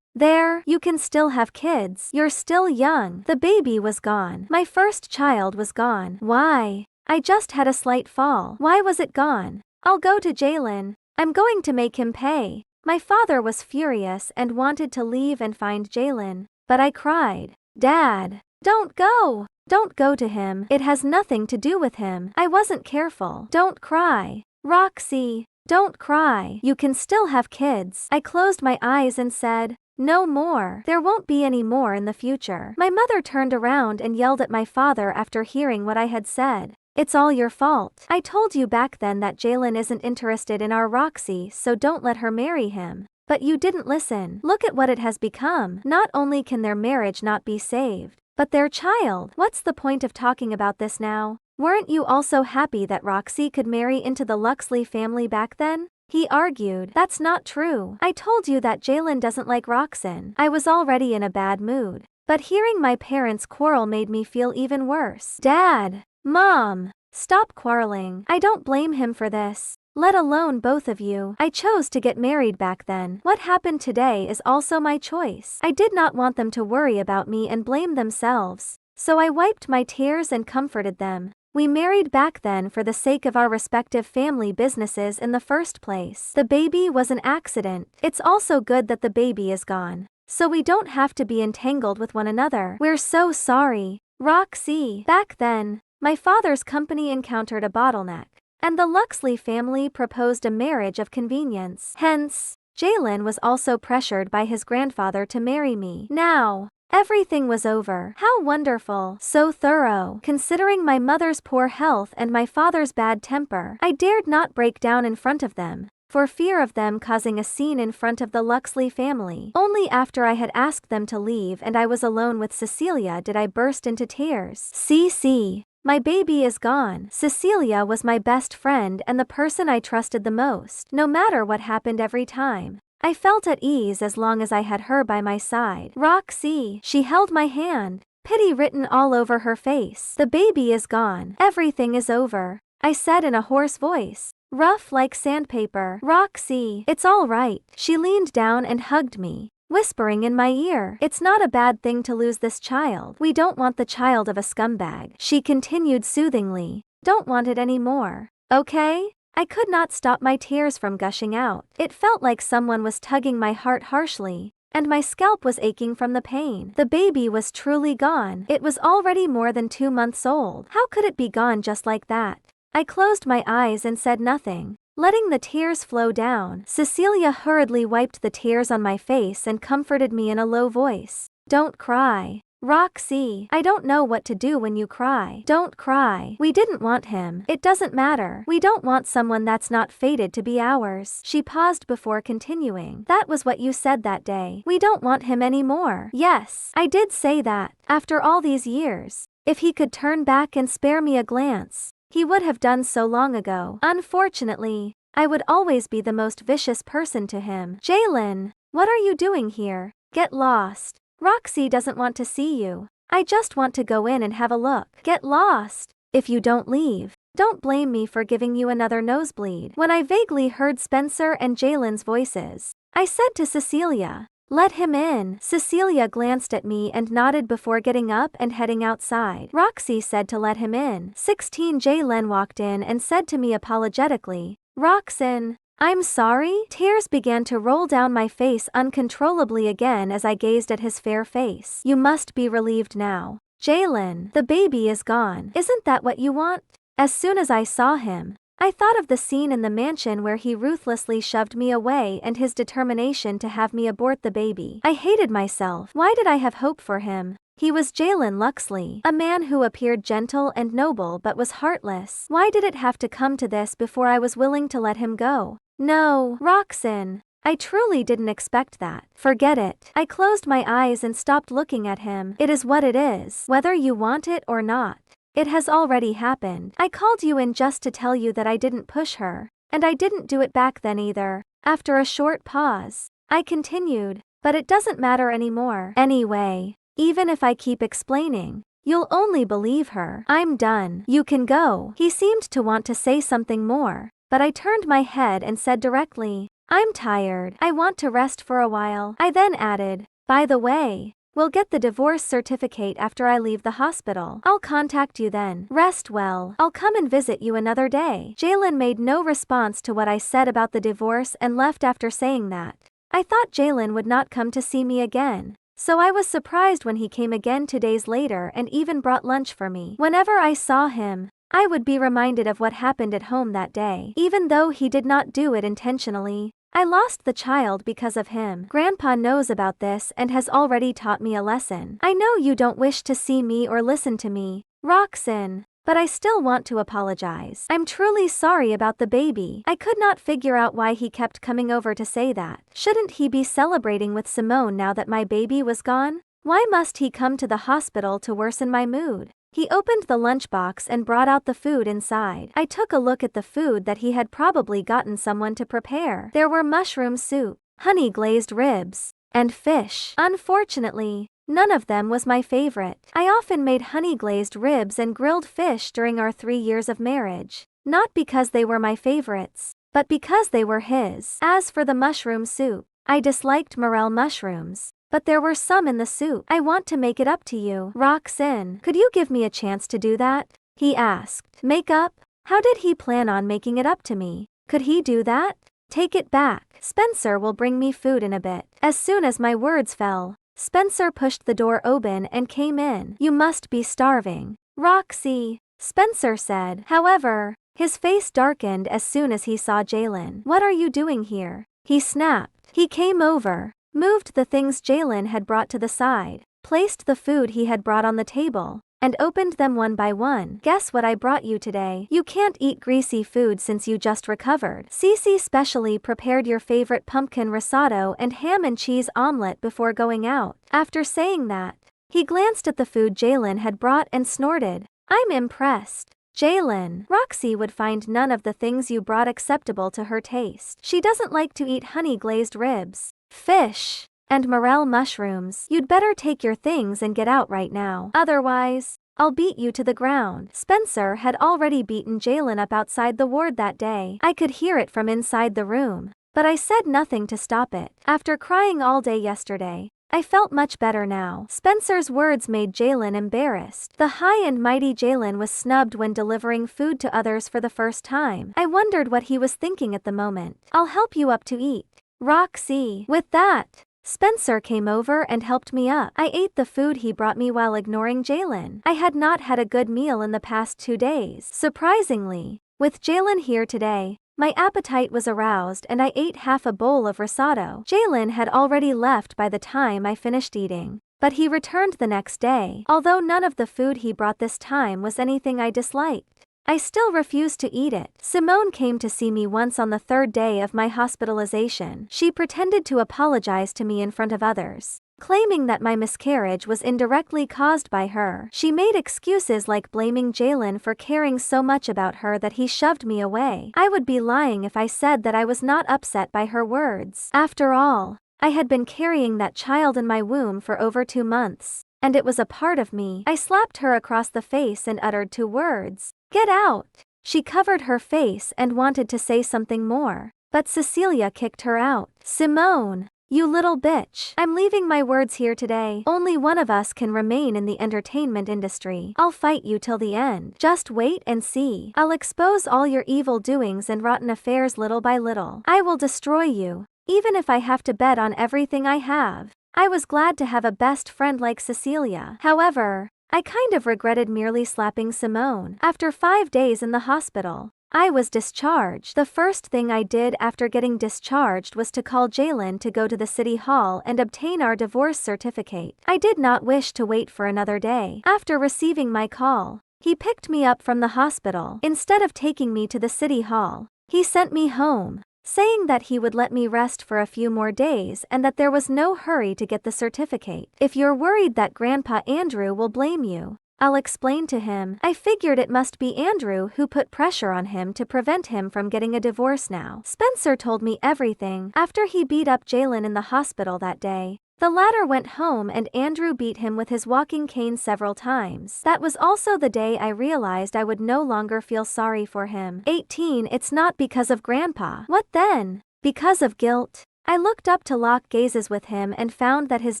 There, you can still have kids. You're still young. The baby was gone. My first child was gone. Why? I just had a slight fall. Why was it gone? I'll go to Jalen. I'm going to make him pay. My father was furious and wanted to leave and find Jalen, but I cried, "Dad, don't go. Don't go to him. It has nothing to do with him. I wasn't careful. Don't cry. Roxy, don't cry. You can still have kids." I closed my eyes and said, "No more. There won't be any more in the future." My mother turned around and yelled at my father after hearing what I had said. "It's all your fault. I told you back then that Jalen isn't interested in our Roxy, so don't let her marry him. But you didn't listen. Look at what it has become. Not only can their marriage not be saved, but their child. What's the point of talking about this now? Weren't you also happy that Roxy could marry into the Luxley family back then?" He argued. "That's not true. I told you that Jalen doesn't like Roxanne." I was already in a bad mood, but hearing my parents quarrel made me feel even worse. "Dad, Mom, stop quarreling. I don't blame him for this. let alone both of you. I chose to get married back then. What happened today is also my choice. I did not want them to worry about me and blame themselves. So I wiped my tears and comforted them. We married back then for the sake of our respective family businesses in the first place. The baby was an accident. It's also good that the baby is gone, so we don't have to be entangled with one another. We're so sorry, Roxy. Back then, my father's company encountered a bottleneck, and the Luxley family proposed a marriage of convenience. Hence, Jalen was also pressured by his grandfather to marry me. Now, everything was over. How wonderful. So thorough. Considering my mother's poor health and my father's bad temper, I dared not break down in front of them, for fear of them causing a scene in front of the Luxley family. Only after I had asked them to leave and I was alone with Cecilia did I burst into tears. Cece, my baby is gone. Cecilia was my best friend and the person I trusted the most. No matter what happened every time, I felt at ease as long as I had her by my side. Roxy, she held my hand, pity written all over her face. The baby is gone. Everything is over, I said in a hoarse voice, rough like sandpaper. Roxy, it's all right. She leaned down and hugged me, whispering in my ear, it's not a bad thing to lose this child. We don't want the child of a scumbag. She continued soothingly, don't want it anymore, okay? I could not stop my tears from gushing out. It felt like someone was tugging my heart harshly, and my scalp was aching from the pain. The baby was truly gone. It was already more than 2 months old. How could it be gone just like that? I closed my eyes and said nothing, letting the tears flow down. Cecilia hurriedly wiped the tears on my face and comforted me in a low voice. Don't cry, Roxy. I don't know what to do when you cry. Don't cry. We didn't want him. It doesn't matter. We don't want someone that's not fated to be ours. She paused before continuing. That was what you said that day. We don't want him anymore. Yes, I did say that. After all these years, if he could turn back and spare me a glance, he would have done so long ago. Unfortunately, I would always be the most vicious person to him. Jalen, what are you doing here? Get lost. Roxy doesn't want to see you. I just want to go in and have a look. Get lost. If you don't leave, don't blame me for giving you another nosebleed. When I vaguely heard Spencer and Jalen's voices, I said to Cecilia, let him in. Cecilia glanced at me and nodded before getting up and heading outside. Roxy said to let him in. 16 Jalen walked in and said to me apologetically, Roxanne, I'm sorry? Tears began to roll down my face uncontrollably again as I gazed at his fair face. You must be relieved now, Jalen. The baby is gone. Isn't that what you want? As soon as I saw him, I thought of the scene in the mansion where he ruthlessly shoved me away and his determination to have me abort the baby. I hated myself. Why did I have hope for him? He was Jalen Luxley, a man who appeared gentle and noble but was heartless. Why did it have to come to this before I was willing to let him go? No, Roxanne, I truly didn't expect that. Forget it. I closed my eyes and stopped looking at him. It is what it is. Whether you want it or not, it has already happened. I called you in just to tell you that I didn't push her, and I didn't do it back then either. After a short pause, I continued, but it doesn't matter anymore. Anyway, even if I keep explaining, you'll only believe her. I'm done. You can go. He seemed to want to say something more, but I turned my head and said directly, I'm tired. I want to rest for a while. I then added, by the way, we'll get the divorce certificate after I leave the hospital. I'll contact you then. Rest well. I'll come and visit you another day. Jalen made no response to what I said about the divorce and left after saying that. I thought Jalen would not come to see me again, so I was surprised when he came again 2 days later and even brought lunch for me. Whenever I saw him, I would be reminded of what happened at home that day. Even though he did not do it intentionally, I lost the child because of him. Grandpa knows about this and has already taught me a lesson. I know you don't wish to see me or listen to me, Roxanne, but I still want to apologize. I'm truly sorry about the baby. I could not figure out why he kept coming over to say that. Shouldn't he be celebrating with Simone now that my baby was gone? Why must he come to the hospital to worsen my mood? He opened the lunchbox and brought out the food inside. I took a look at the food that he had probably gotten someone to prepare. There were mushroom soup, honey-glazed ribs, and fish. Unfortunately, none of them was my favorite. I often made honey-glazed ribs and grilled fish during our 3 years of marriage, not because they were my favorites, but because they were his. As for the mushroom soup, I disliked morel mushrooms, but there were some in the soup. I want to make it up to you. Rocks in. Could you give me a chance to do that? He asked. Make up? How did he plan on making it up to me? Could he do that? Take it back. Spencer will bring me food in a bit. As soon as my words fell, Spencer pushed the door open and came in. You must be starving. Roxy, Spencer said. However, his face darkened as soon as he saw Jalen. What are you doing here? He snapped. He came over, moved the things Jalen had brought to the side, placed the food he had brought on the table, and opened them one by one. Guess what I brought you today? You can't eat greasy food since you just recovered. Cece specially prepared your favorite pumpkin risotto and ham and cheese omelet before going out. After saying that, he glanced at the food Jalen had brought and snorted. I'm impressed. Jalen, Roxy would find none of the things you brought acceptable to her taste. She doesn't like to eat honey-glazed ribs, fish, and morel mushrooms. You'd better take your things and get out right now. Otherwise, I'll beat you to the ground. Spencer had already beaten Jalen up outside the ward that day. I could hear it from inside the room, but I said nothing to stop it. After crying all day yesterday, I felt much better now. Spencer's words made Jalen embarrassed. The high and mighty Jalen was snubbed when delivering food to others for the first time. I wondered what he was thinking at the moment. I'll help you up to eat. Roxy. With that, Spencer came over and helped me up. I ate the food he brought me while ignoring Jalen. I had not had a good meal in the past 2 days. Surprisingly, with Jalen here today, my appetite was aroused and I ate half a bowl of risotto. Jalen had already left by the time I finished eating, but he returned the next day. Although none of the food he brought this time was anything I disliked, I still refused to eat it. Simone came to see me once on the 3rd day of my hospitalization. She pretended to apologize to me in front of others, claiming that my miscarriage was indirectly caused by her. She made excuses like blaming Jalen for caring so much about her that he shoved me away. I would be lying if I said that I was not upset by her words. After all, I had been carrying that child in my womb for over 2 months, and it was a part of me. I slapped her across the face and uttered 2 words. Get out! She covered her face and wanted to say something more, but Cecilia kicked her out. Simone, you little bitch. I'm leaving my words here today. Only one of us can remain in the entertainment industry. I'll fight you till the end. Just wait and see. I'll expose all your evil doings and rotten affairs little by little. I will destroy you, even if I have to bet on everything I have. I was glad to have a best friend like Cecilia. However, I kind of regretted merely slapping Simone. After 5 days in the hospital, I was discharged. The first thing I did after getting discharged was to call Jalen to go to the city hall and obtain our divorce certificate. I did not wish to wait for another day. After receiving my call, he picked me up from the hospital. Instead of taking me to the city hall, he sent me home, saying that he would let me rest for a few more days and that there was no hurry to get the certificate. If you're worried that Grandpa Andrew will blame you, I'll explain to him. I figured it must be Andrew who put pressure on him to prevent him from getting a divorce now. Spencer told me everything. After he beat up Jalen in the hospital that day, the latter went home and Andrew beat him with his walking cane several times. That was also the day I realized I would no longer feel sorry for him. 18. It's not because of Grandpa. What then? Because of guilt. I looked up to lock gazes with him and found that his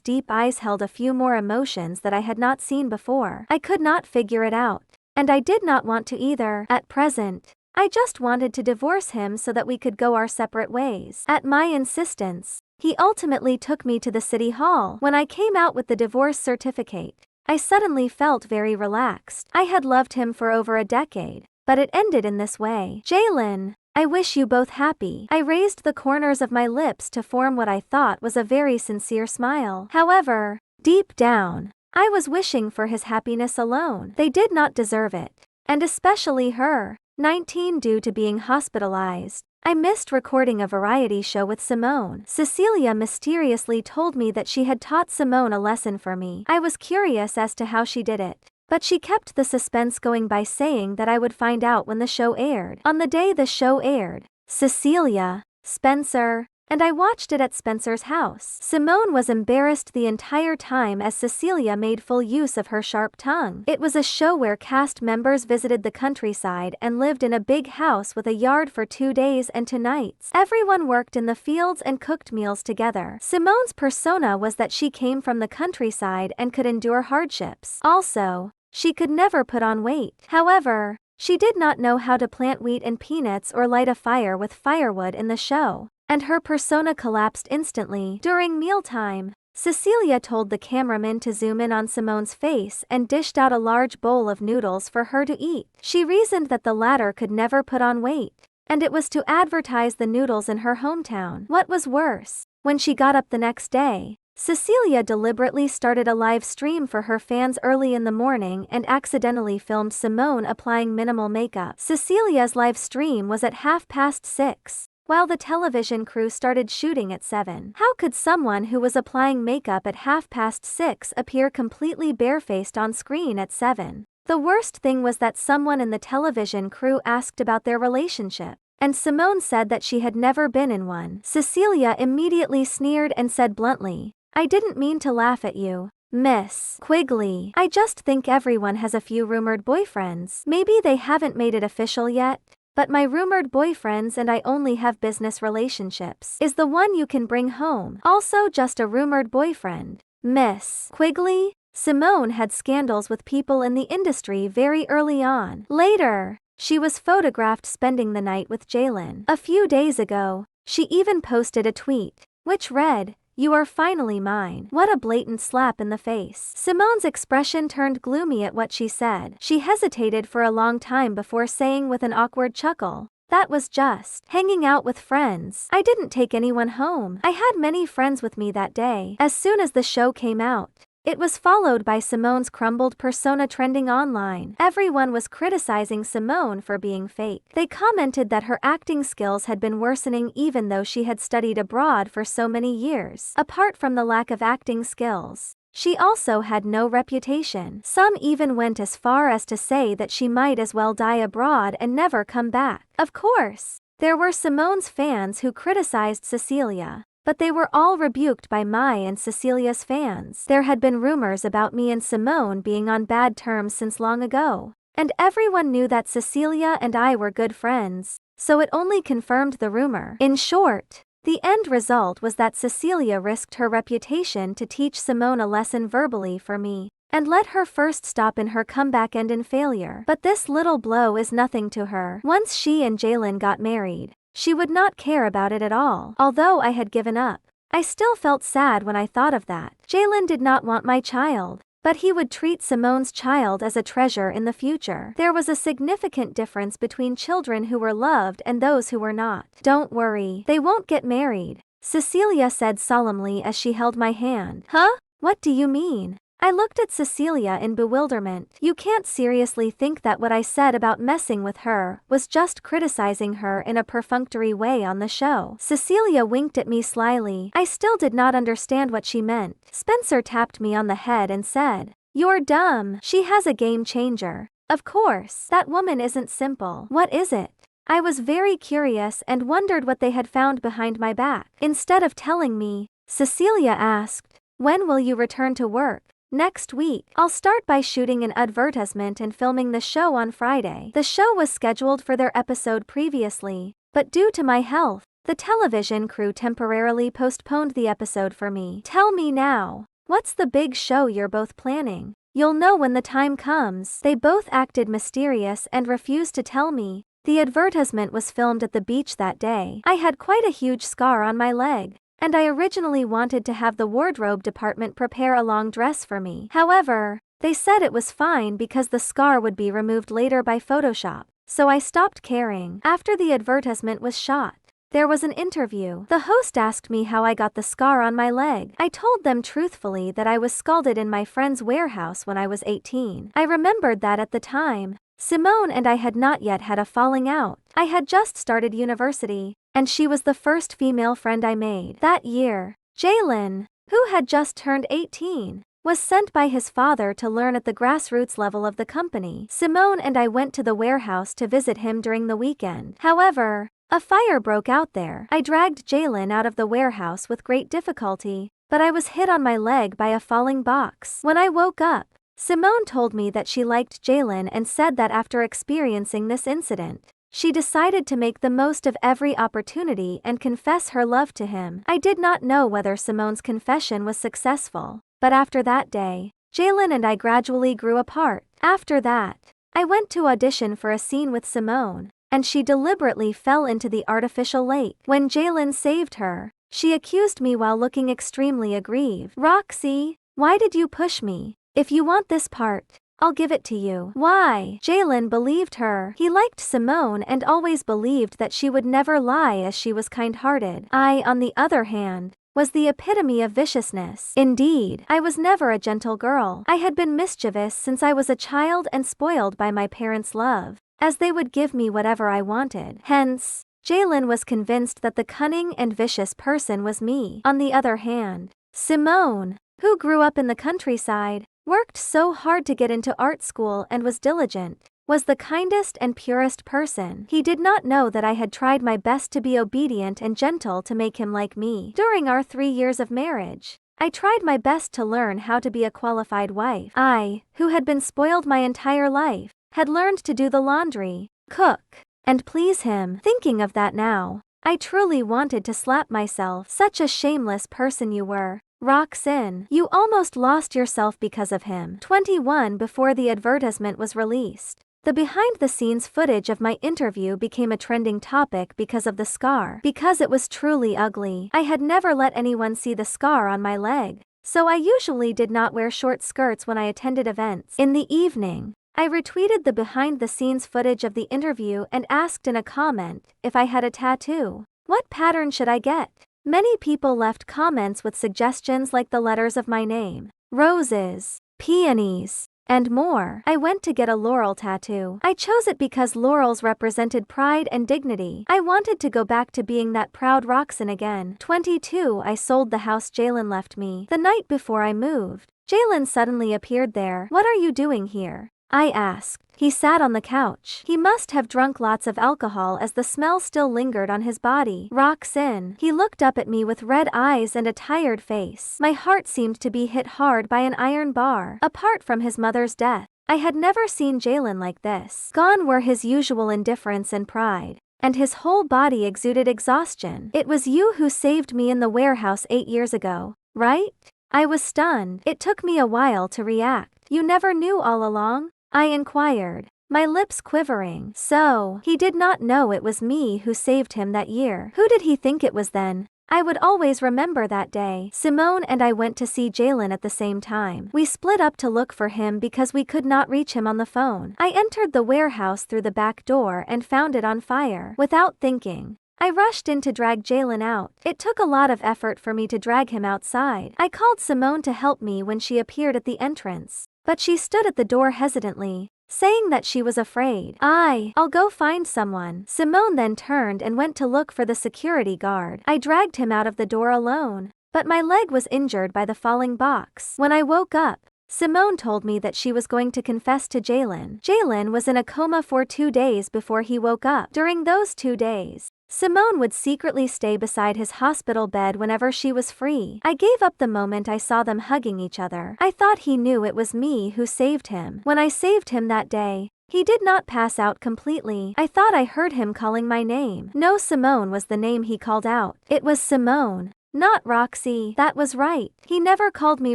deep eyes held a few more emotions that I had not seen before. I could not figure it out, and I did not want to either. At present, I just wanted to divorce him so that we could go our separate ways. At my insistence, he ultimately took me to the city hall. When I came out with the divorce certificate, I suddenly felt very relaxed. I had loved him for over a decade, but it ended in this way. Jalen, I wish you both happy. I raised the corners of my lips to form what I thought was a very sincere smile. However, deep down, I was wishing for his happiness alone. They did not deserve it, and especially her. 19. Due to being hospitalized, I missed recording a variety show with Simone. Cecilia mysteriously told me that she had taught Simone a lesson for me. I was curious as to how she did it, but she kept the suspense going by saying that I would find out when the show aired. On the day the show aired, Cecilia, Spencer, and I watched it at Spencer's house. Simone was embarrassed the entire time as Cecilia made full use of her sharp tongue. It was a show where cast members visited the countryside and lived in a big house with a yard for 2 days and 2 nights. Everyone worked in the fields and cooked meals together. Simone's persona was that she came from the countryside and could endure hardships. Also, she could never put on weight. However, she did not know how to plant wheat and peanuts or light a fire with firewood in the show, and her persona collapsed instantly. During mealtime, Cecilia told the cameraman to zoom in on Simone's face and dished out a large bowl of noodles for her to eat. She reasoned that the latter could never put on weight, and it was to advertise the noodles in her hometown. What was worse, when she got up the next day, Cecilia deliberately started a live stream for her fans early in the morning and accidentally filmed Simone applying minimal makeup. Cecilia's live stream was at 6:30, while the television crew started shooting at 7. How could someone who was applying makeup at 6:30 appear completely barefaced on screen at 7? The worst thing was that someone in the television crew asked about their relationship, and Simone said that she had never been in one. Cecilia immediately sneered and said bluntly, "I didn't mean to laugh at you, Miss Quigley. I just think everyone has a few rumored boyfriends. Maybe they haven't made it official yet, but my rumored boyfriends and I only have business relationships. Is the one you can bring home also just a rumored boyfriend, Miss Quigley?" Simone had scandals with people in the industry very early on. Later, she was photographed spending the night with Jalen. A few days ago, she even posted a tweet, which read, "You are finally mine." What a blatant slap in the face. Simone's expression turned gloomy at what she said. She hesitated for a long time before saying with an awkward chuckle, "That was just hanging out with friends. I didn't take anyone home. I had many friends with me that day." As soon as the show came out, it was followed by Simone's crumbled persona trending online. Everyone was criticizing Simone for being fake. They commented that her acting skills had been worsening even though she had studied abroad for so many years. Apart from the lack of acting skills, she also had no reputation. Some even went as far as to say that she might as well die abroad and never come back. Of course, there were Simone's fans who criticized Cecilia, but they were all rebuked by my and Cecilia's fans. There had been rumors about me and Simone being on bad terms since long ago, and everyone knew that Cecilia and I were good friends, so it only confirmed the rumor. In short, the end result was that Cecilia risked her reputation to teach Simone a lesson verbally for me, and let her first stop in her comeback end in failure. But this little blow is nothing to her. Once she and Jalen got married, she would not care about it at all. Although I had given up, I still felt sad when I thought of that. Jalen did not want my child, but he would treat Simone's child as a treasure in the future. There was a significant difference between children who were loved and those who were not. "Don't worry, they won't get married," Cecilia said solemnly as she held my hand. "Huh? What do you mean?" I looked at Cecilia in bewilderment. "You can't seriously think that what I said about messing with her was just criticizing her in a perfunctory way on the show?" Cecilia winked at me slyly. I still did not understand what she meant. Spencer tapped me on the head and said, "You're dumb. She has a game changer. Of course, that woman isn't simple." "What is it?" I was very curious and wondered what they had found behind my back. Instead of telling me, Cecilia asked, "When will you return to work?" "Next week. I'll start by shooting an advertisement and filming the show on Friday." The show was scheduled for their episode previously, but due to my health, the television crew temporarily postponed the episode for me. "Tell me now, what's the big show you're both planning?" "You'll know when the time comes." They both acted mysterious and refused to tell me. The advertisement was filmed at the beach that day. I had quite a huge scar on my leg, and I originally wanted to have the wardrobe department prepare a long dress for me. However, they said it was fine because the scar would be removed later by Photoshop, so I stopped caring. After the advertisement was shot, there was an interview. The host asked me how I got the scar on my leg. I told them truthfully that I was scalded in my friend's warehouse when I was 18. I remembered that at the time, Simone and I had not yet had a falling out. I had just started university, and she was the first female friend I made. That year, Jalen, who had just turned 18, was sent by his father to learn at the grassroots level of the company. Simone and I went to the warehouse to visit him during the weekend. However, A fire broke out there. I dragged Jalen out of the warehouse with great difficulty, but I was hit on my leg by a falling box. When I woke up, Simone told me that she liked Jalen and said that after experiencing this incident, she decided to make the most of every opportunity and confess her love to him. I did not know whether Simone's confession was successful, but after that day, Jalen and I gradually grew apart. After that, I went to audition for a scene with Simone, and she deliberately fell into the artificial lake. When Jalen saved her, she accused me while looking extremely aggrieved. "Roxy, why did you push me? If you want this part, I'll give it to you." Why? Jalen believed her. He liked Simone and always believed that she would never lie as she was kind-hearted. I, on the other hand, was the epitome of viciousness. Indeed, I was never a gentle girl. I had been mischievous since I was a child and spoiled by my parents' love, as they would give me whatever I wanted. Hence, Jalen was convinced that the cunning and vicious person was me. On the other hand, Simone, who grew up in the countryside, worked so hard to get into art school and was diligent, was the kindest and purest person. He did not know that I had tried my best to be obedient and gentle to make him like me. During our 3 years of marriage, I tried my best to learn how to be a qualified wife. I, who had been spoiled my entire life, had learned to do the laundry, cook, and please him. Thinking of that now, I truly wanted to slap myself. Such a shameless person you were, Roxanne. You almost lost yourself because of him. 21 Before the advertisement was released, the behind-the-scenes footage of my interview became a trending topic because of the scar. Because it was truly ugly. I had never let anyone see the scar on my leg, so I usually did not wear short skirts when I attended events. In the evening, I retweeted the behind-the-scenes footage of the interview and asked in a comment if I had a tattoo. What pattern should I get? Many people left comments with suggestions like the letters of my name, roses, peonies, and more. I went to get a laurel tattoo. I chose it because laurels represented pride and dignity. I wanted to go back to being that proud Roxanne again. 22 I sold the house Jalen left me. The night before I moved, Jalen suddenly appeared there. "What are you doing here?" I asked. He sat on the couch. He must have drunk lots of alcohol as the smell still lingered on his body. Roxanne. He looked up at me with red eyes and a tired face. My heart seemed to be hit hard by an iron bar. Apart from his mother's death, I had never seen Jalen like this. Gone were his usual indifference and pride, and his whole body exuded exhaustion. "It was you who saved me in the warehouse 8 years ago, right?" I was stunned. It took me a while to react. "You never knew all along?" I inquired, my lips quivering. So, he did not know it was me who saved him that year. Who did he think it was then? I would always remember that day. Simone and I went to see Jalen at the same time. We split up to look for him because we could not reach him on the phone. I entered the warehouse through the back door and found it on fire. Without thinking, I rushed in to drag Jalen out. It took a lot of effort for me to drag him outside. I called Simone to help me when she appeared at the entrance, but she stood at the door hesitantly, saying that she was afraid. I'll go find someone." Simone then turned and went to look for the security guard. I dragged him out of the door alone, but my leg was injured by the falling box. When I woke up, Simone told me that she was going to confess to Jalen. Jalen was in a coma for 2 days before he woke up. During those 2 days, Simone would secretly stay beside his hospital bed whenever she was free. I gave up the moment I saw them hugging each other. I thought he knew it was me who saved him. When I saved him that day, he did not pass out completely. I thought I heard him calling my name. No, Simone was the name he called out. It was Simone, not Roxy. That was right. He never called me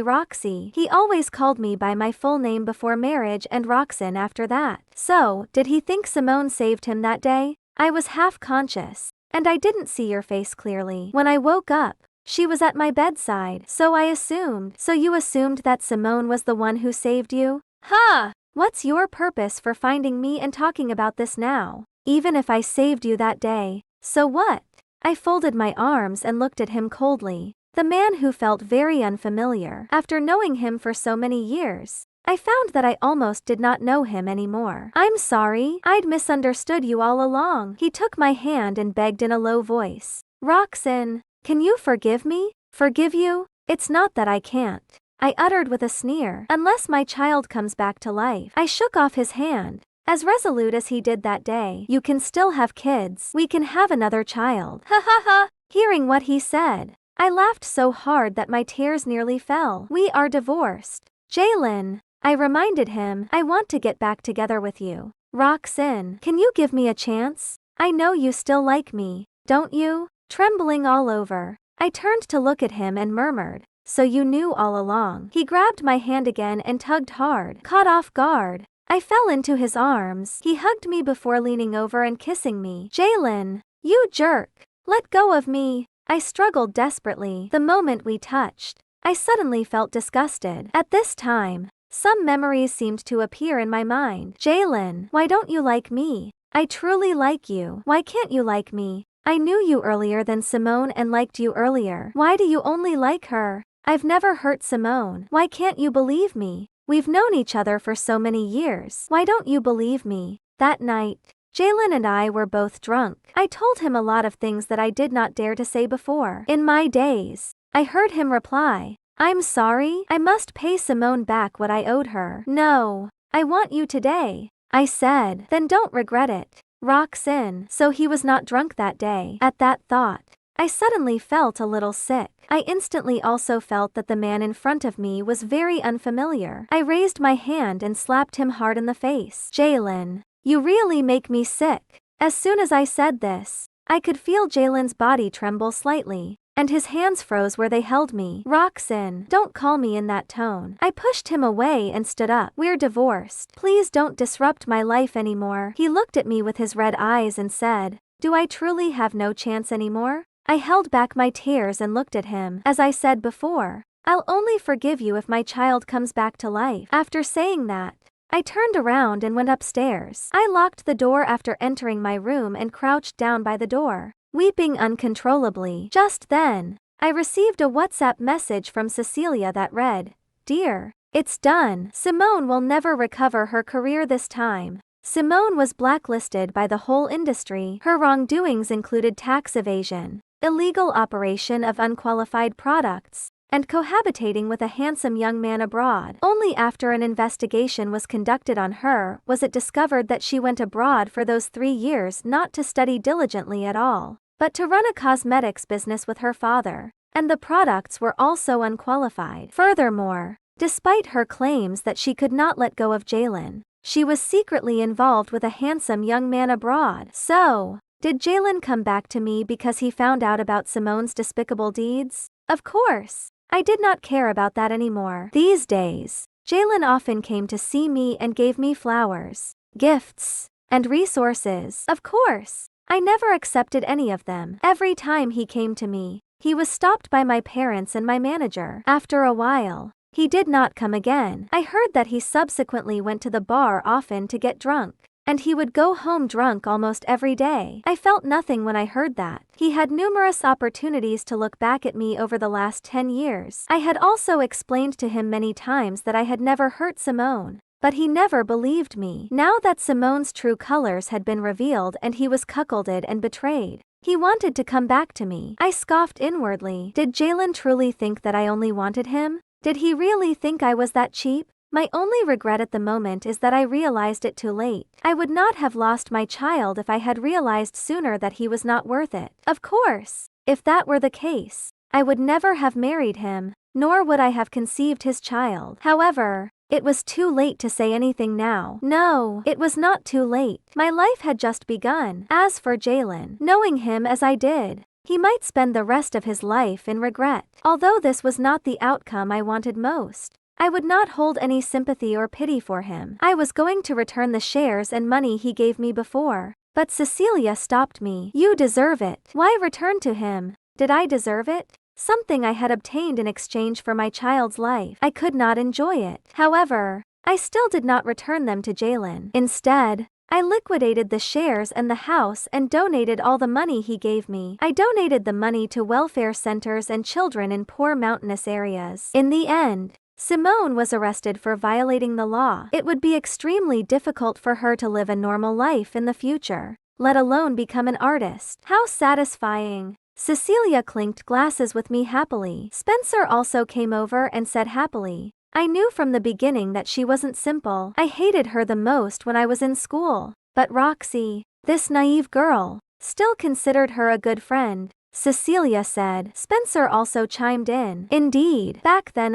Roxy. He always called me by my full name before marriage and Roxanne after that. So, did he think Simone saved him that day? I was half conscious, and I didn't see your face clearly. When I woke up, she was at my bedside. So I assumed. So you assumed that Simone was the one who saved you? Huh! What's your purpose for finding me and talking about this now? Even if I saved you that day, so what? I folded my arms and looked at him coldly. The man who felt very unfamiliar. After knowing him for so many years, I found that I almost did not know him anymore. "I'm sorry, I'd misunderstood you all along." He took my hand and begged in a low voice. "Roxanne, can you forgive me?" "Forgive you? It's not that I can't," I uttered with a sneer. "Unless my child comes back to life." I shook off his hand, as resolute as he did that day. "You can still have kids. We can have another child." Ha ha ha. Hearing what he said, I laughed so hard that my tears nearly fell. "We are divorced. Jalen," I reminded him, "I want to get back together with you. Roxanne, can you give me a chance? I know you still like me, don't you?" Trembling all over, I turned to look at him and murmured, "So you knew all along." He grabbed my hand again and tugged hard. Caught off guard, I fell into his arms. He hugged me before leaning over and kissing me. "Jalen, you jerk. Let go of me." I struggled desperately. The moment we touched, I suddenly felt disgusted. At this time, some memories seemed to appear in my mind. "Jalen, why don't you like me? I truly like you. Why can't you like me? I knew you earlier than Simone and liked you earlier. Why do you only like her? I've never hurt Simone. Why can't you believe me? We've known each other for so many years. Why don't you believe me?" That night, Jalen and I were both drunk. I told him a lot of things that I did not dare to say before. In my days, I heard him reply, "I'm sorry, I must pay Simone back what I owed her." "No, I want you today," I said. "Then don't regret it." Roxanne. So he was not drunk that day. At that thought, I suddenly felt a little sick. I instantly also felt that the man in front of me was very unfamiliar. I raised my hand and slapped him hard in the face. "Jalen, you really make me sick." As soon as I said this, I could feel Jalen's body tremble slightly, and his hands froze where they held me. "Roxanne, don't call me in that tone." I pushed him away and stood up. "We're divorced. Please don't disrupt my life anymore." He looked at me with his red eyes and said, "Do I truly have no chance anymore?" I held back my tears and looked at him. "As I said before, I'll only forgive you if my child comes back to life." After saying that, I turned around and went upstairs. I locked the door after entering my room and crouched down by the door, weeping uncontrollably. Just then, I received a WhatsApp message from Cecilia that read, "Dear, it's done. Simone will never recover her career this time." Simone was blacklisted by the whole industry. Her wrongdoings included tax evasion, illegal operation of unqualified products, and cohabitating with a handsome young man abroad. Only after an investigation was conducted on her was it discovered that she went abroad for those 3 years not to study diligently at all, but to run a cosmetics business with her father, and the products were also unqualified. Furthermore, despite her claims that she could not let go of Jalen, she was secretly involved with a handsome young man abroad. So, did Jalen come back to me because he found out about Simone's despicable deeds? Of course, I did not care about that anymore. These days, Jalen often came to see me and gave me flowers, gifts, and resources. Of course, I never accepted any of them. Every time he came to me, he was stopped by my parents and my manager. After a while, he did not come again. I heard that he subsequently went to the bar often to get drunk, and he would go home drunk almost every day. I felt nothing when I heard that. He had numerous opportunities to look back at me over the last 10 years. I had also explained to him many times that I had never hurt Simone, but he never believed me. Now that Simone's true colors had been revealed and he was cuckolded and betrayed, he wanted to come back to me. I scoffed inwardly. Did Jalen truly think that I only wanted him? Did he really think I was that cheap? My only regret at the moment is that I realized it too late. I would not have lost my child if I had realized sooner that he was not worth it. Of course, if that were the case, I would never have married him, nor would I have conceived his child. However, it was too late to say anything now. No, it was not too late. My life had just begun. As for Jalen, knowing him as I did, he might spend the rest of his life in regret. Although this was not the outcome I wanted most, I would not hold any sympathy or pity for him. I was going to return the shares and money he gave me before, but Cecilia stopped me. "You deserve it." Why return to him? Did I deserve it? Something I had obtained in exchange for my child's life. I could not enjoy it. However, I still did not return them to Jalen. Instead, I liquidated the shares and the house and donated all the money he gave me. I donated the money to welfare centers and children in poor mountainous areas. In the end, Simone was arrested for violating the law. It would be extremely difficult for her to live a normal life in the future, let alone become an artist. How satisfying. Cecilia clinked glasses with me happily. Spencer also came over and said happily, I knew from the beginning that she wasn't simple. I hated her the most when I was in school. But Roxy, this naive girl, still considered her a good friend. Cecilia said. Spencer also chimed in. Indeed, back then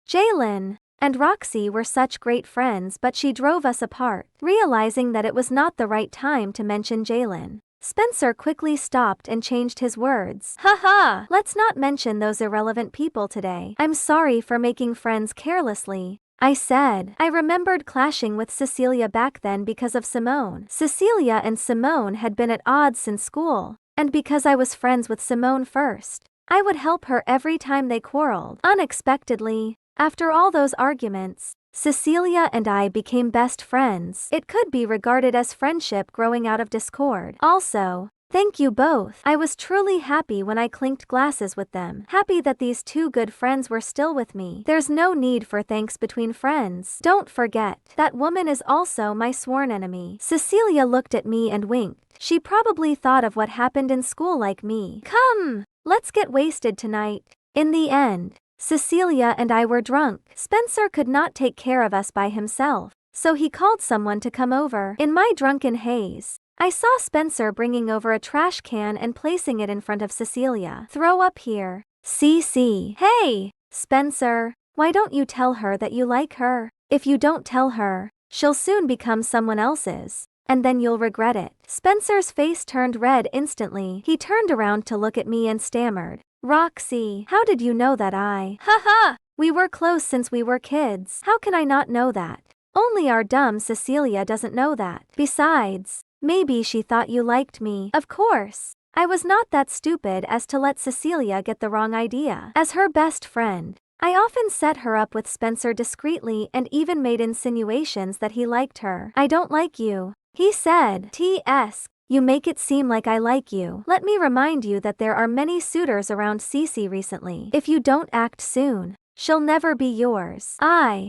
Jalen, and Roxy were such great friends, but she drove us apart. Realizing that it was not the right time to mention Jalen, Spencer quickly stopped and changed his words. Haha, let's not mention those irrelevant people today. I'm sorry for making friends carelessly, I said. I remembered clashing with Cecilia back then because of Simone. Cecilia and Simone had been at odds since school, and because I was friends with Simone first, I would help her every time they quarreled. Unexpectedly, after all those arguments, Cecilia and I became best friends. It could be regarded as friendship growing out of discord. Also, thank you both. I was truly happy when I clinked glasses with them. Happy that these two good friends were still with me. There's no need for thanks between friends. Don't forget, that woman is also my sworn enemy. Cecilia looked at me and winked. She probably thought of what happened in school like me. Come, let's get wasted tonight. In the end, Cecilia and I were drunk. Spencer could not take care of us by himself, so he called someone to come over. In my drunken haze, I saw Spencer bringing over a trash can and placing it in front of Cecilia. Throw up here. CC. Hey, Spencer, why don't you tell her that you like her? If you don't tell her, she'll soon become someone else's, and then you'll regret it. Spencer's face turned red instantly. He turned around to look at me and stammered. Roxy, how did you know that Haha, we were close since we were kids. How can I not know that? Only our dumb Cecilia doesn't know that. Besides, maybe she thought you liked me. Of course, I was not that stupid as to let Cecilia get the wrong idea. As her best friend, I often set her up with Spencer discreetly and even made insinuations that he liked her. I don't like you, he said. T.S. You make it seem like I like you. Let me remind you that there are many suitors around Cece recently. If you don't act soon, she'll never be yours.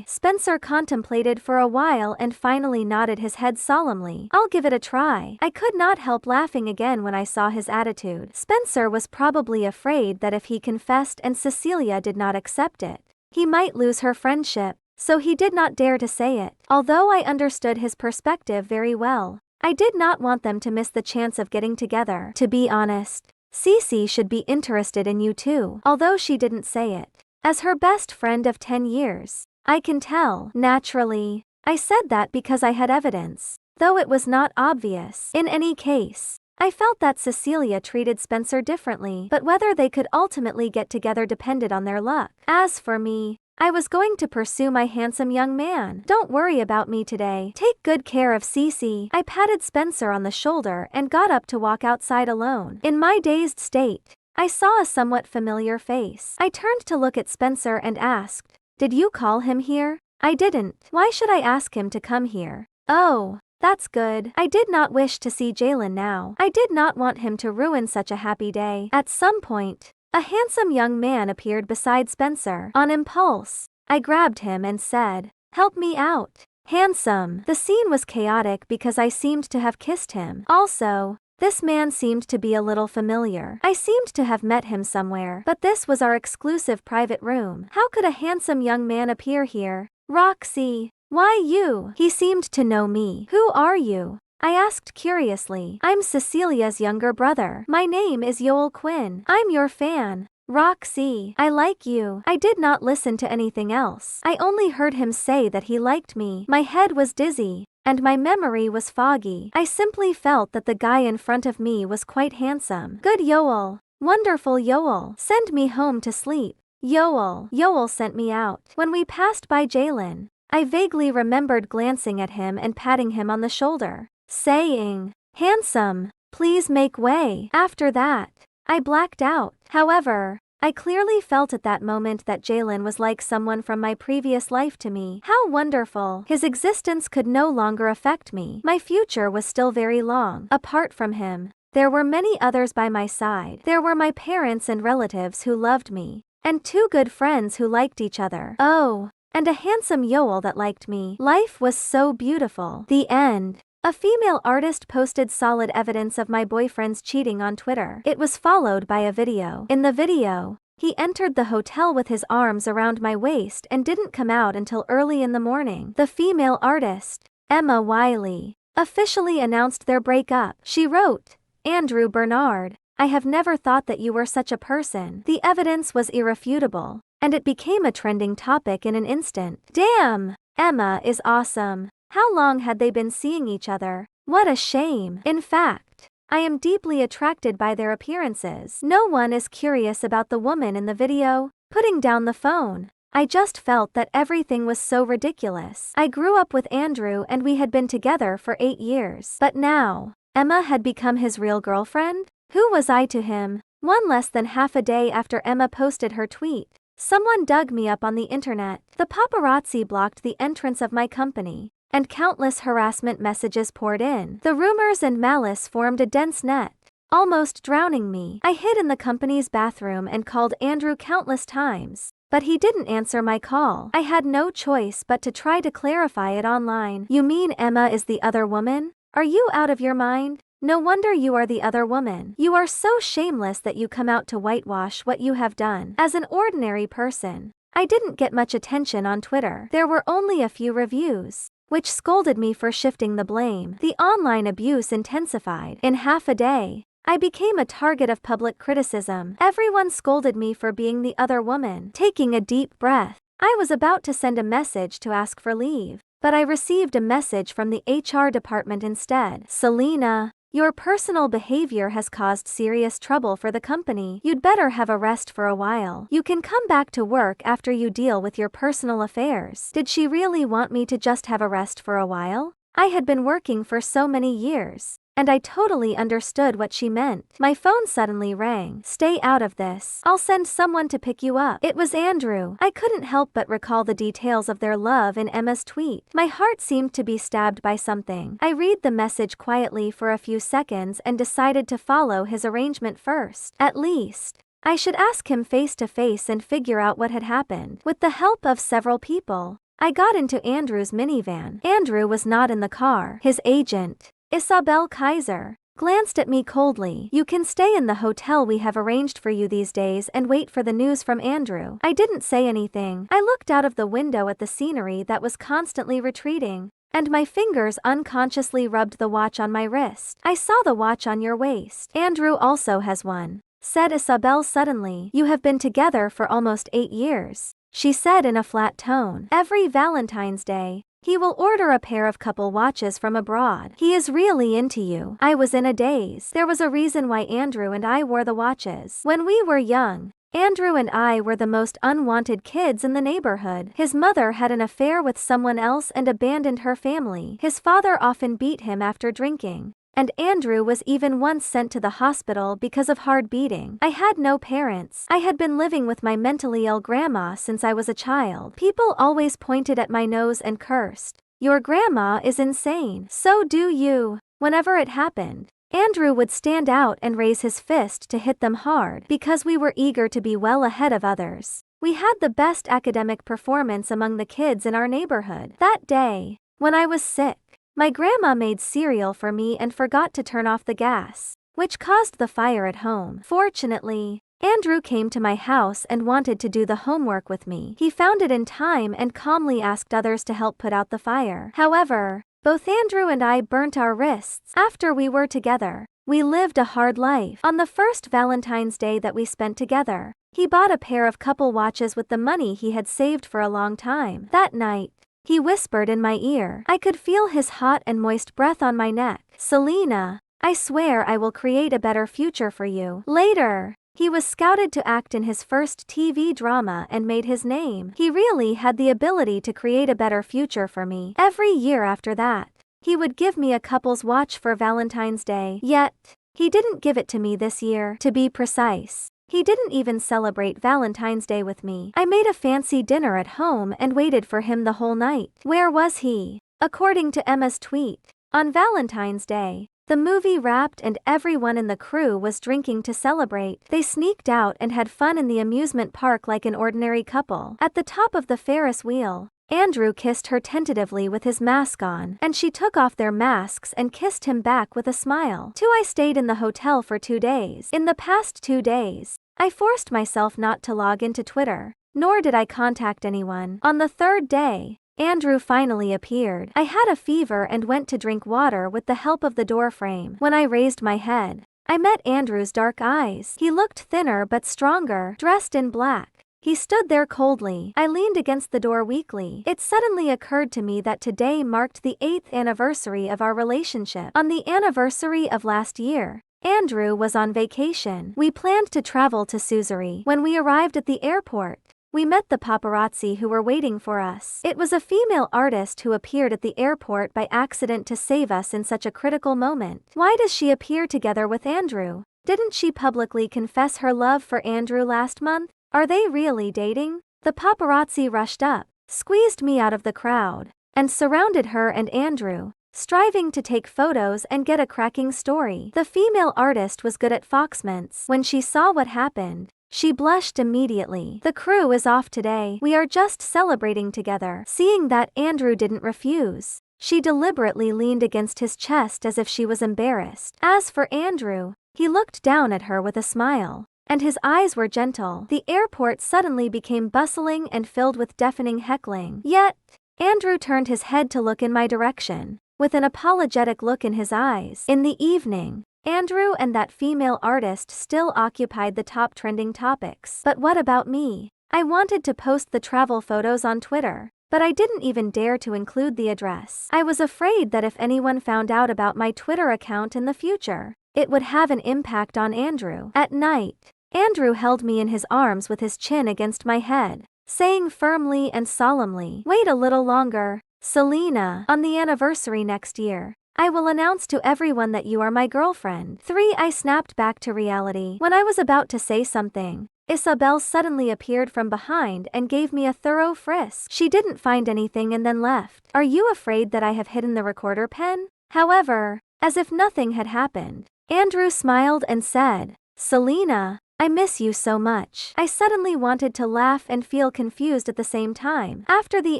Spencer contemplated for a while and finally nodded his head solemnly. I'll give it a try. I could not help laughing again when I saw his attitude. Spencer was probably afraid that if he confessed and Cecilia did not accept it, he might lose her friendship, so he did not dare to say it. Although I understood his perspective very well, I did not want them to miss the chance of getting together. To be honest, Cece should be interested in you too, although she didn't say it. As her best friend of 10 years, I can tell. Naturally, I said that because I had evidence, though it was not obvious. In any case, I felt that Cecilia treated Spencer differently, but whether they could ultimately get together depended on their luck. As for me, I was going to pursue my handsome young man. Don't worry about me today. Take good care of Cece. I patted Spencer on the shoulder and got up to walk outside alone. In my dazed state, I saw a somewhat familiar face. I turned to look at Spencer and asked, "Did you call him here?" I didn't. Why should I ask him to come here? Oh, that's good. I did not wish to see Jalen now. I did not want him to ruin such a happy day. At some point, a handsome young man appeared beside Spencer. On impulse, I grabbed him and said, "Help me out." Handsome. The scene was chaotic because I seemed to have kissed him. Also, this man seemed to be a little familiar. I seemed to have met him somewhere, but this was our exclusive private room. How could a handsome young man appear here? Roxy, why you? He seemed to know me. Who are you? I asked curiously. I'm Cecilia's younger brother. My name is Yoel Quinn. I'm your fan. Roxy, I like you. I did not listen to anything else. I only heard him say that he liked me. My head was dizzy, and my memory was foggy. I simply felt that the guy in front of me was quite handsome. Good Yoel. Wonderful Yoel. Send me home to sleep. Yoel. Yoel sent me out. When we passed by Jalen, I vaguely remembered glancing at him and patting him on the shoulder, saying, "Handsome, please make way." After that, I blacked out. However, I clearly felt at that moment that Jalen was like someone from my previous life to me. How wonderful. His existence could no longer affect me. My future was still very long. Apart from him, there were many others by my side. There were my parents and relatives who loved me, and two good friends who liked each other. Oh, and a handsome Yoel that liked me. Life was so beautiful. The end. A female artist posted solid evidence of my boyfriend's cheating on Twitter. It was followed by a video. In the video, He entered the hotel with his arms around my waist and didn't come out until early in the morning. The female artist, Emma Wiley, officially announced their breakup. She wrote, "Andrew Bernard, I have never thought that you were such a person." The evidence was irrefutable, and it became a trending topic in an instant. Damn! Emma is awesome. How long had they been seeing each other? What a shame. In fact, I am deeply attracted by their appearances. No one is curious about the woman in the video. Putting down the phone, I just felt that everything was so ridiculous. I grew up with Andrew and we had been together for 8 years. But now, Emma had become his real girlfriend? Who was I to him? Less than half a day after Emma posted her tweet, someone dug me up on the internet. The paparazzi blocked the entrance of my company, and countless harassment messages poured in. The rumors and malice formed a dense net, almost drowning me. I hid in the company's bathroom and called Andrew countless times, but he didn't answer my call. I had no choice but to try to clarify it online. "You mean Emma is the other woman? Are you out of your mind? No wonder you are the other woman. You are so shameless that you come out to whitewash what you have done." As an ordinary person, I didn't get much attention on Twitter. There were only a few reviews, which scolded me for shifting the blame. The online abuse intensified. In half a day, I became a target of public criticism. Everyone scolded me for being the other woman. Taking a deep breath, I was about to send a message to ask for leave, but I received a message from the HR department instead. "Selena, your personal behavior has caused serious trouble for the company. You'd better have a rest for a while. You can come back to work after you deal with your personal affairs." Did she really want me to just have a rest for a while? I had been working for so many years, and I totally understood what she meant. My phone suddenly rang. "Stay out of this. I'll send someone to pick you up." It was Andrew. I couldn't help but recall the details of their love in Emma's tweet. My heart seemed to be stabbed by something. I read the message quietly for a few seconds and decided to follow his arrangement first. At least, I should ask him face to face and figure out what had happened. With the help of several people, I got into Andrew's minivan. Andrew was not in the car. His agent, Isabel Kaiser, glanced at me coldly. "You can stay in the hotel we have arranged for you these days and wait for the news from Andrew." I didn't say anything. I looked out of the window at the scenery that was constantly retreating, and my fingers unconsciously rubbed the watch on my wrist. "I saw the watch on your waist. Andrew also has one," said Isabel suddenly. "You have been together for almost 8 years, she said in a flat tone. "Every Valentine's Day, he will order a pair of couple watches from abroad. He is really into you." I was in a daze. There was a reason why Andrew and I wore the watches. When we were young, Andrew and I were the most unwanted kids in the neighborhood. His mother had an affair with someone else and abandoned her family. His father often beat him after drinking, and Andrew was even once sent to the hospital because of hard beating. I had no parents. I had been living with my mentally ill grandma since I was a child. People always pointed at my nose and cursed, "Your grandma is insane." "So do you." Whenever it happened, Andrew would stand out and raise his fist to hit them hard. Because we were eager to be well ahead of others, we had the best academic performance among the kids in our neighborhood. That day, when I was sick, my grandma made cereal for me and forgot to turn off the gas, which caused the fire at home. Fortunately, Andrew came to my house and wanted to do the homework with me. He found it in time and calmly asked others to help put out the fire. However, both Andrew and I burnt our wrists. After we were together, we lived a hard life. On the first Valentine's Day that we spent together, he bought a pair of couple watches with the money he had saved for a long time. That night, he whispered in my ear. I could feel his hot and moist breath on my neck. "Selena, I swear I will create a better future for you." Later, he was scouted to act in his first TV drama and made his name. He really had the ability to create a better future for me. Every year after that, he would give me a couple's watch for Valentine's Day. Yet, he didn't give it to me this year. To be precise, he didn't even celebrate Valentine's Day with me. I made a fancy dinner at home and waited for him the whole night. Where was he? According to Emma's tweet, on Valentine's Day, the movie wrapped and everyone in the crew was drinking to celebrate. They sneaked out and had fun in the amusement park like an ordinary couple. At the top of the Ferris wheel, Andrew kissed her tentatively with his mask on, and she took off their masks and kissed him back with a smile. I stayed in the hotel for 2 days. In the past 2 days, I forced myself not to log into Twitter, nor did I contact anyone. On the third day, Andrew finally appeared. I had a fever and went to drink water with the help of the door frame. When I raised my head, I met Andrew's dark eyes. He looked thinner but stronger, dressed in black. He stood there coldly. I leaned against the door weakly. It suddenly occurred to me that today marked the 8th anniversary of our relationship. On the anniversary of last year, Andrew was on vacation. We planned to travel to Suzerain. When we arrived at the airport, we met the paparazzi who were waiting for us. It was a female artist who appeared at the airport by accident to save us in such a critical moment. Why does she appear together with Andrew? Didn't she publicly confess her love for Andrew last month? Are they really dating? The paparazzi rushed up, squeezed me out of the crowd, and surrounded her and Andrew, striving to take photos and get a cracking story. The female artist was good at foxmints. When she saw what happened, she blushed immediately. The crew is off today. We are just celebrating together. Seeing that Andrew didn't refuse, she deliberately leaned against his chest as if she was embarrassed. As for Andrew, he looked down at her with a smile, and his eyes were gentle. The airport suddenly became bustling and filled with deafening heckling. Yet, Andrew turned his head to look in my direction, with an apologetic look in his eyes. In the evening, Andrew and that female artist still occupied the top trending topics. But what about me? I wanted to post the travel photos on Twitter, but I didn't even dare to include the address. I was afraid that if anyone found out about my Twitter account in the future, it would have an impact on Andrew. At night, Andrew held me in his arms with his chin against my head, saying firmly and solemnly, "Wait a little longer, Selena. On the anniversary next year, I will announce to everyone that you are my girlfriend." 3. I snapped back to reality. When I was about to say something, Isabel suddenly appeared from behind and gave me a thorough frisk. She didn't find anything and then left. "Are you afraid that I have hidden the recorder pen?" However, as if nothing had happened, Andrew smiled and said, "Selena, I miss you so much." I suddenly wanted to laugh and feel confused at the same time. After the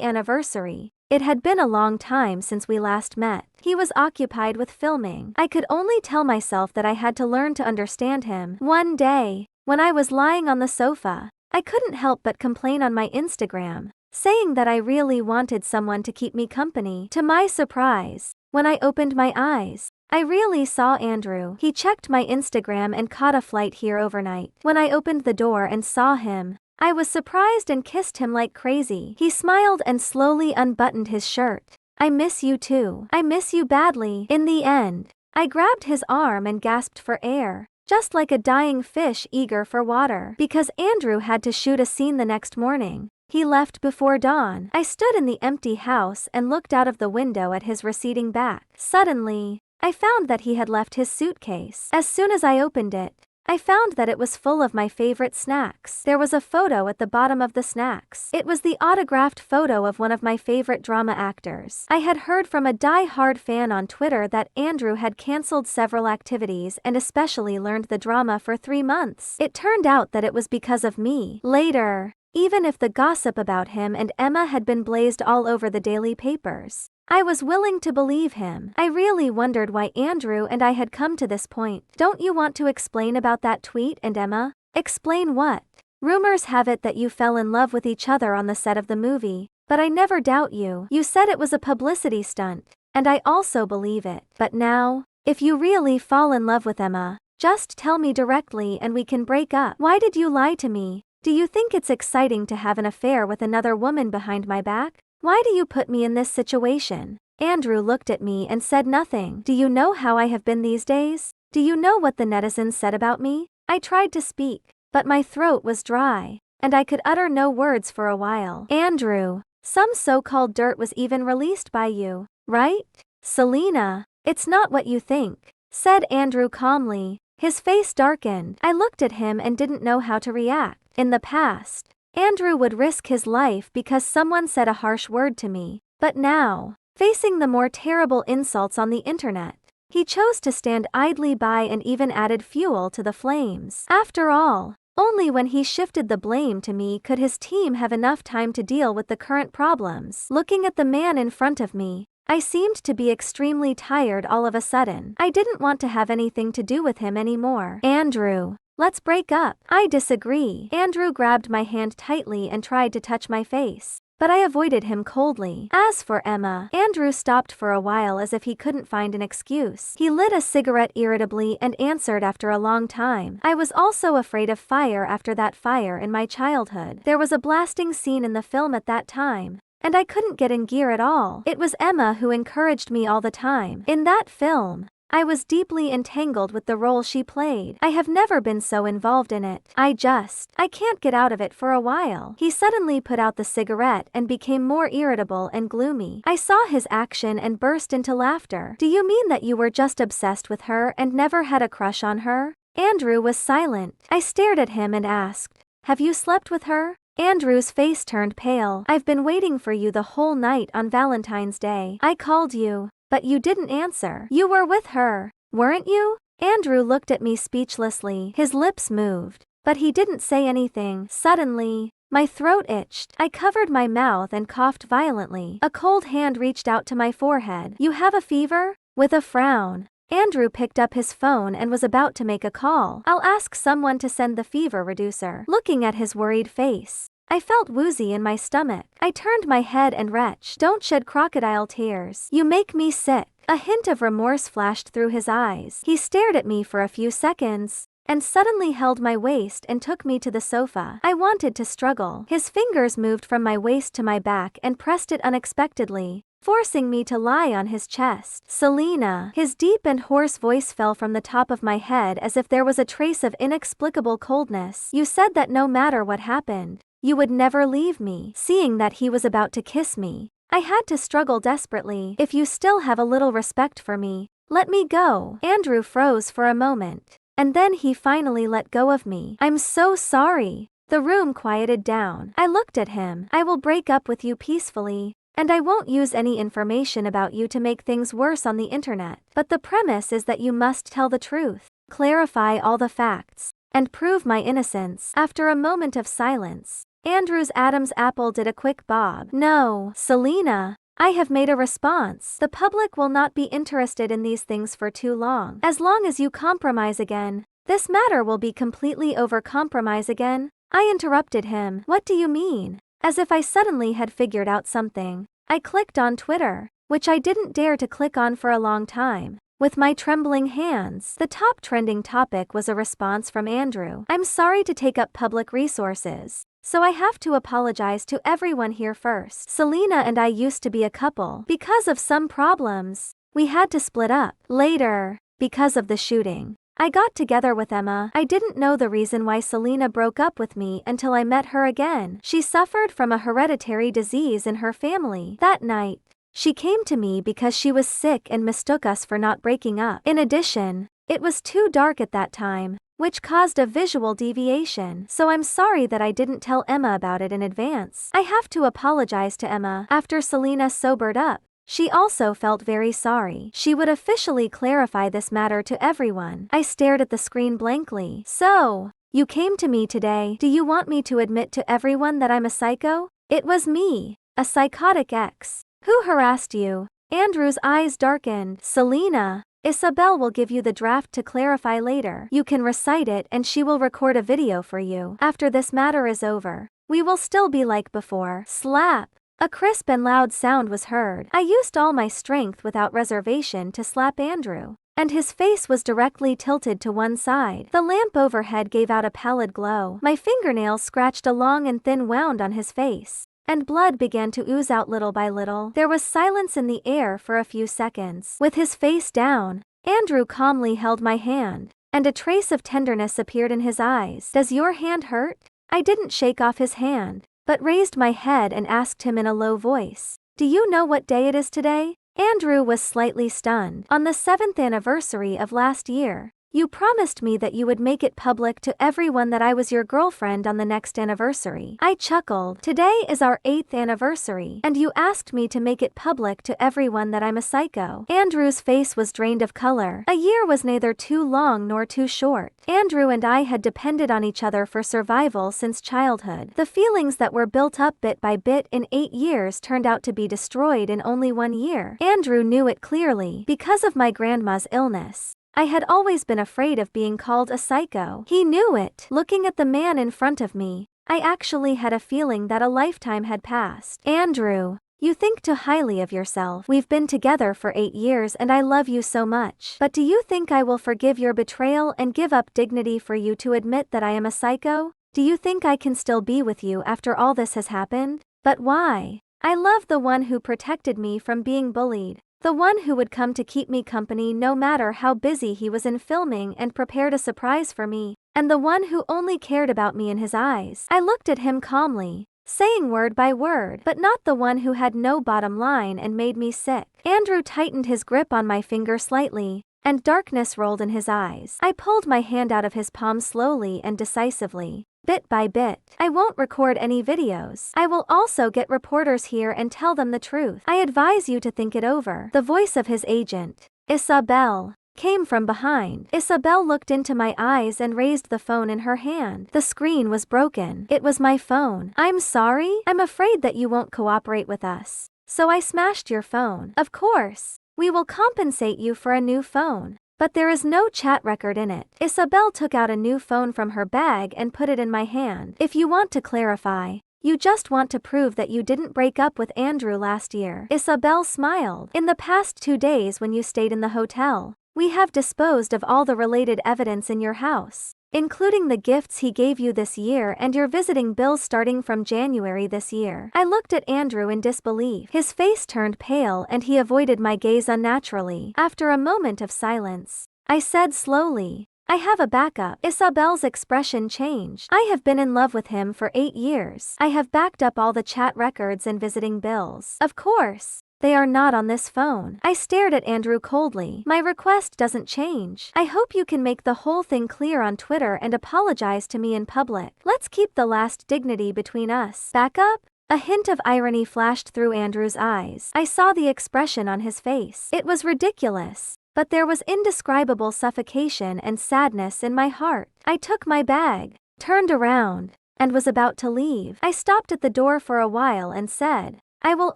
anniversary, it had been a long time since we last met. He was occupied with filming. I could only tell myself that I had to learn to understand him. One day, when I was lying on the sofa, I couldn't help but complain on my Instagram, saying that I really wanted someone to keep me company. To my surprise, when I opened my eyes, I really saw Andrew. He checked my Instagram and caught a flight here overnight. When I opened the door and saw him, I was surprised and kissed him like crazy. He smiled and slowly unbuttoned his shirt. "I miss you too. I miss you badly." In the end, I grabbed his arm and gasped for air, just like a dying fish eager for water. Because Andrew had to shoot a scene the next morning, he left before dawn. I stood in the empty house and looked out of the window at his receding back. Suddenly, I found that he had left his suitcase. As soon as I opened it, I found that it was full of my favorite snacks. There was a photo at the bottom of the snacks. It was the autographed photo of one of my favorite drama actors. I had heard from a die-hard fan on Twitter that Andrew had cancelled several activities and especially learned the drama for 3 months. It turned out that it was because of me. Later, even if the gossip about him and Emma had been blazed all over the daily papers, I was willing to believe him. I really wondered why Andrew and I had come to this point. "Don't you want to explain about that tweet and Emma?" "Explain what?" "Rumors have it that you fell in love with each other on the set of the movie, but I never doubt you. You said it was a publicity stunt, and I also believe it. But now, if you really fall in love with Emma, just tell me directly and we can break up. Why did you lie to me? Do you think it's exciting to have an affair with another woman behind my back? Why do you put me in this situation?" Andrew looked at me and said nothing. "Do you know how I have been these days? Do you know what the netizens said about me?" I tried to speak, but my throat was dry, and I could utter no words for a while. "Andrew, some so-called dirt was even released by you, right?" "Selena, it's not what you think," said Andrew calmly. His face darkened. I looked at him and didn't know how to react. In the past, Andrew would risk his life because someone said a harsh word to me, but now, facing the more terrible insults on the internet, he chose to stand idly by and even added fuel to the flames. After all, only when he shifted the blame to me could his team have enough time to deal with the current problems. Looking at the man in front of me, I seemed to be extremely tired all of a sudden. I didn't want to have anything to do with him anymore. "Andrew, Let's break up. I disagree. Andrew grabbed my hand tightly and tried to touch my face, but I avoided him coldly. As for Emma, Andrew stopped for a while as if he couldn't find an excuse. He lit a cigarette irritably and answered after a long time. I was also afraid of fire after that fire in my childhood. There was a blasting scene in the film at that time, and I couldn't get in gear at all. It was Emma who encouraged me all the time. In that film, I was deeply entangled with the role she played. I have never been so involved in it. I can't get out of it for a while. He suddenly put out the cigarette and became more irritable and gloomy. I saw his action and burst into laughter. Do you mean that you were just obsessed with her and never had a crush on her? Andrew was silent. I stared at him and asked, have you slept with her? Andrew's face turned pale. I've been waiting for you the whole night on Valentine's Day. I called you, but you didn't answer. You were with her, weren't you? Andrew looked at me speechlessly. His lips moved, but he didn't say anything. Suddenly, my throat itched. I covered my mouth and coughed violently. A cold hand reached out to my forehead. You have a fever? With a frown, Andrew picked up his phone and was about to make a call. I'll ask someone to send the fever reducer. Looking at his worried face, I felt woozy in my stomach. I turned my head and retched. Don't shed crocodile tears. You make me sick. A hint of remorse flashed through his eyes. He stared at me for a few seconds, and suddenly held my waist and took me to the sofa. I wanted to struggle. His fingers moved from my waist to my back and pressed it unexpectedly, forcing me to lie on his chest. Selena. His deep and hoarse voice fell from the top of my head as if there was a trace of inexplicable coldness. You said that no matter what happened, you would never leave me. Seeing that he was about to kiss me, I had to struggle desperately. If you still have a little respect for me, let me go. Andrew froze for a moment, and then he finally let go of me. I'm so sorry. The room quieted down. I looked at him. I will break up with you peacefully, and I won't use any information about you to make things worse on the internet. But the premise is that you must tell the truth, clarify all the facts, and prove my innocence. After a moment of silence, Andrew's Adam's apple did a quick bob. No, Selena, I have made a response. The public will not be interested in these things for too long. As long as you compromise again, this matter will be completely over. Compromise again? I interrupted him. What do you mean? As if I suddenly had figured out something, I clicked on Twitter, which I didn't dare to click on for a long time. With my trembling hands, the top trending topic was a response from Andrew. I'm sorry to take up public resources, so I have to apologize to everyone here first. Selena and I used to be a couple. Because of some problems, we had to split up. Later, because of the shooting, I got together with Emma. I didn't know the reason why Selena broke up with me until I met her again. She suffered from a hereditary disease in her family. That night, she came to me because she was sick and mistook us for not breaking up. In addition, it was too dark at that time, which caused a visual deviation. So I'm sorry that I didn't tell Emma about it in advance. I have to apologize to Emma. After Selena sobered up, she also felt very sorry. She would officially clarify this matter to everyone. I stared at the screen blankly. So, you came to me today. Do you want me to admit to everyone that I'm a psycho? It was me, a psychotic ex, who harassed you. Andrew's eyes darkened. Selena, Isabel will give you the draft to clarify later. You can recite it and she will record a video for you. After this matter is over, we will still be like before. Slap. A crisp and loud sound was heard. I used all my strength without reservation to slap Andrew, and his face was directly tilted to one side. The lamp overhead gave out a pallid glow. My fingernails scratched a long and thin wound on his face, and blood began to ooze out little by little. There was silence in the air for a few seconds. With his face down, Andrew calmly held my hand, and a trace of tenderness appeared in his eyes. Does your hand hurt? I didn't shake off his hand, but raised my head and asked him in a low voice, do you know what day it is today? Andrew was slightly stunned. On the 7th anniversary of last year, you promised me that you would make it public to everyone that I was your girlfriend on the next anniversary. I chuckled. Today is our 8th anniversary, and you asked me to make it public to everyone that I'm a psycho. Andrew's face was drained of color. A year was neither too long nor too short. Andrew and I had depended on each other for survival since childhood. The feelings that were built up bit by bit in 8 years turned out to be destroyed in only 1 year. Andrew knew it clearly. Because of my grandma's illness, I had always been afraid of being called a psycho. He knew it. Looking at the man in front of me, I actually had a feeling that a lifetime had passed. Andrew, you think too highly of yourself. We've been together for 8 years and I love you so much. But do you think I will forgive your betrayal and give up dignity for you to admit that I am a psycho? Do you think I can still be with you after all this has happened? But why? I love the one who protected me from being bullied. The one who would come to keep me company no matter how busy he was in filming and prepared a surprise for me. And the one who only cared about me in his eyes. I looked at him calmly, saying word by word, but not the one who had no bottom line and made me sick. Andrew tightened his grip on my finger slightly, and darkness rolled in his eyes. I pulled my hand out of his palm slowly and decisively. Bit by bit. I won't record any videos. I will also get reporters here and tell them the truth. I advise you to think it over. The voice of his agent, Isabel, came from behind. Isabel looked into my eyes and raised the phone in her hand. The screen was broken. It was my phone. I'm sorry? I'm afraid that you won't cooperate with us. So I smashed your phone. Of course. We will compensate you for a new phone. But there is no chat record in it. Isabel took out a new phone from her bag and put it in my hand. If you want to clarify, you just want to prove that you didn't break up with Andrew last year. Isabel smiled. In the past 2 days when you stayed in the hotel, we have disposed of all the related evidence in your house, including the gifts he gave you this year and your visiting bills starting from January this year. I looked at Andrew in disbelief. His face turned pale and he avoided my gaze unnaturally. After a moment of silence, I said slowly, I have a backup. Isabel's expression changed. I have been in love with him for 8 years. I have backed up all the chat records and visiting bills. Of course. They are not on this phone. I stared at Andrew coldly. My request doesn't change. I hope you can make the whole thing clear on Twitter and apologize to me in public. Let's keep the last dignity between us. Backup? A hint of irony flashed through Andrew's eyes. I saw the expression on his face. It was ridiculous, but there was indescribable suffocation and sadness in my heart. I took my bag, turned around, and was about to leave. I stopped at the door for a while and said, I will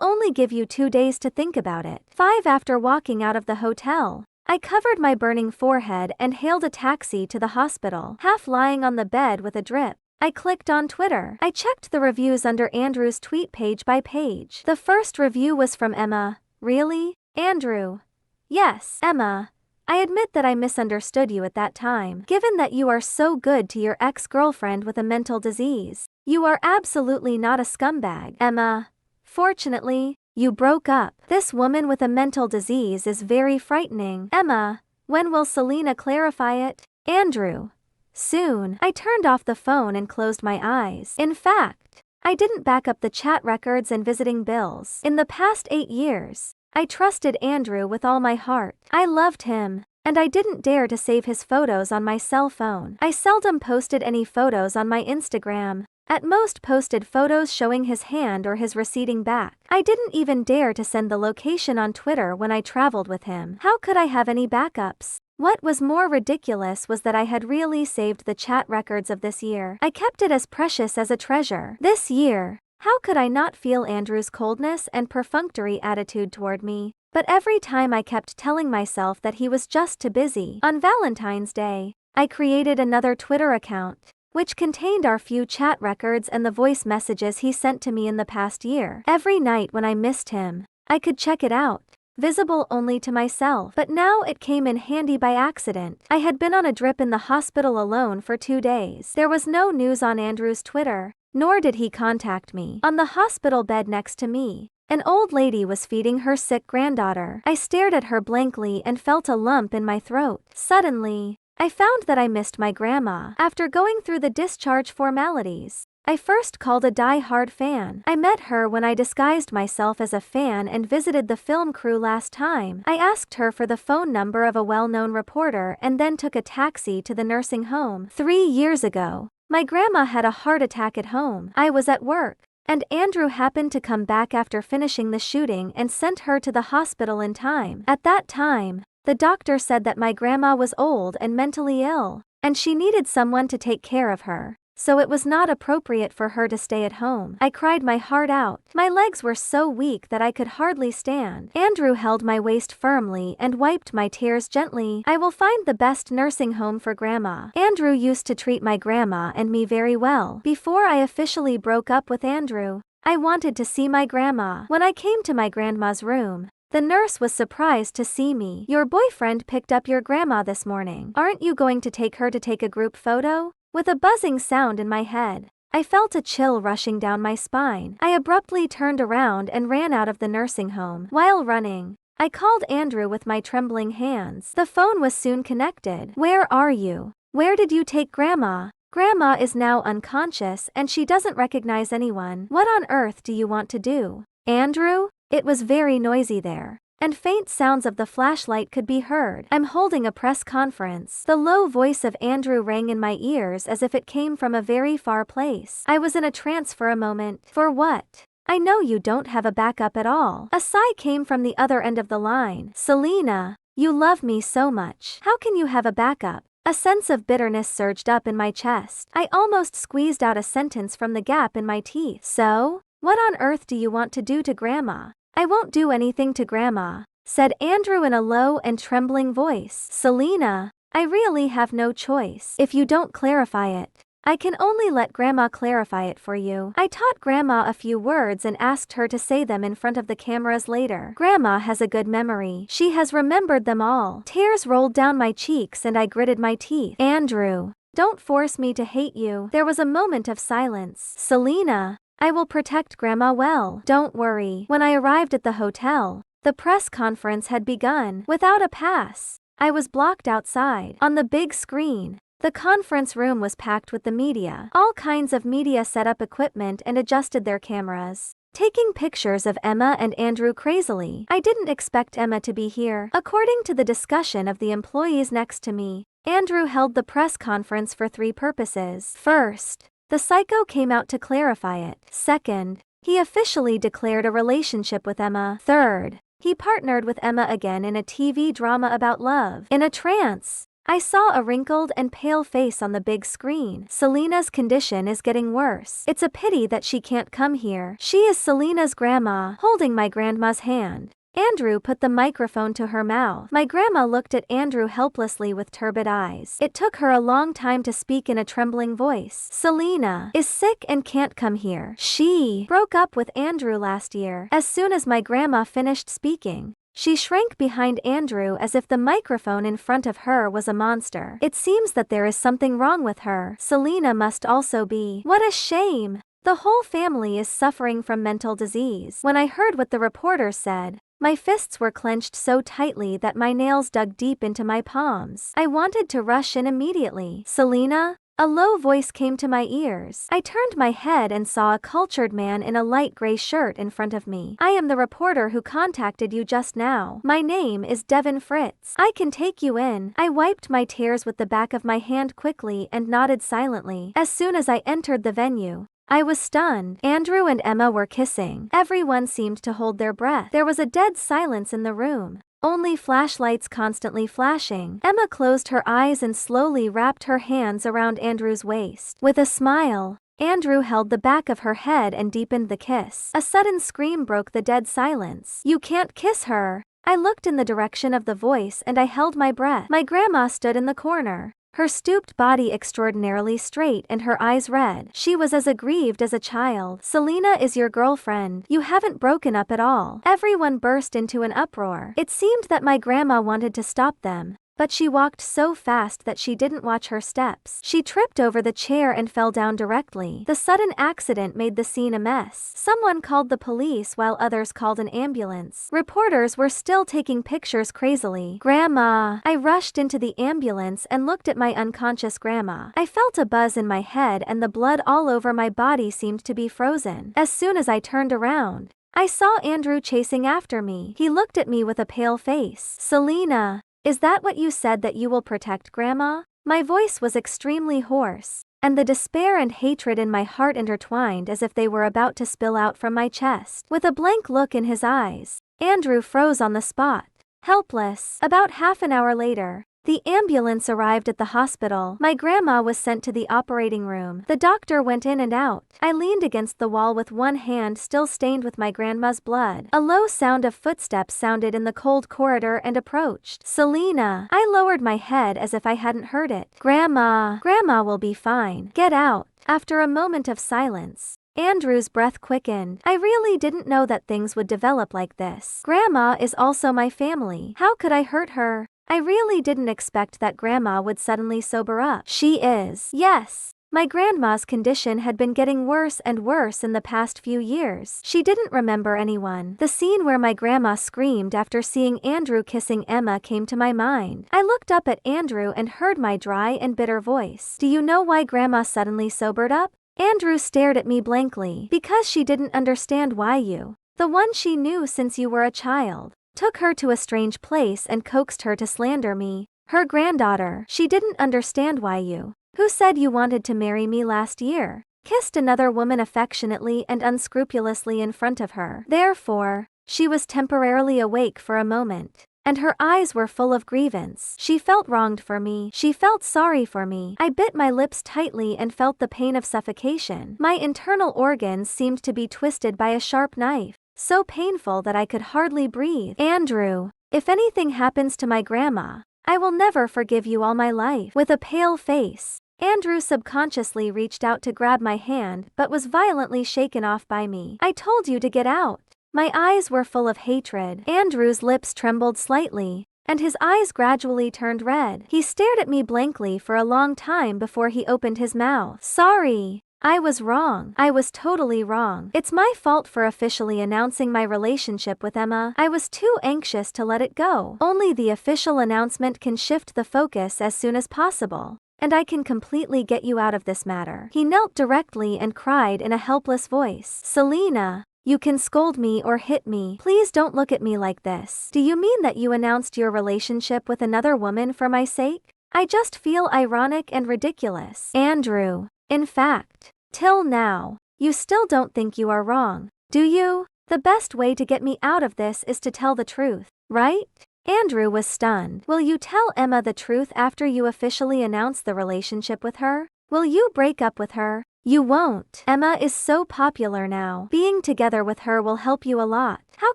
only give you 2 days to think about it. 5 after walking out of the hotel, I covered my burning forehead and hailed a taxi to the hospital. Half lying on the bed with a drip, I clicked on Twitter. I checked the reviews under Andrew's tweet page by page. The first review was from Emma. Really? Andrew? Yes, Emma. I admit that I misunderstood you at that time. Given that you are so good to your ex-girlfriend with a mental disease, you are absolutely not a scumbag. Emma. Fortunately, you broke up. This woman with a mental disease is very frightening. Emma, when will Selena clarify it? Andrew. Soon. I turned off the phone and closed my eyes. In fact, I didn't back up the chat records and visiting bills. In the past 8 years, I trusted Andrew with all my heart. I loved him, and I didn't dare to save his photos on my cell phone. I seldom posted any photos on my Instagram. At most posted photos showing his hand or his receding back. I didn't even dare to send the location on Twitter when I traveled with him. How could I have any backups? What was more ridiculous was that I had really saved the chat records of this year. I kept it as precious as a treasure. This year, how could I not feel Andrew's coldness and perfunctory attitude toward me? But every time I kept telling myself that he was just too busy. On Valentine's Day, I created another Twitter account, which contained our few chat records and the voice messages he sent to me in the past year. Every night when I missed him, I could check it out, visible only to myself. But now it came in handy by accident. I had been on a drip in the hospital alone for 2 days. There was no news on Andrew's Twitter, nor did he contact me. On the hospital bed next to me, an old lady was feeding her sick granddaughter. I stared at her blankly and felt a lump in my throat. Suddenly, I found that I missed my grandma. After going through the discharge formalities, I first called a die-hard fan. I met her when I disguised myself as a fan and visited the film crew last time. I asked her for the phone number of a well-known reporter and then took a taxi to the nursing home. 3 years ago, my grandma had a heart attack at home. I was at work, and Andrew happened to come back after finishing the shooting and sent her to the hospital in time. At that time, the doctor said that my grandma was old and mentally ill, and she needed someone to take care of her. so it was not appropriate for her to stay at home. I cried my heart out. My legs were so weak that I could hardly stand. Andrew held my waist firmly and wiped my tears gently. I will find the best nursing home for Grandma. Andrew used to treat my grandma and me very well. Before I officially broke up with Andrew, I wanted to see my grandma. When I came to my grandma's room, the nurse was surprised to see me. Your boyfriend picked up your grandma this morning. Aren't you going to take her to take a group photo? With a buzzing sound in my head, I felt a chill rushing down my spine. I abruptly turned around and ran out of the nursing home. While running, I called Andrew with my trembling hands. The phone was soon connected. Where are you? Where did you take Grandma? Grandma is now unconscious and she doesn't recognize anyone. What on earth do you want to do? Andrew? It was very noisy there, and faint sounds of the flashlight could be heard. I'm holding a press conference. The low voice of Andrew rang in my ears as if it came from a very far place. I was in a trance for a moment. For what? I know you don't have a backup at all. A sigh came from the other end of the line. Selena, you love me so much. How can you have a backup? A sense of bitterness surged up in my chest. I almost squeezed out a sentence from the gap in my teeth. So, what on earth do you want to do to Grandma? I won't do anything to Grandma, said Andrew in a low and trembling voice. Selena, I really have no choice. If you don't clarify it, I can only let Grandma clarify it for you. I taught Grandma a few words and asked her to say them in front of the cameras later. Grandma has a good memory. She has remembered them all. Tears rolled down my cheeks and I gritted my teeth. Andrew, don't force me to hate you. There was a moment of silence. Selena, I will protect Grandma well. Don't worry. When I arrived at the hotel, the press conference had begun. Without a pass, I was blocked outside. On the big screen, the conference room was packed with the media. All kinds of media set up equipment and adjusted their cameras, taking pictures of Emma and Andrew crazily. I didn't expect Emma to be here. According to the discussion of the employees next to me, Andrew held the press conference for 3 purposes. First, the psycho came out to clarify it. Second, he officially declared a relationship with Emma. Third, he partnered with Emma again in a TV drama about love. In a trance, I saw a wrinkled and pale face on the big screen. Selena's condition is getting worse. It's a pity that she can't come here. She is Selena's grandma. Holding my grandma's hand, Andrew put the microphone to her mouth. My grandma looked at Andrew helplessly with turbid eyes. It took her a long time to speak in a trembling voice. Selena is sick and can't come here. She broke up with Andrew last year. As soon as my grandma finished speaking, she shrank behind Andrew as if the microphone in front of her was a monster. It seems that there is something wrong with her. Selena must also be. What a shame. The whole family is suffering from mental disease. When I heard what the reporters said, my fists were clenched so tightly that my nails dug deep into my palms. I wanted to rush in immediately. Selena? A low voice came to my ears. I turned my head and saw a cultured man in a light gray shirt in front of me. I am the reporter who contacted you just now. My name is Devin Fritz. I can take you in. I wiped my tears with the back of my hand quickly and nodded silently. As soon as I entered the venue, I was stunned. Andrew and Emma were kissing. Everyone seemed to hold their breath. There was a dead silence in the room. Only flashlights constantly flashing. Emma closed her eyes and slowly wrapped her hands around Andrew's waist. With a smile, Andrew held the back of her head and deepened the kiss. A sudden scream broke the dead silence. You can't kiss her. I looked in the direction of the voice and I held my breath. My grandma stood in the corner, her stooped body extraordinarily straight and her eyes red. She was as aggrieved as a child. Selena is your girlfriend. You haven't broken up at all. Everyone burst into an uproar. It seemed that my grandma wanted to stop them, but she walked so fast that she didn't watch her steps. She tripped over the chair and fell down directly. The sudden accident made the scene a mess. Someone called the police while others called an ambulance. Reporters were still taking pictures crazily. Grandma! I rushed into the ambulance and looked at my unconscious grandma. I felt a buzz in my head and the blood all over my body seemed to be frozen. As soon as I turned around, I saw Andrew chasing after me. He looked at me with a pale face. Selena, is that what you said, that you will protect Grandma? My voice was extremely hoarse, and the despair and hatred in my heart intertwined as if they were about to spill out from my chest. With a blank look in his eyes, Andrew froze on the spot, helpless. About half an hour later, The ambulance arrived at the hospital. My grandma was sent to the operating room. The doctor went in and out. I leaned against the wall with one hand still stained with my grandma's blood. A low sound of footsteps sounded in the cold corridor and approached. Selena. I lowered my head as if I hadn't heard it. Grandma. Grandma will be fine. Get out. After a moment of silence, Andrew's breath quickened. I really didn't know that things would develop like this. Grandma is also my family. How could I hurt her? I really didn't expect that Grandma would suddenly sober up. She is. Yes. My grandma's condition had been getting worse and worse in the past few years. She didn't remember anyone. The scene where my grandma screamed after seeing Andrew kissing Emma came to my mind. I looked up at Andrew and heard my dry and bitter voice. Do you know why Grandma suddenly sobered up? Andrew stared at me blankly. Because she didn't understand why you, the one she knew since you were a child, took her to a strange place and coaxed her to slander me, her granddaughter. She didn't understand why you, who said you wanted to marry me last year, kissed another woman affectionately and unscrupulously in front of her. Therefore, she was temporarily awake for a moment, and her eyes were full of grievance. She felt wronged for me. She felt sorry for me. I bit my lips tightly and felt the pain of suffocation. My internal organs seemed to be twisted by a sharp knife, so painful that I could hardly breathe. Andrew, if anything happens to my grandma, I will never forgive you all my life. With a pale face, Andrew subconsciously reached out to grab my hand but was violently shaken off by me. I told you to get out. My eyes were full of hatred. Andrew's lips trembled slightly, and his eyes gradually turned red. He stared at me blankly for a long time before he opened his mouth. Sorry. I was wrong. I was totally wrong. It's my fault for officially announcing my relationship with Emma. I was too anxious to let it go. Only the official announcement can shift the focus as soon as possible, and I can completely get you out of this matter. He knelt directly and cried in a helpless voice. Selena, you can scold me or hit me. Please don't look at me like this. Do you mean that you announced your relationship with another woman for my sake? I just feel ironic and ridiculous. Andrew. In fact, till now, you still don't think you are wrong, do you? The best way to get me out of this is to tell the truth, right? Andrew was stunned. Will you tell Emma the truth after you officially announce the relationship with her? Will you break up with her? You won't. Emma is so popular now. Being together with her will help you a lot. How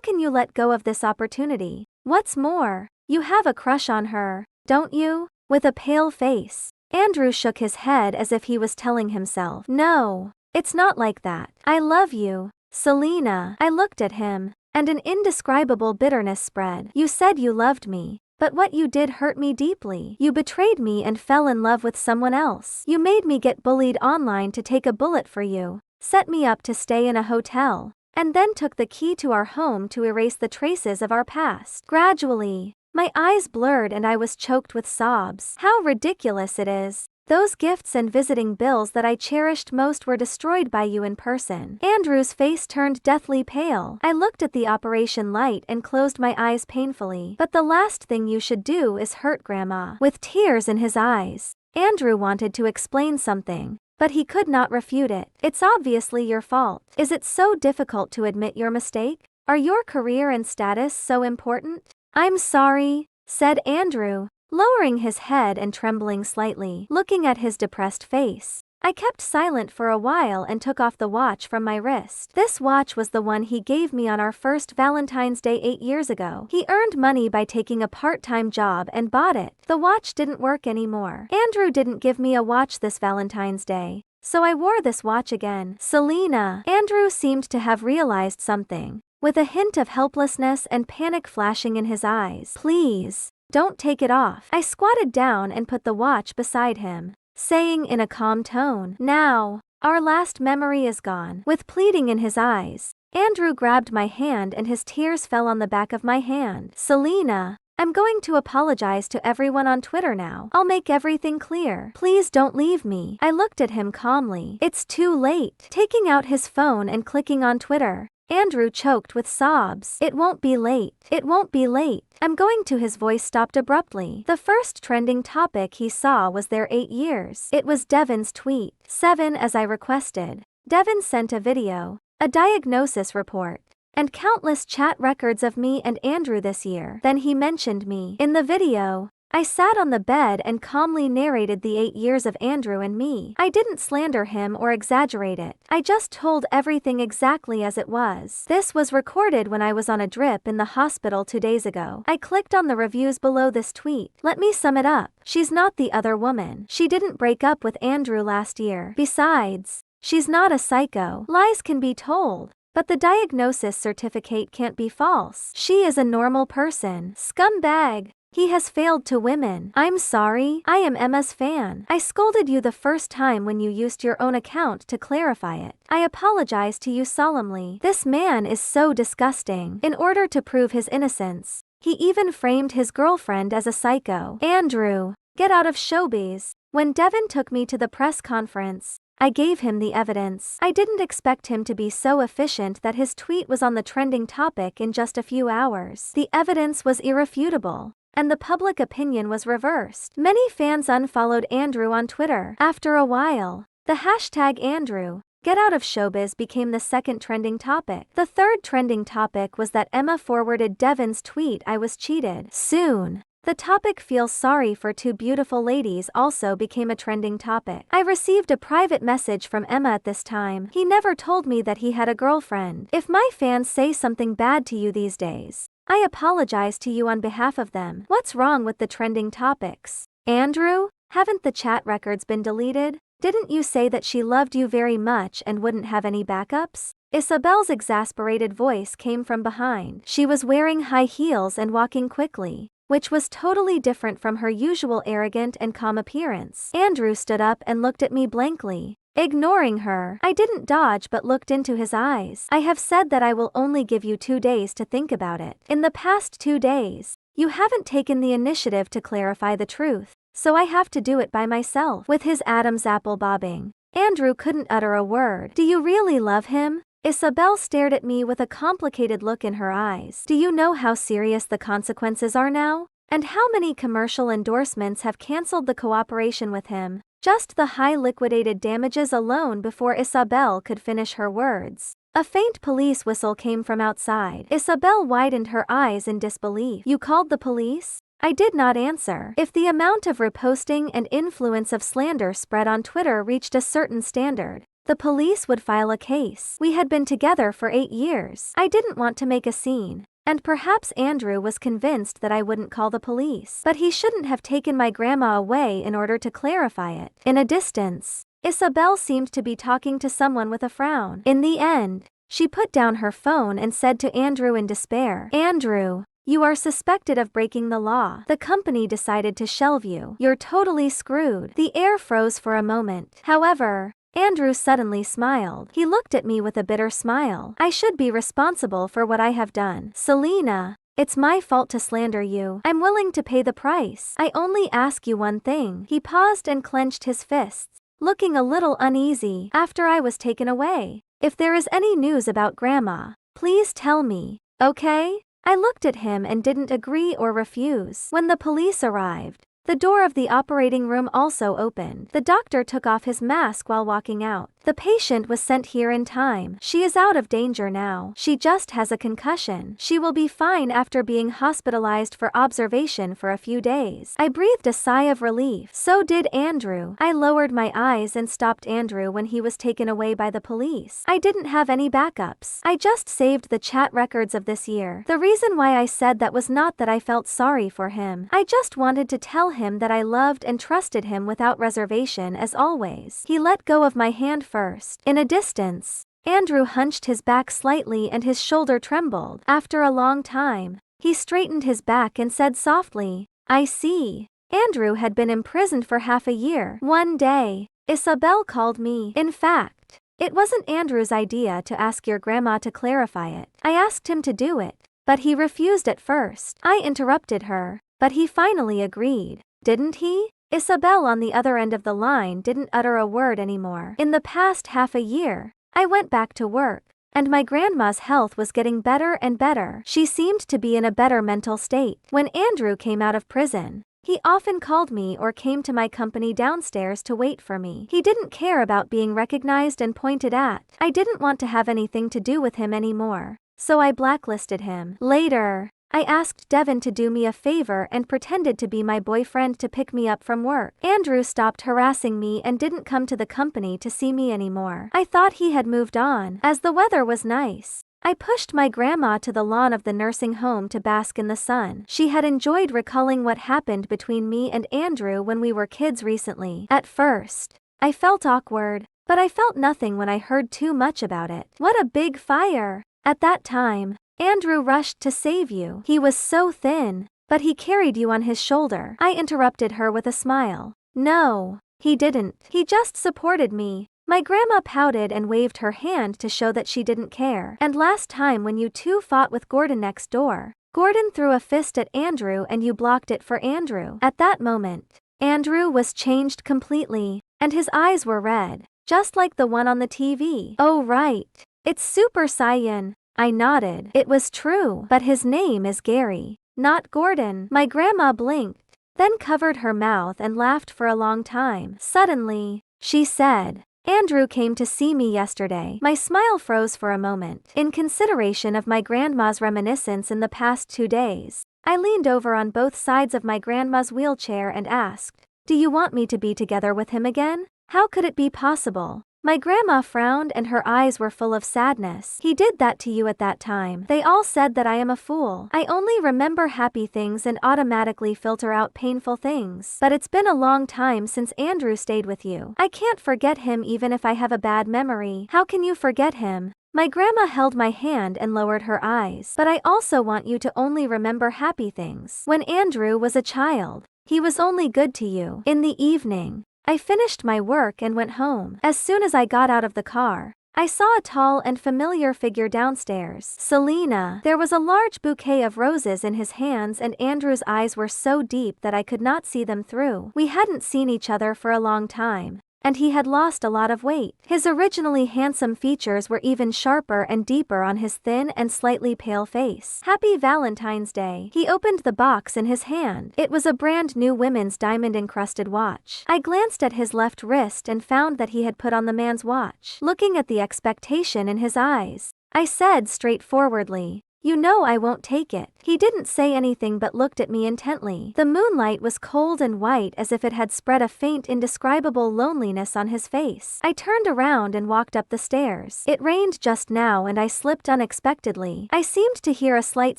can you let go of this opportunity? What's more, you have a crush on her, don't you? With a pale face, Andrew shook his head as if he was telling himself, no, it's not like that. I love you, Selena. I looked at him, and an indescribable bitterness spread. You said you loved me, but what you did hurt me deeply. You betrayed me and fell in love with someone else. You made me get bullied online to take a bullet for you, set me up to stay in a hotel, and then took the key to our home to erase the traces of our past. Gradually, my eyes blurred and I was choked with sobs. How ridiculous it is. Those gifts and visiting bills that I cherished most were destroyed by you in person. Andrew's face turned deathly pale. I looked at the operation light and closed my eyes painfully. But the last thing you should do is hurt Grandma. With tears in his eyes, Andrew wanted to explain something, but he could not refute it. It's obviously your fault. Is it so difficult to admit your mistake? Are your career and status so important? I'm sorry, said Andrew, lowering his head and trembling slightly. Looking at his depressed face, I kept silent for a while and took off the watch from my wrist. This watch was the one he gave me on our first Valentine's Day 8 years ago. He earned money by taking a part-time job and bought it. The watch didn't work anymore. Andrew didn't give me a watch this Valentine's Day, so I wore this watch again. Selena. Andrew seemed to have realized something, with a hint of helplessness and panic flashing in his eyes. Please, don't take it off. I squatted down and put the watch beside him, saying in a calm tone, now, our last memory is gone. With pleading in his eyes, Andrew grabbed my hand and his tears fell on the back of my hand. Selena, I'm going to apologize to everyone on Twitter now. I'll make everything clear. Please don't leave me. I looked at him calmly. It's too late. Taking out his phone and clicking on Twitter, Andrew choked with sobs. It won't be late. It won't be late. I'm going to. His voice stopped abruptly. The first trending topic he saw was their 8 years. It was Devin's tweet. 7 as I requested. Devin sent a video, a diagnosis report, and countless chat records of me and Andrew this year. Then he mentioned me. In the video, I sat on the bed and calmly narrated the 8 years of Andrew and me. I didn't slander him or exaggerate it. I just told everything exactly as it was. This was recorded when I was on a drip in the hospital 2 days ago. I clicked on the reviews below this tweet. Let me sum it up. She's not the other woman. She didn't break up with Andrew last year. Besides, she's not a psycho. Lies can be told, but the diagnosis certificate can't be false. She is a normal person. Scumbag. He has failed to women. I'm sorry. I am Emma's fan. I scolded you the first time when you used your own account to clarify it. I apologize to you solemnly. This man is so disgusting. In order to prove his innocence, he even framed his girlfriend as a psycho. Andrew, get out of showbiz. When Devin took me to the press conference, I gave him the evidence. I didn't expect him to be so efficient that his tweet was on the trending topic in just a few hours. The evidence was irrefutable, and the public opinion was reversed. Many fans unfollowed Andrew on Twitter. After a while, the hashtag Andrew, get out of showbiz became the second trending topic. The third trending topic was that Emma forwarded Devin's tweet, "I was cheated." Soon, the topic "feel sorry for two beautiful ladies" also became a trending topic. I received a private message from Emma at this time. He never told me that he had a girlfriend. If my fans say something bad to you these days, I apologize to you on behalf of them. What's wrong with the trending topics? Andrew, haven't the chat records been deleted? Didn't you say that she loved you very much and wouldn't have any backups? Isabel's exasperated voice came from behind. She was wearing high heels and walking quickly, which was totally different from her usual arrogant and calm appearance. Andrew stood up and looked at me blankly, ignoring her. I didn't dodge but looked into his eyes. I have said that I will only give you 2 days to think about it. In the past 2 days, you haven't taken the initiative to clarify the truth, so I have to do it by myself. With his Adam's apple bobbing, Andrew couldn't utter a word. Do you really love him? Isabel stared at me with a complicated look in her eyes. Do you know how serious the consequences are now? And how many commercial endorsements have cancelled the cooperation with him? Just the high liquidated damages alone. Before Isabel could finish her words, a faint police whistle came from outside. Isabel widened her eyes in disbelief. You called the police? I did not answer. If the amount of reposting and influence of slander spread on Twitter reached a certain standard, the police would file a case. We had been together for 8 years. I didn't want to make a scene, and perhaps Andrew was convinced that I wouldn't call the police. But he shouldn't have taken my grandma away in order to clarify it. In a distance, Isabel seemed to be talking to someone with a frown. In the end, she put down her phone and said to Andrew in despair, Andrew, you are suspected of breaking the law. The company decided to shelve you. You're totally screwed. The air froze for a moment. However, Andrew suddenly smiled. He looked at me with a bitter smile. I should be responsible for what I have done. Selena, it's my fault to slander you. I'm willing to pay the price. I only ask you one thing. He paused and clenched his fists, looking a little uneasy. After I was taken away, if there is any news about Grandma, please tell me, okay? I looked at him and didn't agree or refuse. When the police arrived, the door of the operating room also opened. The doctor took off his mask while walking out. The patient was sent here in time. She is out of danger now. She just has a concussion. She will be fine after being hospitalized for observation for a few days. I breathed a sigh of relief. So did Andrew. I lowered my eyes and stopped Andrew when he was taken away by the police. I didn't have any backups. I just saved the chat records of this year. The reason why I said that was not that I felt sorry for him. I just wanted to tell him that I loved and trusted him without reservation as always. He let go of my hand first. In a distance, Andrew hunched his back slightly and his shoulder trembled. After a long time, he straightened his back and said softly, I see. Andrew had been imprisoned for half a year. One day, Isabel called me. In fact, it wasn't Andrew's idea to ask your grandma to clarify it. I asked him to do it, but he refused at first. I interrupted her, but he finally agreed. Didn't he? Isabel on the other end of the line didn't utter a word anymore. In the past half a year, I went back to work, and my grandma's health was getting better and better. She seemed to be in a better mental state. When Andrew came out of prison, he often called me or came to my company downstairs to wait for me. He didn't care about being recognized and pointed at. I didn't want to have anything to do with him anymore, so I blacklisted him. Later, I asked Devin to do me a favor and pretended to be my boyfriend to pick me up from work. Andrew stopped harassing me and didn't come to the company to see me anymore. I thought he had moved on, as the weather was nice. I pushed my grandma to the lawn of the nursing home to bask in the sun. She had enjoyed recalling what happened between me and Andrew when we were kids recently. At first, I felt awkward, but I felt nothing when I heard too much about it. What a big fire! At that time, Andrew rushed to save you. He was so thin, but he carried you on his shoulder. I interrupted her with a smile. No, he didn't. He just supported me. My grandma pouted and waved her hand to show that she didn't care. And last time when you two fought with Gordon next door, Gordon threw a fist at Andrew and you blocked it for Andrew. At that moment, Andrew was changed completely, and his eyes were red, just like the one on the TV. Oh right, it's Super Saiyan. I nodded. It was true, but his name is Gary, not Gordon. My grandma blinked, then covered her mouth and laughed for a long time. Suddenly, she said, Andrew came to see me yesterday. My smile froze for a moment. In consideration of my grandma's reminiscence in the past 2 days, I leaned over on both sides of my grandma's wheelchair and asked, "Do you want me to be together with him again? How could it be possible?" My grandma frowned and her eyes were full of sadness. "He did that to you at that time. They all said that I am a fool. I only remember happy things and automatically filter out painful things. But it's been a long time since Andrew stayed with you. I can't forget him even if I have a bad memory." "How can you forget him?" My grandma held my hand and lowered her eyes. "But I also want you to only remember happy things. When Andrew was a child, he was only good to you." In the evening, I finished my work and went home. As soon as I got out of the car, I saw a tall and familiar figure downstairs. Selena. There was a large bouquet of roses in his hands and Andrew's eyes were so deep that I could not see them through. We hadn't seen each other for a long time, and he had lost a lot of weight. His originally handsome features were even sharper and deeper on his thin and slightly pale face. "Happy Valentine's Day." He opened the box in his hand. It was a brand new women's diamond-encrusted watch. I glanced at his left wrist and found that he had put on the man's watch. Looking at the expectation in his eyes, I said straightforwardly, "You know I won't take it." He didn't say anything but looked at me intently. The moonlight was cold and white as if it had spread a faint indescribable loneliness on his face. I turned around and walked up the stairs. It rained just now and I slipped unexpectedly. I seemed to hear a slight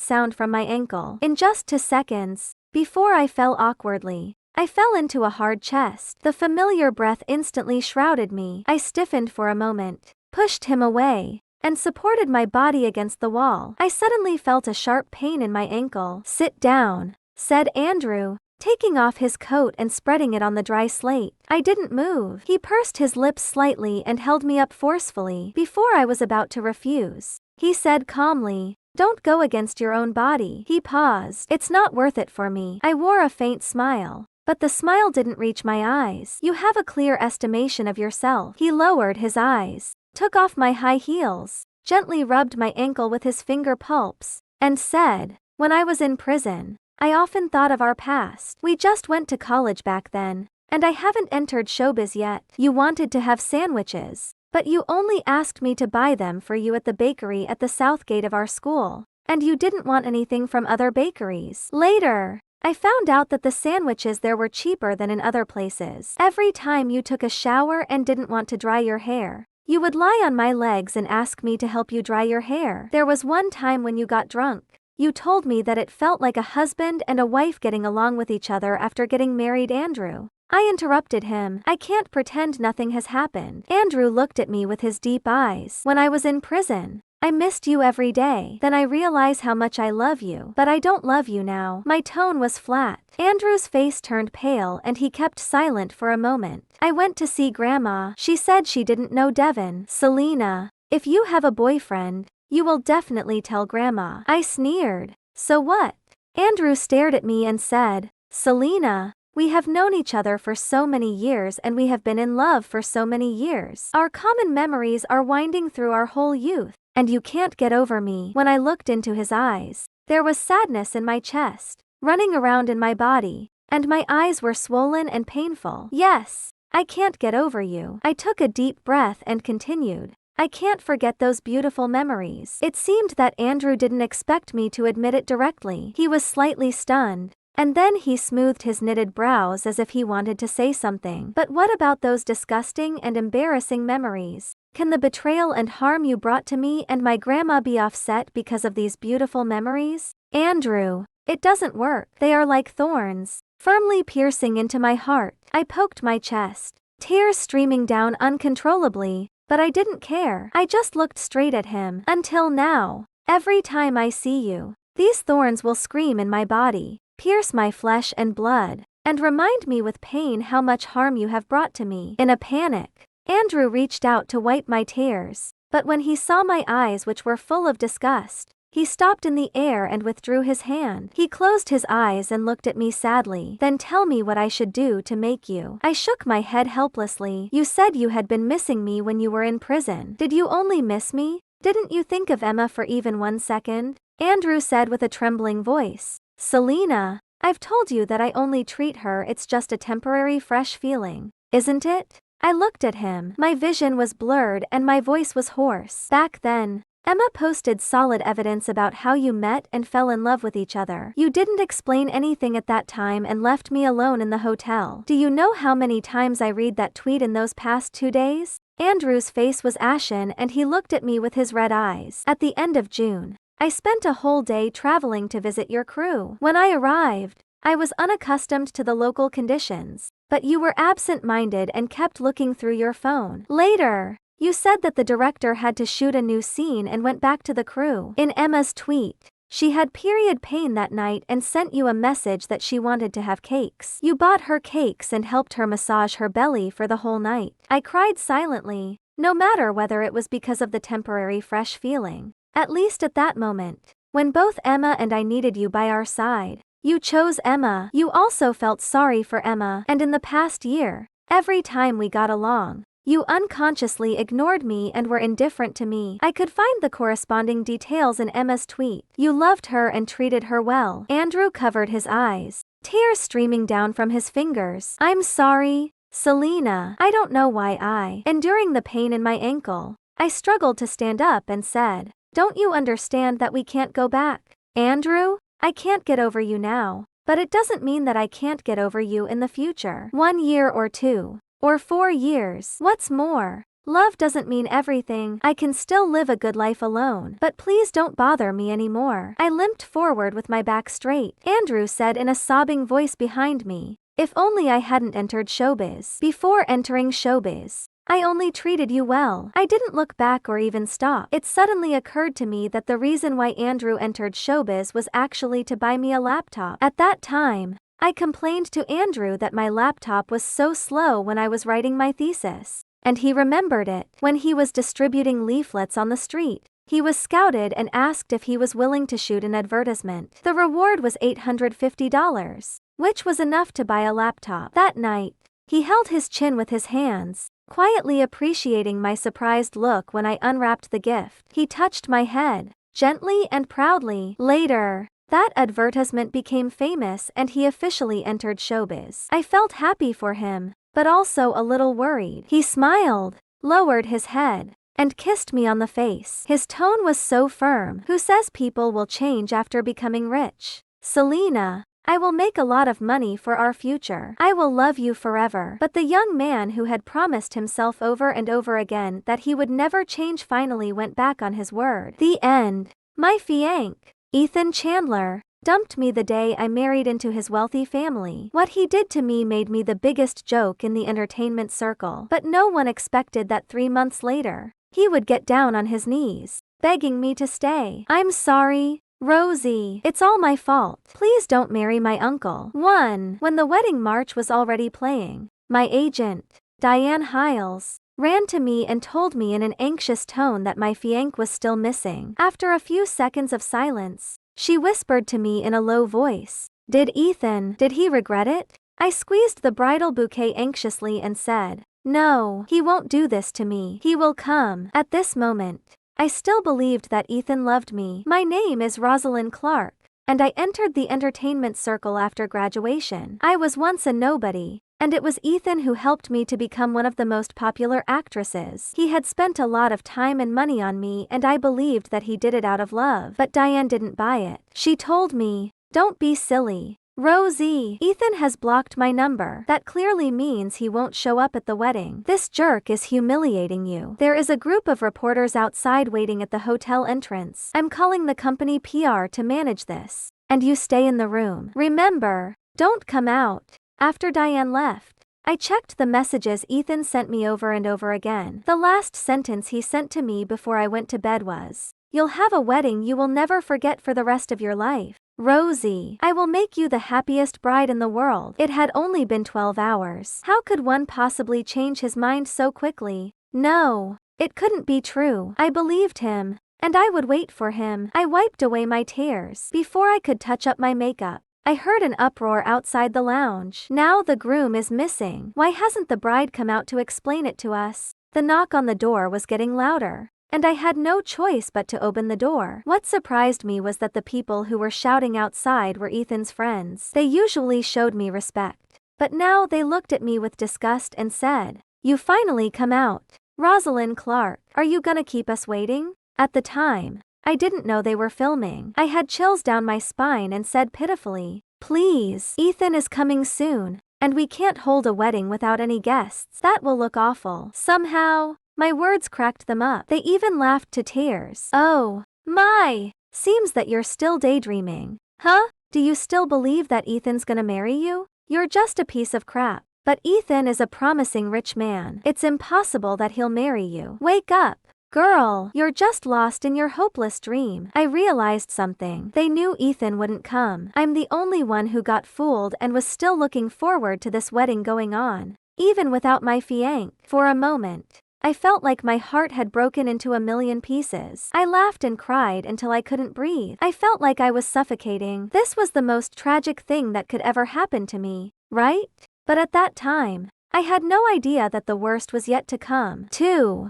sound from my ankle. In just 2 seconds, before I fell awkwardly, I fell into a hard chest. The familiar breath instantly shrouded me. I stiffened for a moment, pushed him away, and supported my body against the wall. I suddenly felt a sharp pain in my ankle. "Sit down," said Andrew, taking off his coat and spreading it on the dry slate. I didn't move. He pursed his lips slightly and held me up forcefully. Before I was about to refuse, he said calmly, "Don't go against your own body." He paused. "It's not worth it for me." I wore a faint smile, but the smile didn't reach my eyes. "You have a clear estimation of yourself." He lowered his eyes, took off my high heels, gently rubbed my ankle with his finger palps, and said, "When I was in prison, I often thought of our past. We just went to college back then, and I haven't entered showbiz yet. You wanted to have sandwiches, but you only asked me to buy them for you at the bakery at the south gate of our school, and you didn't want anything from other bakeries. Later, I found out that the sandwiches there were cheaper than in other places. Every time you took a shower and didn't want to dry your hair, you would lie on my legs and ask me to help you dry your hair. There was one time when you got drunk. You told me that it felt like a husband and a wife getting along with each other after getting married." Andrew. I interrupted him. "I can't pretend nothing has happened." Andrew looked at me with his deep eyes. "When I was in prison, I missed you every day. Then I realize how much I love you. But I don't love you now." My tone was flat. Andrew's face turned pale and he kept silent for a moment. "I went to see Grandma. She said she didn't know Devin." "Selena, if you have a boyfriend, you will definitely tell Grandma." I sneered. "So what?" Andrew stared at me and said, "Selena, we have known each other for so many years and we have been in love for so many years. Our common memories are winding through our whole youth, and you can't get over me." When I looked into his eyes, there was sadness in my chest, running around in my body, and my eyes were swollen and painful. "Yes, I can't get over you." I took a deep breath and continued, I can't forget those beautiful memories. It seemed that Andrew didn't expect me to admit it directly. He was slightly stunned. And then he smoothed his knitted brows as if he wanted to say something. But what about those disgusting and embarrassing memories? Can the betrayal and harm you brought to me and my grandma be offset because of these beautiful memories? Andrew, it doesn't work. They are like thorns, firmly piercing into my heart. I poked my chest, tears streaming down uncontrollably, but I didn't care. I just looked straight at him. Until now, every time I see you, these thorns will scream in my body, pierce my flesh and blood, and remind me with pain how much harm you have brought to me. In a panic, Andrew reached out to wipe my tears, but when he saw my eyes, which were full of disgust, he stopped in the air and withdrew his hand. He closed his eyes and looked at me sadly. Then tell me what I should do to make you. I shook my head helplessly. You said you had been missing me when you were in prison. Did you only miss me? Didn't you think of Emma for even 1 second? Andrew said with a trembling voice. Selena, I've told you that I only treat her. It's just a temporary fresh feeling, isn't it? I looked at him. My vision was blurred and my voice was hoarse. Back then, Emma posted solid evidence about how you met and fell in love with each other. You didn't explain anything at that time and left me alone in the hotel. Do you know how many times I read that tweet in those past 2 days? Andrew's face was ashen and he looked at me with his red eyes. At the end of June, I spent a whole day traveling to visit your crew. When I arrived, I was unaccustomed to the local conditions, but you were absent-minded and kept looking through your phone. Later, you said that the director had to shoot a new scene and went back to the crew. In Emma's tweet, she had period pain that night and sent you a message that she wanted to have cakes. You bought her cakes and helped her massage her belly for the whole night. I cried silently, no matter whether it was because of the temporary fresh feeling. At least at that moment, when both Emma and I needed you by our side, you chose Emma. You also felt sorry for Emma, and in the past year, every time we got along, you unconsciously ignored me and were indifferent to me. I could find the corresponding details in Emma's tweet. You loved her and treated her well. Andrew covered his eyes, tears streaming down from his fingers. I'm sorry, Selena. I don't know why enduring the pain in my ankle. I struggled to stand up and said, don't you understand that we can't go back? Andrew, I can't get over you now, but it doesn't mean that I can't get over you in the future. 1 year or 2. Or 4 years. What's more, love doesn't mean everything. I can still live a good life alone, but please don't bother me anymore. I limped forward with my back straight. Andrew said in a sobbing voice behind me, if only I hadn't entered showbiz. Before entering showbiz, I only treated you well. I didn't look back or even stop. It suddenly occurred to me that the reason why Andrew entered showbiz was actually to buy me a laptop. At that time, I complained to Andrew that my laptop was so slow when I was writing my thesis, and he remembered it. When he was distributing leaflets on the street, he was scouted and asked if he was willing to shoot an advertisement. The reward was $850, which was enough to buy a laptop. That night, he held his chin with his hands, quietly appreciating my surprised look when I unwrapped the gift. He touched my head, gently and proudly. Later, that advertisement became famous and he officially entered showbiz. I felt happy for him, but also a little worried. He smiled, lowered his head, and kissed me on the face. His tone was so firm. Who says people will change after becoming rich? Selena, I will make a lot of money for our future. I will love you forever. But the young man who had promised himself over and over again that he would never change finally went back on his word. The end. My fiancé, Ethan Chandler, dumped me the day I married into his wealthy family. What he did to me made me the biggest joke in the entertainment circle. But no one expected that 3 months later, he would get down on his knees, begging me to stay. I'm sorry, Rosie. It's all my fault. Please don't marry my uncle. 1. When the wedding march was already playing, my agent, Diane Hiles, ran to me and told me in an anxious tone that my fiancé was still missing. After a few seconds of silence, she whispered to me in a low voice, did he regret it? I squeezed the bridal bouquet anxiously and said, no, he won't do this to me. He will come. At this moment, I still believed that Ethan loved me. My name is Rosalind Clark, and I entered the entertainment circle after graduation. I was once a nobody, And it was Ethan who helped me to become one of the most popular actresses. He had spent a lot of time and money on me, and I believed that he did it out of love. But Diane didn't buy it. She told me, "Don't be silly, Rosie. Ethan has blocked my number. That clearly means he won't show up at the wedding. This jerk is humiliating you. There is a group of reporters outside waiting at the hotel entrance. I'm calling the company PR to manage this. And you stay in the room. Remember, don't come out." After Diane left, I checked the messages Ethan sent me over and over again. The last sentence he sent to me before I went to bed was, "You'll have a wedding you will never forget for the rest of your life. Rosie, I will make you the happiest bride in the world." It had only been 12 hours. How could one possibly change his mind so quickly? No, it couldn't be true. I believed him, and I would wait for him. I wiped away my tears. Before I could touch up my makeup, I heard an uproar outside the lounge. Now the groom is missing. Why hasn't the bride come out to explain it to us? The knock on the door was getting louder, and I had no choice but to open the door. What surprised me was that the people who were shouting outside were Ethan's friends. They usually showed me respect, but now they looked at me with disgust and said, "You finally come out. Rosalind Clark, are you gonna keep us waiting?" At the time, I didn't know they were filming. I had chills down my spine and said pitifully, "Please, Ethan is coming soon, and we can't hold a wedding without any guests. That will look awful." Somehow, my words cracked them up. They even laughed to tears. "Oh, my! Seems that you're still daydreaming. Huh? Do you still believe that Ethan's gonna marry you? You're just a piece of crap. But Ethan is a promising rich man. It's impossible that he'll marry you. Wake up. Girl, you're just lost in your hopeless dream." I realized something. They knew Ethan wouldn't come. I'm the only one who got fooled and was still looking forward to this wedding going on, even without my fiancé. For a moment, I felt like my heart had broken into a million pieces. I laughed and cried until I couldn't breathe. I felt like I was suffocating. This was the most tragic thing that could ever happen to me, right? But at that time, I had no idea that the worst was yet to come.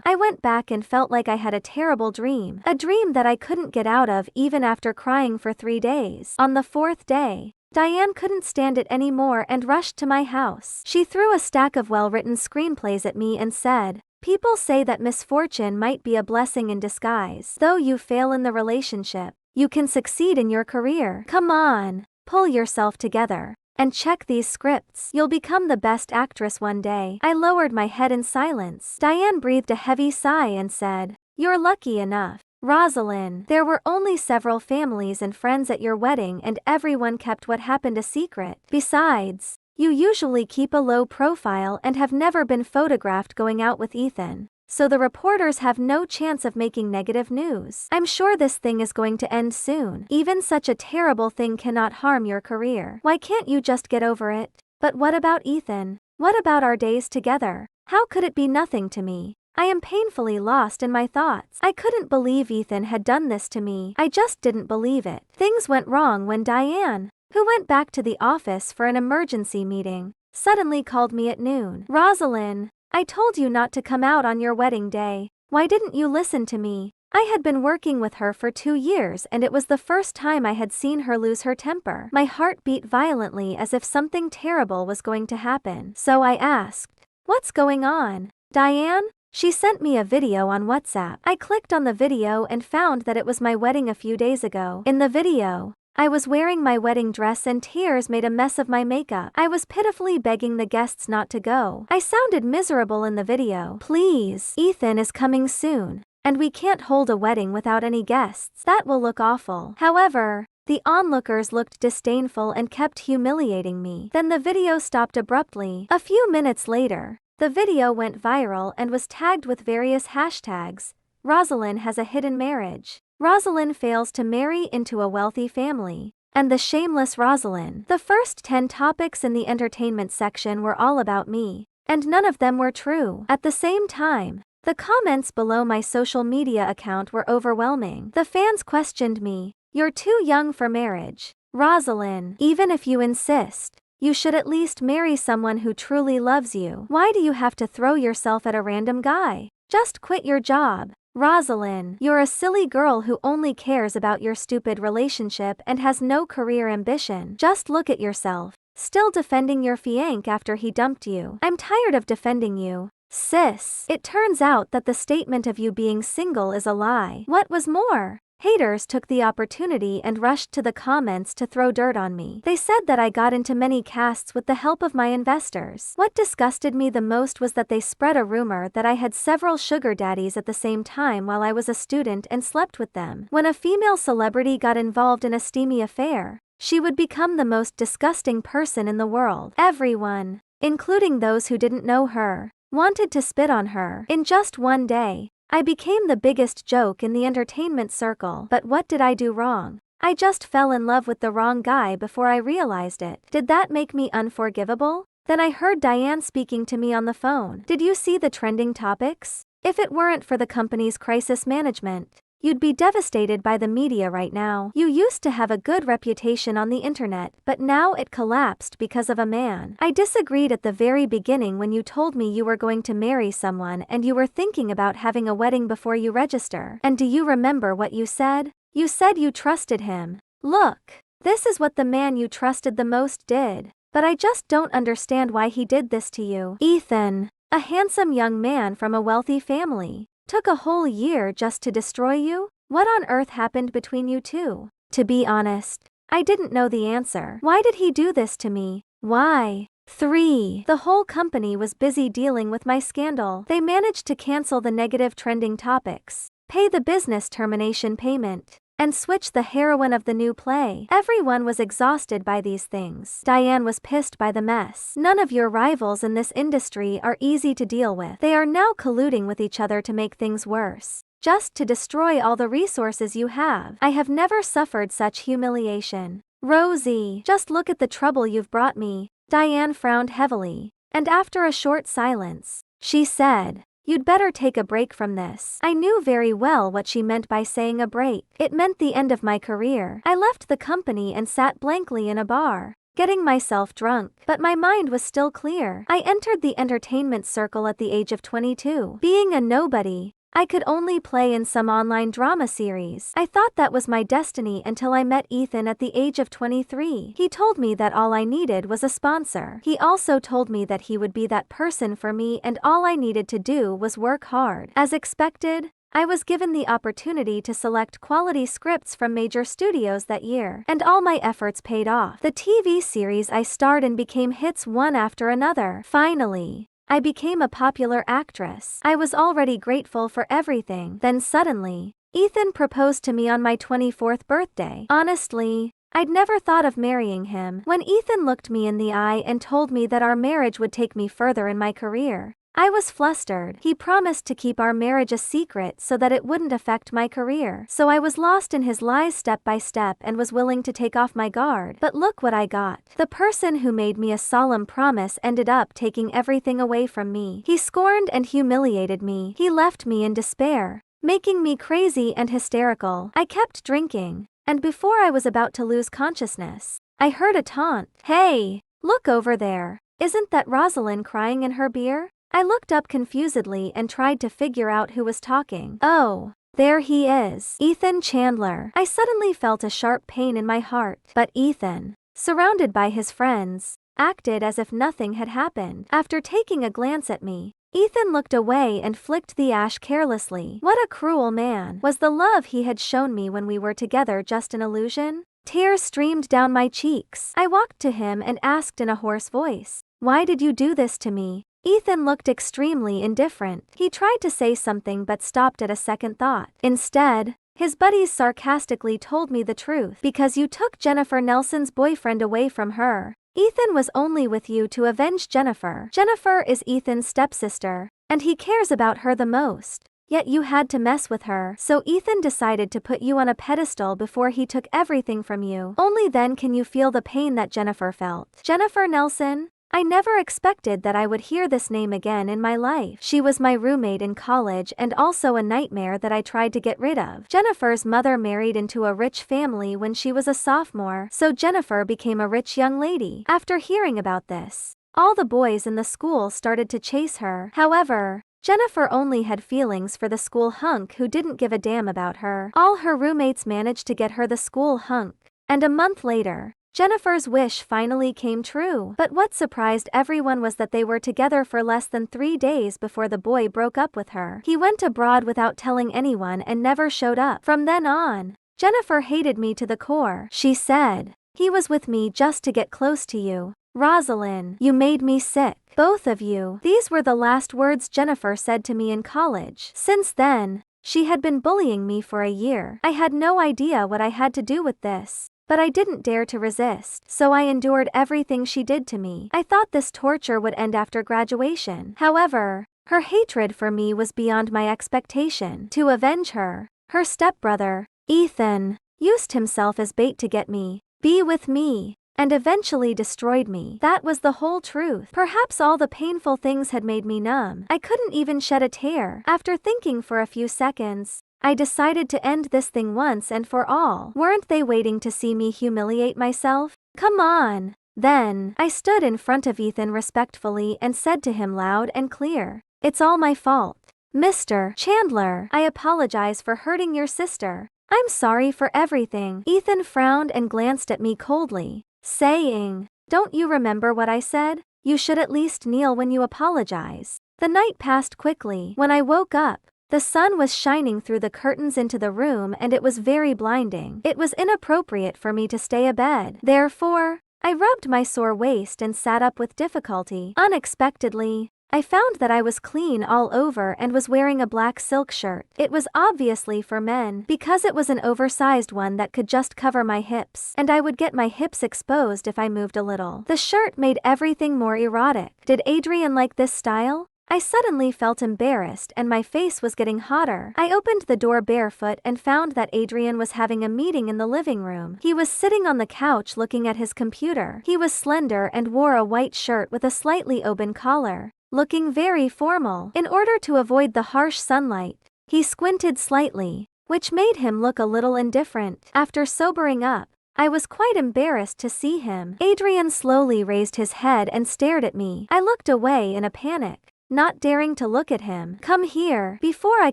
I went back and felt like I had a terrible dream. A dream that I couldn't get out of even after crying for 3 days. On the 4th day, Diane couldn't stand it anymore and rushed to my house. She threw a stack of well-written screenplays at me and said, "People say that misfortune might be a blessing in disguise. Though you fail in the relationship, you can succeed in your career. Come on, pull yourself together and check these scripts. You'll become the best actress one day." I lowered my head in silence. Diane breathed a heavy sigh and said, "You're lucky enough, Rosalind. There were only several families and friends at your wedding and everyone kept what happened a secret. Besides, you usually keep a low profile and have never been photographed going out with Ethan, so the reporters have no chance of making negative news. I'm sure this thing is going to end soon. Even such a terrible thing cannot harm your career. Why can't you just get over it?" But what about Ethan? What about our days together? How could it be nothing to me? I am painfully lost in my thoughts. I couldn't believe Ethan had done this to me. I just didn't believe it. Things went wrong when Diane, who went back to the office for an emergency meeting, suddenly called me at noon. "Rosalind, I told you not to come out on your wedding day. Why didn't you listen to me?" I had been working with her for 2 years and it was the first time I had seen her lose her temper. My heart beat violently as if something terrible was going to happen. So I asked, "What's going on, Diane?" She sent me a video on WhatsApp. I clicked on the video and found that it was my wedding a few days ago. In the video, I was wearing my wedding dress and tears made a mess of my makeup. I was pitifully begging the guests not to go. I sounded miserable in the video. "Please, Ethan is coming soon, and we can't hold a wedding without any guests. That will look awful." However, the onlookers looked disdainful and kept humiliating me. Then the video stopped abruptly. A few minutes later, the video went viral and was tagged with various hashtags. "Rosalind has a hidden marriage," "Rosalind fails to marry into a wealthy family," and "The shameless Rosalind." The first 10 topics in the entertainment section were all about me, and none of them were true. At the same time, the comments below my social media account were overwhelming. The fans questioned me. "You're too young for marriage, Rosalind. Even if you insist, you should at least marry someone who truly loves you. Why do you have to throw yourself at a random guy? Just quit your job, Rosalind. You're a silly girl who only cares about your stupid relationship and has no career ambition. Just look at yourself." Still defending your fiancé after he dumped you. I'm tired of defending you, sis. It turns out that the statement of you being single is a lie. What was more, haters took the opportunity and rushed to the comments to throw dirt on me. They said that I got into many casts with the help of my investors. What disgusted me the most was that they spread a rumor that I had several sugar daddies at the same time while I was a student and slept with them. When a female celebrity got involved in a steamy affair, she would become the most disgusting person in the world. Everyone, including those who didn't know her, wanted to spit on her. In just one day, I became the biggest joke in the entertainment circle. But what did I do wrong? I just fell in love with the wrong guy before I realized it. Did that make me unforgivable? Then I heard Diane speaking to me on the phone. Did you see the trending topics? If it weren't for the company's crisis management, you'd be devastated by the media right now. You used to have a good reputation on the internet, but now it collapsed because of a man. I disagreed at the very beginning when you told me you were going to marry someone and you were thinking about having a wedding before you register. And do you remember what you said? You said you trusted him. Look, this is what the man you trusted the most did. But I just don't understand why he did this to you. Ethan, a handsome young man from a wealthy family, took a whole year just to destroy you? What on earth happened between you two? To be honest, I didn't know the answer. Why did he do this to me? Why? 3. The whole company was busy dealing with my scandal. They managed to cancel the negative trending topics, pay the business termination payment, and switch the heroine of the new play. Everyone was exhausted by these things. Diane was pissed by the mess. None of your rivals in this industry are easy to deal with. They are now colluding with each other to make things worse, just to destroy all the resources you have. I have never suffered such humiliation. Rosie, just look at the trouble you've brought me. Diane frowned heavily, and after a short silence, she said, "You'd better take a break from this." I knew very well what she meant by saying a break. It meant the end of my career. I left the company and sat blankly in a bar, getting myself drunk. But my mind was still clear. I entered the entertainment circle at the age of 22. Being a nobody, I could only play in some online drama series. I thought that was my destiny until I met Ethan at the age of 23. He told me that all I needed was a sponsor. He also told me that he would be that person for me and all I needed to do was work hard. As expected, I was given the opportunity to select quality scripts from major studios that year, and all my efforts paid off. The TV series I starred in became hits one after another. Finally, I became a popular actress. I was already grateful for everything. Then suddenly, Ethan proposed to me on my 24th birthday. Honestly, I'd never thought of marrying him. When Ethan looked me in the eye and told me that our marriage would take me further in my career, I was flustered. He promised to keep our marriage a secret so that it wouldn't affect my career. So I was lost in his lies step by step and was willing to take off my guard. But look what I got. The person who made me a solemn promise ended up taking everything away from me. He scorned and humiliated me. He left me in despair, making me crazy and hysterical. I kept drinking, and before I was about to lose consciousness, I heard a taunt. "Hey, look over there. Isn't that Rosalind crying in her beer?" I looked up confusedly and tried to figure out who was talking. Oh, there he is. Ethan Chandler. I suddenly felt a sharp pain in my heart. But Ethan, surrounded by his friends, acted as if nothing had happened. After taking a glance at me, Ethan looked away and flicked the ash carelessly. What a cruel man. Was the love he had shown me when we were together just an illusion? Tears streamed down my cheeks. I walked to him and asked in a hoarse voice, "Why did you do this to me?" Ethan looked extremely indifferent. He tried to say something but stopped at a second thought. Instead, his buddies sarcastically told me the truth. "Because you took Jennifer Nelson's boyfriend away from her. Ethan was only with you to avenge Jennifer. Jennifer is Ethan's stepsister, and he cares about her the most. Yet you had to mess with her. So Ethan decided to put you on a pedestal before he took everything from you. Only then can you feel the pain that Jennifer felt." Jennifer Nelson? I never expected that I would hear this name again in my life. She was my roommate in college and also a nightmare that I tried to get rid of. Jennifer's mother married into a rich family when she was a sophomore, so Jennifer became a rich young lady. After hearing about this, all the boys in the school started to chase her. However, Jennifer only had feelings for the school hunk who didn't give a damn about her. All her roommates managed to get her the school hunk, and a month later, Jennifer's wish finally came true. But what surprised everyone was that they were together for less than 3 days before the boy broke up with her. He went abroad without telling anyone and never showed up. From then on, Jennifer hated me to the core. She said, "He was with me just to get close to you. Rosalind, you made me sick. Both of you." These were the last words Jennifer said to me in college. Since then, she had been bullying me for a year. I had no idea what I had to do with this, but I didn't dare to resist, so I endured everything she did to me. I thought this torture would end after graduation. However, her hatred for me was beyond my expectation. To avenge her, her stepbrother, Ethan, used himself as bait to get me, be with me, and eventually destroyed me. That was the whole truth. Perhaps all the painful things had made me numb. I couldn't even shed a tear. After thinking for a few seconds, I decided to end this thing once and for all. Weren't they waiting to see me humiliate myself? Come on. Then, I stood in front of Ethan respectfully and said to him loud and clear, "It's all my fault. Mr. Chandler, I apologize for hurting your sister. I'm sorry for everything." Ethan frowned and glanced at me coldly, saying, "Don't you remember what I said? You should at least kneel when you apologize." The night passed quickly. When I woke up, the sun was shining through the curtains into the room and it was very blinding. It was inappropriate for me to stay abed. Therefore, I rubbed my sore waist and sat up with difficulty. Unexpectedly, I found that I was clean all over and was wearing a black silk shirt. It was obviously for men, because it was an oversized one that could just cover my hips, and I would get my hips exposed if I moved a little. The shirt made everything more erotic. Did Adrian like this style? I suddenly felt embarrassed and my face was getting hotter. I opened the door barefoot and found that Adrian was having a meeting in the living room. He was sitting on the couch looking at his computer. He was slender and wore a white shirt with a slightly open collar, looking very formal. In order to avoid the harsh sunlight, he squinted slightly, which made him look a little indifferent. After sobering up, I was quite embarrassed to see him. Adrian slowly raised his head and stared at me. I looked away in a panic, not daring to look at him. "Come here." Before I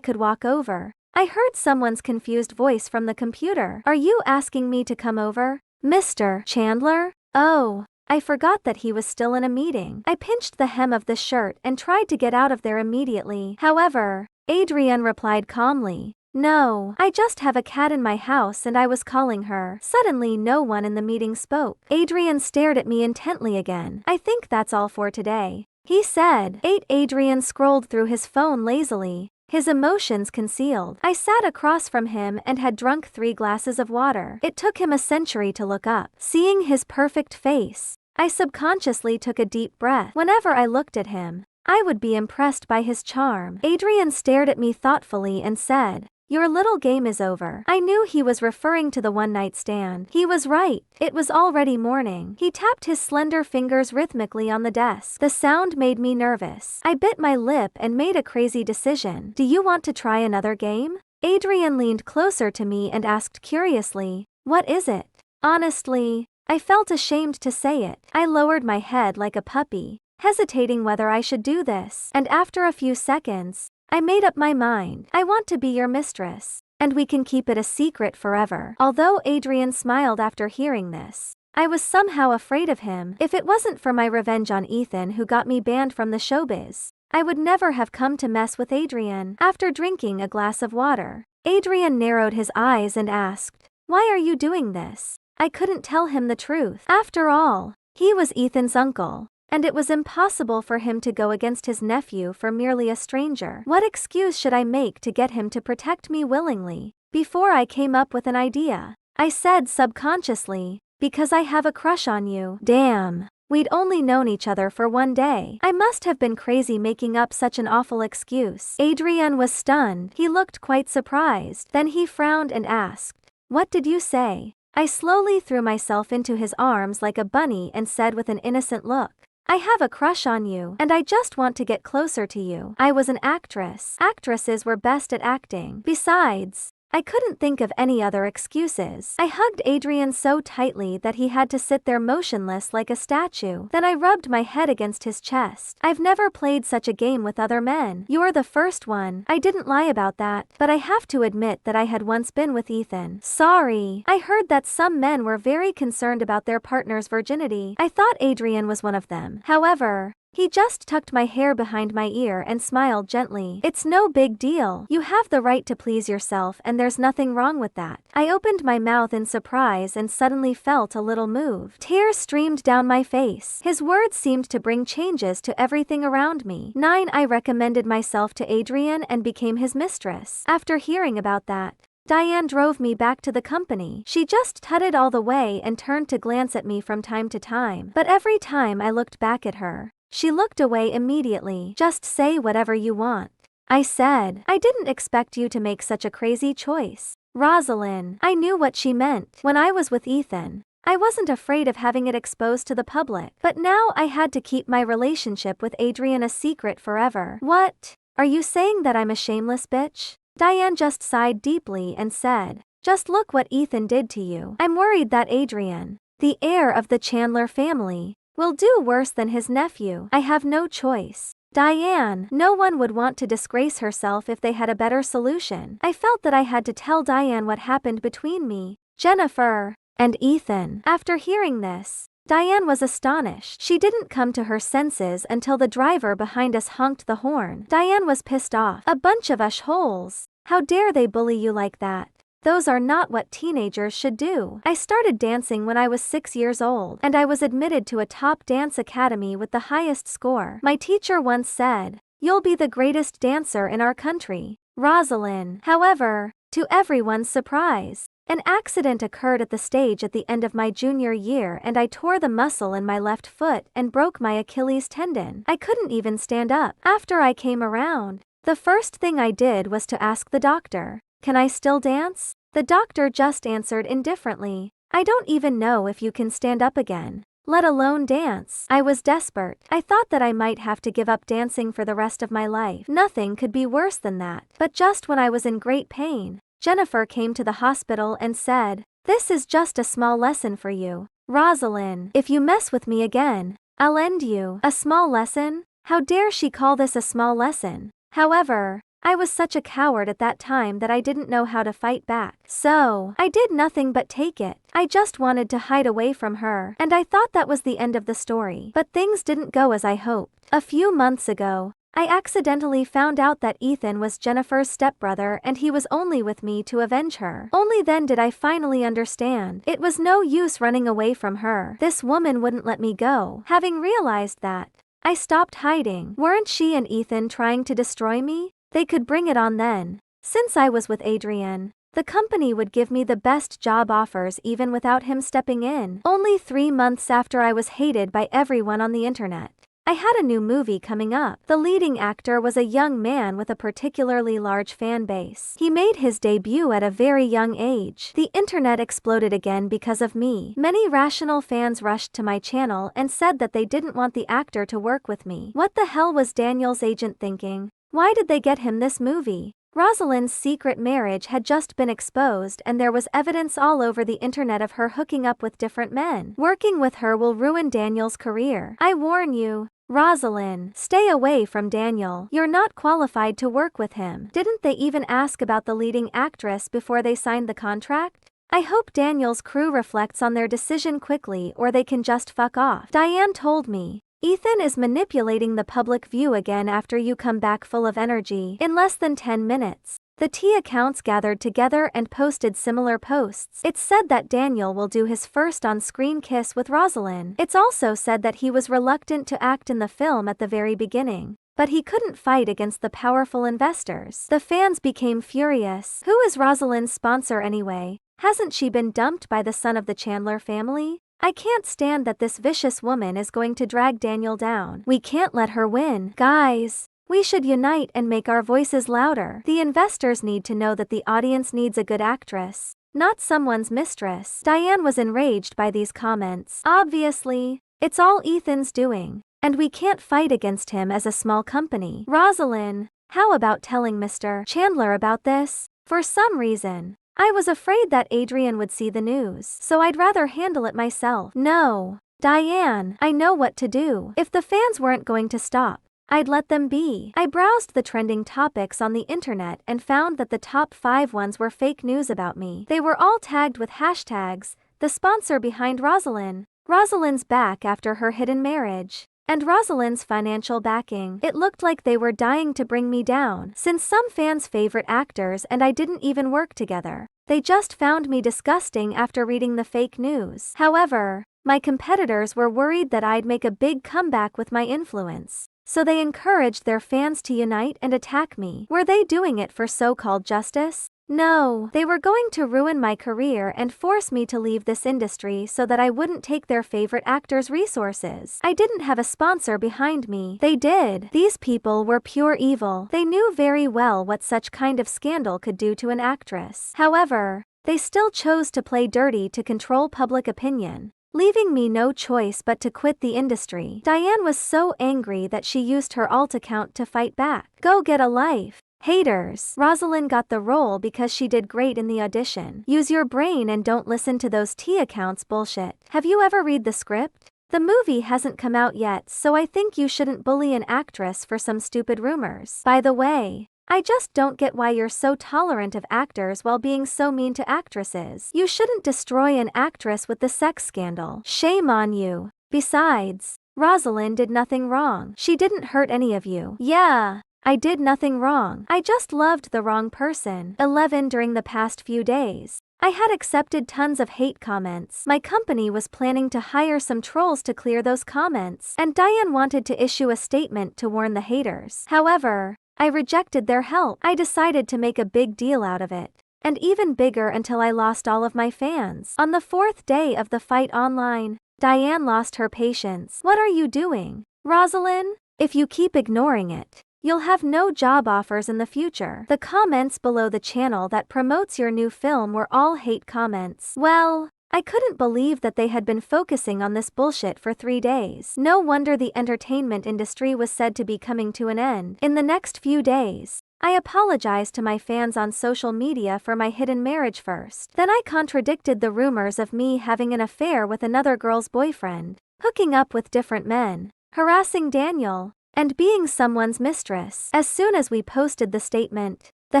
could walk over, I heard someone's confused voice from the computer. "Are you asking me to come over, Mr. Chandler?" Oh, I forgot that he was still in a meeting. I pinched the hem of the shirt and tried to get out of there immediately. However, Adrian replied calmly, "No, I just have a cat in my house and I was calling her." Suddenly no one in the meeting spoke. Adrian stared at me intently again. "I think that's all for today," he said. Adrian scrolled through his phone lazily, his emotions concealed. I sat across from him and had drunk 3 glasses of water. It took him a century to look up. Seeing his perfect face, I subconsciously took a deep breath. Whenever I looked at him, I would be impressed by his charm. Adrian stared at me thoughtfully and said, "Your little game is over." I knew he was referring to the one-night stand. He was right. It was already morning. He tapped his slender fingers rhythmically on the desk. The sound made me nervous. I bit my lip and made a crazy decision. "Do you want to try another game?" Adrian leaned closer to me and asked curiously, "What is it?" Honestly, I felt ashamed to say it. I lowered my head like a puppy, hesitating whether I should do this. And after a few seconds, I made up my mind. "I want to be your mistress, and we can keep it a secret forever." Although Adrian smiled after hearing this, I was somehow afraid of him. If it wasn't for my revenge on Ethan who got me banned from the showbiz, I would never have come to mess with Adrian. After drinking a glass of water, Adrian narrowed his eyes and asked, "Why are you doing this?" I couldn't tell him the truth. After all, he was Ethan's uncle, and it was impossible for him to go against his nephew for merely a stranger. What excuse should I make to get him to protect me willingly? Before I came up with an idea, I said subconsciously, "Because I have a crush on you." Damn, we'd only known each other for 1 day. I must have been crazy making up such an awful excuse. Adrian was stunned. He looked quite surprised. Then he frowned and asked, "What did you say?" I slowly threw myself into his arms like a bunny and said with an innocent look, "I have a crush on you, and I just want to get closer to you." I was an actress. Actresses were best at acting. Besides, I couldn't think of any other excuses. I hugged Adrian so tightly that he had to sit there motionless like a statue. Then I rubbed my head against his chest. I've never played such a game with other men. You're the first one. I didn't lie about that, but I have to admit that I had once been with Ethan. Sorry. I heard that some men were very concerned about their partner's virginity. I thought Adrian was one of them. However, he just tucked my hair behind my ear and smiled gently. It's no big deal. You have the right to please yourself and there's nothing wrong with that. I opened my mouth in surprise and suddenly felt a little moved. Tears streamed down my face. His words seemed to bring changes to everything around me. 9. I recommended myself to Adrian and became his mistress. After hearing about that, Diane drove me back to the company. She just tutted all the way and turned to glance at me from time to time. But every time I looked back at her, she looked away immediately. Just say whatever you want, I said. I didn't expect you to make such a crazy choice, Rosalind. I knew what she meant. When I was with Ethan, I wasn't afraid of having it exposed to the public. But now I had to keep my relationship with Adrian a secret forever. What? Are you saying that I'm a shameless bitch? Diane just sighed deeply and said, just look what Ethan did to you. I'm worried that Adrian, the heir of the Chandler family, will do worse than his nephew. I have no choice, Diane. No one would want to disgrace herself if they had a better solution. I felt that I had to tell Diane what happened between me, Jennifer, and Ethan. After hearing this, Diane was astonished. She didn't come to her senses until the driver behind us honked the horn. Diane was pissed off. A bunch of ush-holes. How dare they bully you like that? Those are not what teenagers should do. I started dancing when I was 6 years old, and I was admitted to a top dance academy with the highest score. My teacher once said, "You'll be the greatest dancer in our country, Rosalind." However, to everyone's surprise, an accident occurred at the stage at the end of my junior year and I tore the muscle in my left foot and broke my Achilles tendon. I couldn't even stand up. After I came around, the first thing I did was to ask the doctor, "Can I still dance?" The doctor just answered indifferently, "I don't even know if you can stand up again, let alone dance." I was desperate. I thought that I might have to give up dancing for the rest of my life. Nothing could be worse than that. But just when I was in great pain, Jennifer came to the hospital and said, "This is just a small lesson for you, Rosalind. If you mess with me again, I'll end you." A small lesson? How dare she call this a small lesson? However, I was such a coward at that time that I didn't know how to fight back. So, I did nothing but take it. I just wanted to hide away from her, and I thought that was the end of the story. But things didn't go as I hoped. A few months ago, I accidentally found out that Ethan was Jennifer's stepbrother and he was only with me to avenge her. Only then did I finally understand. It was no use running away from her. This woman wouldn't let me go. Having realized that, I stopped hiding. Weren't she and Ethan trying to destroy me? They could bring it on then. Since I was with Adrian, the company would give me the best job offers even without him stepping in. Only 3 months after I was hated by everyone on the internet, I had a new movie coming up. The leading actor was a young man with a particularly large fan base. He made his debut at a very young age. The internet exploded again because of me. Many rational fans rushed to my channel and said that they didn't want the actor to work with me. What the hell was Daniel's agent thinking? Why did they get him this movie? Rosalind's secret marriage had just been exposed and there was evidence all over the internet of her hooking up with different men. Working with her will ruin Daniel's career. I warn you, Rosalind, stay away from Daniel. You're not qualified to work with him. Didn't they even ask about the leading actress before they signed the contract? I hope Daniel's crew reflects on their decision quickly or they can just fuck off. Diane told me, "Ethan is manipulating the public view again after you come back full of energy." In less than 10 minutes, the T accounts gathered together and posted similar posts. It's said that Daniel will do his first on-screen kiss with Rosalind. It's also said that he was reluctant to act in the film at the very beginning, but he couldn't fight against the powerful investors. The fans became furious. Who is Rosalind's sponsor anyway? Hasn't she been dumped by the son of the Chandler family? I can't stand that this vicious woman is going to drag Daniel down. We can't let her win. Guys, we should unite and make our voices louder. The investors need to know that the audience needs a good actress, not someone's mistress. Diane was enraged by these comments. Obviously, it's all Ethan's doing, and we can't fight against him as a small company. Rosalind, how about telling Mr. Chandler about this? For some reason, I was afraid that Adrian would see the news, so I'd rather handle it myself. No, Diane, I know what to do. If the fans weren't going to stop, I'd let them be. I browsed the trending topics on the internet and found that the top 5 ones were fake news about me. They were all tagged with hashtags, the sponsor behind Rosalind, Rosalind's back after her hidden marriage, and Rosalind's financial backing. It looked like they were dying to bring me down, since some fans' favorite actors and I didn't even work together. They just found me disgusting after reading the fake news. However, my competitors were worried that I'd make a big comeback with my influence, so they encouraged their fans to unite and attack me. Were they doing it for so-called justice? No, they were going to ruin my career and force me to leave this industry so that I wouldn't take their favorite actor's resources. I didn't have a sponsor behind me. They did. These people were pure evil. They knew very well what such kind of scandal could do to an actress. However, they still chose to play dirty to control public opinion, leaving me no choice but to quit the industry. Diane was so angry that she used her alt account to fight back. Go get a life. Haters. Rosalind got the role because she did great in the audition. Use your brain and don't listen to those T accounts bullshit. Have you ever read the script? The movie hasn't come out yet, so I think you shouldn't bully an actress for some stupid rumors. By the way, I just don't get why you're so tolerant of actors while being so mean to actresses. You shouldn't destroy an actress with the sex scandal. Shame on you. Besides, Rosalind did nothing wrong. She didn't hurt any of you. Yeah, I did nothing wrong. I just loved the wrong person. 11 During the past few days, I had accepted tons of hate comments. My company was planning to hire some trolls to clear those comments, and Diane wanted to issue a statement to warn the haters. However, I rejected their help. I decided to make a big deal out of it, and even bigger until I lost all of my fans. On the 4th day of the fight online, Diane lost her patience. What are you doing, Rosalind? If you keep ignoring it, you'll have no job offers in the future. The comments below the channel that promotes your new film were all hate comments. Well, I couldn't believe that they had been focusing on this bullshit for 3 days. No wonder the entertainment industry was said to be coming to an end. In the next few days, I apologized to my fans on social media for my hidden marriage first. Then I contradicted the rumors of me having an affair with another girl's boyfriend, hooking up with different men, harassing Daniel, and being someone's mistress. As soon as we posted the statement, the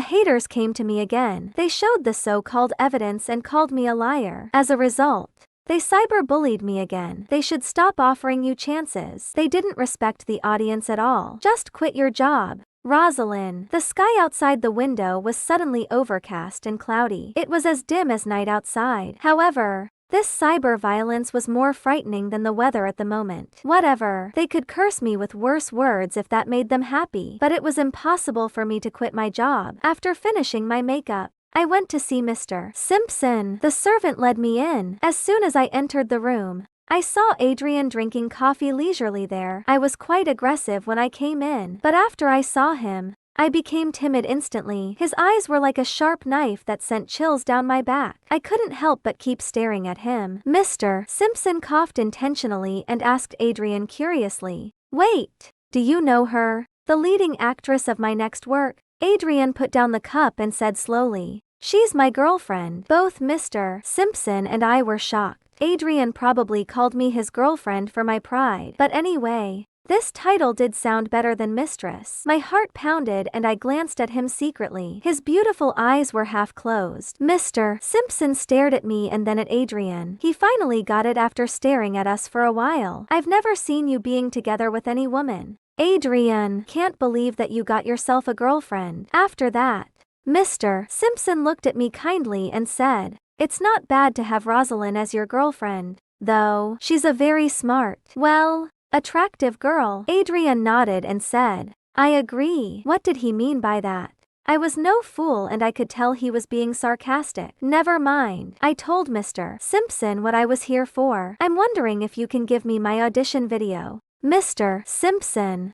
haters came to me again. They showed the so-called evidence and called me a liar. As a result, they cyberbullied me again. They should stop offering you chances. They didn't respect the audience at all. Just quit your job, Rosalind. The sky outside the window was suddenly overcast and cloudy. It was as dim as night outside. However, this cyber violence was more frightening than the weather at the moment. Whatever, they could curse me with worse words if that made them happy, but it was impossible for me to quit my job. After finishing my makeup, I went to see Mr. Simpson. The servant led me in. As soon as I entered the room, I saw Adrian drinking coffee leisurely there. I was quite aggressive when I came in, but after I saw him, I became timid instantly. His eyes were like a sharp knife that sent chills down my back. I couldn't help but keep staring at him. Mr. Simpson coughed intentionally and asked Adrian curiously, "Wait, do you know her? The leading actress of my next work?" Adrian put down the cup and said slowly, "She's my girlfriend." Both Mr. Simpson and I were shocked. Adrian probably called me his girlfriend for my pride. But anyway, this title did sound better than mistress. My heart pounded and I glanced at him secretly. His beautiful eyes were half closed. Mr. Simpson stared at me and then at Adrian. He finally got it after staring at us for a while. "I've never seen you being together with any woman. Adrian, can't believe that you got yourself a girlfriend." After that, Mr. Simpson looked at me kindly and said, "It's not bad to have Rosalind as your girlfriend, though. She's a very smart, attractive girl." Adrian nodded and said, "I agree." What did he mean by that? I was no fool and I could tell he was being sarcastic. Never mind. I told Mr. Simpson what I was here for. "I'm wondering if you can give me my audition video." Mr. Simpson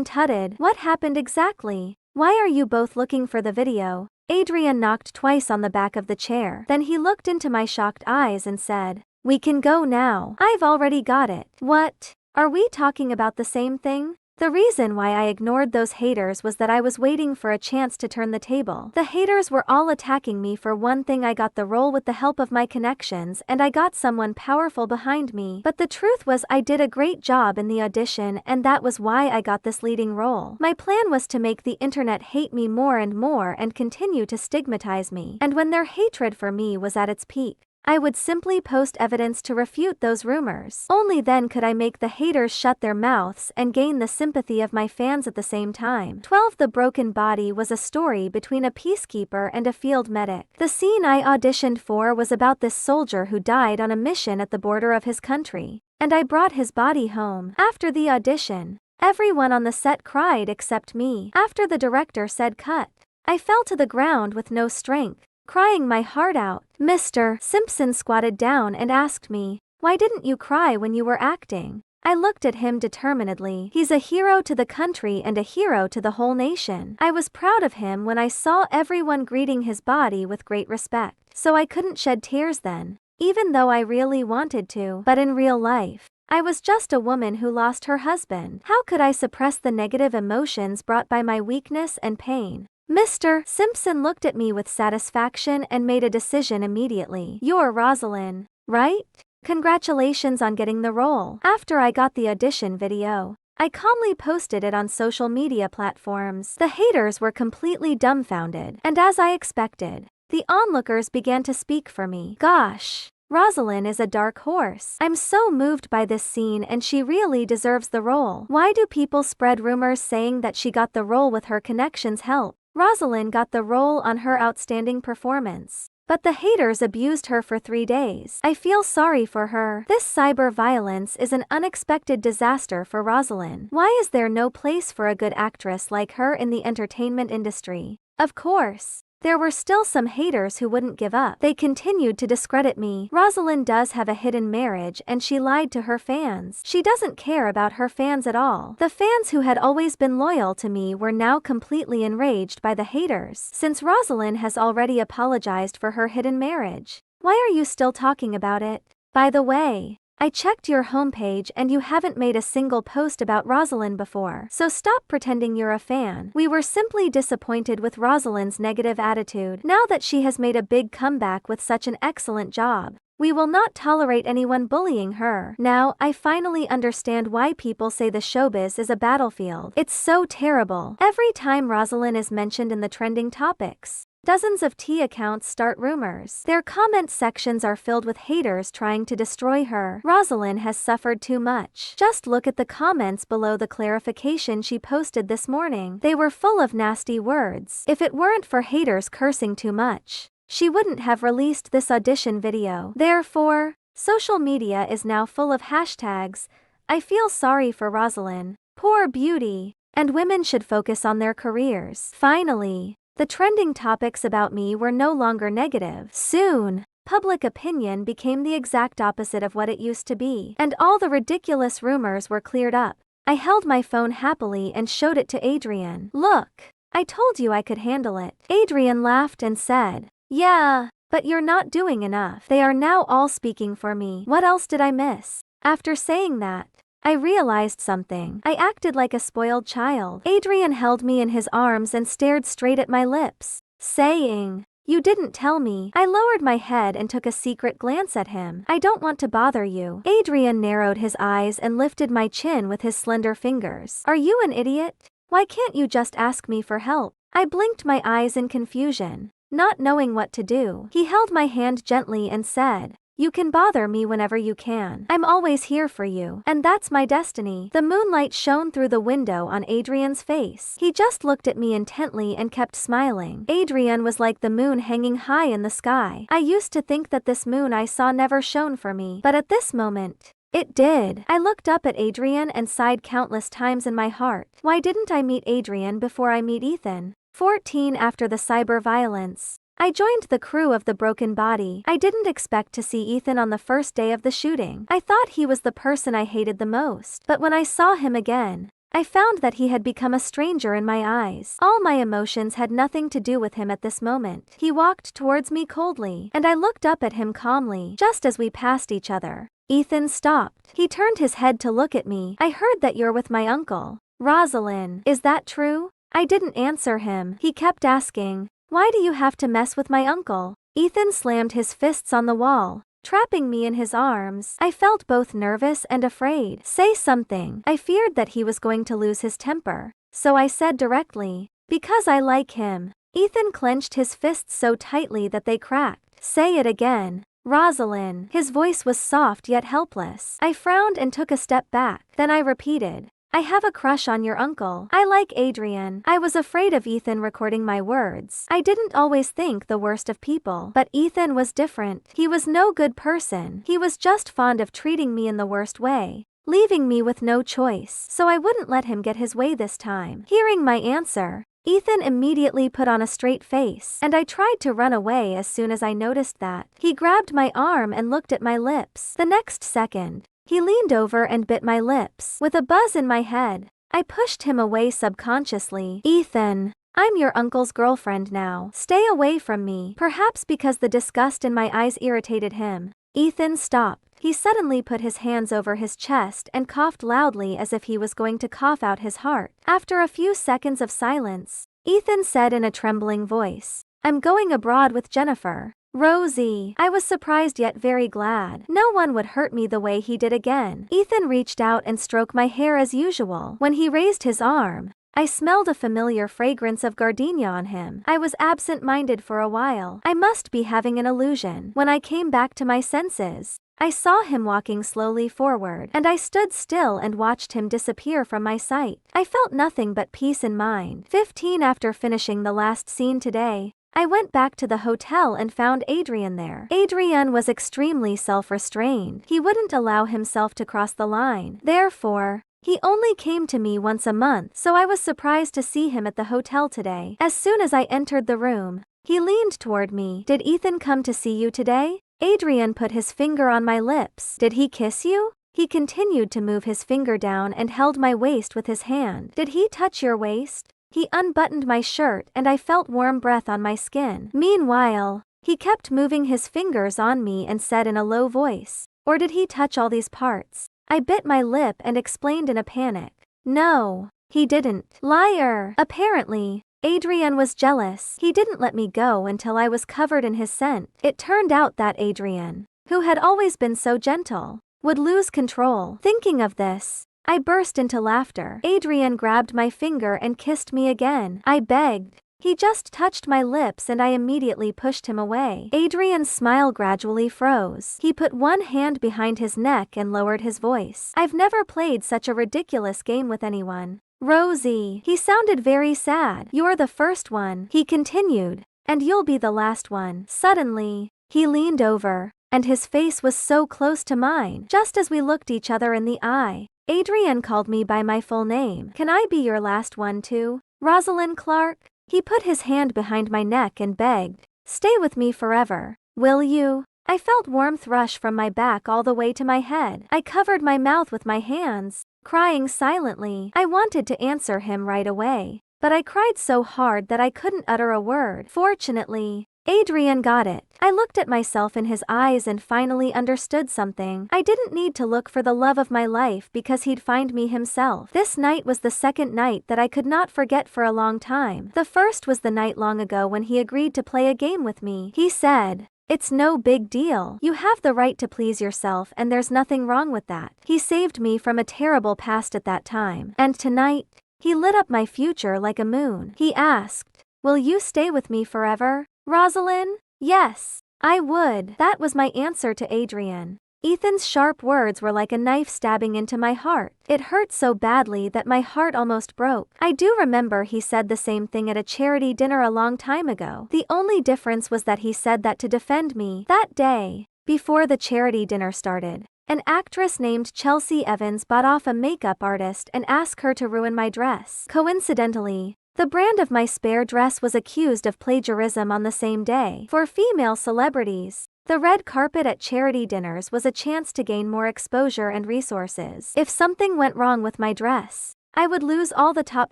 tutted. "What happened exactly? Why are you both looking for the video?" Adrian knocked twice on the back of the chair. Then he looked into my shocked eyes and said, "We can go now. I've already got it." What? Are we talking about the same thing? The reason why I ignored those haters was that I was waiting for a chance to turn the table. The haters were all attacking me for one thing. I got the role with the help of my connections and I got someone powerful behind me, but the truth was I did a great job in the audition and that was why I got this leading role. My plan was to make the internet hate me more and continue to stigmatize me, and when their hatred for me was at its peak, I would simply post evidence to refute those rumors. Only then could I make the haters shut their mouths and gain the sympathy of my fans at the same time. 12. The Broken Body was a story between a peacekeeper and a field medic. The scene I auditioned for was about this soldier who died on a mission at the border of his country, and I brought his body home. After the audition, everyone on the set cried except me. After the director said cut, I fell to the ground with no strength, crying my heart out. Mr. Simpson squatted down and asked me, "Why didn't you cry when you were acting?" I looked at him determinedly. He's a hero to the country and a hero to the whole nation. I was proud of him when I saw everyone greeting his body with great respect. So I couldn't shed tears then, even though I really wanted to. But in real life, I was just a woman who lost her husband. How could I suppress the negative emotions brought by my weakness and pain? Mr. Simpson looked at me with satisfaction and made a decision immediately. "You're Rosalind, right? Congratulations on getting the role." After I got the audition video, I calmly posted it on social media platforms. The haters were completely dumbfounded, and as I expected, the onlookers began to speak for me. Gosh, Rosalind is a dark horse. I'm so moved by this scene and she really deserves the role. Why do people spread rumors saying that she got the role with her connections' help? Rosalind got the role on her outstanding performance, but the haters abused her for 3 days. I feel sorry for her. This cyber violence is an unexpected disaster for Rosalind. Why is there no place for a good actress like her in the entertainment industry? Of course, there were still some haters who wouldn't give up. They continued to discredit me. Rosalind does have a hidden marriage and she lied to her fans. She doesn't care about her fans at all. The fans who had always been loyal to me were now completely enraged by the haters. Since Rosalind has already apologized for her hidden marriage, why are you still talking about it? By the way, I checked your homepage and you haven't made a single post about Rosalind before, so stop pretending you're a fan. We were simply disappointed with Rosalind's negative attitude. Now that she has made a big comeback with such an excellent job, we will not tolerate anyone bullying her. Now, I finally understand why people say the showbiz is a battlefield. It's so terrible. Every time Rosalind is mentioned in the trending topics, dozens of tea accounts start rumors. Their comment sections are filled with haters trying to destroy her. Rosalind has suffered too much. Just look at the comments below the clarification she posted this morning. They were full of nasty words. If it weren't for haters cursing too much, she wouldn't have released this audition video. Therefore, social media is now full of hashtags, "I feel sorry for Rosalind," "Poor beauty," and "women should focus on their careers." Finally, the trending topics about me were no longer negative. Soon, public opinion became the exact opposite of what it used to be, and all the ridiculous rumors were cleared up. I held my phone happily and showed it to Adrian. "Look, I told you I could handle it." Adrian laughed and said, "Yeah, but you're not doing enough. They are now all speaking for me. What else did I miss?" After saying that, I realized something. I acted like a spoiled child. Adrian held me in his arms and stared straight at my lips, saying, "You didn't tell me." I lowered my head and took a secret glance at him. "I don't want to bother you." Adrian narrowed his eyes and lifted my chin with his slender fingers. "Are you an idiot? Why can't you just ask me for help?" I blinked my eyes in confusion, not knowing what to do. He held my hand gently and said, "You can bother me whenever you can. I'm always here for you, and that's my destiny." The moonlight shone through the window on Adrian's face. He just looked at me intently and kept smiling. Adrian was like the moon hanging high in the sky. I used to think that this moon I saw never shone for me, but at this moment, it did. I looked up at Adrian and sighed countless times in my heart. Why didn't I meet Adrian before I meet Ethan? 14. After the cyber violence, I joined the crew of The Broken Body. I didn't expect to see Ethan on the first day of the shooting. I thought he was the person I hated the most. But when I saw him again, I found that he had become a stranger in my eyes. All my emotions had nothing to do with him at this moment. He walked towards me coldly, and I looked up at him calmly. Just as we passed each other, Ethan stopped. He turned his head to look at me. "I heard that you're with my uncle." Rosalind, is that true? I didn't answer him. He kept asking, why do you have to mess with my uncle? Ethan slammed his fists on the wall, trapping me in his arms. I felt both nervous and afraid. Say something. I feared that he was going to lose his temper, so I said directly, because I like him. Ethan clenched his fists so tightly that they cracked. Say it again. Rosalind. His voice was soft yet helpless. I frowned and took a step back. Then I repeated, I have a crush on your uncle. I like Adrian. I was afraid of Ethan recording my words. I didn't always think the worst of people, but Ethan was different. He was no good person. He was just fond of treating me in the worst way, leaving me with no choice. So I wouldn't let him get his way this time. Hearing my answer, Ethan immediately put on a straight face, and I tried to run away as soon as I noticed that. He grabbed my arm and looked at my lips. The next second, he leaned over and bit my lips. With a buzz in my head, I pushed him away subconsciously. Ethan, I'm your uncle's girlfriend now. Stay away from me. Perhaps because the disgust in my eyes irritated him, Ethan stopped. He suddenly put his hands over his chest and coughed loudly as if he was going to cough out his heart. After a few seconds of silence, Ethan said in a trembling voice, I'm going abroad with Jennifer. Rosie. I was surprised yet very glad. No one would hurt me the way he did again. Ethan reached out and stroked my hair as usual. When he raised his arm, I smelled a familiar fragrance of gardenia on him. I was absent-minded for a while. I must be having an illusion. When I came back to my senses, I saw him walking slowly forward, and I stood still and watched him disappear from my sight. I felt nothing but peace in mind. 15 after finishing the last scene today, I went back to the hotel and found Adrian there. Adrian was extremely self-restrained. He wouldn't allow himself to cross the line. Therefore, he only came to me once a month, so I was surprised to see him at the hotel today. As soon as I entered the room, he leaned toward me. Did Ethan come to see you today? Adrian put his finger on my lips. Did he kiss you? He continued to move his finger down and held my waist with his hand. Did he touch your waist? He unbuttoned my shirt and I felt warm breath on my skin. Meanwhile, he kept moving his fingers on me and said in a low voice, or did he touch all these parts? I bit my lip and explained in a panic. No, he didn't. Liar. Apparently, Adrian was jealous. He didn't let me go until I was covered in his scent. It turned out that Adrian, who had always been so gentle, would lose control. Thinking of this, I burst into laughter. Adrian grabbed my finger and kissed me again. I begged. He just touched my lips and I immediately pushed him away. Adrian's smile gradually froze. He put one hand behind his neck and lowered his voice. I've never played such a ridiculous game with anyone. Rosie. He sounded very sad. You're the first one, he continued, and you'll be the last one. Suddenly, he leaned over, and his face was so close to mine. Just as we looked each other in the eye, Adrian called me by my full name. Can I be your last one too? Rosalind Clark? He put his hand behind my neck and begged, stay with me forever. Will you? I felt warmth rush from my back all the way to my head. I covered my mouth with my hands, crying silently. I wanted to answer him right away, but I cried so hard that I couldn't utter a word. Fortunately, Adrian got it. I looked at myself in his eyes and finally understood something. I didn't need to look for the love of my life because he'd find me himself. This night was the second night that I could not forget for a long time. The first was the night long ago when he agreed to play a game with me. He said, it's no big deal. You have the right to please yourself and there's nothing wrong with that. He saved me from a terrible past at that time. And tonight, he lit up my future like a moon. He asked, will you stay with me forever? Rosalind? Yes, I would. That was my answer to Adrian. Ethan's sharp words were like a knife stabbing into my heart. It hurt so badly that my heart almost broke. I do remember he said the same thing at a charity dinner a long time ago. The only difference was that he said that to defend me. That day, before the charity dinner started, an actress named Chelsea Evans bought off a makeup artist and asked her to ruin my dress. Coincidentally, the brand of my spare dress was accused of plagiarism on the same day. For female celebrities, the red carpet at charity dinners was a chance to gain more exposure and resources. If something went wrong with my dress, I would lose all the top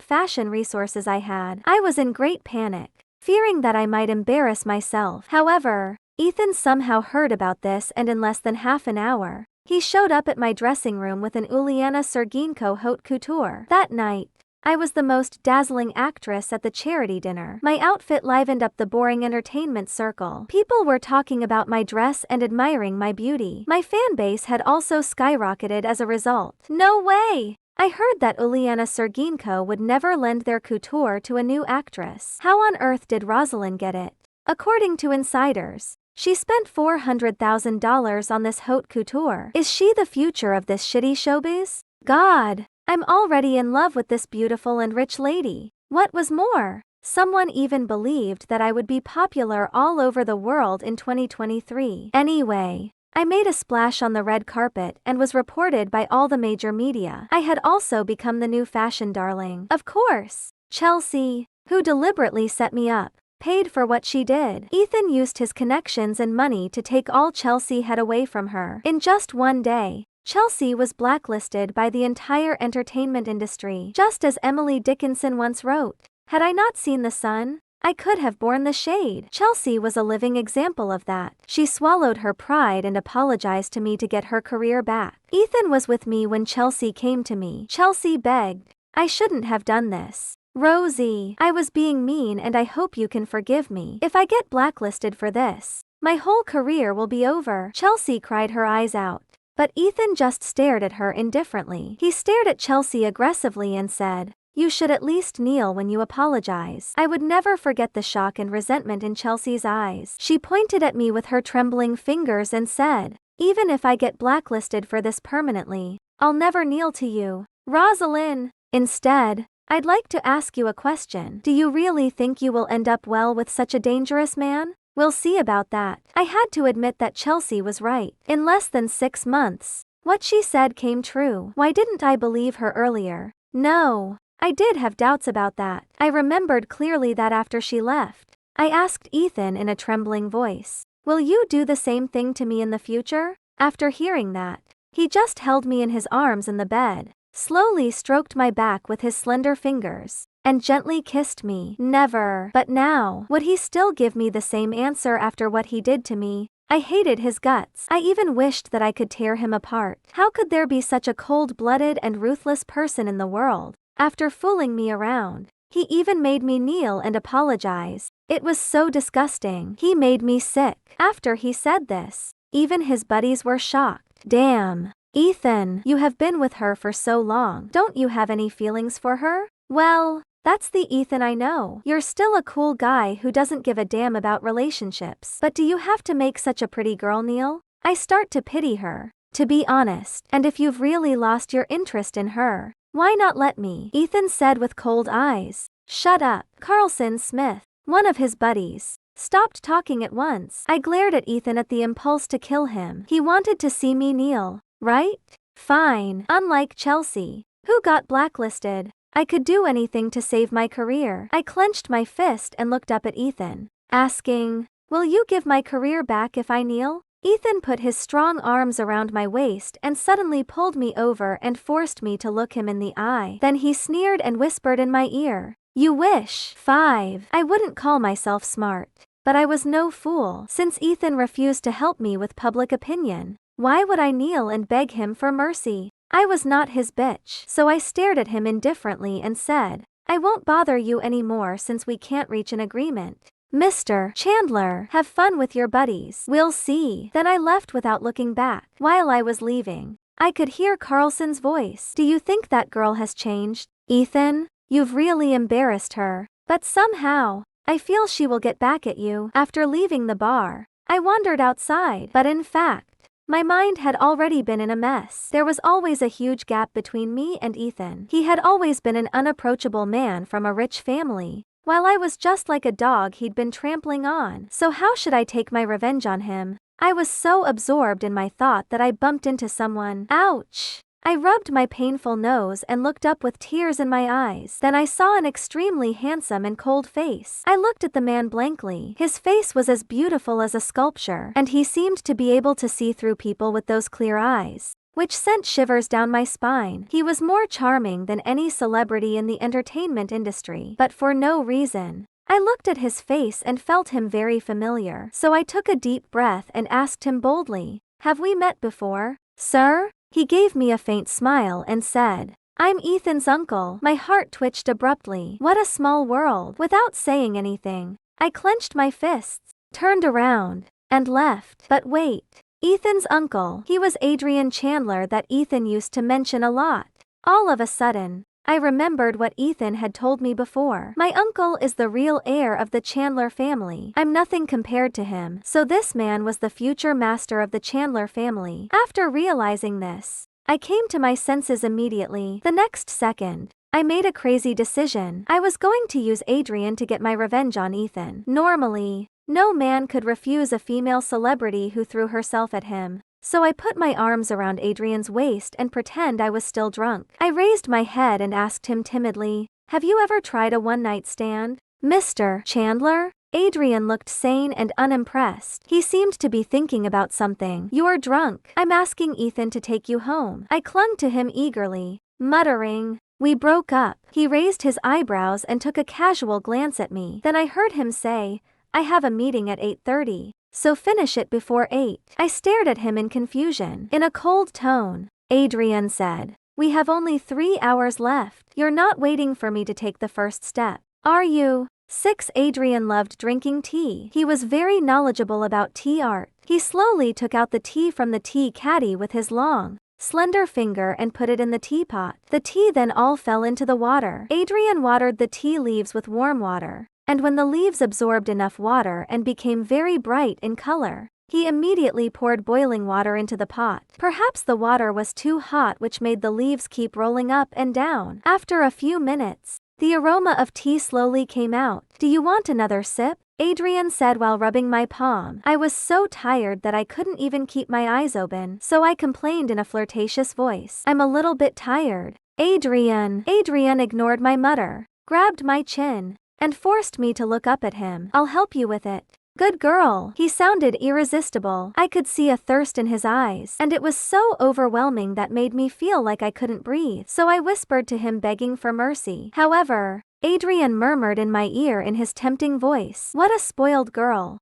fashion resources I had. I was in great panic, fearing that I might embarrass myself. However, Ethan somehow heard about this and in less than half an hour, he showed up at my dressing room with an Uliana Serginko haute couture. That night, I was the most dazzling actress at the charity dinner. My outfit livened up the boring entertainment circle. People were talking about my dress and admiring my beauty. My fan base had also skyrocketed as a result. No way! I heard that Uliana Serginko would never lend their couture to a new actress. How on earth did Rosalind get it? According to insiders, she spent $400,000 on this haute couture. Is she the future of this shitty showbiz? God, I'm already in love with this beautiful and rich lady. What was more, someone even believed that I would be popular all over the world in 2023. Anyway, I made a splash on the red carpet and was reported by all the major media. I had also become the new fashion darling. Of course, Chelsea, who deliberately set me up, paid for what she did. Ethan used his connections and money to take all Chelsea had away from her. In just one day, Chelsea was blacklisted by the entire entertainment industry. Just as Emily Dickinson once wrote, "Had I not seen the sun, I could have borne the shade." Chelsea was a living example of that. She swallowed her pride and apologized to me to get her career back. Ethan was with me when Chelsea came to me. Chelsea begged, "I shouldn't have done this. Rosie, I was being mean and I hope you can forgive me. If I get blacklisted for this, my whole career will be over." Chelsea cried her eyes out. But Ethan just stared at her indifferently. He stared at Chelsea aggressively and said, "You should at least kneel when you apologize." I would never forget the shock and resentment in Chelsea's eyes. She pointed at me with her trembling fingers and said, "Even if I get blacklisted for this permanently, I'll never kneel to you, Rosalind. Instead, I'd like to ask you a question. Do you really think you will end up well with such a dangerous man? We'll see about that." I had to admit that Chelsea was right. In less than 6 months, what she said came true. Why didn't I believe her earlier? No, I did have doubts about that. I remembered clearly that after she left, I asked Ethan in a trembling voice, "Will you do the same thing to me in the future?" After hearing that, he just held me in his arms in the bed, slowly stroked my back with his slender fingers, and gently kissed me. Never. But now, would he still give me the same answer after what he did to me? I hated his guts. I even wished that I could tear him apart. How could there be such a cold-blooded and ruthless person in the world? After fooling me around, he even made me kneel and apologize. It was so disgusting. He made me sick. After he said this, even his buddies were shocked. Damn. Ethan, you have been with her for so long. Don't you have any feelings for her? Well, that's the Ethan I know. You're still a cool guy who doesn't give a damn about relationships. But do you have to make such a pretty girl kneel? I start to pity her, to be honest. And if you've really lost your interest in her, why not let me? Ethan said with cold eyes. Shut up. Carlson Smith, one of his buddies, stopped talking at once. I glared at Ethan at the impulse to kill him. He wanted to see me kneel, right? Fine. Unlike Chelsea, who got blacklisted, I could do anything to save my career. I clenched my fist and looked up at Ethan, asking, "Will you give my career back if I kneel?" Ethan put his strong arms around my waist and suddenly pulled me over and forced me to look him in the eye. Then he sneered and whispered in my ear, "You wish." 5. I wouldn't call myself smart, but I was no fool. Since Ethan refused to help me with public opinion, why would I kneel and beg him for mercy? I was not his bitch. So I stared at him indifferently and said, "I won't bother you anymore since we can't reach an agreement. Mr. Chandler, have fun with your buddies. We'll see." Then I left without looking back. While I was leaving, I could hear Carlson's voice. "Do you think that girl has changed, Ethan? You've really embarrassed her. But somehow, I feel she will get back at you." After leaving the bar, I wandered outside. But in fact, my mind had already been in a mess. There was always a huge gap between me and Ethan. He had always been an unapproachable man from a rich family, while I was just like a dog he'd been trampling on. So how should I take my revenge on him? I was so absorbed in my thought that I bumped into someone. Ouch! I rubbed my painful nose and looked up with tears in my eyes. Then I saw an extremely handsome and cold face. I looked at the man blankly. His face was as beautiful as a sculpture, and he seemed to be able to see through people with those clear eyes, which sent shivers down my spine. He was more charming than any celebrity in the entertainment industry, but for no reason. I looked at his face and felt him very familiar. So I took a deep breath and asked him boldly, "Have we met before, sir?" He gave me a faint smile and said, I'm Ethan's uncle. My heart twitched abruptly. What a small world. Without saying anything, I clenched my fists, turned around, and left. But wait. Ethan's uncle. He was Adrian Chandler that Ethan used to mention a lot. All of a sudden, I remembered what Ethan had told me before. My uncle is the real heir of the Chandler family. I'm nothing compared to him. So this man was the future master of the Chandler family. After realizing this, I came to my senses immediately. The next second, I made a crazy decision. I was going to use Adrian to get my revenge on Ethan. Normally, no man could refuse a female celebrity who threw herself at him. So I put my arms around Adrian's waist and pretend I was still drunk. I raised my head and asked him timidly, "Have you ever tried a one-night stand, Mr. Chandler?" Adrian looked sane and unimpressed. He seemed to be thinking about something. "You're drunk. I'm asking Ethan to take you home." I clung to him eagerly, muttering, "We broke up." He raised his eyebrows and took a casual glance at me. Then I heard him say, "I have a meeting at 8:30. So finish it before 8. I stared at him in confusion. In a cold tone, Adrian said, "We have only 3 hours left. You're not waiting for me to take the first step, are you?" 6. Adrian loved drinking tea. He was very knowledgeable about tea art. He slowly took out the tea from the tea caddy with his long, slender finger and put it in the teapot. The tea then all fell into the water. Adrian watered the tea leaves with warm water. And when the leaves absorbed enough water and became very bright in color, he immediately poured boiling water into the pot. Perhaps the water was too hot, which made the leaves keep rolling up and down. After a few minutes, the aroma of tea slowly came out. "Do you want another sip?" Adrian said while rubbing my palm. I was so tired that I couldn't even keep my eyes open, so I complained in a flirtatious voice, "I'm a little bit tired." Adrian ignored my mutter, grabbed my chin, and forced me to look up at him. "I'll help you with it." "Good girl." He sounded irresistible. I could see a thirst in his eyes, and it was so overwhelming that made me feel like I couldn't breathe. So I whispered to him, begging for mercy. However, Adrian murmured in my ear in his tempting voice, "What a spoiled girl.